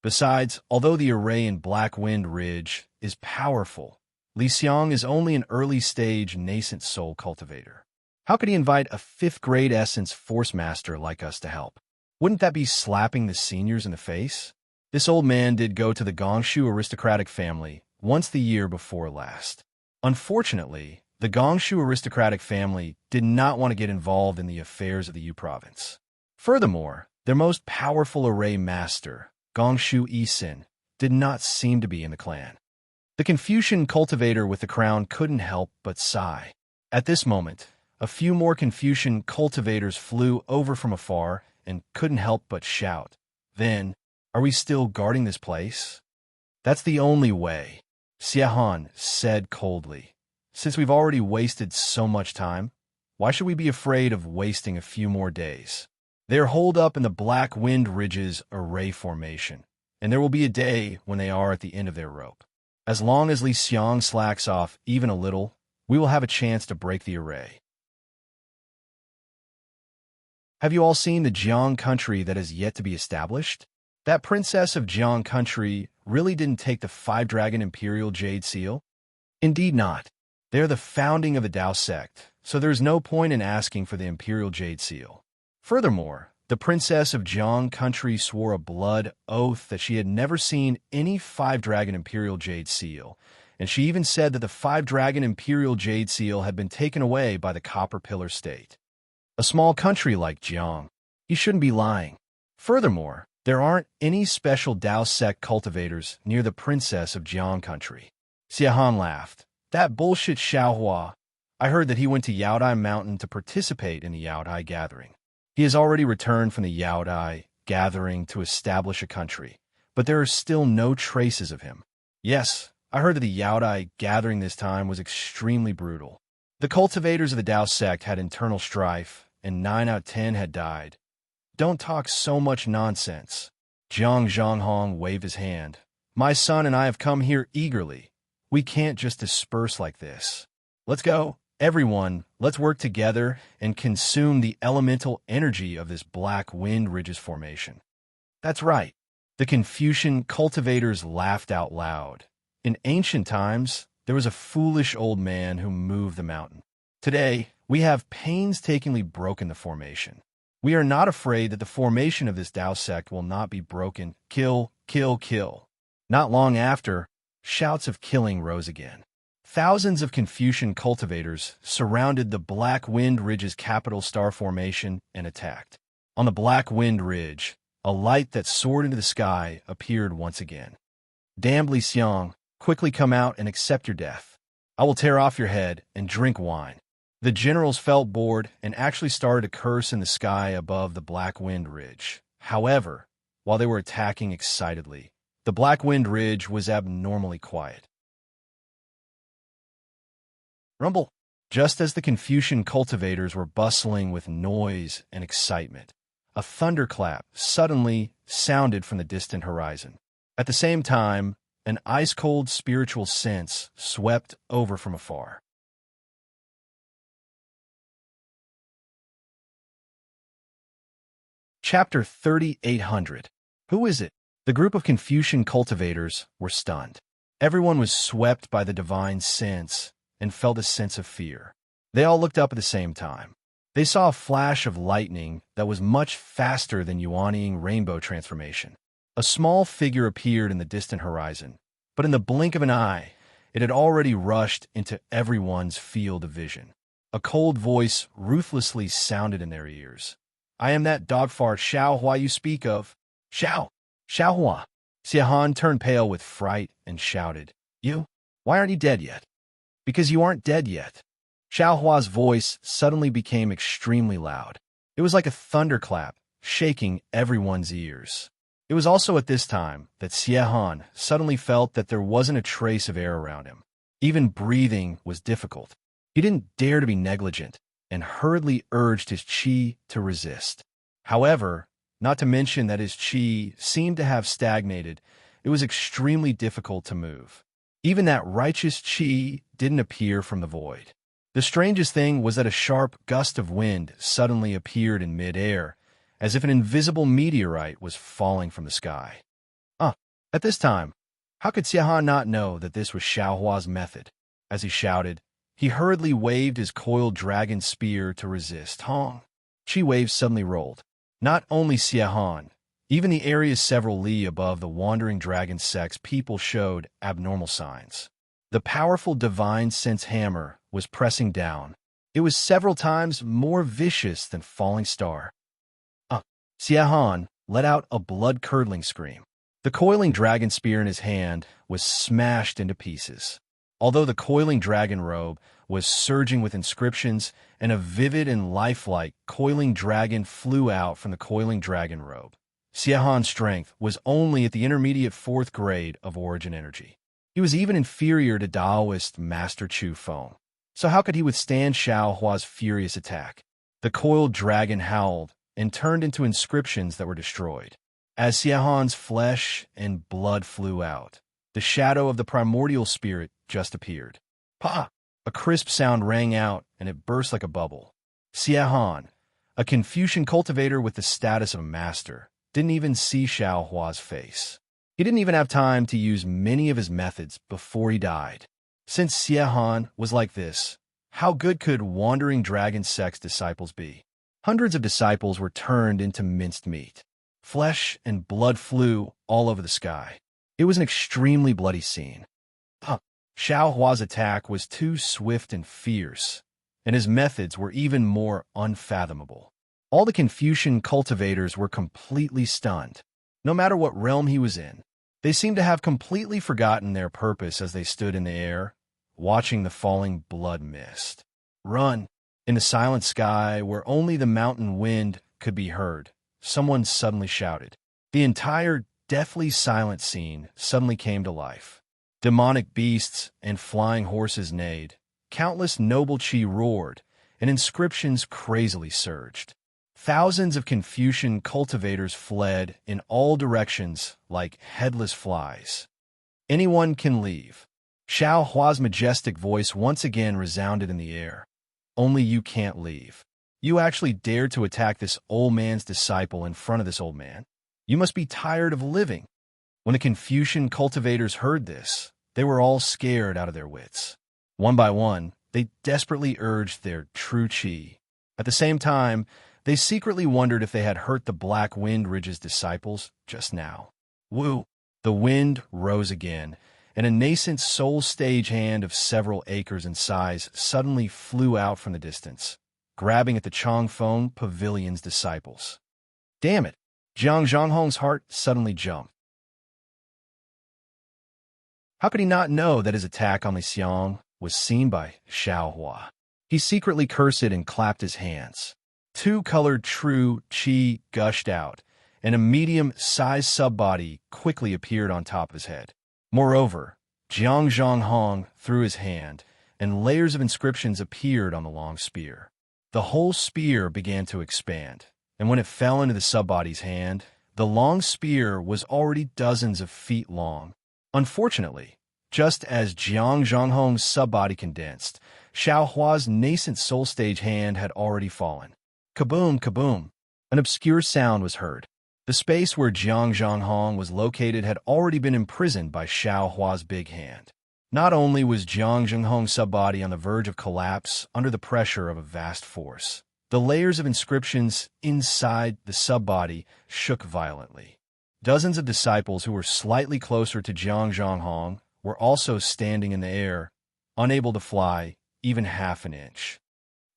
Besides, although the array in Black Wind Ridge is powerful, Li Xiang is only an early-stage nascent soul cultivator. How could he invite a 5th grade essence force master like us to help? Wouldn't that be slapping the seniors in the face? This old man did go to the Gongshu aristocratic family once the year before last. Unfortunately, the Gongshu aristocratic family did not want to get involved in the affairs of the Yu province. Furthermore, their most powerful array master, Gongshu Yisin, did not seem to be in the clan. The Confucian cultivator with the crown couldn't help but sigh. At this moment, a few more Confucian cultivators flew over from afar and couldn't help but shout, "Then, are we still guarding this place?" "That's the only way," Xiahan said coldly. "Since we've already wasted so much time, why should we be afraid of wasting a few more days? They are holed up in the Black Wind Ridge's array formation, and there will be a day when they are at the end of their rope. As long as Li Xiang slacks off even a little, we will have a chance to break the array." Have you all seen the Jiang country that has yet to be established? That princess of Jiang country really didn't take the five-dragon imperial jade seal? Indeed not. They're the founding of the Dao sect, so there's no point in asking for the imperial jade seal. Furthermore, the princess of Jiang country swore a blood oath that she had never seen any five-dragon imperial jade seal, and she even said that the five-dragon imperial jade seal had been taken away by the Copper Pillar State. A small country like Jiang. You shouldn't be lying. Furthermore, there aren't any special Dao sect cultivators near the princess of Jiang country. Xie laughed. That bullshit Xiaohua. I heard that he went to Yaodai Mountain to participate in the Yaodai gathering. He has already returned from the Yaodai gathering to establish a country, but there are still no traces of him. Yes, I heard that the Yaodai gathering this time was extremely brutal. The cultivators of the Dao sect had internal strife, and 9 out of 10 had died. Don't talk so much nonsense. Jiang Zhanghong waved his hand. My son and I have come here eagerly. We can't just disperse like this. Let's go. Everyone, let's work together and consume the elemental energy of this Black Wind Ridges formation. That's right. The Confucian cultivators laughed out loud. In ancient times, there was a foolish old man who moved the mountain. Today, we have painstakingly broken the formation. We are not afraid that the formation of this Dao sect will not be broken. Kill, kill, kill. Not long after, shouts of killing rose again. Thousands of Confucian cultivators surrounded the Black Wind Ridge's capital star formation and attacked. On the Black Wind Ridge, a light that soared into the sky appeared once again. Damned Li Xiang, quickly come out and accept your death. I will tear off your head and drink wine. The generals felt bored and actually started to curse in the sky above the Black Wind Ridge. However, while they were attacking excitedly, the Black Wind Ridge was abnormally quiet. Rumble. Just as the Confucian cultivators were bustling with noise and excitement, a thunderclap suddenly sounded from the distant horizon. At the same time, an ice-cold spiritual sense swept over from afar. Chapter 3800. Who is it? The group of Confucian cultivators were stunned. Everyone was swept by the divine sense and felt a sense of fear. They all looked up at the same time. They saw a flash of lightning that was much faster than Yuanying rainbow transformation. A small figure appeared in the distant horizon, but in the blink of an eye, it had already rushed into everyone's field of vision. A cold voice ruthlessly sounded in their ears. I am that dog fart Xiaohua you speak of. Xiaohua. Xie turned pale with fright and shouted, You? Why aren't you dead yet? Because you aren't dead yet. Xiaohua's voice suddenly became extremely loud. It was like a thunderclap, shaking everyone's ears. It was also at this time that Xie suddenly felt that there wasn't a trace of air around him. Even breathing was difficult. He didn't dare to be negligent and hurriedly urged his qi to resist. However, not to mention that his qi seemed to have stagnated, it was extremely difficult to move. Even that righteous qi didn't appear from the void. The strangest thing was that a sharp gust of wind suddenly appeared in mid-air, as if an invisible meteorite was falling from the sky. At this time, how could Xie not know that this was Xiaohua's method? As he shouted, he hurriedly waved his coiled dragon spear to resist. Qi waves suddenly rolled. Not only Xie, even the areas several li above the wandering dragon sect's people showed abnormal signs. The powerful divine sense hammer was pressing down. It was several times more vicious than falling star. Xie let out a blood-curdling scream. The coiling dragon spear in his hand was smashed into pieces. Although the coiling dragon robe was surging with inscriptions, and a vivid and lifelike coiling dragon flew out from the coiling dragon robe. Xie strength was only at the intermediate 4th grade of origin energy. He was even inferior to Daoist Master Chu Feng. So how could he withstand Xiaohua's furious attack? The coiled dragon howled and turned into inscriptions that were destroyed. As Xie flesh and blood flew out, the shadow of the primordial spirit just appeared. Pa! A crisp sound rang out, and it burst like a bubble. Xie, a Confucian cultivator with the status of a master, didn't even see Xiao Hua's face. He didn't even have time to use many of his methods before he died. Since Xie Han was like this, how good could wandering dragon sex disciples be? Hundreds of disciples were turned into minced meat. Flesh and blood flew all over the sky. It was an extremely bloody scene. Xiao Hua's attack was too swift and fierce, and his methods were even more unfathomable. All the Confucian cultivators were completely stunned. No matter what realm he was in, they seemed to have completely forgotten their purpose as they stood in the air, watching the falling blood mist. Run! In the silent sky, where only the mountain wind could be heard, someone suddenly shouted. The entire deathly silent scene suddenly came to life. Demonic beasts and flying horses neighed. Countless noble chi roared, and inscriptions crazily surged. Thousands of Confucian cultivators fled in all directions like headless flies. Anyone can leave. Xiao Hua's majestic voice once again resounded in the air. Only you can't leave. You actually dared to attack this old man's disciple in front of this old man. You must be tired of living. When the Confucian cultivators heard this, they were all scared out of their wits. One by one, they desperately urged their true chi. At the same time, they secretly wondered if they had hurt the Black Wind Ridge's disciples just now. Woo! The wind rose again, and a nascent soul stage hand of several acres in size suddenly flew out from the distance, grabbing at the Chongfeng Pavilion's disciples. Damn it! Jiang Zhanghong's heart suddenly jumped. How could he not know that his attack on Li Xiang was seen by Xiao Hua? He secretly cursed and clapped his hands. Two-colored true chi gushed out, and a medium-sized sub-body quickly appeared on top of his head. Moreover, Jiang Zhanghong threw his hand, and layers of inscriptions appeared on the long spear. The whole spear began to expand, and when it fell into the sub-body's hand, the long spear was already dozens of feet long. Unfortunately, just as Jiang Zhanghong's sub-body condensed, Xiao Hua's nascent soul stage hand had already fallen. Kaboom, kaboom! An obscure sound was heard. The space where Jiang Zhanghong was located had already been imprisoned by Xiao Hua's big hand. Not only was Jiang Zhanghong's sub-body on the verge of collapse under the pressure of a vast force, the layers of inscriptions inside the sub-body shook violently. Dozens of disciples who were slightly closer to Jiang Zhanghong were also standing in the air, unable to fly even half an inch.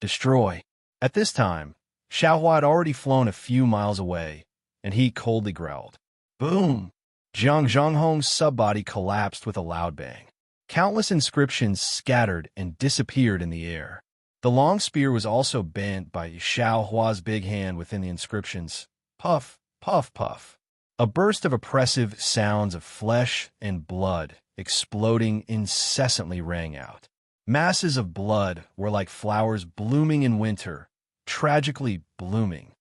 Destroy! At this time, Xiao Hua had already flown a few miles away, and he coldly growled. Boom! Jiang Zhanghong's sub-body collapsed with a loud bang. Countless inscriptions scattered and disappeared in the air. The long spear was also bent by Xiao Hua's big hand within the inscriptions. Puff, puff, puff. A burst of oppressive sounds of flesh and blood exploding incessantly rang out. Masses of blood were like flowers blooming in winter, tragically blooming.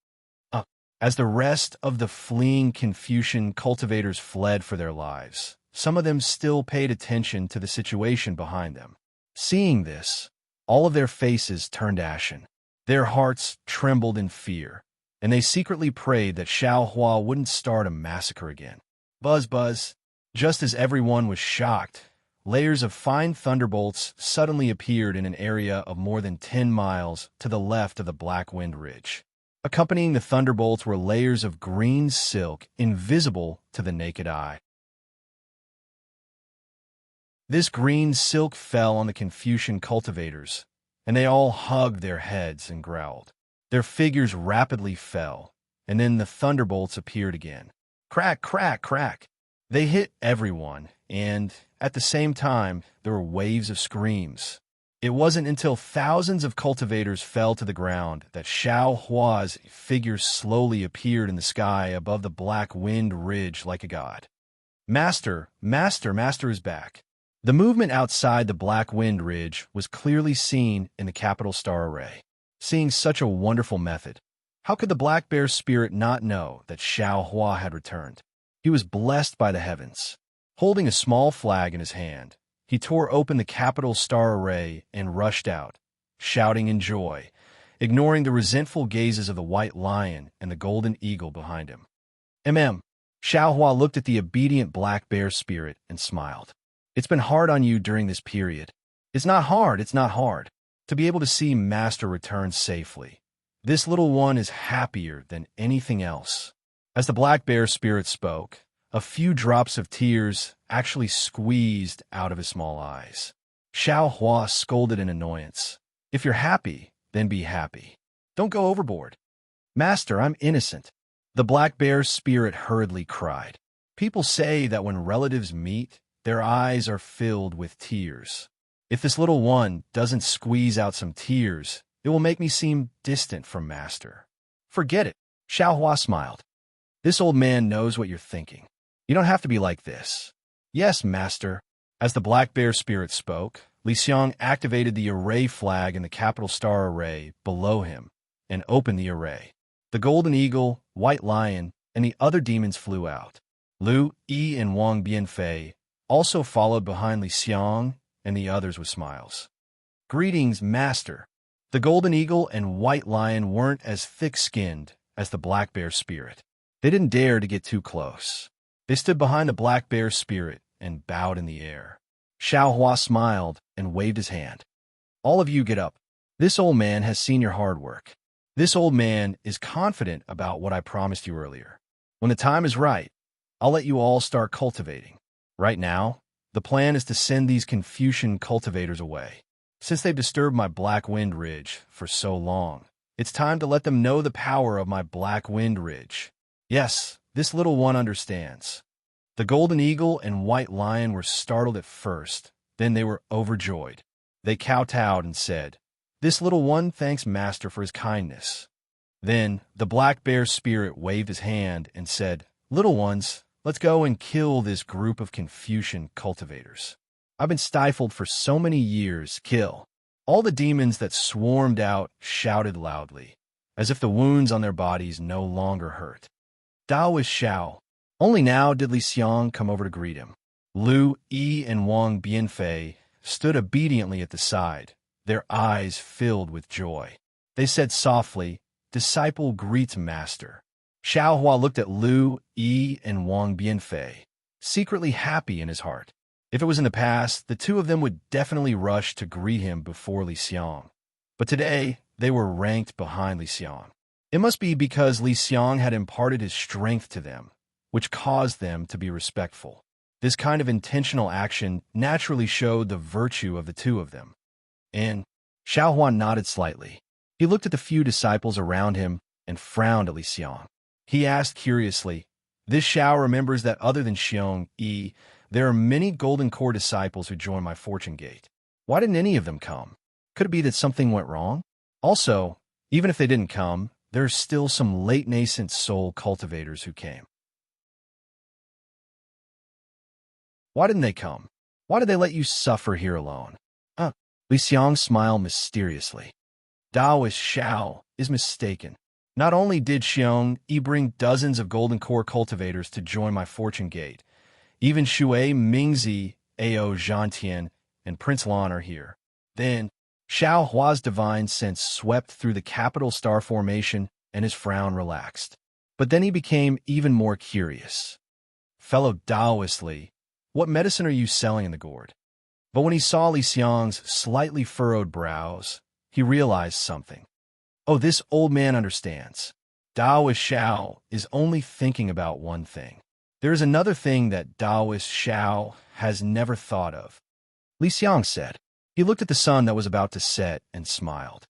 As the rest of the fleeing Confucian cultivators fled for their lives, some of them still paid attention to the situation behind them. Seeing this, all of their faces turned ashen. Their hearts trembled in fear, and they secretly prayed that Xiao Hua wouldn't start a massacre again. Buzz, buzz. Just as everyone was shocked, layers of fine thunderbolts suddenly appeared in an area of more than 10 miles to the left of the Black Wind Ridge. Accompanying the thunderbolts were layers of green silk invisible to the naked eye. This green silk fell on the Confucian cultivators, and they all hugged their heads and growled. Their figures rapidly fell, and then the thunderbolts appeared again. Crack, crack, crack. They hit everyone, and, at the same time, there were waves of screams. It wasn't until thousands of cultivators fell to the ground that Xiao Hua's figure slowly appeared in the sky above the Black Wind Ridge like a god. Master, Master, Master is back. The movement outside the Black Wind Ridge was clearly seen in the capital star array. Seeing such a wonderful method, how could the Black Bear spirit not know that Xiao Hua had returned? He was blessed by the heavens. Holding a small flag in his hand, he tore open the capital star array and rushed out, shouting in joy, ignoring the resentful gazes of the white lion and the golden eagle behind him. Xiaohua looked at the obedient black bear spirit and smiled. It's been hard on you during this period. It's not hard. To be able to see Master return safely. This little one is happier than anything else. As the black bear spirit spoke, a few drops of tears actually squeezed out of his small eyes. Xiaohua scolded in annoyance. If you're happy, then be happy. Don't go overboard. Master, I'm innocent. The black bear's spirit hurriedly cried. People say that when relatives meet, their eyes are filled with tears. If this little one doesn't squeeze out some tears, it will make me seem distant from Master. Forget it. Xiaohua smiled. This old man knows what you're thinking. You don't have to be like this. Yes, Master. As the black bear spirit spoke, Li Xiang activated the array flag in the capital star array below him and opened the array. The golden eagle, white lion, and the other demons flew out. Lu, Yi, and Wang Bianfei also followed behind Li Xiang and the others with smiles. Greetings, Master. The golden eagle and white lion weren't as thick-skinned as the black bear spirit. They didn't dare to get too close. They stood behind the black bear spirit and bowed in the air. Xiaohua smiled and waved his hand. All of you get up. This old man has seen your hard work. This old man is confident about what I promised you earlier. When the time is right, I'll let you all start cultivating. Right now, the plan is to send these Confucian cultivators away. Since they've disturbed my Black Wind Ridge for so long, it's time to let them know the power of my Black Wind Ridge. Yes, this little one understands. The golden eagle and white lion were startled at first, then they were overjoyed. They kowtowed and said, "This little one thanks Master for his kindness." Then the black bear spirit waved his hand and said, "Little ones, let's go and kill this group of Confucian cultivators. I've been stifled for so many years. Kill." All the demons that swarmed out shouted loudly, as if the wounds on their bodies no longer hurt. Daoist Xiao. Only now did Li Xiang come over to greet him. Lu, Yi, and Wang Bianfei stood obediently at the side, their eyes filled with joy. They said softly, "Disciple greets Master." Xiaohua looked at Lu, Yi, and Wang Bianfei, secretly happy in his heart. If it was in the past, the two of them would definitely rush to greet him before Li Xiang. But today, they were ranked behind Li Xiang. It must be because Li Xiang had imparted his strength to them, which caused them to be respectful. This kind of intentional action naturally showed the virtue of the two of them. And Xiaohua nodded slightly. He looked at the few disciples around him and frowned at Li Xiang. He asked curiously, "This Xiao remembers that other than Xiong Yi, there are many Golden Core disciples who joined my fortune gate. Why didn't any of them come? Could it be that something went wrong? Also, even if they didn't come, there's still some late nascent soul cultivators who came. Why didn't they come? Why did they let you suffer here alone?" Li Xiang smiled mysteriously. Daoist Xiao is mistaken. Not only did Xiong Yi bring dozens of Golden Core cultivators to join my fortune gate, even Shui, Mingzi, Ao Zhantian, and Prince Lan are here. Then, Xiao Hua's divine sense swept through the capital star formation and his frown relaxed. But then he became even more curious. "Fellow Taoist Li, what medicine are you selling in the gourd?" But when he saw Li Xiang's slightly furrowed brows, he realized something. Oh, this old man understands. Daoist Xiao is only thinking about one thing. There is another thing that Daoist Xiao has never thought of. Li Xiang said. He looked at the sun that was about to set and smiled.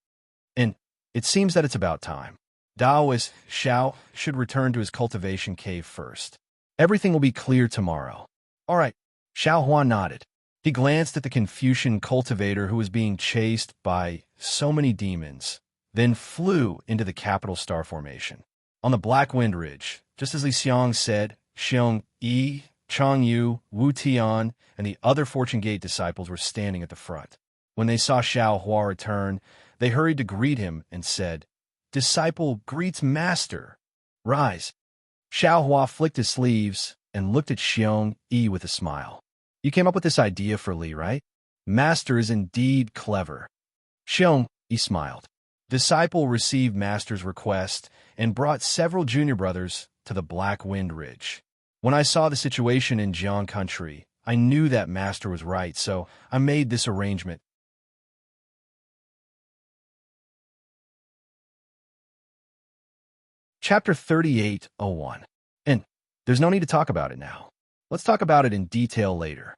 "And it seems that it's about time. Daoist Xiao should return to his cultivation cave first. Everything will be clear tomorrow." "All right." Xiao Hua nodded. He glanced at the Confucian cultivator who was being chased by so many demons, then flew into the capital star formation. On the Black Wind Ridge, just as Li Xiang said, Xiong Yi, Chang Yu, Wu Tian, and the other Fortune Gate disciples were standing at the front. When they saw Xiao Hua return, they hurried to greet him and said, "Disciple greets Master. Rise." Xiao Hua flicked his sleeves and looked at Xiong Yi with a smile. "You came up with this idea for Li, right? Master is indeed clever." Xiong Yi smiled. Disciple received Master's request and brought several junior brothers to the Black Wind Ridge. When I saw the situation in Jiang country, I knew that master was right, so I made this arrangement. Chapter 38:01. And there's no need to talk about it now. Let's talk about it in detail later.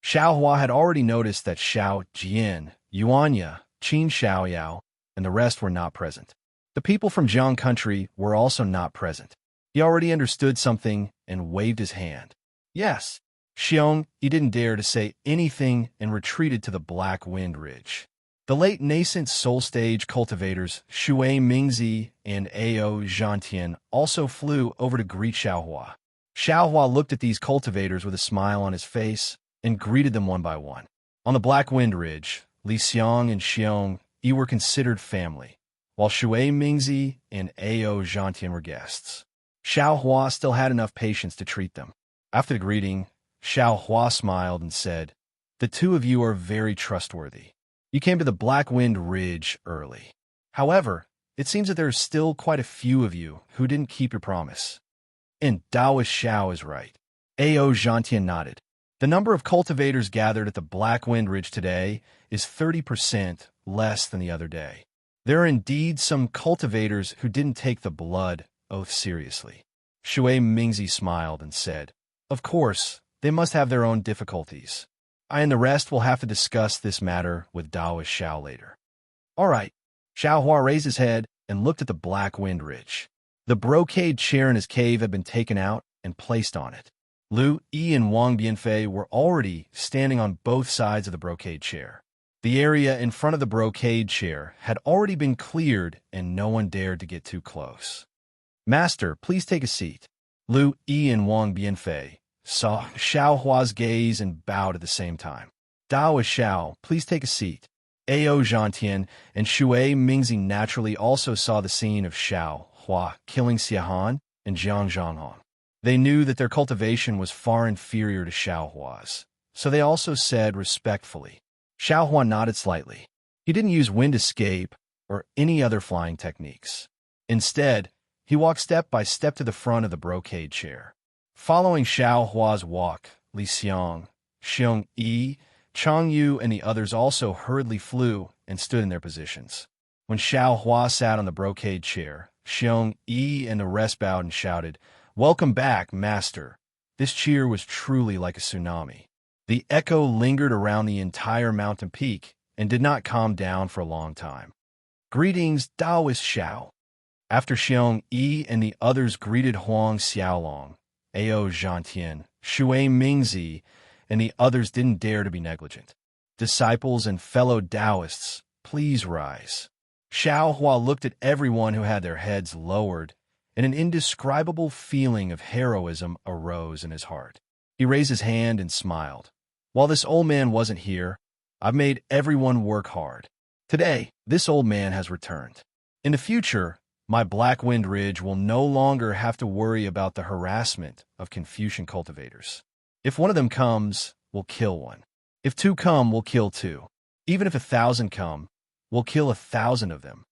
Xiao Hua had already noticed that Xiao Jian, Yuanya, Qin Xiaoyao, and the rest were not present. The people from Jiang country were also not present. He already understood something and waved his hand. Yes, Xiong, he didn't dare to say anything and retreated to the Black Wind Ridge. The late nascent soul stage cultivators Shui Mingzi and Ao Zhantian also flew over to greet Xiaohua. Xiaohua looked at these cultivators with a smile on his face and greeted them one by one. On the Black Wind Ridge, Li Xiong and Xiong were considered family, while Shui Mingzi and Ao Zhantian were guests. Xiaohua still had enough patience to treat them. After the greeting, Xiaohua smiled and said, "The two of you are very trustworthy. You came to the Black Wind Ridge early. However, it seems that there are still quite a few of you who didn't keep your promise." And Daoist Xiao is right. Ao Zhantian nodded. The number of cultivators gathered at the Black Wind Ridge today is 30% less than the other day. There are indeed some cultivators who didn't take the blood oath seriously. Shui Mingzi smiled and said, "Of course, they must have their own difficulties. I and the rest will have to discuss this matter with Daoist Xiao later." All right. Xiaohua raised his head and looked at the Black Wind Ridge. The brocade chair in his cave had been taken out and placed on it. Lu Yi and Wang Bianfei were already standing on both sides of the brocade chair. The area in front of the brocade chair had already been cleared and no one dared to get too close. "Master, please take a seat." Lu Yi and Wang Bianfei saw Xiaohua's gaze and bowed at the same time. "Daoist Xiao, please take a seat." Ao Zhantian and Shui Mingzi naturally also saw the scene of Xiaohua killing Xiahan and Jiang Zhanghan. They knew that their cultivation was far inferior to Xiaohua's, so they also said respectfully. Xiaohua nodded slightly. He didn't use wind escape or any other flying techniques. Instead, he walked step by step to the front of the brocade chair. Following Xiaohua's walk, Li Xiong, Xiong Yi, Chang Yu, and the others also hurriedly flew and stood in their positions. When Xiaohua sat on the brocade chair, Xiong Yi and the rest bowed and shouted, "Welcome back, Master." This cheer was truly like a tsunami. The echo lingered around the entire mountain peak and did not calm down for a long time. "Greetings, Daoist Xiao." After Xiong Yi and the others greeted Huang Xiaolong, Ao Zhantian, Shui Mingzi, and the others didn't dare to be negligent. "Disciples and fellow Taoists, please rise." Xiaohua looked at everyone who had their heads lowered, and an indescribable feeling of heroism arose in his heart. He raised his hand and smiled. "While this old man wasn't here, I've made everyone work hard. Today, this old man has returned. In the future, my Black Wind Ridge will no longer have to worry about the harassment of Confucian cultivators. If one of them comes, we'll kill one. If two come, we'll kill two. Even if 1,000 come, we'll kill 1,000 of them.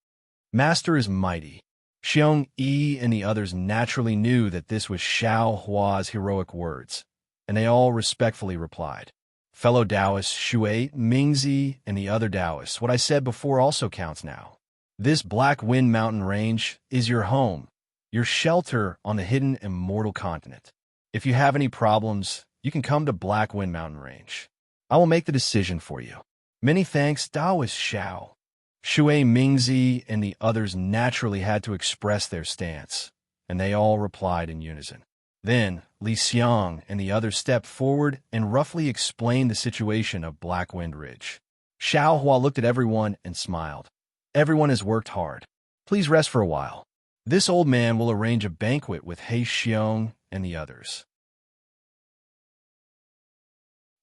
Master is mighty." Xiong Yi and the others naturally knew that this was Xiaohua's heroic words, and they all respectfully replied. "Fellow Taoists, Shui, Mingzi, and the other Taoists, what I said before also counts now. This Black Wind Mountain Range is your home, your shelter on the hidden immortal continent. If you have any problems, you can come to Black Wind Mountain Range. I will make the decision for you. Many thanks, Daoist Xiao." Shui Mingzi and the others naturally had to express their stance, and they all replied in unison. Then Li Xiong and the others stepped forward and roughly explained the situation of Black Wind Ridge. Xiaohua looked at everyone and smiled. "Everyone has worked hard. Please rest for a while. This old man will arrange a banquet with He Xiong and the others.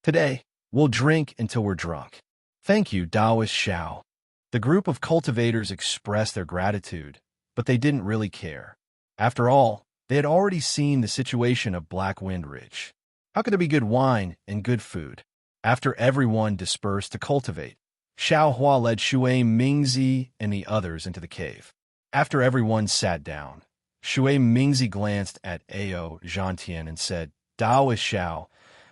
Today, we'll drink until we're drunk. Thank you, Daoist Xiao." The group of cultivators expressed their gratitude, but they didn't really care. After all, they had already seen the situation of Black Wind Ridge. How could there be good wine and good food? After everyone dispersed to cultivate, Xiaohua led Shui Mingzi and the others into the cave. After everyone sat down, Shui Mingzi glanced at Ao Zhantian and said, Daoist Xiao,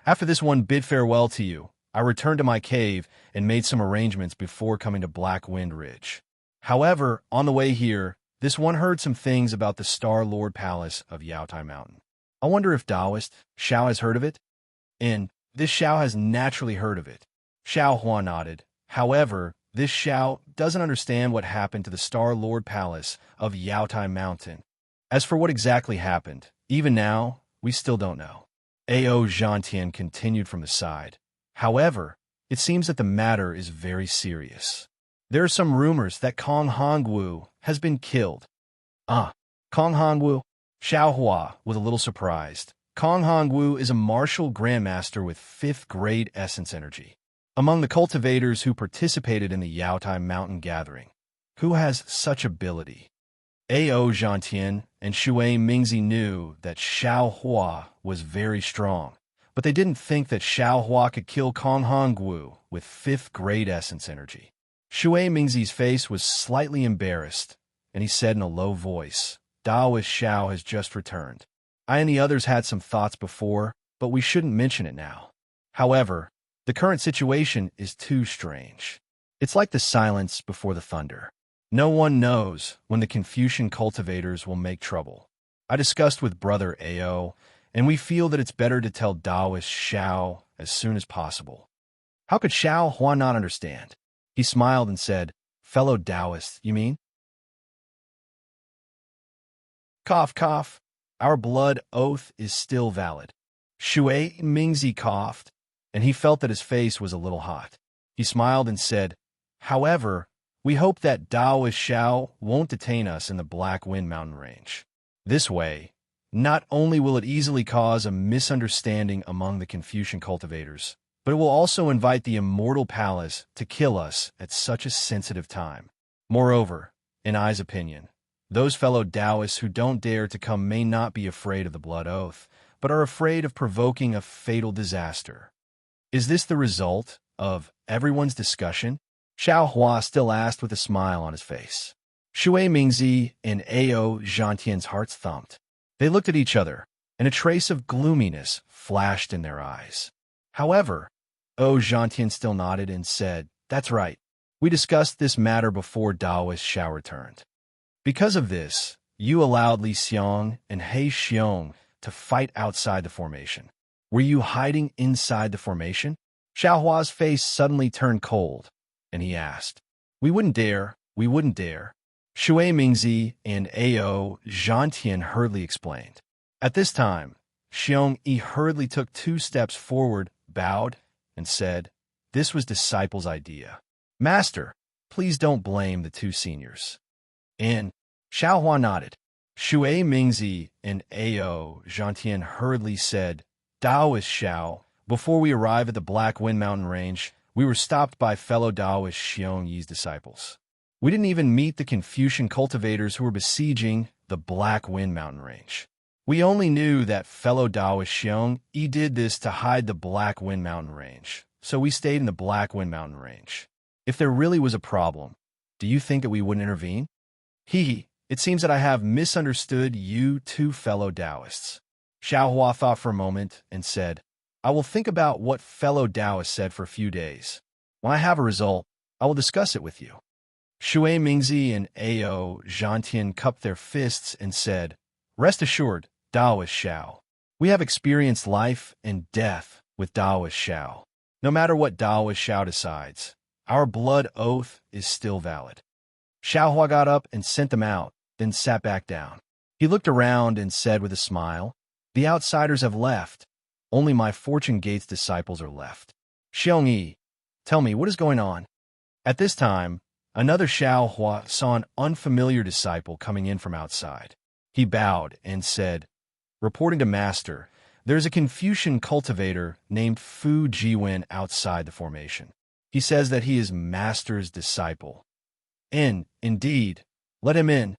after this one bid farewell to you, I returned to my cave and made some arrangements before coming to Black Wind Ridge. However, on the way here, this one heard some things about the Star Lord Palace of Yaotai Mountain. I wonder if Daoist Xiao has heard of it? And this Xiao has naturally heard of it. Xiao Hua nodded. However, this Xiao doesn't understand what happened to the Star Lord Palace of Yaotai Mountain. As for what exactly happened, even now, we still don't know. Ao Zhantian continued from the side. However, it seems that the matter is very serious. There are some rumors that Kong Hongwu has been killed. Kong Hongwu? Xiao Hua was a little surprised. Kong Hongwu is a martial grandmaster with 5th grade essence energy. Among the cultivators who participated in the Yaotai Mountain gathering, who has such ability? Ao Zhantian and Shui Mingzi knew that Xiao Hua was very strong, but they didn't think that Xiao Hua could kill Kong Hongwu with 5th grade essence energy. Shui Mingzi's face was slightly embarrassed, and he said in a low voice, Daoist Xiao has just returned. I and the others had some thoughts before, but we shouldn't mention it now. However, the current situation is too strange. It's like the silence before the thunder. No one knows when the Confucian cultivators will make trouble. I discussed with Brother Ao, and we feel that it's better to tell Daoist Xiao as soon as possible. How could Xiao Hua not understand? He smiled and said, Fellow Taoists, you mean? Cough, cough. Our blood oath is still valid. Shui Mingzi coughed, and he felt that his face was a little hot. He smiled and said, However, we hope that Daoist Xiao won't detain us in the Black Wind Mountain Range. This way, not only will it easily cause a misunderstanding among the Confucian cultivators, but it will also invite the Immortal Palace to kill us at such a sensitive time. Moreover, in Ai's opinion, those fellow Taoists who don't dare to come may not be afraid of the blood oath, but are afraid of provoking a fatal disaster. Is this the result of everyone's discussion? Xiao Hua still asked with a smile on his face. Shui Mingzi and Ao Zhantian's hearts thumped. They looked at each other, and a trace of gloominess flashed in their eyes. However, Ao Zhantian still nodded and said, That's right. We discussed this matter before Daoist Xiao returned. Because of this, you allowed Li Xiong and He Xiong to fight outside the formation. Were you hiding inside the formation? Xiao Hua's face suddenly turned cold, and he asked, We wouldn't dare. Shui Mingzi and Ao Zhantian hurriedly explained. At this time, Xiong Yi hurriedly took 2 steps forward, bowed, and said, This was Disciple's idea. Master, please don't blame the 2 seniors. And Xiao Hua nodded. Shui Mingzi and Ao Zhantian hurriedly said, Daoist Xiao, before we arrive at the Black Wind Mountain Range, we were stopped by fellow Daoist Xiong Yi's disciples. We didn't even meet the Confucian cultivators who were besieging the Black Wind Mountain Range. We only knew that fellow Daoist Xiong Yi did this to hide the Black Wind Mountain Range, so we stayed in the Black Wind Mountain Range. If there really was a problem, do you think that we wouldn't intervene? It seems that I have misunderstood you 2 fellow Taoists. Xiao Hua thought for a moment and said, I will think about what fellow Taoists said for a few days. When I have a result, I will discuss it with you. Shui Mingzi and Ao Zhantian cupped their fists and said, Rest assured, Daoist Xiao. We have experienced life and death with Daoist Xiao. No matter what Daoist Xiao decides, our blood oath is still valid. Xiao Hua got up and sent them out, then sat back down. He looked around and said with a smile, The outsiders have left. Only my Fortune Gates disciples are left. Xiong Yi, tell me, what is going on? At this time, another Xiao Hua saw an unfamiliar disciple coming in from outside. He bowed and said, Reporting to Master, there's a Confucian cultivator named Fu Jiwen outside the formation. He says that he is Master's disciple. Indeed, let him in.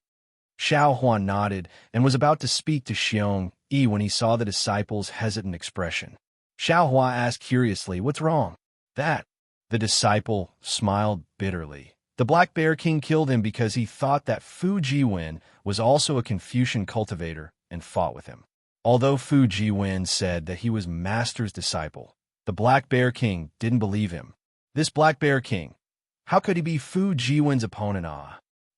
Xiao Hua nodded and was about to speak to Xiong Yi when he saw the disciple's hesitant expression. Xiao Hua asked curiously, What's wrong? That. The disciple smiled bitterly The Black Bear King killed him because he thought that Fu Jiwen was also a Confucian cultivator and fought with him. Although Fu Jiwen said that he was Master's disciple, the Black Bear King didn't believe him. This Black Bear King, how could he be Fu Jiwen's opponent?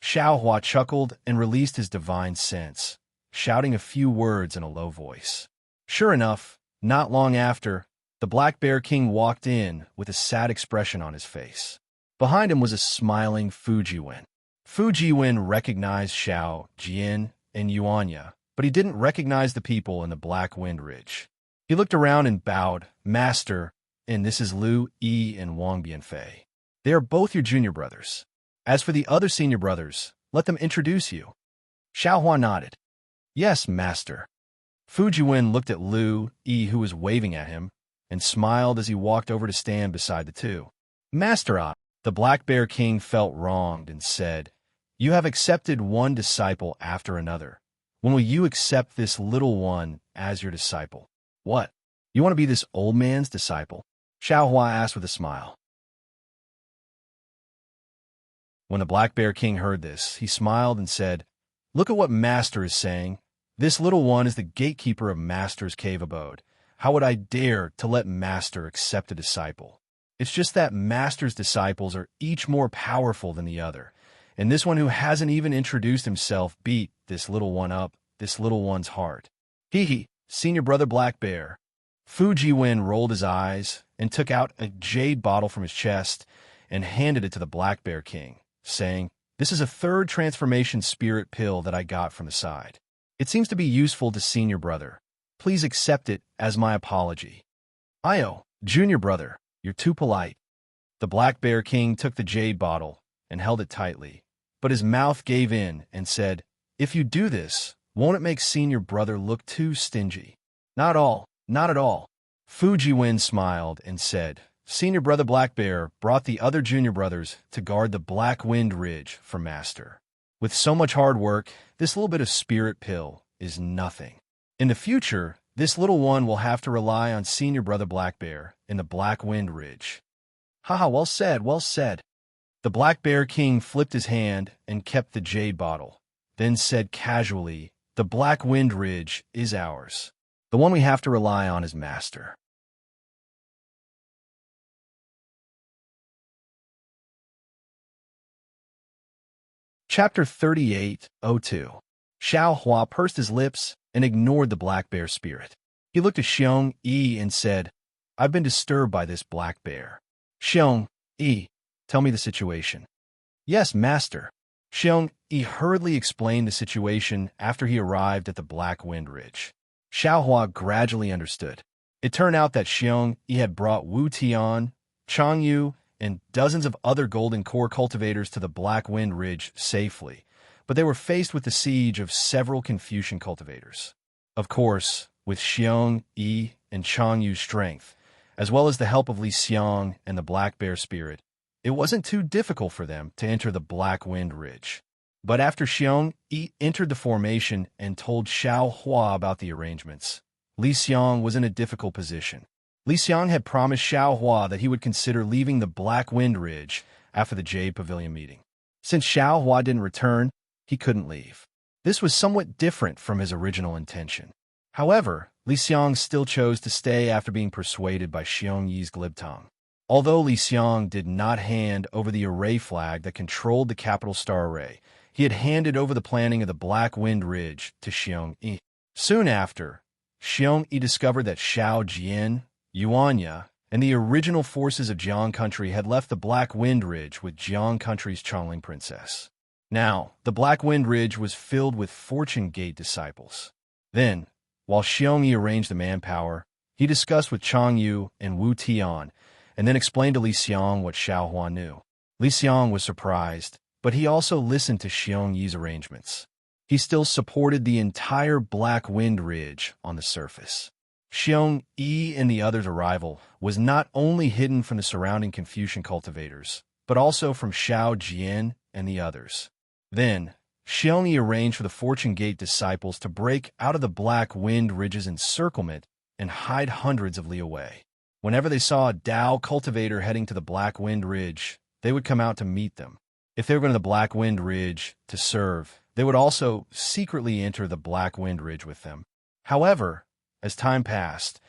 Xiao Hua chuckled and released his divine sense, shouting a few words in a low voice. Sure enough, not long after, the Black Bear King walked in with a sad expression on his face. Behind him was a smiling Fu Jiwen. Fu Jiwen recognized Xiao, Jian, and Yuanya, but he didn't recognize the people in the Black Wind Ridge. He looked around and bowed, Master, and this is Lu Yi and Wang Bianfei. They are both your junior brothers. As for the other senior brothers, let them introduce you. Xiao Hua nodded. Yes, Master. Fu Jiwen looked at Lu Yi, who was waving at him, and smiled as he walked over to stand beside the two. Master, the Black Bear King felt wronged and said, You have accepted one disciple after another. When will you accept this little one as your disciple? What? You want to be this old man's disciple? Xiao Hua asked with a smile. When the Black Bear King heard this, he smiled and said, Look at what Master is saying. This little one is the gatekeeper of Master's cave abode. How would I dare to let Master accept a disciple? It's just that Master's disciples are each more powerful than the other, and this one who hasn't even introduced himself beat this little one up, this little one's heart. Hee, Senior Brother Black Bear. Fu Jiwen rolled his eyes and took out a jade bottle from his chest and handed it to the Black Bear King, saying, This is a third transformation spirit pill that I got from the side. It seems to be useful to Senior Brother. Please accept it as my apology. Io, Junior Brother, you're too polite. The Black Bear King took the jade bottle and held it tightly, but his mouth gave in and said, If you do this, won't it make Senior Brother look too stingy? Not at all. Fu Jiwen smiled and said, Senior Brother Black Bear brought the other junior brothers to guard the Black Wind Ridge for Master. With so much hard work, this little bit of spirit pill is nothing. In the future, this little one will have to rely on Senior Brother Black Bear in the Black Wind Ridge. Haha, well said, well said. The Black Bear King flipped his hand and kept the jade bottle, then said casually, The Black Wind Ridge is ours. The one we have to rely on is Master. Chapter 38:02. Xiao Hua pursed his lips and ignored the Black Bear spirit. He looked at Xiong Yi and said, I've been disturbed by this Black Bear. Xiong Yi, tell me the situation. Yes, Master. Xiong Yi hurriedly explained the situation after he arrived at the Black Wind Ridge. Xiao Hua gradually understood. It turned out that Xiong Yi had brought Wu Tian, Chang Yu, and dozens of other golden core cultivators to the Black Wind Ridge safely, but they were faced with the siege of several Confucian cultivators. Of course, with Xiong Yi and Chang Yu's strength, as well as the help of Li Xiang and the Black Bear spirit, it wasn't too difficult for them to enter the Black Wind Ridge. But after Xiong Yi entered the formation and told Xiao Hua about the arrangements, Li Xiang was in a difficult position. Li Xiang had promised Xiao Hua that he would consider leaving the Black Wind Ridge after the Jade Pavilion meeting. Since Xiao Hua didn't return, he couldn't leave. This was somewhat different from his original intention. However, Li Xiang still chose to stay after being persuaded by Xiong Yi's glib tongue. Although Li Xiang did not hand over the array flag that controlled the capital star array, he had handed over the planning of the Black Wind Ridge to Xiong Yi. Soon after, Xiong Yi discovered that Xiao Jian, Yuanya, and the original forces of Jiang Country had left the Black Wind Ridge with Jiang Country's Chongling Princess. Now, the Black Wind Ridge was filled with Fortune Gate disciples. Then, while Xiong Yi arranged the manpower, he discussed with Chang Yu and Wu Tian, and then explained to Li Xiang what Xiao Hua knew. Li Xiang was surprised, but he also listened to Xiong Yi's arrangements. He still supported the entire Black Wind Ridge on the surface. Xiong Yi and the others' arrival was not only hidden from the surrounding Confucian cultivators, but also from Xiao Jian and the others. Then, Xiong Yi arranged for the Fortune Gate disciples to break out of the Black Wind Ridge's encirclement and hide hundreds of li away. Whenever they saw a Dao cultivator heading to the Black Wind Ridge, they would come out to meet them. If they were going to the Black Wind Ridge to serve, they would also secretly enter the Black Wind Ridge with them. However, as time passed,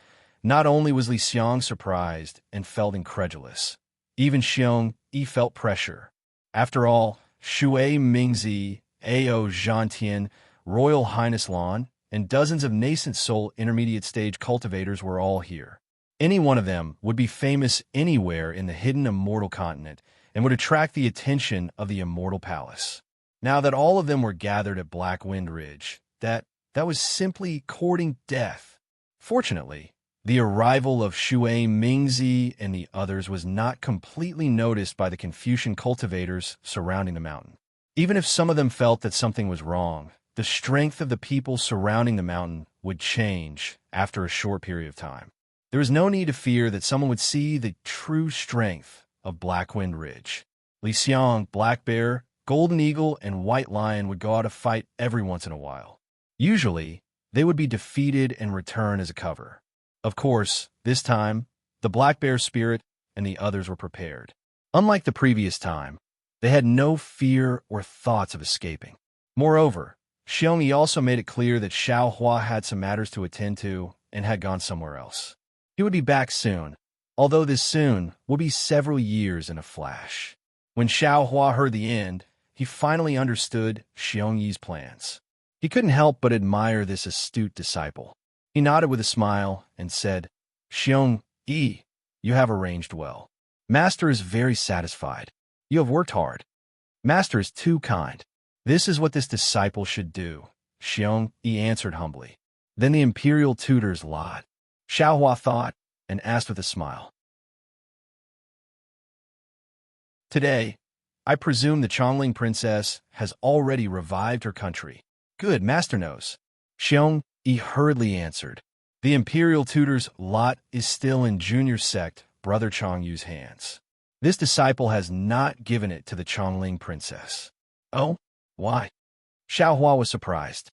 not only was Li Xiang surprised and felt incredulous, even Xiong Yi felt pressure. After all, Shui Mingzi, Ao Zhantian, Royal Highness Lan, and dozens of nascent soul intermediate stage cultivators were all here. Any one of them would be famous anywhere in the hidden immortal continent and would attract the attention of the immortal palace. Now that all of them were gathered at Black Wind Ridge, that was simply courting death. Fortunately, the arrival of Shui Mingzi and the others was not completely noticed by the Confucian cultivators surrounding the mountain. Even if some of them felt that something was wrong, the strength of the people surrounding the mountain would change after a short period of time. There was no need to fear that someone would see the true strength of Black Wind Ridge. Li Xiang, Black Bear, Golden Eagle, and White Lion would go out to fight every once in a while. Usually, they would be defeated and return as a cover. Of course, this time, the Black Bear spirit and the others were prepared. Unlike the previous time, they had no fear or thoughts of escaping. Moreover, Xiong Yi also made it clear that Xiao Hua had some matters to attend to and had gone somewhere else. He would be back soon, although this soon would be several years in a flash. When Xiao Hua heard the end, he finally understood Xiong Yi's plans. He couldn't help but admire this astute disciple. He nodded with a smile and said, "Xiong Yi, you have arranged well. Master is very satisfied. You have worked hard. Master is too kind. This is what this disciple should do," Xiong Yi answered humbly. "Then the imperial tutor's lot." Xiao Hua thought and asked with a smile, "Today, I presume the Chongling princess has already revived her country." "Good, Master knows." Xiong Yi hurriedly answered. "The imperial tutor's lot is still in junior sect Brother Chongyu's hands. This disciple has not given it to the Chongling princess." "Oh? Why?" Xiao Hua was surprised.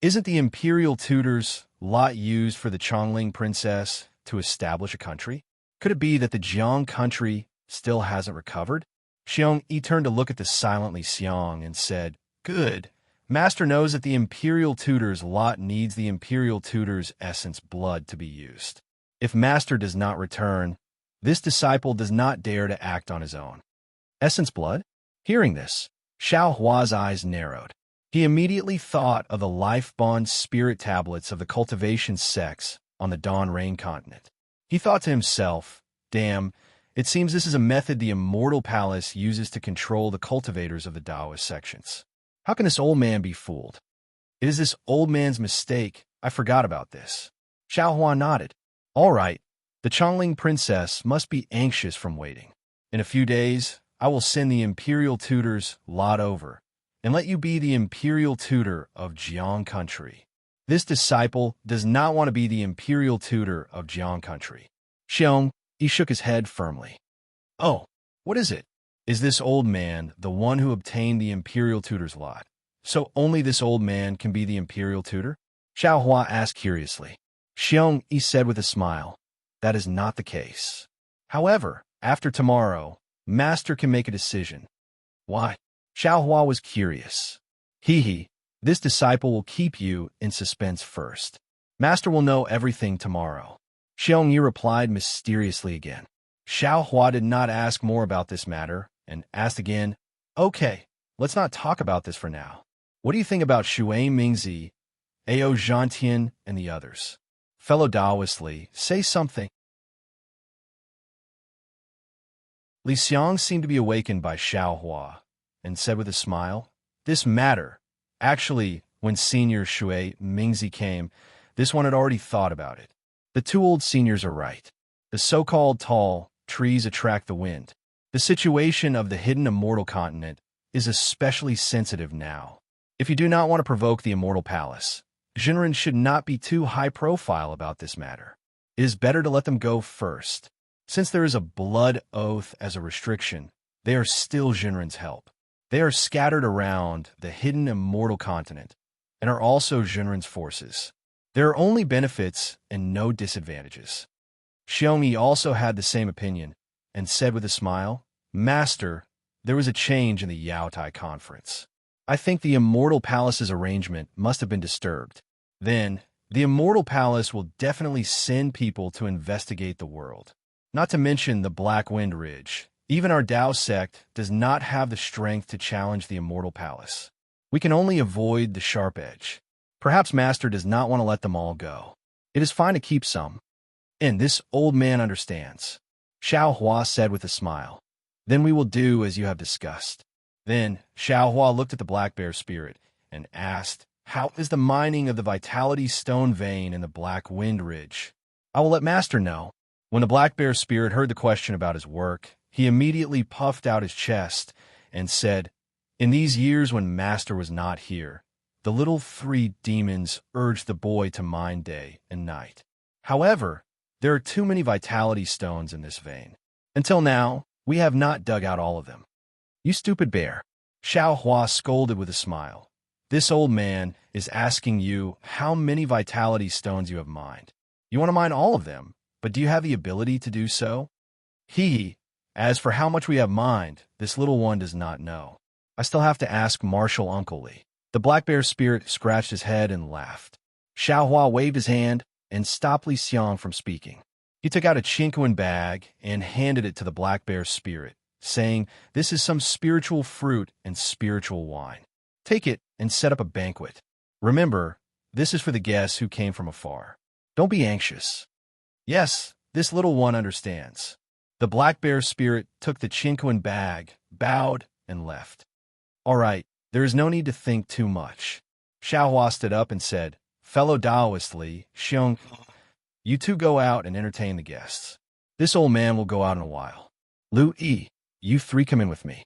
"Isn't the imperial tutor's lot used for the Chongling princess to establish a country? Could it be that the Jiang country still hasn't recovered?" Xiong Yi turned to look at the silent Li Xiang and said, "Good. Master knows that the imperial tutor's lot needs the imperial tutor's essence blood to be used. If Master does not return, this disciple does not dare to act on his own." "Essence blood?" Hearing this, Xiao Hua's eyes narrowed. He immediately thought of the life bond spirit tablets of the cultivation sects on the Dawn Rain continent. He thought to himself, "Damn, it seems this is a method the Immortal Palace uses to control the cultivators of the Taoist sections. How can this old man be fooled? It is this old man's mistake. I forgot about this." Xiao Hua nodded. "All right, the Chongling princess must be anxious from waiting. In a few days, I will send the imperial tutor's lot over, and let you be the imperial tutor of Jiang country." This disciple does not want to be the imperial tutor of Jiang country. Xiong Yi shook his head firmly. "Oh, what is it? Is this old man the one who obtained the imperial tutor's lot? So only this old man can be the imperial tutor?" Xiao Hua asked curiously. Xiong Yi said with a smile, "That is not the case. However, after tomorrow, Master can make a decision." "Why?" Xiao Hua was curious. He, this disciple will keep you in suspense first. Master will know everything tomorrow." Xiong Yi replied mysteriously again. Xiao Hua did not ask more about this matter, and asked again, "Okay, let's not talk about this for now. What do you think about Shui Mingzi, Ao Zhantian, and the others? Fellow Taoist Li, say something." Li Xiang seemed to be awakened by Xiao Hua, and said with a smile, "This matter, actually, when Senior Shui Mingzi came, this one had already thought about it. The two old seniors are right. The so-called tall trees attract the wind. The situation of the hidden immortal continent is especially sensitive now. If you do not want to provoke the immortal palace, Jinren should not be too high-profile about this matter. It is better to let them go first. Since there is a blood oath as a restriction, they are still Jinren's help. They are scattered around the hidden immortal continent, and are also Jinren's forces. There are only benefits and no disadvantages." Xiong Yi also had the same opinion, and said with a smile, "Master, there was a change in the Yaotai conference. I think the Immortal Palace's arrangement must have been disturbed. Then, the Immortal Palace will definitely send people to investigate the world. Not to mention the Black Wind Ridge. Even our Dao sect does not have the strength to challenge the Immortal Palace. We can only avoid the sharp edge. Perhaps Master does not want to let them all go. It is fine to keep some. And this old man understands, Xiao Hua said with a smile. Then we will do as you have discussed. Then Xiao Hua looked at the Black Bear spirit and asked, how is the mining of the Vitality Stone vein in the Black Wind Ridge? I will let Master know. When the Black Bear spirit heard the question about his work, he immediately puffed out his chest and said, in these years when Master was not here, the little three demons urged the boy to mine day and night. However, there are too many Vitality Stones in this vein. Until now, we have not dug out all of them. You stupid bear. Xiao Hua scolded with a smile. This old man is asking you how many Vitality Stones you have mined. You want to mine all of them, but do you have the ability to do so? As for how much we have mined, this little one does not know. I still have to ask Marshal Uncle Li. The Black Bear spirit scratched his head and laughed. Xiao Hua waved his hand and stopped Li Xiang from speaking. He took out a Chinquan bag and handed it to the Black Bear spirit, saying, this is some spiritual fruit and spiritual wine. Take it and set up a banquet. Remember, this is for the guests who came from afar. Don't be anxious. Yes, this little one understands. The Black Bear spirit took the Chinquan bag, bowed, and left. All right, there is no need to think too much. Xiao Hua stood up and said, fellow Taoist Li, Xiong, you two go out and entertain the guests. This old man will go out in a while. Lu Yi, you three come in with me.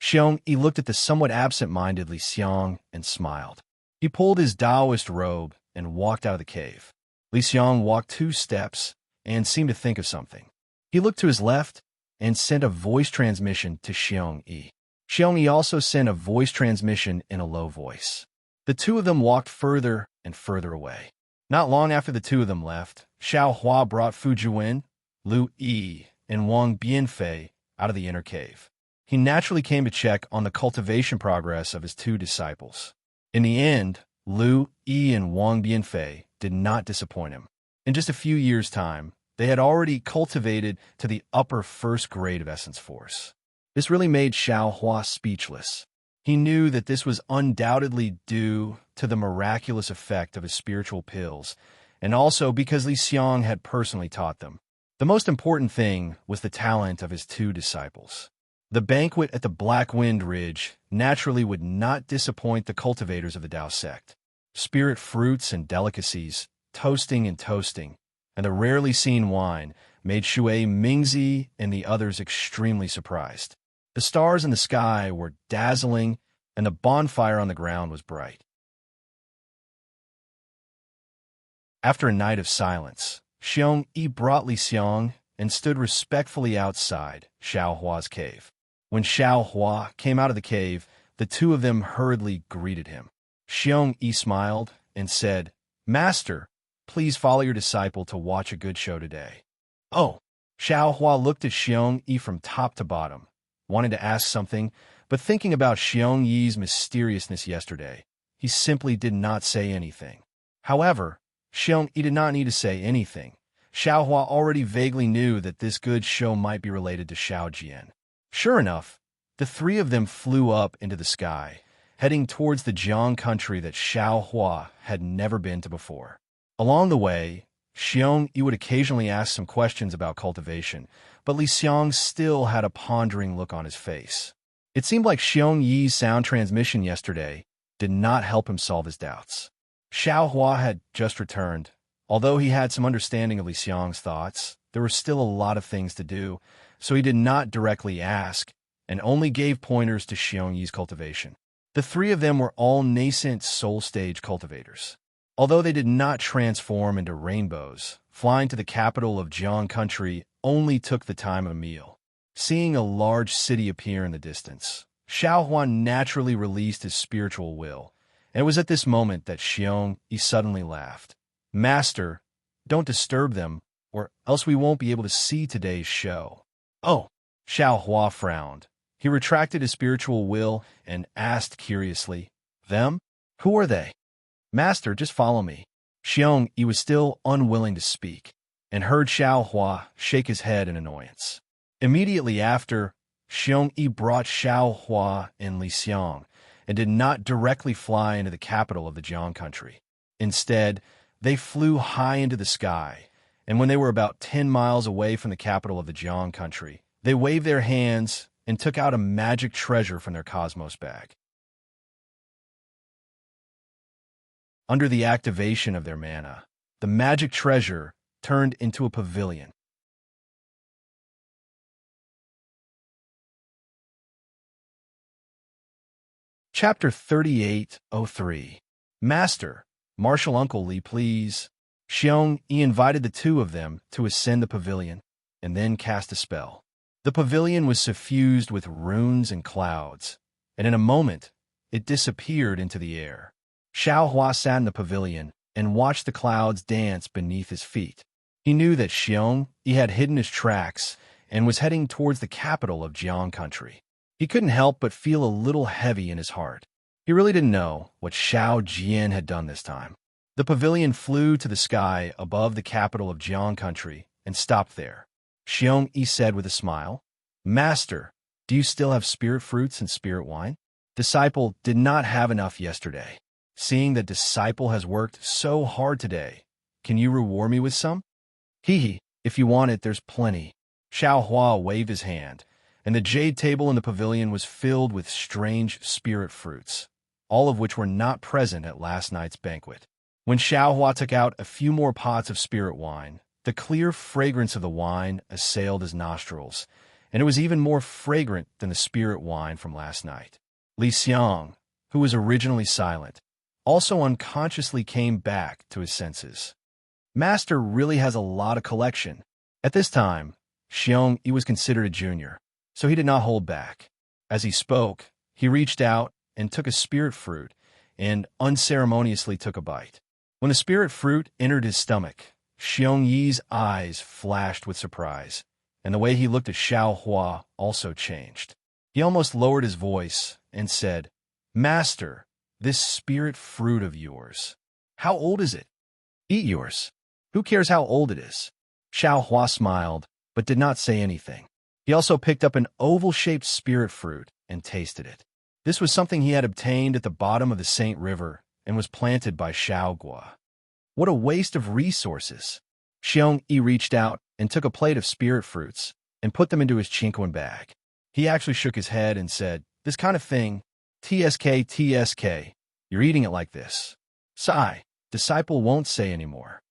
Xiong Yi looked at the somewhat absent-minded Li Xiang and smiled. He pulled his Taoist robe and walked out of the cave. Li Xiang walked 2 steps and seemed to think of something. He looked to his left and sent a voice transmission to Xiong Yi. Xiong Yi also sent a voice transmission in a low voice. The two of them walked further and further away. Not long after the two of them left, Xiao Hua brought Fu Juwen, Lu Yi, and Wang Bianfei out of the inner cave. He naturally came to check on the cultivation progress of his 2 disciples. In the end, Lu Yi and Wang Bianfei did not disappoint him. In just a few years' time, they had already cultivated to the upper 1st grade of Essence Force. This really made Xiao Hua speechless. He knew that this was undoubtedly due to the miraculous effect of his spiritual pills, and also because Li Xiang had personally taught them. The most important thing was the talent of his 2 disciples. The banquet at the Black Wind Ridge naturally would not disappoint the cultivators of the Dao sect. Spirit fruits and delicacies, toasting, and the rarely seen wine made Shui, Mingzi, and the others extremely surprised. The stars in the sky were dazzling, and the bonfire on the ground was bright. After a night of silence, Xiong Yi brought Li Xiang and stood respectfully outside Xiao Hua's cave. When Xiao Hua came out of the cave, the two of them hurriedly greeted him. Xiong Yi smiled and said, Master, please follow your disciple to watch a good show today. Oh, Xiao Hua looked at Xiong Yi from top to bottom, wanting to ask something, but thinking about Xiong Yi's mysteriousness yesterday, he simply did not say anything. However, Xiong Yi did not need to say anything. Xiao Hua already vaguely knew that this good show might be related to Xiao Jian. Sure enough, the 3 of them flew up into the sky, heading towards the Jiang country that Xiao Hua had never been to before. Along the way, Xiong Yi would occasionally ask some questions about cultivation, but Li Xiang still had a pondering look on his face. It seemed like Xiong Yi's sound transmission yesterday did not help him solve his doubts. Xiao Hua had just returned. Although he had some understanding of Li Xiang's thoughts, there were still a lot of things to do, so he did not directly ask, and only gave pointers to Xiong Yi's cultivation. The 3 of them were all nascent soul-stage cultivators. Although they did not transform into rainbows, flying to the capital of Jiang country only took the time of a meal. Seeing a large city appear in the distance, Xiao Hua naturally released his spiritual will, and it was at this moment that Xiong Yi suddenly laughed. Master, don't disturb them, or else we won't be able to see today's show. Oh, Xiao Hua frowned. He retracted his spiritual will and asked curiously, "Them? Who are they?" "Master, just follow me." Xiong Yi was still unwilling to speak, and heard Xiao Hua shake his head in annoyance. Immediately after, Xiong Yi brought Xiao Hua and Li Xiang, and did not directly fly into the capital of the Jiang country. Instead, they flew high into the sky, and when they were about 10 miles away from the capital of the Jiang country, they waved their hands and took out a magic treasure from their cosmos bag. Under the activation of their mana, the magic treasure turned into a pavilion. Chapter 3803. Master, Martial Uncle Li, please. Xiong Yi invited the two of them to ascend the pavilion, and then cast a spell. The pavilion was suffused with runes and clouds, and in a moment, it disappeared into the air. Xiao Hua sat in the pavilion and watched the clouds dance beneath his feet. He knew that Xiong Yi had hidden his tracks and was heading towards the capital of Jiang country. He couldn't help but feel a little heavy in his heart. He really didn't know what Xiao Jian had done this time. The pavilion flew to the sky above the capital of Jiang country and stopped there. Xiong Yi said with a smile, "Master, do you still have spirit fruits and spirit wine?" Disciple did not have enough yesterday. Seeing that disciple has worked so hard today, can you reward me with some? Hee, if you want it, there's plenty. Xiao Hua waved his hand, and the jade table in the pavilion was filled with strange spirit fruits, all of which were not present at last night's banquet. When Xiao Hua took out a few more pots of spirit wine, the clear fragrance of the wine assailed his nostrils, and it was even more fragrant than the spirit wine from last night. Li Xiang, who was originally silent, also unconsciously came back to his senses. Master really has a lot of collection. At this time, Xiong Yi was considered a junior, so he did not hold back. As he spoke, he reached out and took a spirit fruit and unceremoniously took a bite. When the spirit fruit entered his stomach, Xiong Yi's eyes flashed with surprise, and the way he looked at Xiao Hua also changed. He almost lowered his voice and said, "Master, this spirit fruit of yours, how old is it? Eat yours. Who cares how old it is?" Xiao Hua smiled, but did not say anything. He also picked up an oval-shaped spirit fruit and tasted it. This was something he had obtained at the bottom of the Saint River and was planted by Xiao Gua. What a waste of resources! Xiong Yi reached out and took a plate of spirit fruits and put them into his chinquan bag. He actually shook his head and said, "This kind of thing, TSK, you're eating it like this." Sigh, disciple won't say anymore.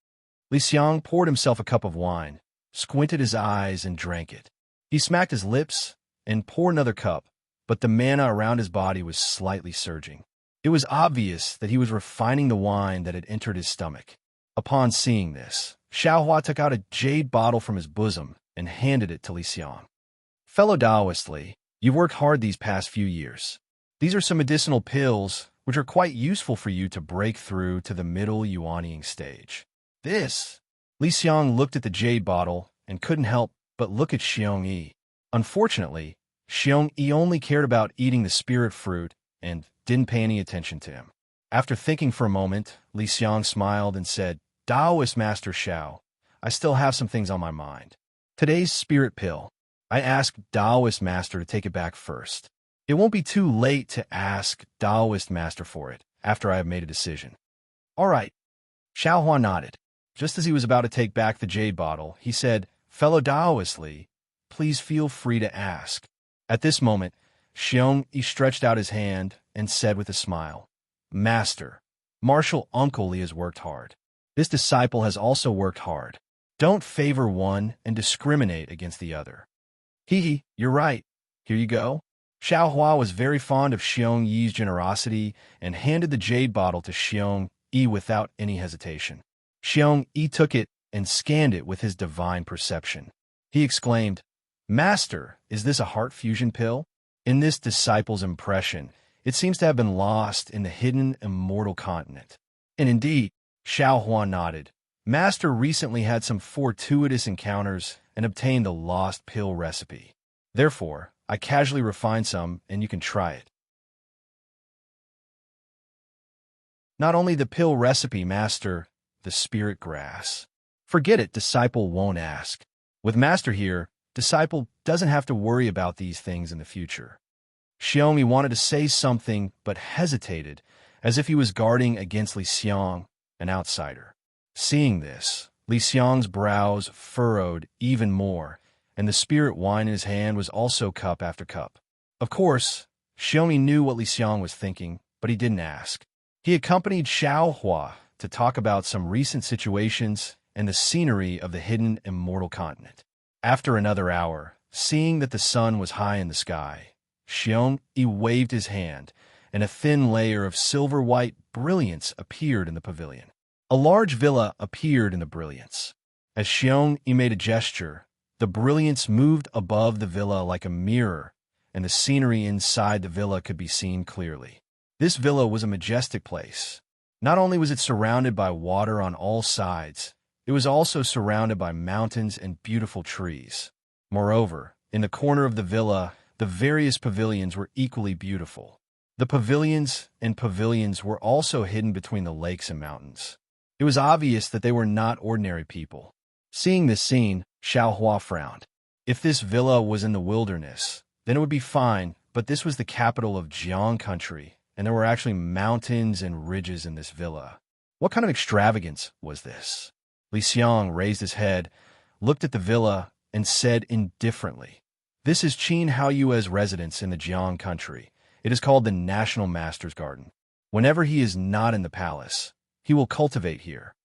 Li Xiang poured himself a cup of wine, squinted his eyes, and drank it. He smacked his lips and poured another cup, but the mana around his body was slightly surging. It was obvious that he was refining the wine that had entered his stomach. Upon seeing this, Xiao Hua took out a jade bottle from his bosom and handed it to Li Xiang. "Fellow Taoist Li, you've worked hard these past few years. These are some medicinal pills which are quite useful for you to break through to the middle yuanying stage." This? Li Xiang looked at the jade bottle and couldn't help but look at Xiong Yi. Unfortunately, Xiong Yi only cared about eating the spirit fruit and didn't pay any attention to him. After thinking for a moment, Li Xiang smiled and said, "Taoist Master Xiao, I still have some things on my mind. Today's spirit pill, I asked Taoist Master to take it back first. It won't be too late to ask Taoist Master for it after I have made a decision." "All right." Xiao Hua nodded. Just as he was about to take back the jade bottle, he said, "Fellow Taoist Li, please feel free to ask." At this moment, Xiong Yi stretched out his hand and said with a smile, "Master, Martial Uncle Li has worked hard. This disciple has also worked hard. Don't favor one and discriminate against the other." "Hee, you're right. Here you go." Xiao Hua was very fond of Xiong Yi's generosity and handed the jade bottle to Xiong Yi without any hesitation. Xiong Yi took it and scanned it with his divine perception. He exclaimed, "Master, is this a heart fusion pill?" In this disciple's impression, it seems to have been lost in the hidden immortal continent. And indeed, Xiao Hua nodded. Master recently had some fortuitous encounters and obtained the lost pill recipe. Therefore, I casually refined some, and you can try it. Not only the pill recipe, master, the spirit grass. Forget it, disciple won't ask. With master here, disciple doesn't have to worry about these things in the future. Xiaomi wanted to say something, but hesitated, as if he was guarding against Li Xiang, an outsider. Seeing this, Li Xiang's brows furrowed even more, and the spirit wine in his hand was also cup after cup. Of course, Xiaomi knew what Li Xiang was thinking, but he didn't ask. He accompanied Xiao Hua to talk about some recent situations and the scenery of the hidden immortal continent. After another hour, seeing that the sun was high in the sky, Xiong waved his hand, and a thin layer of silver-white brilliance appeared in the pavilion. A large villa appeared in the brilliance. As Xiong made a gesture, the brilliance moved above the villa like a mirror, and the scenery inside the villa could be seen clearly. This villa was a majestic place. Not only was it surrounded by water on all sides, it was also surrounded by mountains and beautiful trees. Moreover, in the corner of the villa, the various pavilions were equally beautiful. The pavilions were also hidden between the lakes and mountains. It was obvious that they were not ordinary people. Seeing this scene, Xiao Hua frowned. If this villa was in the wilderness, then it would be fine, but this was the capital of Jiang country, and there were actually mountains and ridges in this villa. What kind of extravagance was this? Li Xiang raised his head, looked at the villa, and said indifferently, "This is Qin Haoyue's residence in the Jiang country. It is called the National Master's Garden. Whenever he is not in the palace, he will cultivate here."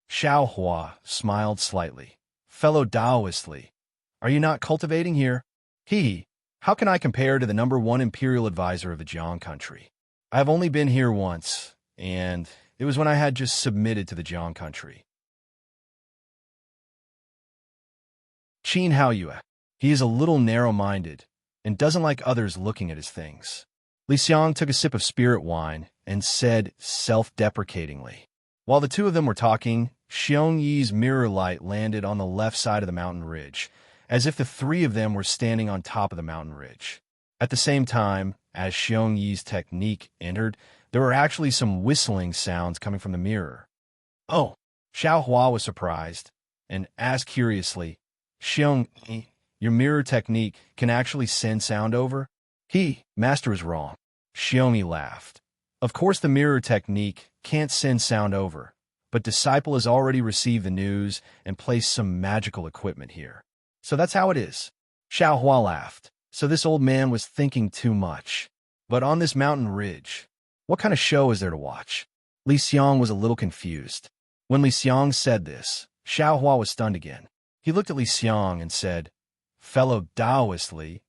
Xiao Hua smiled slightly. "Fellow Taoist Li, are you not cultivating here?" How can I compare to the #1 imperial advisor of the Jiang country? I have only been here once, and it was when I had just submitted to the Jiang country. Qin Haoyue. He is a little narrow-minded and doesn't like others looking at his things. Li Xiang took a sip of spirit wine and said self-deprecatingly. While the two of them were talking, Xiong Yi's mirror light landed on the left side of the mountain ridge, as if the three of them were standing on top of the mountain ridge. At the same time, as Xiong Yi's technique entered, there were actually some whistling sounds coming from the mirror. "Oh!" Xiao Hua was surprised and asked curiously, "Xiong Yi, your mirror technique can actually send sound over?" Master is wrong. Xiong Yi laughed. "Of course the mirror technique can't send sound over, but Disciple has already received the news and placed some magical equipment here. So that's how it is." Xiao Hua laughed. So this old man was thinking too much. But on this mountain ridge, what kind of show is there to watch? Li Xiang was a little confused. When Li Xiang said this, Xiao Hua was stunned again. He looked at Li Xiang and said, "Fellow Taoist Li,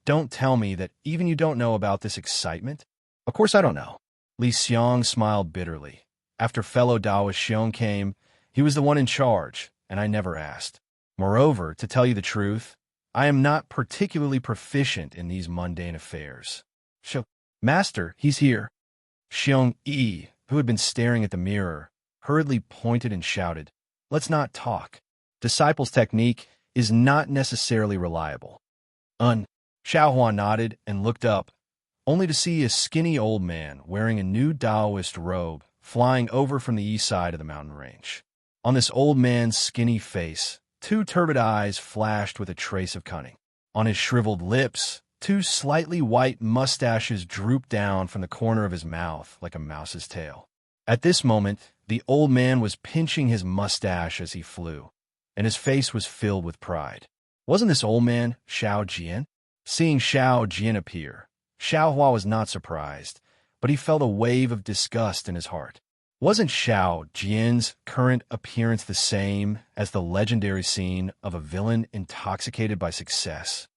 don't tell me that even you don't know about this excitement?" "Of course I don't know." Li Xiang smiled bitterly. After fellow Taoist Xiong came, he was the one in charge, and I never asked. Moreover, to tell you the truth, I am not particularly proficient in these mundane affairs. Master, he's here." Xiong Yi, who had been staring at the mirror, hurriedly pointed and shouted, "Let's not talk. Disciple's technique is not necessarily reliable." Xiao Hua nodded and looked up, only to see a skinny old man wearing a new Taoist robe flying over from the east side of the mountain range. On this old man's skinny face, 2 turbid eyes flashed with a trace of cunning. On his shriveled lips, 2 slightly white mustaches drooped down from the corner of his mouth like a mouse's tail. At this moment, the old man was pinching his mustache as he flew, and his face was filled with pride. Wasn't this old man Xiao Jian? Seeing Xiao Jian appear, Xiao Hua was not surprised, but he felt a wave of disgust in his heart. Wasn't Xiao Jian's current appearance the same as the legendary scene of a villain intoxicated by success?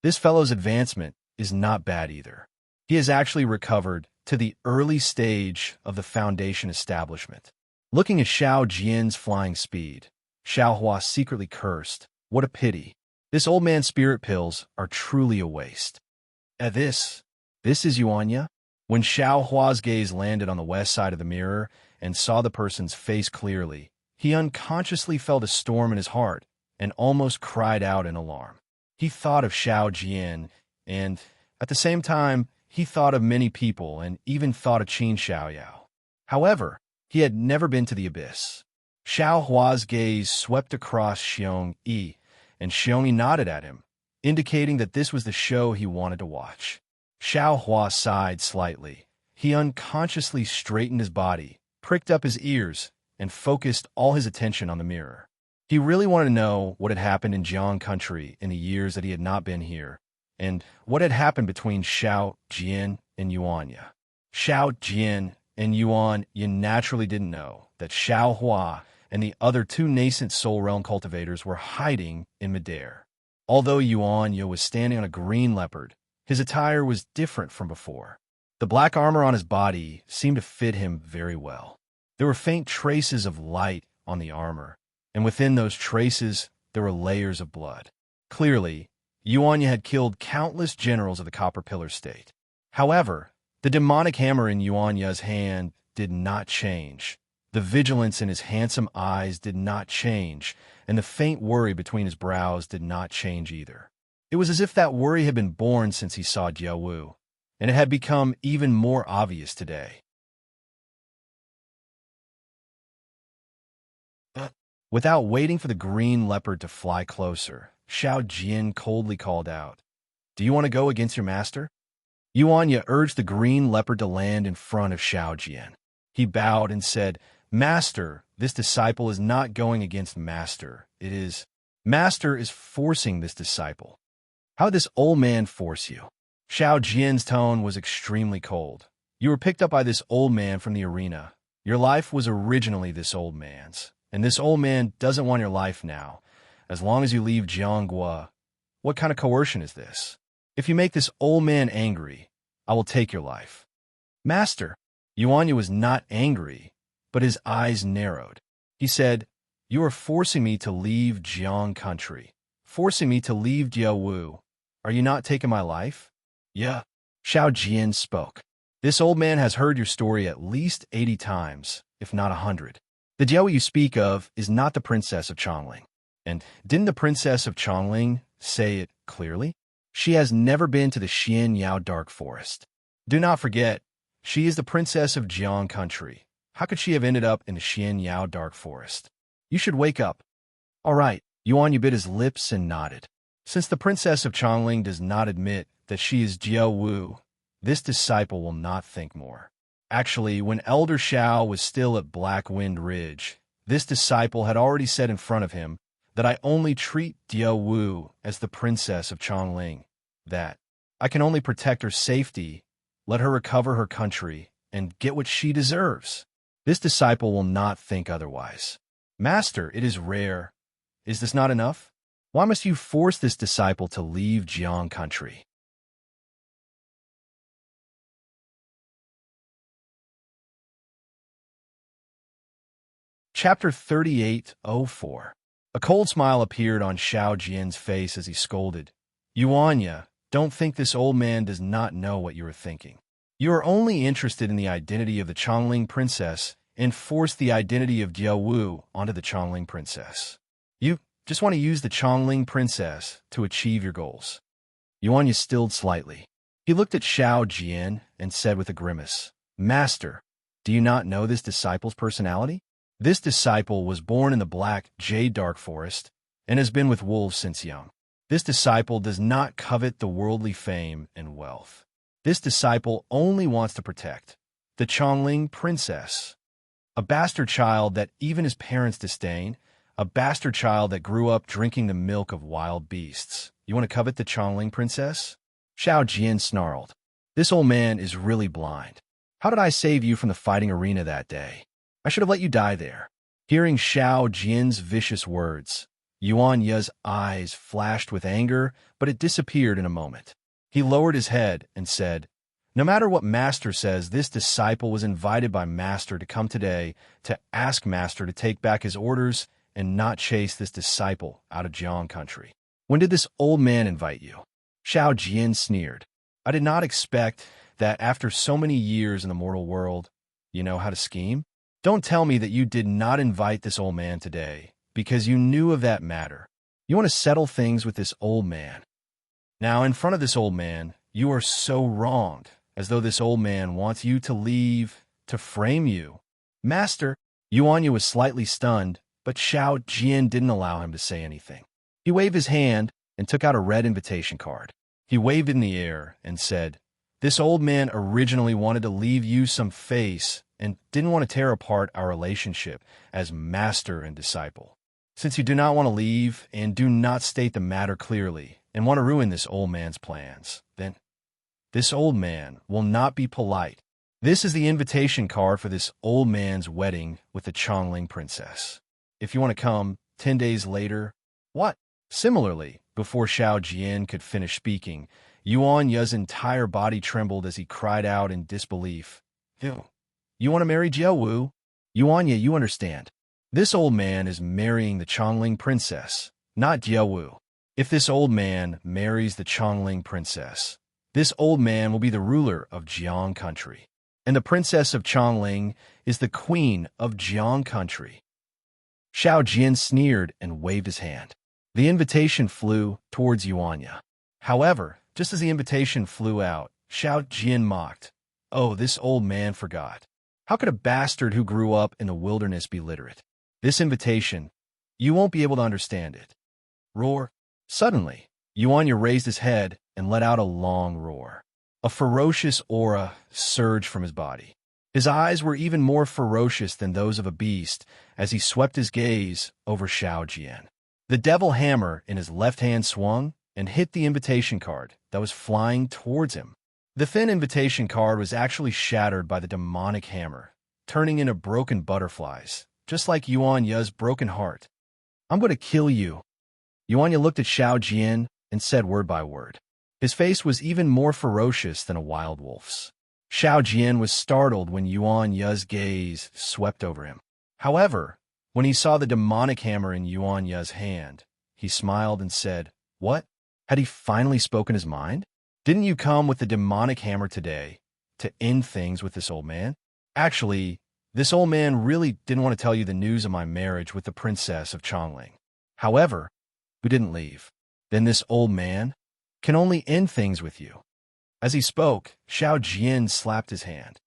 This fellow's advancement is not bad either. He has actually recovered to the early stage of the Foundation establishment. Looking at Xiao Jian's flying speed, Xiao Hua secretly cursed. What a pity. This old man's spirit pills are truly a waste. This is Yuanya? When Xiao Hua's gaze landed on the west side of the mirror and saw the person's face clearly, he unconsciously felt a storm in his heart and almost cried out in alarm. He thought of Xiao Jian and at the same time, he thought of many people and even thought of Qin Xiaoyao. However, he had never been to the abyss. Xiao Hua's gaze swept across Xiong Yi, and Xiong Yi nodded at him, indicating that this was the show he wanted to watch. Xiao Hua sighed slightly. He unconsciously straightened his body, pricked up his ears, and focused all his attention on the mirror. He really wanted to know what had happened in Jiang country in the years that he had not been here, and what had happened between Xiao Jian and Yuanya. Xiao Jian and Yuan naturally didn't know that Xiao Hua and the other two nascent soul realm cultivators were hiding in midair. Although Yuanya was standing on a green leopard, his attire was different from before. The black armor on his body seemed to fit him very well. There were faint traces of light on the armor, and within those traces there were layers of blood. Clearly, Yuanya had killed countless generals of the Copper Pillar State. However, the demonic hammer in Yuanya's hand did not change. The vigilance in his handsome eyes did not change, and the faint worry between his brows did not change either. It was as if that worry had been born since he saw Jiao Wu, and it had become even more obvious today. Without waiting for the green leopard to fly closer, Xiao Jian coldly called out, "Do you want to go against your master?" Yuanya urged the green leopard to land in front of Xiao Jian. He bowed and said, "Master, this disciple is not going against Master. Master is forcing this disciple." "How did this old man force you?" Xiao Jian's tone was extremely cold. "You were picked up by this old man from the arena. Your life was originally this old man's, and this old man doesn't want your life now, as long as you leave Jianggua. What kind of coercion is this? If you make this old man angry, I will take your life." "Master," Yuanya was not angry, but his eyes narrowed. He said, "You are forcing me to leave Jiang country, forcing me to leave Jiaowu. Are you not taking my life?" "Yeah," Xiao Jian spoke. "This old man has heard your story at least 80 times, if not 100. The Jiao you speak of is not the princess of Chongling. And didn't the princess of Chongling say it clearly? She has never been to the Xianyao Dark Forest. Do not forget, she is the princess of Jiang country. How could she have ended up in the Xianyao Dark Forest? You should wake up." "All right," Yuan bit his lips and nodded. "Since the princess of Chongling does not admit that she is Jiao Wu, this disciple will not think more. Actually, when Elder Xiao was still at Black Wind Ridge, this disciple had already said in front of him that I only treat Jiao Wu as the princess of Chongling, that I can only protect her safety, let her recover her country, and get what she deserves. This disciple will not think otherwise. Master, it is rare. Is this not enough? Why must you force this disciple to leave Jiang country?" Chapter 38:04. A cold smile appeared on Xiao Jian's face as he scolded, "Yuanya, don't think this old man does not know what you are thinking. You are only interested in the identity of the Chongling princess and force the identity of Jiao Wu onto the Chongling princess. You just want to use the Chongling princess to achieve your goals." Yuanya stilled slightly. He looked at Xiao Jian and said with a grimace, "Master, do you not know this disciple's personality? This disciple was born in the Black Jade Dark Forest and has been with wolves since young. This disciple does not covet the worldly fame and wealth. This disciple only wants to protect the Chongling princess. A bastard child that even his parents disdain, a bastard child that grew up drinking the milk of wild beasts. You want to covet the Chongling princess?" Xiao Jian snarled. "This old man is really blind. How did I save you from the fighting arena that day? I should have let you die there." Hearing Xiao Jian's vicious words, Yuan Ye's eyes flashed with anger, but it disappeared in a moment. He lowered his head and said, "No matter what Master says, this disciple was invited by Master to come today to ask Master to take back his orders and not chase this disciple out of Jiang country. When did this old man invite you?" Xiao Jian sneered. "I did not expect that after so many years in the mortal world, you know how to scheme? Don't tell me that you did not invite this old man today because you knew of that matter. You want to settle things with this old man." Now, in front of this old man, you are so wronged, as though this old man wants you to leave to frame you. Master, Yuanya was slightly stunned, but Xiao Jian didn't allow him to say anything. He waved his hand and took out a red invitation card. He waved it in the air and said, "This old man originally wanted to leave you some face and didn't want to tear apart our relationship as master and disciple. Since you do not want to leave and do not state the matter clearly and want to ruin this old man's plans, then this old man will not be polite. This is the invitation card for this old man's wedding with the Chongling princess. If you want to come 10 days later, what?" Similarly, before Xiao Jian could finish speaking, Yuan Ye's entire body trembled as he cried out in disbelief. You want to marry Jia Wu? Yuan Ye, you understand. This old man is marrying the Chongling princess, not Jia Wu. If this old man marries the Chongling princess, this old man will be the ruler of Jiang country, and the princess of Chongling is the queen of Jiang country. Xiao Jian sneered and waved his hand. The invitation flew towards Yuanya. However, just as the invitation flew out, Xiao Jian mocked, "Oh, this old man forgot. How could a bastard who grew up in the wilderness be literate? This invitation, you won't be able to understand it." Roar. Suddenly, Yuanya raised his head and let out a long roar. A ferocious aura surged from his body. His eyes were even more ferocious than those of a beast as he swept his gaze over Xiao Jian. The devil hammer in his left hand swung and hit the invitation card that was flying towards him. The thin invitation card was actually shattered by the demonic hammer, turning into broken butterflies, just like Yuan Ye's broken heart. "I'm going to kill you." Yuan Ye looked at Xiao Jian and said word by word. His face was even more ferocious than a wild wolf's. Xiao Jian was startled when Yuan Ye's gaze swept over him. However, when he saw the demonic hammer in Yuan Ye's hand, he smiled and said, "What? Had he finally spoken his mind? Didn't you come with the demonic hammer today to end things with this old man? Actually, this old man really didn't want to tell you the news of my marriage with the princess of Chongling. However, we didn't leave. Then this old man can only end things with you." As he spoke, Xiao Jian slapped his hand.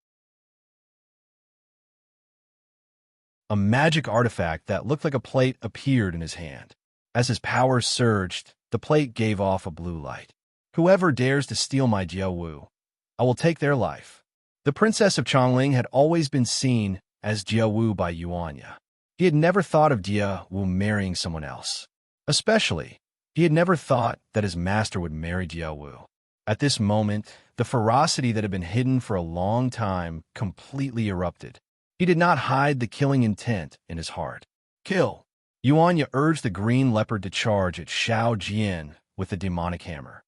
A magic artifact that looked like a plate appeared in his hand. As his power surged, the plate gave off a blue light. "Whoever dares to steal my Jia Wu, I will take their life." The princess of Chongling had always been seen as Jia Wu by Yuanya. He had never thought of Jia Wu marrying someone else. Especially, he had never thought that his master would marry Jia Wu. At this moment, the ferocity that had been hidden for a long time completely erupted. He did not hide the killing intent in his heart. "Kill!" Yuanya urged the green leopard to charge at Xiao Jian with the demonic hammer.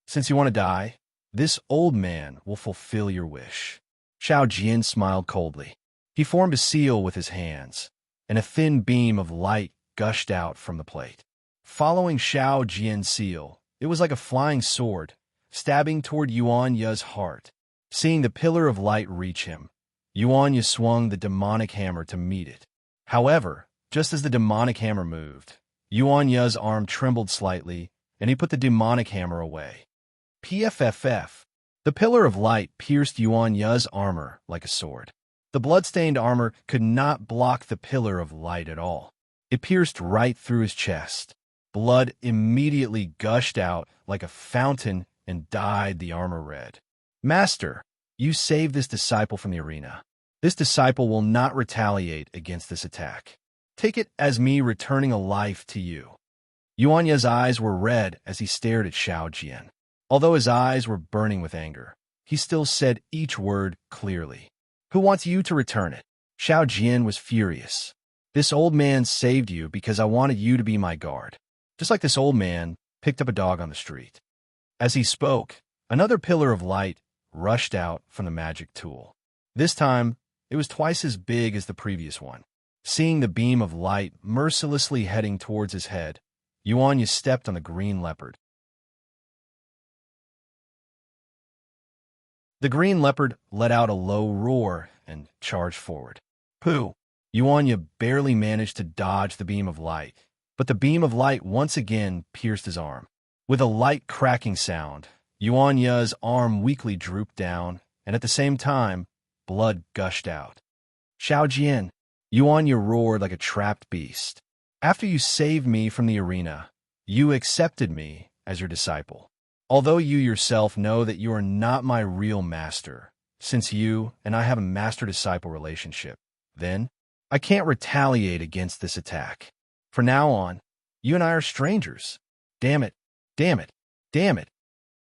"Since you want to die, this old man will fulfill your wish." Xiao Jian smiled coldly. He formed a seal with his hands, and a thin beam of light gushed out from the plate. Following Xiao Jian's seal, it was like a flying sword, stabbing toward Yuan Ye's heart. Seeing the pillar of light reach him, Yuan Ye swung the demonic hammer to meet it. However, just as the demonic hammer moved, Yuan Ye's arm trembled slightly, and he put the demonic hammer away. PFFF. The pillar of light pierced Yuan Ye's armor like a sword. The blood-stained armor could not block the pillar of light at all. It pierced right through his chest. Blood immediately gushed out like a fountain and dyed the armor red. "Master, you saved this disciple from the arena. This disciple will not retaliate against this attack. Take it as me returning a life to you." Yuan Ye's eyes were red as he stared at Xiao Jian. Although his eyes were burning with anger, he still said each word clearly. "Who wants you to return it?" Xiao Jian was furious. "This old man saved you because I wanted you to be my guard. Just like this old man picked up a dog on the street." As he spoke, another pillar of light rushed out from the magic tool. This time, it was twice as big as the previous one. Seeing the beam of light mercilessly heading towards his head, Yuan Ye stepped on the green leopard. The green leopard let out a low roar and charged forward. Pooh! Yuan Ye barely managed to dodge the beam of light, but the beam of light once again pierced his arm. With a light cracking sound, Yuan Ye's arm weakly drooped down, and at the same time, blood gushed out. Xiao Jian, Yuan Ye roared like a trapped beast. After you saved me from the arena, you accepted me as your disciple. Although you yourself know that you are not my real master, since you and I have a master-disciple relationship, then I can't retaliate against this attack. From now on, you and I are strangers. Damn it, damn it, damn it.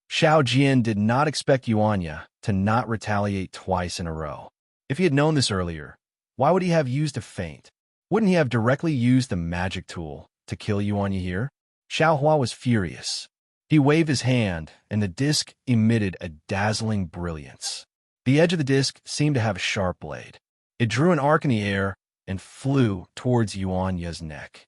Xiao Jian did not expect Yuan Ye to not retaliate twice in a row. If he had known this earlier, why would he have used a feint? Wouldn't he have directly used the magic tool to kill Yuan Ye here? Xiao Hua was furious. He waved his hand, and the disc emitted a dazzling brilliance. The edge of the disc seemed to have a sharp blade. It drew an arc in the air and flew towards Yuan Ye's neck.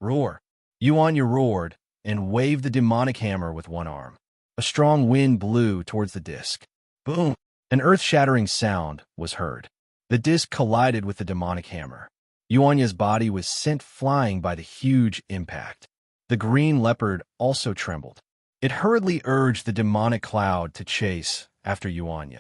Roar! Yuan Ye roared and waved the demonic hammer with one arm. A strong wind blew towards the disc. Boom! An earth-shattering sound was heard. The disc collided with the demonic hammer. Yuan Ye's body was sent flying by the huge impact. The green leopard also trembled. It hurriedly urged the demonic cloud to chase after Yuan Ye.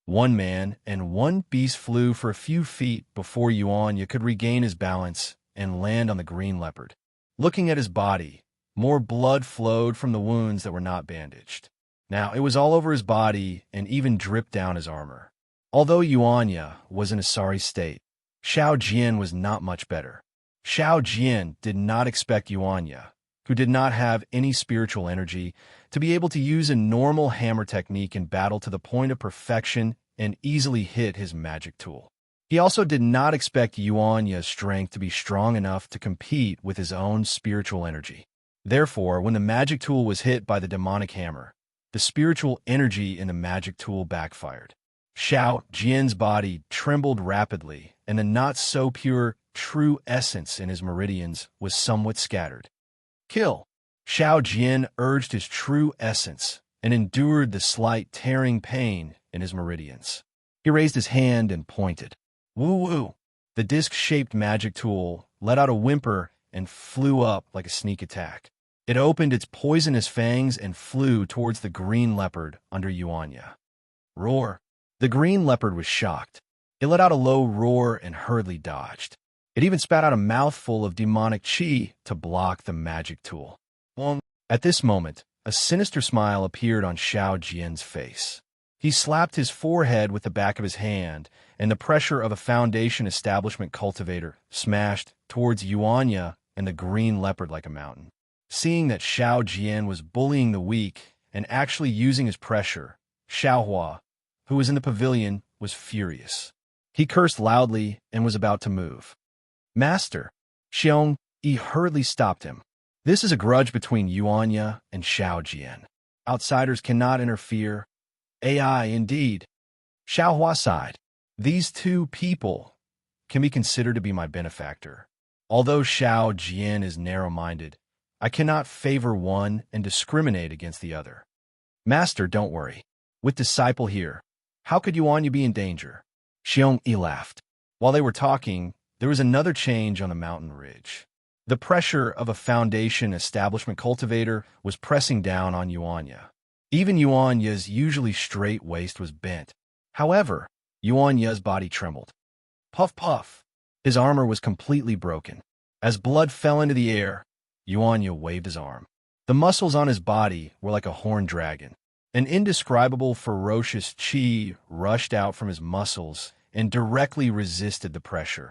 One man and one beast flew for a few feet before Yuan Ye could regain his balance and land on the green leopard. Looking at his body, more blood flowed from the wounds that were not bandaged. Now it was all over his body and even dripped down his armor. Although Yuan Ye was in a sorry state, Xiao Jian was not much better. Xiao Jian did not expect Yuan Ye, who did not have any spiritual energy, to be able to use a normal hammer technique in battle to the point of perfection and easily hit his magic tool. He also did not expect Yuan Ye's strength to be strong enough to compete with his own spiritual energy. Therefore, when the magic tool was hit by the demonic hammer, the spiritual energy in the magic tool backfired. Xiao Jian's body trembled rapidly, and the not-so-pure, true essence in his meridians was somewhat scattered. Kill! Xiao Jian urged his true essence and endured the slight tearing pain in his meridians. He raised his hand and pointed. Woo-woo! The disc-shaped magic tool let out a whimper and flew up like a sneak attack. It opened its poisonous fangs and flew towards the green leopard under Yuan Ye. Roar! The green leopard was shocked. It let out a low roar and hurriedly dodged. It even spat out a mouthful of demonic qi to block the magic tool. At this moment, a sinister smile appeared on Xiao Jian's face. He slapped his forehead with the back of his hand, and the pressure of a Foundation establishment cultivator smashed towards Yuan Ye and the green leopard like a mountain. Seeing that Xiao Jian was bullying the weak and actually using his pressure, Xiao Hua, who was in the pavilion, was furious. He cursed loudly and was about to move. Master, Xiong Yi hurriedly stopped him. This is a grudge between Yuan Ye and Xiao Jian. Outsiders cannot interfere. AI, indeed. Xiao Hua sighed. These two people can be considered to be my benefactor. Although Xiao Jian is narrow-minded, I cannot favor one and discriminate against the other. Master, don't worry. With disciple here, how could Yuan Ye be in danger? Xiong Yi laughed. While they were talking, there was another change on the mountain ridge. The pressure of a Foundation establishment cultivator was pressing down on Yuan Ye. Even Yuan Ye's usually straight waist was bent. However, Yuan Ye's body trembled. Puff, puff. His armor was completely broken. As blood fell into the air, Yuan Ye waved his arm. The muscles on his body were like a horned dragon. An indescribable ferocious qi rushed out from his muscles and directly resisted the pressure.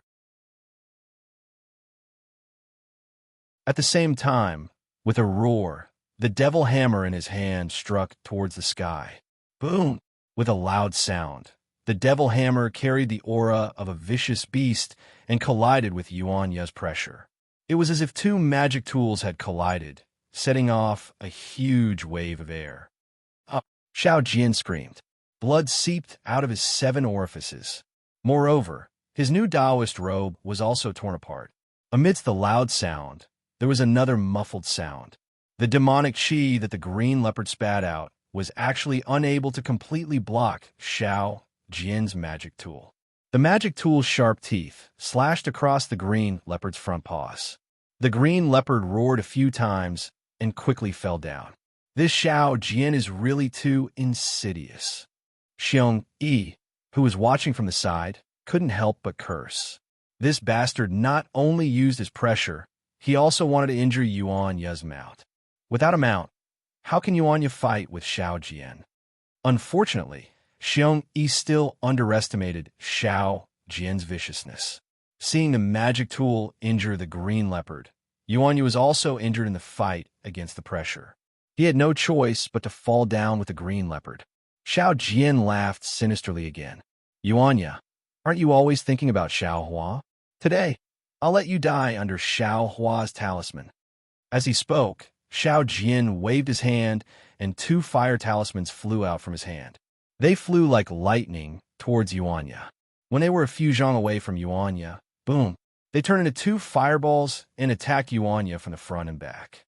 At the same time, with a roar, the devil hammer in his hand struck towards the sky. Boom! With a loud sound, the devil hammer carried the aura of a vicious beast and collided with Yuan Ye's pressure. It was as if two magic tools had collided, setting off a huge wave of air. Up! Xiao Jian screamed. Blood seeped out of his 7 orifices. Moreover, his new Taoist robe was also torn apart. Amidst the loud sound, there was another muffled sound. The demonic qi that the green leopard spat out was actually unable to completely block Xiao Jian's magic tool. The magic tool's sharp teeth slashed across the green leopard's front paws. The green leopard roared a few times and quickly fell down. This Xiao Jian is really too insidious. Xiong Yi, who was watching from the side, couldn't help but curse. This bastard not only used his pressure, he also wanted to injure Yuan Ye's mount. Without a mount, how can Yuan Ye fight with Xiao Jian? Unfortunately, Xiong Yi still underestimated Xiao Jian's viciousness. Seeing the magic tool injure the green leopard, Yuan Ye was also injured in the fight against the pressure. He had no choice but to fall down with the green leopard. Xiao Jian laughed sinisterly again. Yuan Ye, aren't you always thinking about Xiao Hua? Today, I'll let you die under Xiao Hua's talisman. As he spoke, Xiao Jian waved his hand, and 2 fire talismans flew out from his hand. They flew like lightning towards Yuan Ye. When they were a few zhang away from Yuan Ye, boom, they turned into 2 fireballs and attacked Yuan Ye from the front and back.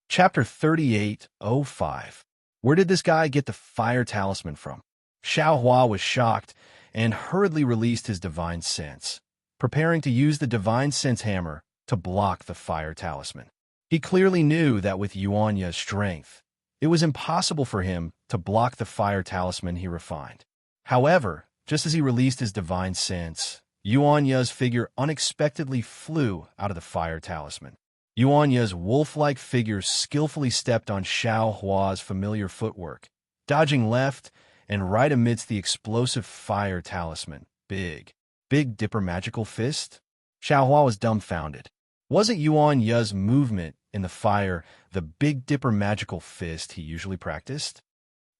Chapter 38:05. Where did this guy get the fire talisman from? Xiao Hua was shocked and hurriedly released his divine sense, preparing to use the divine sense hammer to block the fire talisman. He clearly knew that with Yuan Ye's strength, it was impossible for him to block the fire talisman he refined. However, just as he released his divine sense, Yuan Ye's figure unexpectedly flew out of the fire talisman. Yuan Ye's wolf-like figure skillfully stepped on Xiao Hua's familiar footwork, dodging left and right amidst the explosive fire talisman. Big Dipper magical fist? Xiao Hua was dumbfounded. Wasn't Yuan Ye's movement in the fire the Big Dipper magical fist he usually practiced?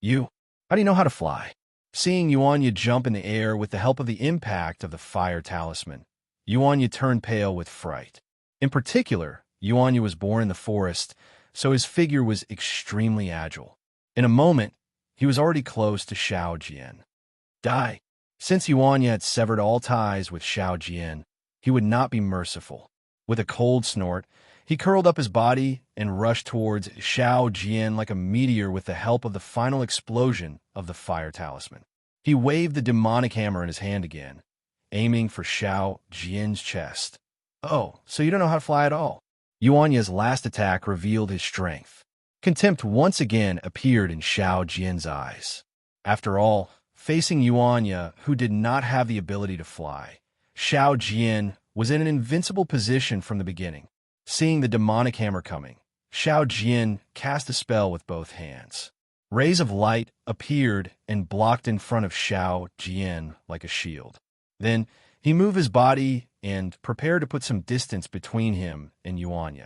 How do you know how to fly? Seeing Yuan Ye jump in the air with the help of the impact of the fire talisman, Yuan Ye turned pale with fright. In particular, Yuan Ye was born in the forest, so his figure was extremely agile. In a moment, he was already close to Xiao Jian. Die! Since Yuan Ye had severed all ties with Xiao Jian, he would not be merciful. With a cold snort, he curled up his body and rushed towards Xiao Jian like a meteor with the help of the final explosion of the fire talisman. He waved the demonic hammer in his hand again, aiming for Xiao Jian's chest. Oh, so you don't know how to fly at all? Yuan Ye's last attack revealed his strength. Contempt once again appeared in Xiao Jian's eyes. After all, facing Yuan Ye, who did not have the ability to fly, Xiao Jian was in an invincible position from the beginning. Seeing the demonic hammer coming, Xiao Jian cast a spell with both hands. Rays of light appeared and blocked in front of Xiao Jian like a shield. Then he moved his body and prepared to put some distance between him and Yuan Ye.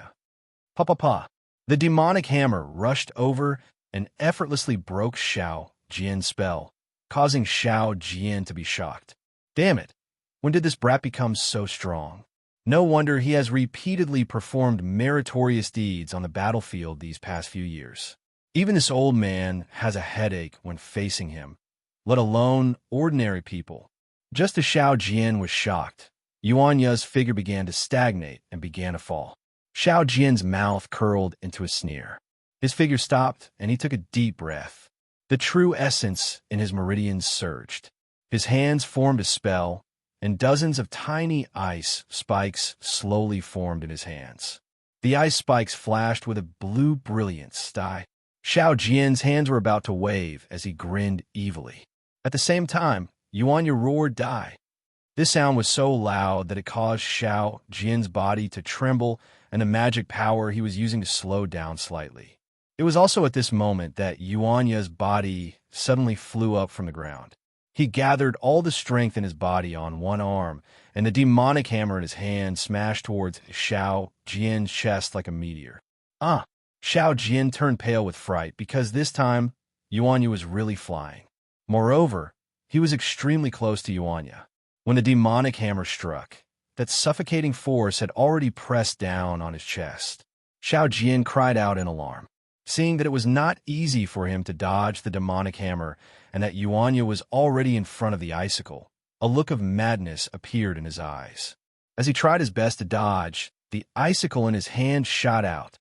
Pa! The demonic hammer rushed over and effortlessly broke Xiao Jian's spell, causing Xiao Jian to be shocked. Damn it! When did this brat become so strong? No wonder he has repeatedly performed meritorious deeds on the battlefield these past few years. Even this old man has a headache when facing him, let alone ordinary people. Just as Xiao Jian was shocked, Yuan Ye's figure began to stagnate and began to fall. Xiao Jian's mouth curled into a sneer. His figure stopped, and he took a deep breath. The true essence in his meridians surged. His hands formed a spell, and dozens of tiny ice spikes slowly formed in his hands. The ice spikes flashed with a blue brilliance. Xiao Jian's hands were about to wave as he grinned evilly. At the same time, Yuan Ye roared, "Die!" This sound was so loud that it caused Xiao Jian's body to tremble and the magic power he was using to slow down slightly. It was also at this moment that Yuan Ye's body suddenly flew up from the ground. He gathered all the strength in his body on one arm, and the demonic hammer in his hand smashed towards Xiao Jian's chest like a meteor. Xiao Jian turned pale with fright because this time Yuan Ye was really flying. Moreover, he was extremely close to Yuan Ye. When the demonic hammer struck, that suffocating force had already pressed down on his chest. Xiao Jian cried out in alarm. Seeing that it was not easy for him to dodge the demonic hammer and that Yuan Ye was already in front of the icicle, a look of madness appeared in his eyes. As he tried his best to dodge, the icicle in his hand shot out.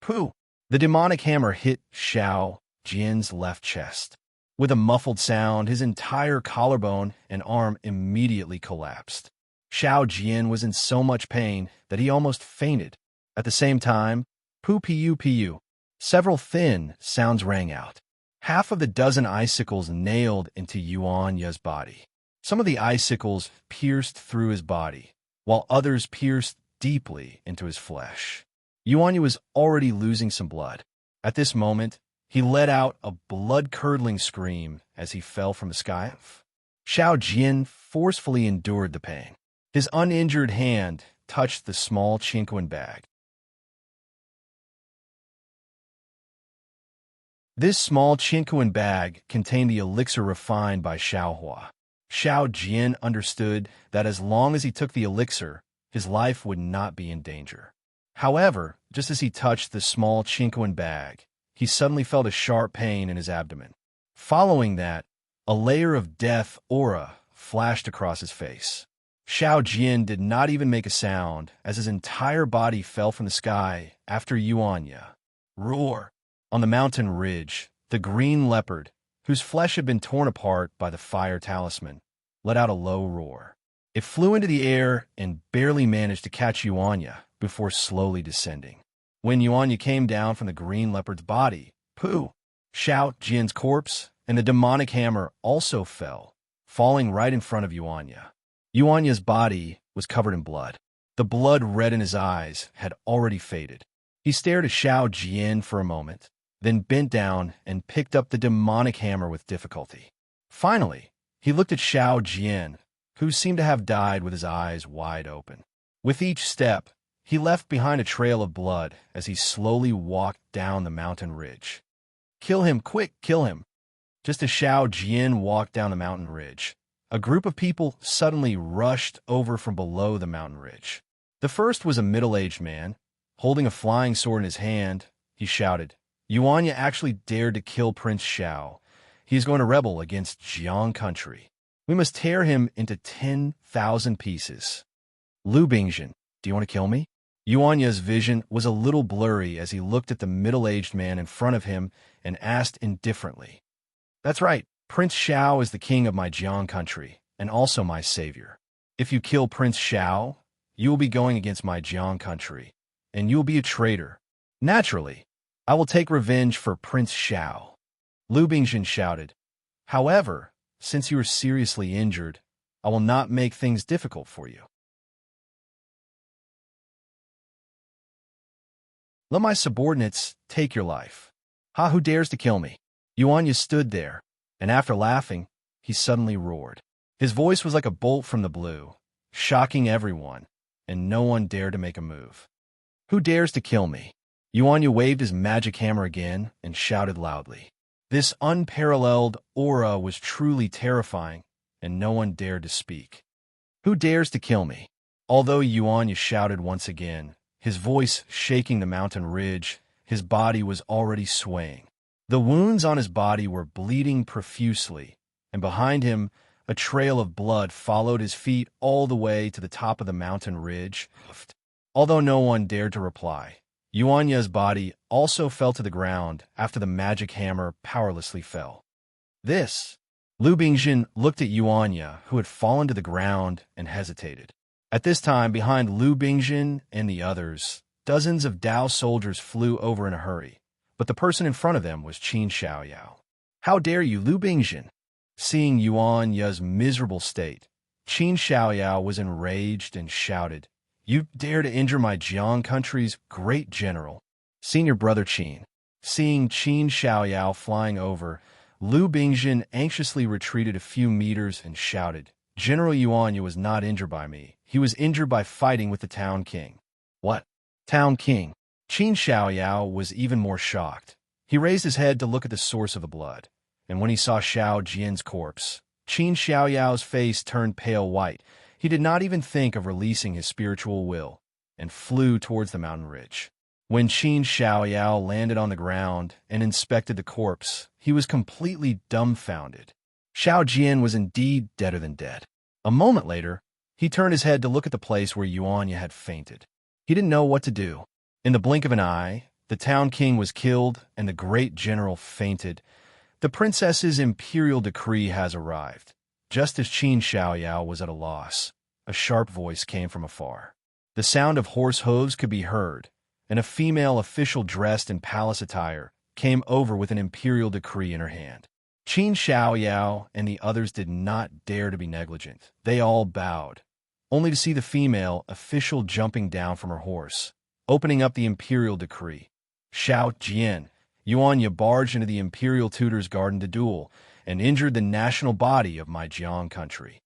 Pooh! The demonic hammer hit Xiao Jian's left chest. With a muffled sound, his entire collarbone and arm immediately collapsed. Xiao Jian was in so much pain that he almost fainted. At the same time, pu, several thin sounds rang out. Half of the dozen icicles nailed into Yuanya's body. Some of the icicles pierced through his body, while others pierced deeply into his flesh. Yuanya was already losing some blood. At this moment, he let out a blood-curdling scream as he fell from the sky. Xiao Jian forcefully endured the pain. His uninjured hand touched the small Qinquan bag. This small Qinquan bag contained the elixir refined by Xiaohua. Xiao Jian understood that as long as he took the elixir, his life would not be in danger. However, just as he touched the small Qinquan bag, he suddenly felt a sharp pain in his abdomen. Following that, a layer of death aura flashed across his face. Xiao Jian did not even make a sound as his entire body fell from the sky after Yuanya. Roar! On the mountain ridge, the green leopard, whose flesh had been torn apart by the fire talisman, let out a low roar. It flew into the air and barely managed to catch Yuanya before slowly descending. When Yuanya came down from the green leopard's body, Xiao Jian's corpse and the demonic hammer also fell, falling right in front of Yuanya. Yuanya's body was covered in blood. The blood red in his eyes had already faded. He stared at Xiao Jian for a moment, then bent down and picked up the demonic hammer with difficulty. Finally, he looked at Xiao Jian, who seemed to have died with his eyes wide open. With each step, he left behind a trail of blood as he slowly walked down the mountain ridge. "Kill him, quick, kill him!" Just as Xiao Jian walked down the mountain ridge, a group of people suddenly rushed over from below the mountain ridge. The first was a middle-aged man. Holding a flying sword in his hand, he shouted, "Yuanya actually dared to kill Prince Xiao. He is going to rebel against Jiang country. We must tear him into 10,000 pieces. Lu Bingzhen, do you want to kill me?" Yuanya's vision was a little blurry as he looked at the middle-aged man in front of him and asked indifferently, "That's right, Prince Xiao is the king of my Jiang country, and also my savior. If you kill Prince Xiao, you will be going against my Jiang country, and you will be a traitor. Naturally, I will take revenge for Prince Xiao." Lu Bingzhen shouted, "However, since you are seriously injured, I will not make things difficult for you. Let my subordinates take your life. Ha, who dares to kill me?" Yuanya stood there, and after laughing, he suddenly roared. His voice was like a bolt from the blue, shocking everyone, and no one dared to make a move. "Who dares to kill me?" Yuanya waved his magic hammer again and shouted loudly. This unparalleled aura was truly terrifying, and no one dared to speak. "Who dares to kill me?" Although Yuanya shouted once again, his voice shaking the mountain ridge, his body was already swaying. The wounds on his body were bleeding profusely, and behind him, a trail of blood followed his feet all the way to the top of the mountain ridge. Although no one dared to reply, Yuanya's body also fell to the ground after the magic hammer powerlessly fell. Lu Bingzhen looked at Yuanya, who had fallen to the ground, and hesitated. At this time, behind Lu Bingzhen and the others, dozens of Dao soldiers flew over in a hurry, but the person in front of them was Qin Xiaoyao. "How dare you, Lu Bingzhen?" Seeing Yuanya's miserable state, Qin Xiaoyao was enraged and shouted, "You dare to injure my Jiang country's great general, senior brother Qin." Seeing Qin Xiaoyao flying over, Lu Bingzhen anxiously retreated a few meters and shouted, "General Yuanya was not injured by me. He was injured by fighting with the town king." "What? Town king?" Qin Xiaoyao was even more shocked. He raised his head to look at the source of the blood, and when he saw Xiao Jian's corpse, Qin Xiaoyao's face turned pale white. He did not even think of releasing his spiritual will, and flew towards the mountain ridge. When Qin Xiaoyao landed on the ground and inspected the corpse, he was completely dumbfounded. Xiao Jian was indeed deader than dead. A moment later, he turned his head to look at the place where Yuanya had fainted. He didn't know what to do. In the blink of an eye, the town king was killed and the great general fainted. The princess's imperial decree has arrived. Just as Qin Xiaoyao was at a loss, a sharp voice came from afar. The sound of horse hooves could be heard, and a female official dressed in palace attire came over with an imperial decree in her hand. Qin Xiaoyao and the others did not dare to be negligent. They all bowed, only to see the female official jumping down from her horse, opening up the imperial decree. Xiao Jian, Yuanya barged into the imperial tutor's garden to duel and injured the national body of my Jiang country.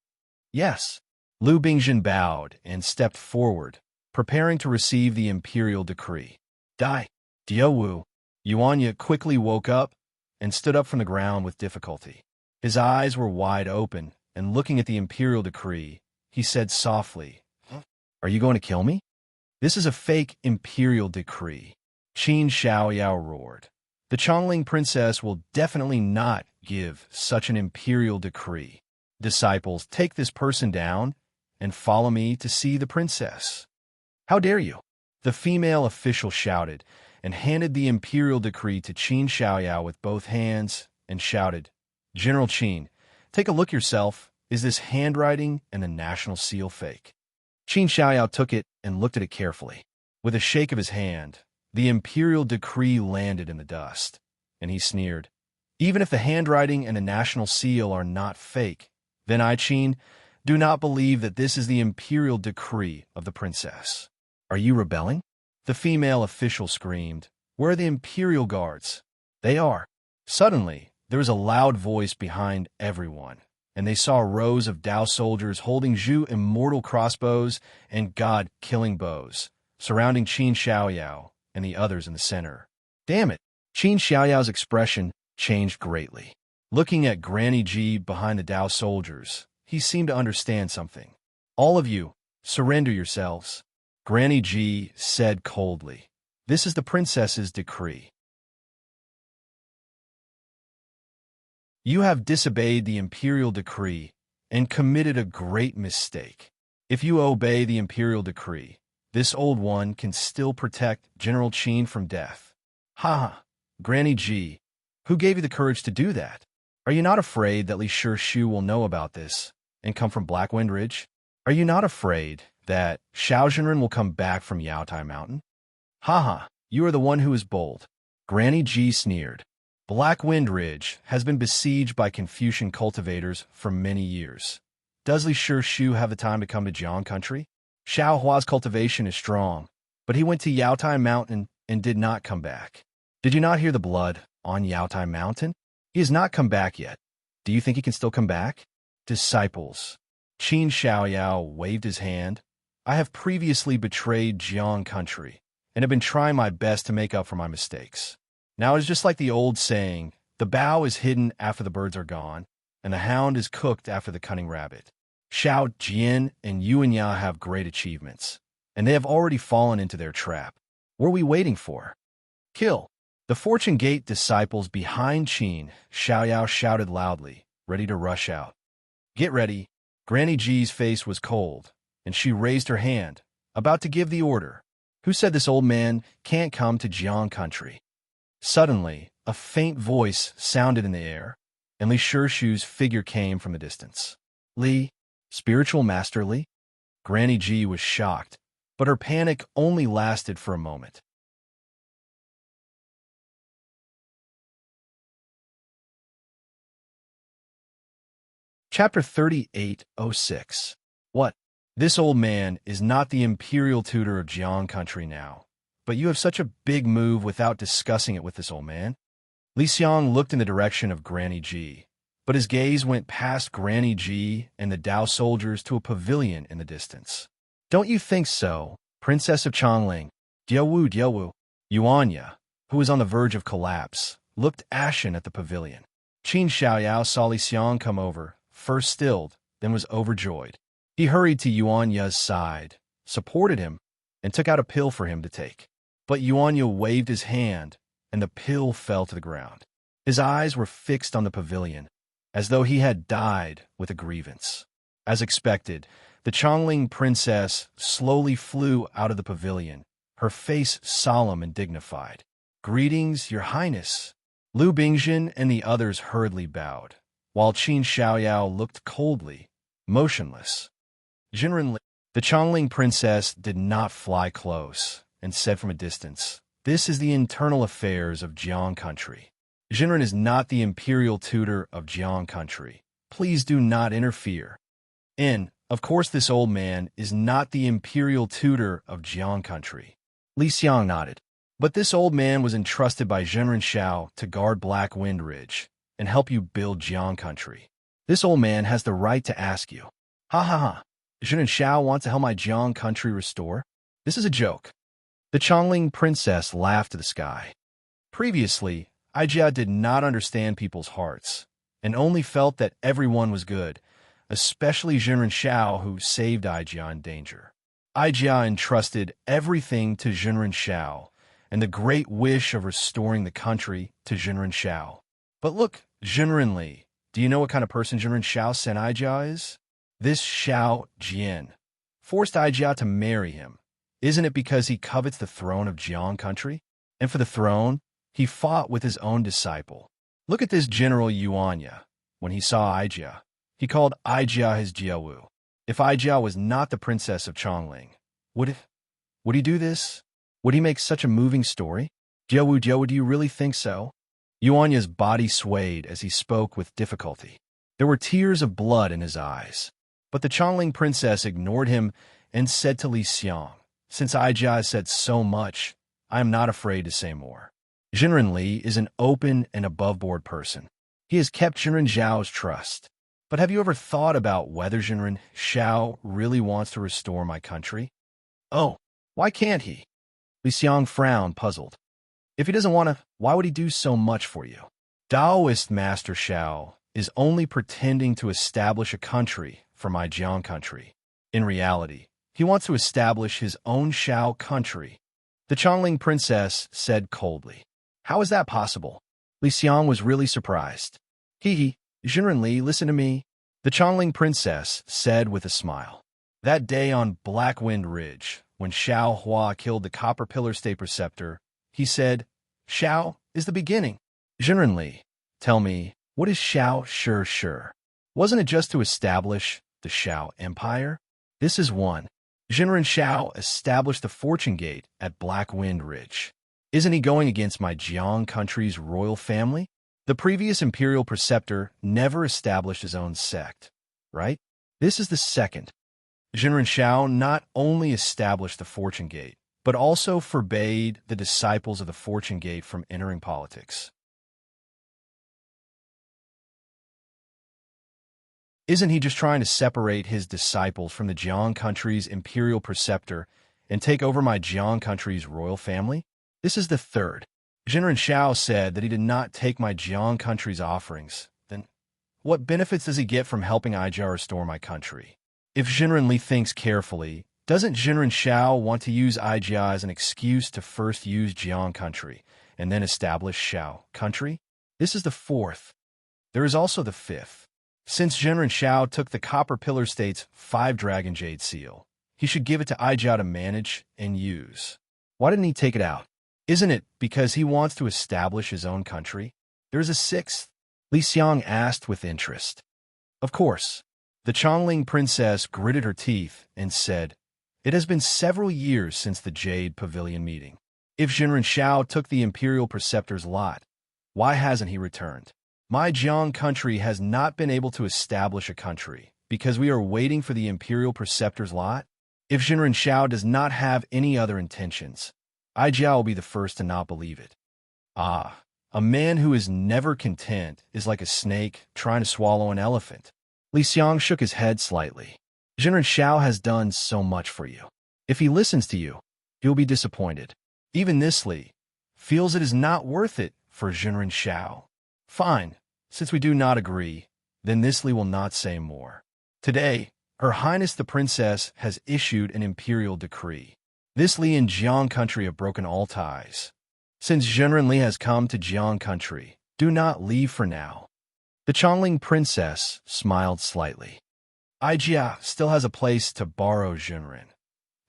Yes. Lu Bingjin bowed and stepped forward, preparing to receive the imperial decree. Dai, Diawu. Yuanya quickly woke up and stood up from the ground with difficulty. His eyes were wide open, and looking at the imperial decree, he said softly, "Are you going to kill me? This is a fake imperial decree." Qin Xiaoyao roared. The Chongling princess will definitely not give such an imperial decree. Disciples, take this person down and follow me to see the princess. How dare you? The female official shouted and handed the imperial decree to Qin Xiaoyao with both hands and shouted, "General Qin, take a look yourself. Is this handwriting and the national seal fake?" Qin Xiaoyao took it and looked at it carefully. With a shake of his hand, the imperial decree landed in the dust, and he sneered, "Even if the handwriting and the national seal are not fake, then I, Qin, do not believe that this is the imperial decree of the princess." "Are you rebelling?" The female official screamed. "Where are the imperial guards?" "They are." Suddenly, there was a loud voice behind everyone, and they saw rows of Dao soldiers holding Zhu immortal crossbows and god-killing bows, surrounding Qin Xiaoyao and the others in the center. Damn it! Qin Xiaoyao's expression changed greatly. Looking at Granny Ji behind the Dao soldiers, he seemed to understand something. "All of you, surrender yourselves," Granny Ji said coldly. "This is the princess's decree. You have disobeyed the imperial decree and committed a great mistake. If you obey the imperial decree, this old one can still protect General Qin from death." "Ha ha, Granny Ji, who gave you the courage to do that? Are you not afraid that Li Shu will know about this and come from Blackwind Ridge? Are you not afraid that Xiao Zhenren will come back from Yaotai Mountain?" "Ha ha, you are the one who is bold," Granny Ji sneered. "Blackwind Ridge has been besieged by Confucian cultivators for many years. Does Li Shu have the time to come to Jiang country? Xiao Hua's cultivation is strong, but he went to Yaotai Mountain and did not come back. Did you not hear the blood on Yaotai Mountain? He has not come back yet. Do you think he can still come back?" "Disciples." Qin Xiaoyao waved his hand. "I have previously betrayed Jiang country and have been trying my best to make up for my mistakes. Now it is just like the old saying, the bough is hidden after the birds are gone, and the hound is cooked after the cunning rabbit. Xiao Jian and Yuanya have great achievements, and they have already fallen into their trap. What are we waiting for? Kill." The Fortune Gate disciples behind Qin Xiaoyao shouted loudly, ready to rush out. "Get ready." Granny Ji's face was cold, and she raised her hand, about to give the order. "Who said this old man can't come to Jiang country?" Suddenly, a faint voice sounded in the air, and Li Shu's figure came from a distance. "Li, spiritual master Li?" Granny Ji was shocked, but her panic only lasted for a moment. Chapter 3806. What? This old man is not the imperial tutor of Jiang country now, but you have such a big move without discussing it with this old man. Li Xiang looked in the direction of Granny Ji, but his gaze went past Granny Ji and the Dao soldiers to a pavilion in the distance. "Don't you think so, Princess of Chongling?" Diawu. Yuanya, who was on the verge of collapse, looked ashen at the pavilion. Qin Xiaoyao saw Li Xiang come over, first stilled, then was overjoyed. He hurried to Yuanya's side, supported him, and took out a pill for him to take. But Yuanya waved his hand, and the pill fell to the ground. His eyes were fixed on the pavilion, as though he had died with a grievance. As expected, the Chongling princess slowly flew out of the pavilion, her face solemn and dignified. "Greetings, Your Highness." Lu Bingjin and the others hurriedly bowed, while Qin Xiaoyao looked coldly, motionless. Jinren, the Chongling princess did not fly close and said from a distance, "This is the internal affairs of Jiang country. Jinren is not the imperial tutor of Jiang country. Please do not interfere." Of course this old man is not the imperial tutor of Jiang country. Li Xiang nodded. But this old man was entrusted by Zhenren Shao to guard Black Wind Ridge and help you build Jiang country. This old man has the right to ask you. Ha ha ha. Zhenren Shao wants to help my Jiang country restore? This is a joke. The Chongling princess laughed to the sky. Previously, Aijia did not understand people's hearts and only felt that everyone was good, especially Zhenren Shao, who saved Aijia in danger. Aijia entrusted everything to Zhenren Shao and the great wish of restoring the country to Zhenren Shao. But look, Zhenren Li, do you know what kind of person Zhenren Shao sent Aijia is? This Shao Jian forced Aijia to marry him. Isn't it because he covets the throne of Jiang country? And for the throne, he fought with his own disciple. Look at this General Yuanya. When he saw Aijia, he called Aijia his Jiawu. If Aijia was not the princess of Chongling, would he do this? Would he make such a moving story? Jiawu, do you really think so? Yuanya's body swayed as he spoke with difficulty. There were tears of blood in his eyes. But the Chongling princess ignored him and said to Li Xiang, "Since Aijia has said so much, I am not afraid to say more." Zhenren Li is an open and above-board person. He has kept Zhenren Zhao's trust. But have you ever thought about whether Zhenren Shao really wants to restore my country? Oh, why can't he? Li Xiang frowned, puzzled. If he doesn't want to, why would he do so much for you? Taoist Master Shao is only pretending to establish a country for my Jiang country. In reality, he wants to establish his own Shao country. The Chongling princess said coldly. How is that possible? Li Xiang was really surprised. Hee, Zhenren Li, listen to me. The Chongling princess said with a smile. That day on Black Wind Ridge, when Shao Hua killed the Copper Pillar State Preceptor, he said, "Shao is the beginning." Zhenren Li, tell me, what is Shao sure? Wasn't it just to establish the Shao Empire? This is one. Zhenren Shao established the Fortune Gate at Black Wind Ridge. Isn't he going against my Jiang country's royal family? The previous imperial preceptor never established his own sect, right? This is the second. Zhenren Shao not only established the Fortune Gate, but also forbade the disciples of the Fortune Gate from entering politics. Isn't he just trying to separate his disciples from the Jiang country's imperial preceptor and take over my Jiang country's royal family? This is the third. Zhenren Shao said that he did not take my Jiang country's offerings. Then what benefits does he get from helping Aijia restore my country? If Zhenren Li thinks carefully, doesn't Zhenren Shao want to use Aijia as an excuse to first use Jiang country and then establish Shao country? This is the fourth. There is also the fifth. Since Zhenren Shao took the Copper Pillar State's 5-Dragon Jade Seal, he should give it to Aijia to manage and use. Why didn't he take it out? Isn't it because he wants to establish his own country? There is a sixth. Li Xiang asked with interest. Of course. The Chongling princess gritted her teeth and said, "It has been several years since the Jade Pavilion meeting. If Zhenren Shao took the imperial preceptor's lot, why hasn't he returned? My Jiang country has not been able to establish a country because we are waiting for the imperial preceptor's lot. If Zhenren Shao does not have any other intentions, Aijia will be the first to not believe it. Ah, a man who is never content is like a snake trying to swallow an elephant." Li Xiang shook his head slightly. Zhenren Shao has done so much for you. If he listens to you, he will be disappointed. Even this Li feels it is not worth it for Zhenren Shao. Fine, since we do not agree, then this Li will not say more. Today, Her Highness the Princess has issued an imperial decree. This Li and Jiang country have broken all ties. Since Zhenren Li has come to Jiang country, do not leave for now. The Chongling princess smiled slightly. Aijia still has a place to borrow Zhenren.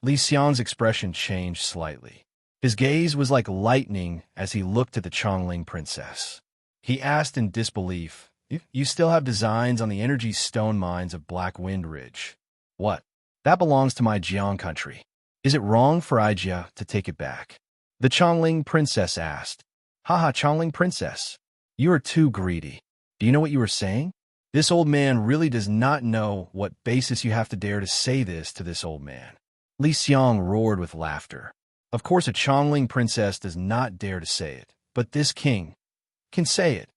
Li Xiang's expression changed slightly. His gaze was like lightning as he looked at the Chongling princess. He asked in disbelief, "You still have designs on the energy stone mines of Black Wind Ridge?" "What?" That belongs to my Jiang country. Is it wrong for Ijia to take it back? The Chongling princess asked. Haha, Chongling princess. You are too greedy. Do you know what you are saying? This old man really does not know what basis you have to dare to say this to this old man. Li Xiang roared with laughter. Of course, a Chongling princess does not dare to say it, but this king can say it.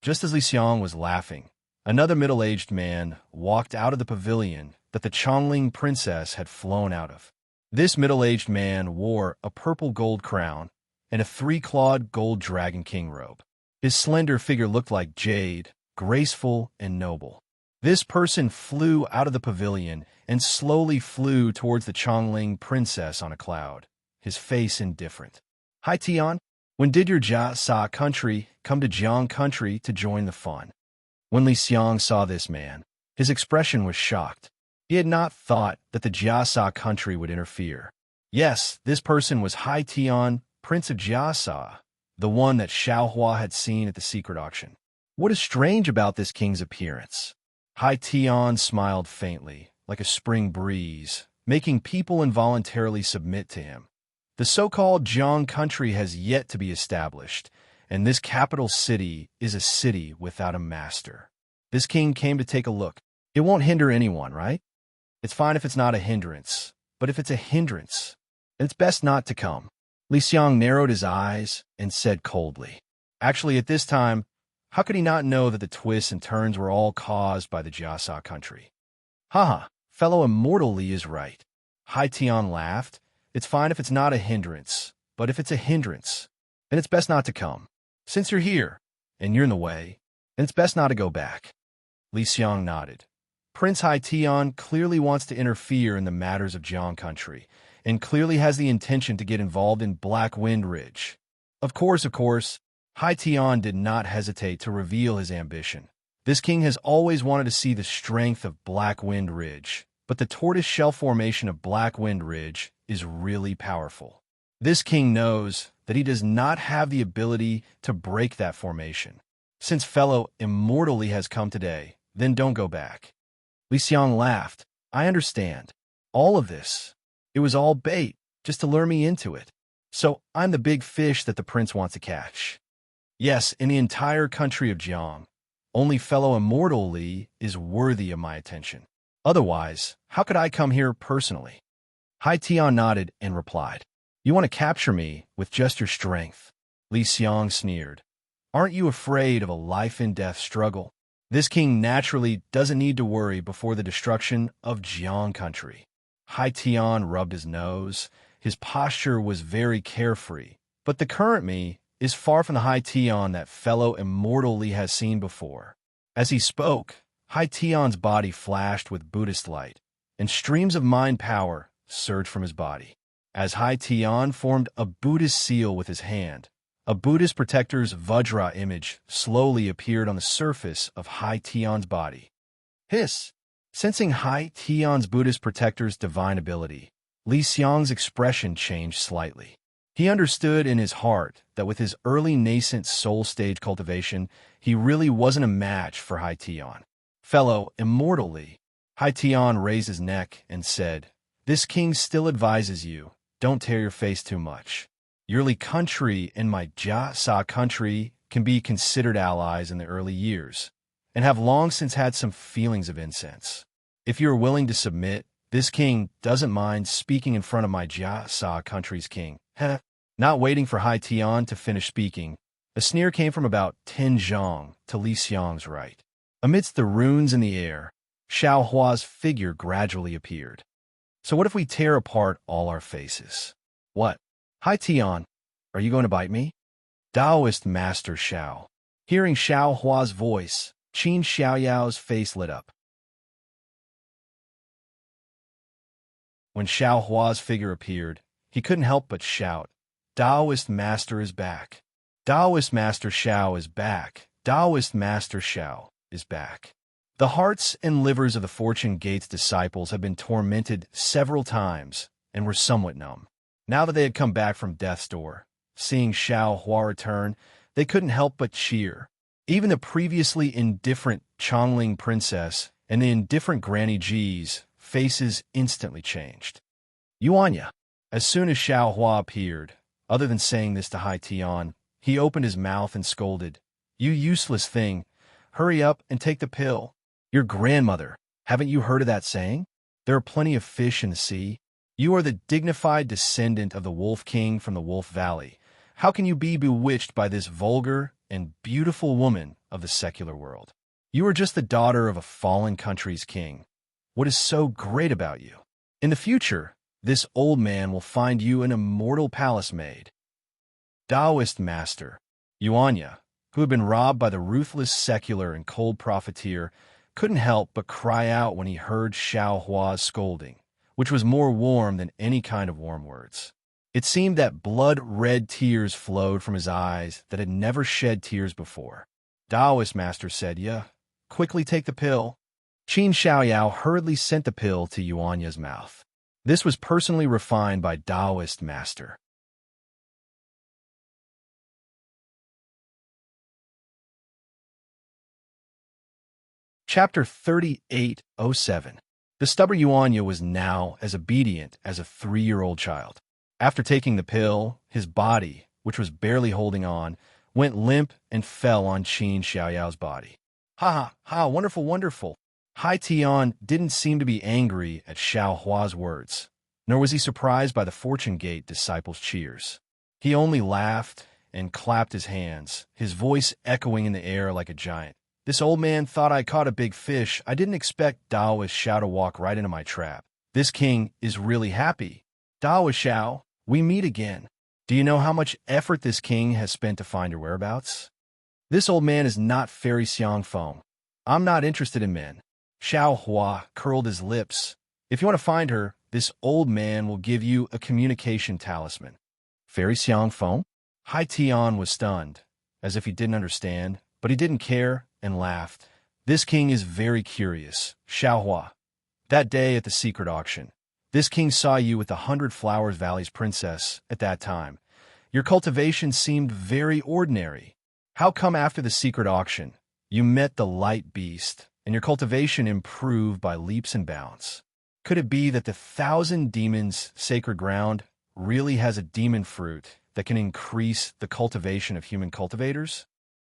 Just as Li Xiang was laughing, another middle-aged man walked out of the pavilion that the Chongling princess had flown out of. This middle-aged man wore a purple gold crown and a three-clawed gold dragon king robe. His slender figure looked like jade, graceful and noble. This person flew out of the pavilion and slowly flew towards the Chongling princess on a cloud, his face indifferent. Hi, Tian. When did your Jia Sa country come to Jiang country to join the fun? When Li Xiang saw this man, his expression was shocked. He had not thought that the Jia Sa country would interfere. Yes, this person was Hai Tian, Prince of Jia Sa, the one that Xiao Hua had seen at the secret auction. What is strange about this king's appearance? Hai Tian smiled faintly, like a spring breeze, making people involuntarily submit to him. The so-called Jiang country has yet to be established, and this capital city is a city without a master. This king came to take a look. It won't hinder anyone, right? It's fine if it's not a hindrance, but if it's a hindrance, then it's best not to come. Li Xiang narrowed his eyes and said coldly. Actually, at this time, how could he not know that the twists and turns were all caused by the Jiasa country? Haha, fellow immortal Li is right. Hai Tian laughed. It's fine if it's not a hindrance, but if it's a hindrance, then it's best not to come. Since you're here, and you're in the way, then it's best not to go back. Li Xiang nodded. Prince Hai Tian clearly wants to interfere in the matters of Jiang country, and clearly has the intention to get involved in Black Wind Ridge. Of course, Hai Tian did not hesitate to reveal his ambition. This king has always wanted to see the strength of Black Wind Ridge, but the tortoise shell formation of Black Wind Ridge is really powerful. This king knows that he does not have the ability to break that formation. Since fellow immortal Li has come today, then don't go back. Li Xiang laughed. I understand. All of this. It was all bait, just to lure me into it. So I'm the big fish that the prince wants to catch. Yes, in the entire country of Jiang, only fellow immortal Li is worthy of my attention. Otherwise, how could I come here personally? Hai Tian nodded and replied, You want to capture me with just your strength? Li Xiang sneered. Aren't you afraid of a life-and-death struggle? This king naturally doesn't need to worry before the destruction of Jiang country. Hai Tian rubbed his nose. His posture was very carefree, but the current me is far from the Hai Tian that fellow immortal Li has seen before. As he spoke, Hai Tian's body flashed with Buddhist light, and streams of mind power surged from his body. As Hai Tian formed a Buddhist seal with his hand, a Buddhist protector's Vajra image slowly appeared on the surface of Hai Tian's body. Hiss! Sensing Hai Tian's Buddhist protector's divine ability, Li Xiang's expression changed slightly. He understood in his heart that with his early nascent soul stage cultivation, he really wasn't a match for Hai Tian. Fellow immortal Li, Hai Tian raised his neck and said, This king still advises you, don't tear your face too much. Your Li country and my Jia Sa country can be considered allies in the early years, and have long since had some feelings of incense. If you are willing to submit, this king doesn't mind speaking in front of my Jia Sa country's king. Not waiting for Hai Tian to finish speaking, a sneer came from about 10 zhang to Li Xiang's right. Amidst the runes in the air, Xiao Hua's figure gradually appeared. So what if we tear apart all our faces? What? Hai Tian, are you going to bite me? Taoist Master Xiao. Hearing Xiao Hua's voice, Qin Xiaoyao's face lit up. When Xiao Hua's figure appeared, he couldn't help but shout, Taoist Master is back. Taoist Master Xiao is back. Taoist Master Xiao is back. The hearts and livers of the Fortune Gates disciples had been tormented several times and were somewhat numb. Now that they had come back from death's door, seeing Xiao Hua return, they couldn't help but cheer. Even the previously indifferent Chongling princess and the indifferent Granny G's faces instantly changed. Yuanya. As soon as Xiao Hua appeared, other than saying this to Hai Tian, he opened his mouth and scolded, "You useless thing, hurry up and take the pill. Your grandmother, haven't you heard of that saying? There are plenty of fish in the sea. You are the dignified descendant of the Wolf King from the Wolf Valley. How can you be bewitched by this vulgar and beautiful woman of the secular world? You are just the daughter of a fallen country's king. What is so great about you? In the future, this old man will find you an immortal palace maid." Taoist master Yuanya, who had been robbed by the ruthless secular and cold profiteer, couldn't help but cry out when he heard Xiao Hua's scolding, which was more warm than any kind of warm words. It seemed that blood-red tears flowed from his eyes that had never shed tears before. Taoist master said, "Yeah, quickly take the pill." Qin Xiaoyao hurriedly sent the pill to Yuanya's mouth. This was personally refined by Taoist master. Chapter 3807. The stubborn Yuanya was now as obedient as a 3-year-old child. After taking the pill, his body, which was barely holding on, went limp and fell on Qin Xiaoyao's body. "Ha ha ha, wonderful, wonderful." Hai Tian didn't seem to be angry at Xiao Hua's words, nor was he surprised by the Fortune Gate disciples' cheers. He only laughed and clapped his hands, his voice echoing in the air like a giant. "This old man thought I caught a big fish. I didn't expect Taoist Xiao to walk right into my trap. This king is really happy. Taoist Xiao, we meet again. Do you know how much effort this king has spent to find your whereabouts? This old man is not Fairy Xiang Feng. I'm not interested in men." Xiao Hua curled his lips. "If you want to find her, this old man will give you a communication talisman." Fairy Xiang Feng? Hai Tian was stunned, as if he didn't understand, but he didn't care and laughed. "This king is very curious, Xiao Hua. That day at the secret auction, this king saw you with the 100 Flowers Valley's princess at that time. Your cultivation seemed very ordinary. How come after the secret auction, you met the light beast, and your cultivation improved by leaps and bounds? Could it be that the 1,000 demons' sacred ground really has a demon fruit that can increase the cultivation of human cultivators?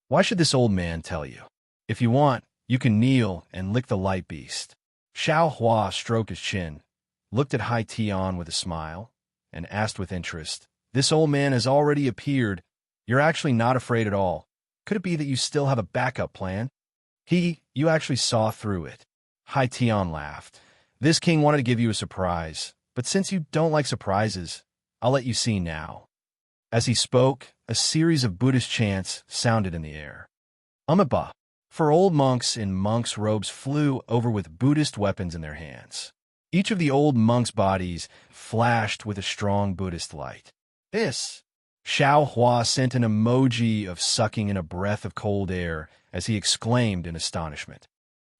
Why should this old man tell you? If you want, you can kneel and lick the light beast." Xiao Hua stroked his chin, looked at Hai Tian with a smile, and asked with interest, "This old man has already appeared. You're actually not afraid at all. Could it be that you still have a backup plan?" You actually saw through it." Hai Tian laughed. "This king wanted to give you a surprise, but since you don't like surprises, I'll let you see now." As he spoke, a series of Buddhist chants sounded in the air. Amiba, for old monks in monks' robes flew over with Buddhist weapons in their hands. Each of the old monks' bodies flashed with a strong Buddhist light. "This!" Xiao Hua sent an emoji of sucking in a breath of cold air as he exclaimed in astonishment.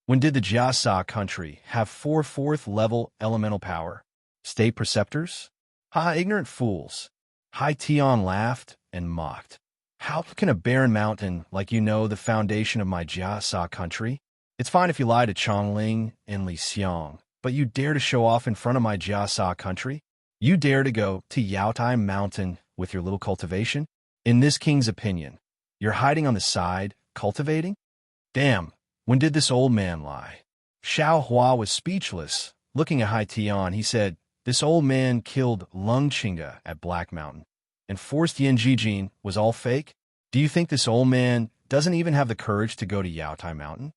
When did the Jiasa country have 4th level elemental power? State preceptors? Ha, ignorant fools. Hai Tian laughed and mocked. "How can a barren mountain like you know the foundation of my Jiasa country? It's fine if you lie to Chongling and Li Xiang, but you dare to show off in front of my Jiasa country? You dare to go to Yaotai Mountain with your little cultivation? In this king's opinion, you're hiding on the side, cultivating? Damn, when did this old man lie?" Xiao Hua was speechless. Looking at Hai Tian, he said, "This old man killed Lung Chinga at Black Mountain, and forced Yin Jijin was all fake? Do you think this old man doesn't even have the courage to go to Yaotai Mountain?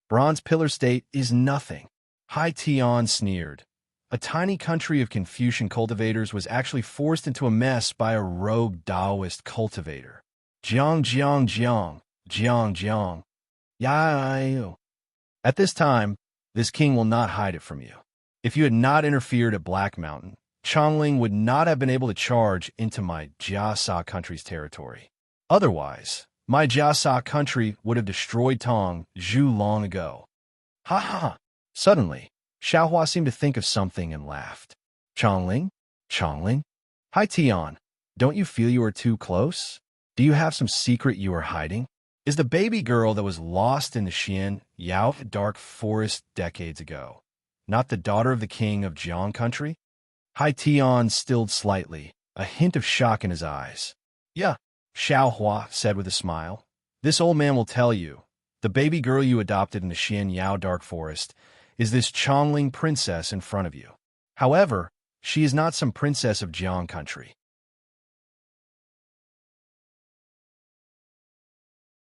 Bronze Pillar State is nothing." Hai Tian sneered. A tiny country of Confucian cultivators was actually forced into a mess by a rogue Taoist cultivator. Jiang, jiang, jiang, jiang, jiang. Ya. At this time, this king will not hide it from you. If you had not interfered at Black Mountain, Chongling would not have been able to charge into my Jiasa country's territory. Otherwise, my Jiasa country would have destroyed Tong Zhu long ago. Ha ha! Suddenly, Xiao Hua seemed to think of something and laughed. Chongling? Chongling? Hai Tian, don't you feel you are too close? Do you have some secret you are hiding? is the baby girl that was lost in the Xian Yao dark forest decades ago, not the daughter of the king of Jiang country? Hai Tian stilled slightly, a hint of shock in his eyes. Yeah, Xiao Hua said with a smile. This old man will tell you, the baby girl you adopted in the Xian Yao dark forest is this Chongling princess in front of you. However, she is not some princess of Jiang country.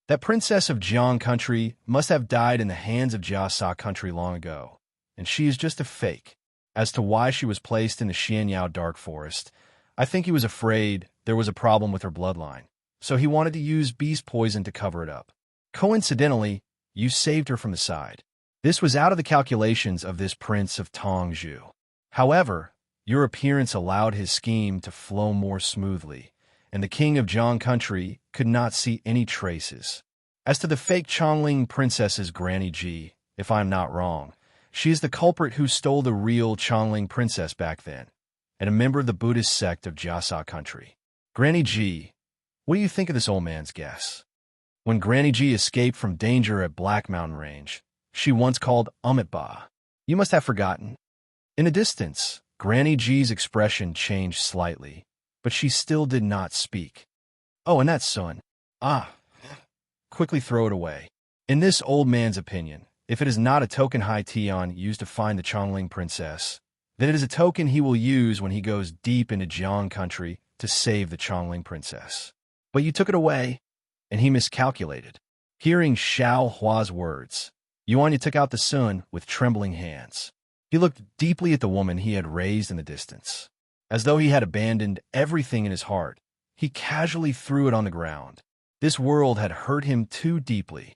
That princess of Jiang country must have died in the hands of Jiasa country long ago, and she is just a fake. As to why she was placed in the Xianyao dark forest, I think he was afraid there was a problem with her bloodline, so he wanted to use beast poison to cover it up. Coincidentally, you saved her from the side. This was out of the calculations of this prince of Tongzhou. However, your appearance allowed his scheme to flow more smoothly, and the king of Jiang country could not see any traces. As to the fake Chongling princess's Granny Ji, if I'm not wrong, she is the culprit who stole the real Chongling princess back then, and a member of the Buddhist sect of Jiasa country. Granny Ji, what do you think of this old man's guess? When Granny Ji escaped from danger at Black Mountain Range, she once called Amitba. You must have forgotten. In the distance, Granny Ji's expression changed slightly, but she still did not speak. Oh, and that sun. Quickly throw it away. In this old man's opinion, if it is not a token Hai Tian used to find the Chongling princess, then it is a token he will use when he goes deep into Jiang country to save the Chongling princess. But you took it away, and he miscalculated. Hearing Xiao Hua's words, Yuanya took out the sun with trembling hands. He looked deeply at the woman he had raised in the distance. As though he had abandoned everything in his heart, he casually threw it on the ground. This world had hurt him too deeply.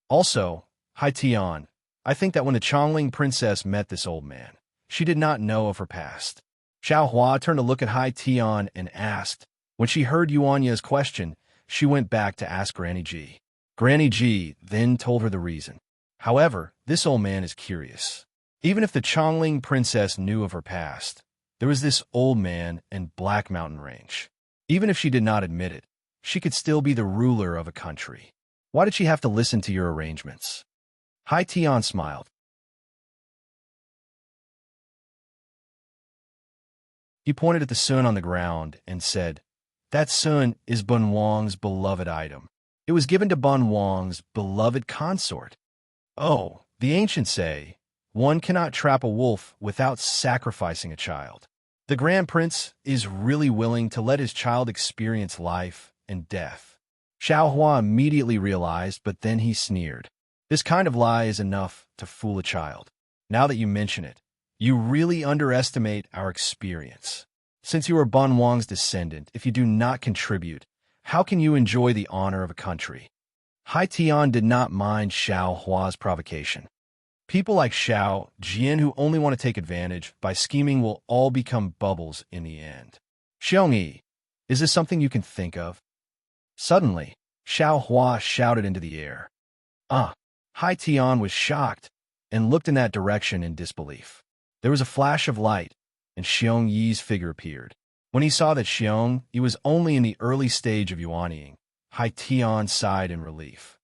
Also, Hai Tian, I think that when the Chongling princess met this old man, she did not know of her past. Xiao Hua turned to look at Hai Tian and asked. When she heard Yuanya's question, she went back to ask Granny Ji. Granny Ji then told her the reason. However, this old man is curious. Even if the Chongling princess knew of her past, there was this old man in Black Mountain Range. Even if she did not admit it, she could still be the ruler of a country. Why did she have to listen to your arrangements? Hai Tian smiled. He pointed at the sun on the ground and said, that sun is Bun Wang's beloved item. It was given to Bun Wang's beloved consort. Oh, the ancients say, one cannot trap a wolf without sacrificing a child. The Grand Prince is really willing to let his child experience life and death. Xiao Hua immediately realized, but then he sneered. This kind of lie is enough to fool a child. Now that you mention it, you really underestimate our experience. Since you are Bun Wang's descendant, if you do not contribute, how can you enjoy the honor of a country? Hai Tian did not mind Xiao Hua's provocation. People like Xiao Jian who only want to take advantage by scheming will all become bubbles in the end. Xiongyi, is this something you can think of? Suddenly, Xiao Hua shouted into the air. Hai Tian was shocked and looked in that direction in disbelief. There was a flash of light, and Xiong Yi's figure appeared. When he saw that Xiong Yi was only in the early stage of yuanying, Hai Tian sighed in relief.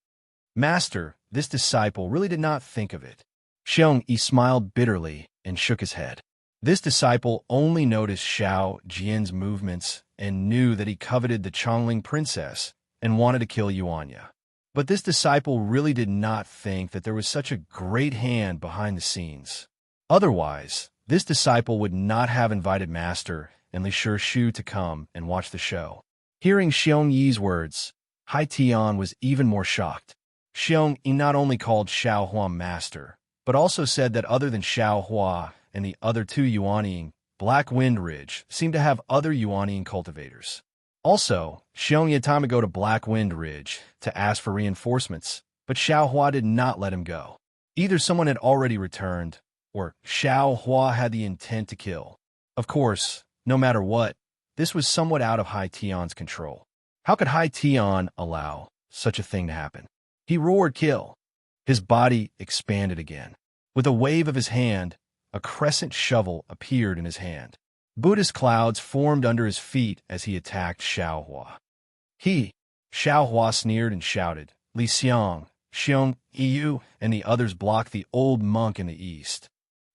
Master, this disciple really did not think of it. Xiong Yi smiled bitterly and shook his head. This disciple only noticed Xiao Jian's movements and knew that he coveted the Chongling princess and wanted to kill Yuanya. But this disciple really did not think that there was such a great hand behind the scenes. Otherwise, this disciple would not have invited Master and Li Shu to come and watch the show. Hearing Xiong Yi's words, Hai Tian was even more shocked. Xiong Yi not only called Xiao Hua Master, but also said that other than Xiao Hua and the other two yuanying, Black Wind Ridge seemed to have other yuanying cultivators. Also, Xiong Yi had time to go to Black Wind Ridge to ask for reinforcements, but Xiao Hua did not let him go. Either someone had already returned, or Xiao Hua had the intent to kill. Of course, no matter what, this was somewhat out of Hai Tian's control. How could Hai Tian allow such a thing to happen? He roared kill. His body expanded again. With a wave of his hand, a crescent shovel appeared in his hand. Buddhist clouds formed under his feet as he attacked Xiao Hua. Xiao Hua sneered and shouted, Li Xiang, Xiong, Yu, and the others blocked the old monk in the east.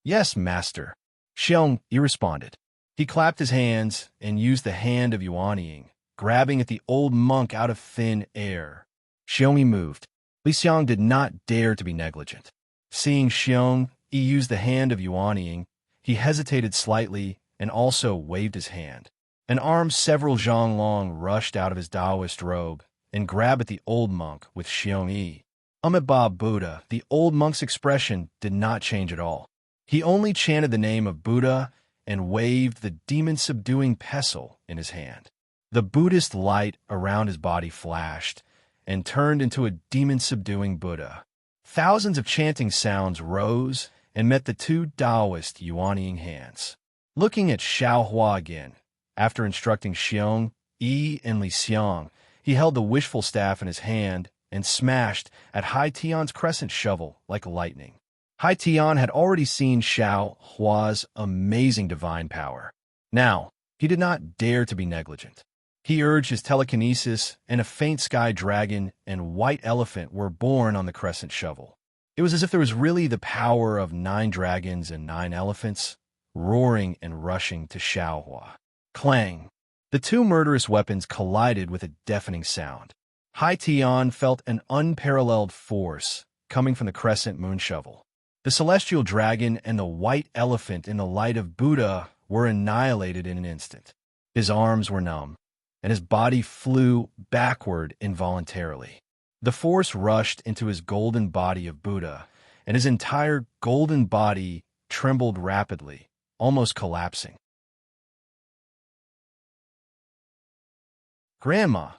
Yes, master. Xiong Yi responded. He clapped his hands and used the hand of Yuanying, grabbing at the old monk out of thin air. Xiong Yi moved. Li Xiang did not dare to be negligent. Seeing Xiong Yi use the hand of Yuanying, he hesitated slightly and also waved his hand. An armed several Zhonglong rushed out of his Taoist robe and grabbed at the old monk with Xiong Yi. Amitabha Buddha, the old monk's expression did not change at all. He only chanted the name of Buddha and waved the demon-subduing pestle in his hand. The Buddhist light around his body flashed and turned into a demon-subduing Buddha. Thousands of chanting sounds rose and met the two Taoist Yuanying hands. Looking at Xiaohua again, after instructing Xiong Yi and Li Xiang, he held the wishful staff in his hand and smashed at Hai Tian's crescent shovel like lightning. Hai Tian had already seen Xiaohua's amazing divine power. Now, he did not dare to be negligent. He urged his telekinesis, and a faint sky dragon and white elephant were born on the crescent shovel. It was as if there was really the power of 9 dragons and 9 elephants, roaring and rushing to Xiaohua. Clang! The two murderous weapons collided with a deafening sound. Hai Tian felt an unparalleled force coming from the crescent moon shovel. The celestial dragon and the white elephant in the light of Buddha were annihilated in an instant. His arms were numb, and his body flew backward involuntarily. The force rushed into his golden body of Buddha, and his entire golden body trembled rapidly, almost collapsing. Grandma,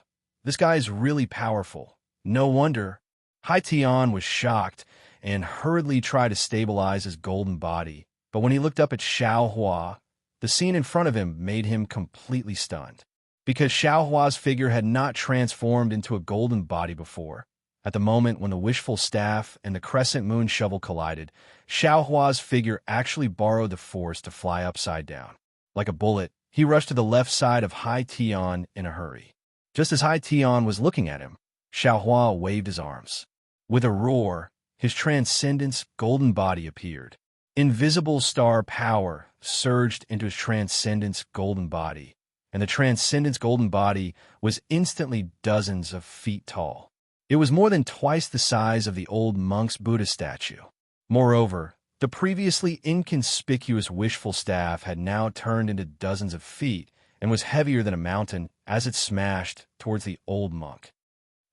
this guy is really powerful. No wonder. Hai Tian was shocked and hurriedly tried to stabilize his golden body, but when he looked up at Xiaohua, the scene in front of him made him completely stunned. Because Xiaohua's figure had not transformed into a golden body before. At the moment when the wishful staff and the crescent moon shovel collided, Xiaohua's figure actually borrowed the force to fly upside down. Like a bullet, he rushed to the left side of Hai Tian in a hurry. Just as Hai Tian was looking at him, Xiaohua waved his arms. With a roar, his transcendence golden body appeared. Invisible star power surged into his transcendence golden body, and the transcendence golden body was instantly dozens of feet tall. It was more than twice the size of the old monk's Buddha statue. Moreover, the previously inconspicuous wishful staff had now turned into dozens of feet and was heavier than a mountain as it smashed towards the old monk.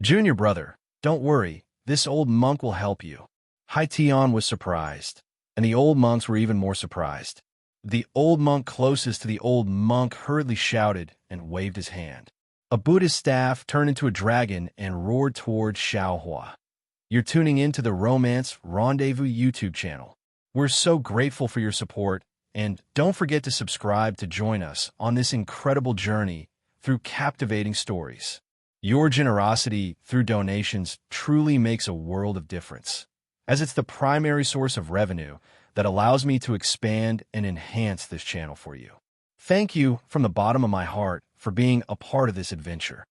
Junior brother, don't worry, this old monk will help you. Hai Tian was surprised, and the old monks were even more surprised. The old monk closest to the old monk hurriedly shouted and waved his hand. A Buddhist staff turned into a dragon and roared towards Xiaohua. You're tuning in to the Romance Rendezvous YouTube channel. We're so grateful for your support, and don't forget to subscribe to join us on this incredible journey through captivating stories. Your generosity through donations truly makes a world of difference, as it's the primary source of revenue that allows me to expand and enhance this channel for you. Thank you from the bottom of my heart for being a part of this adventure.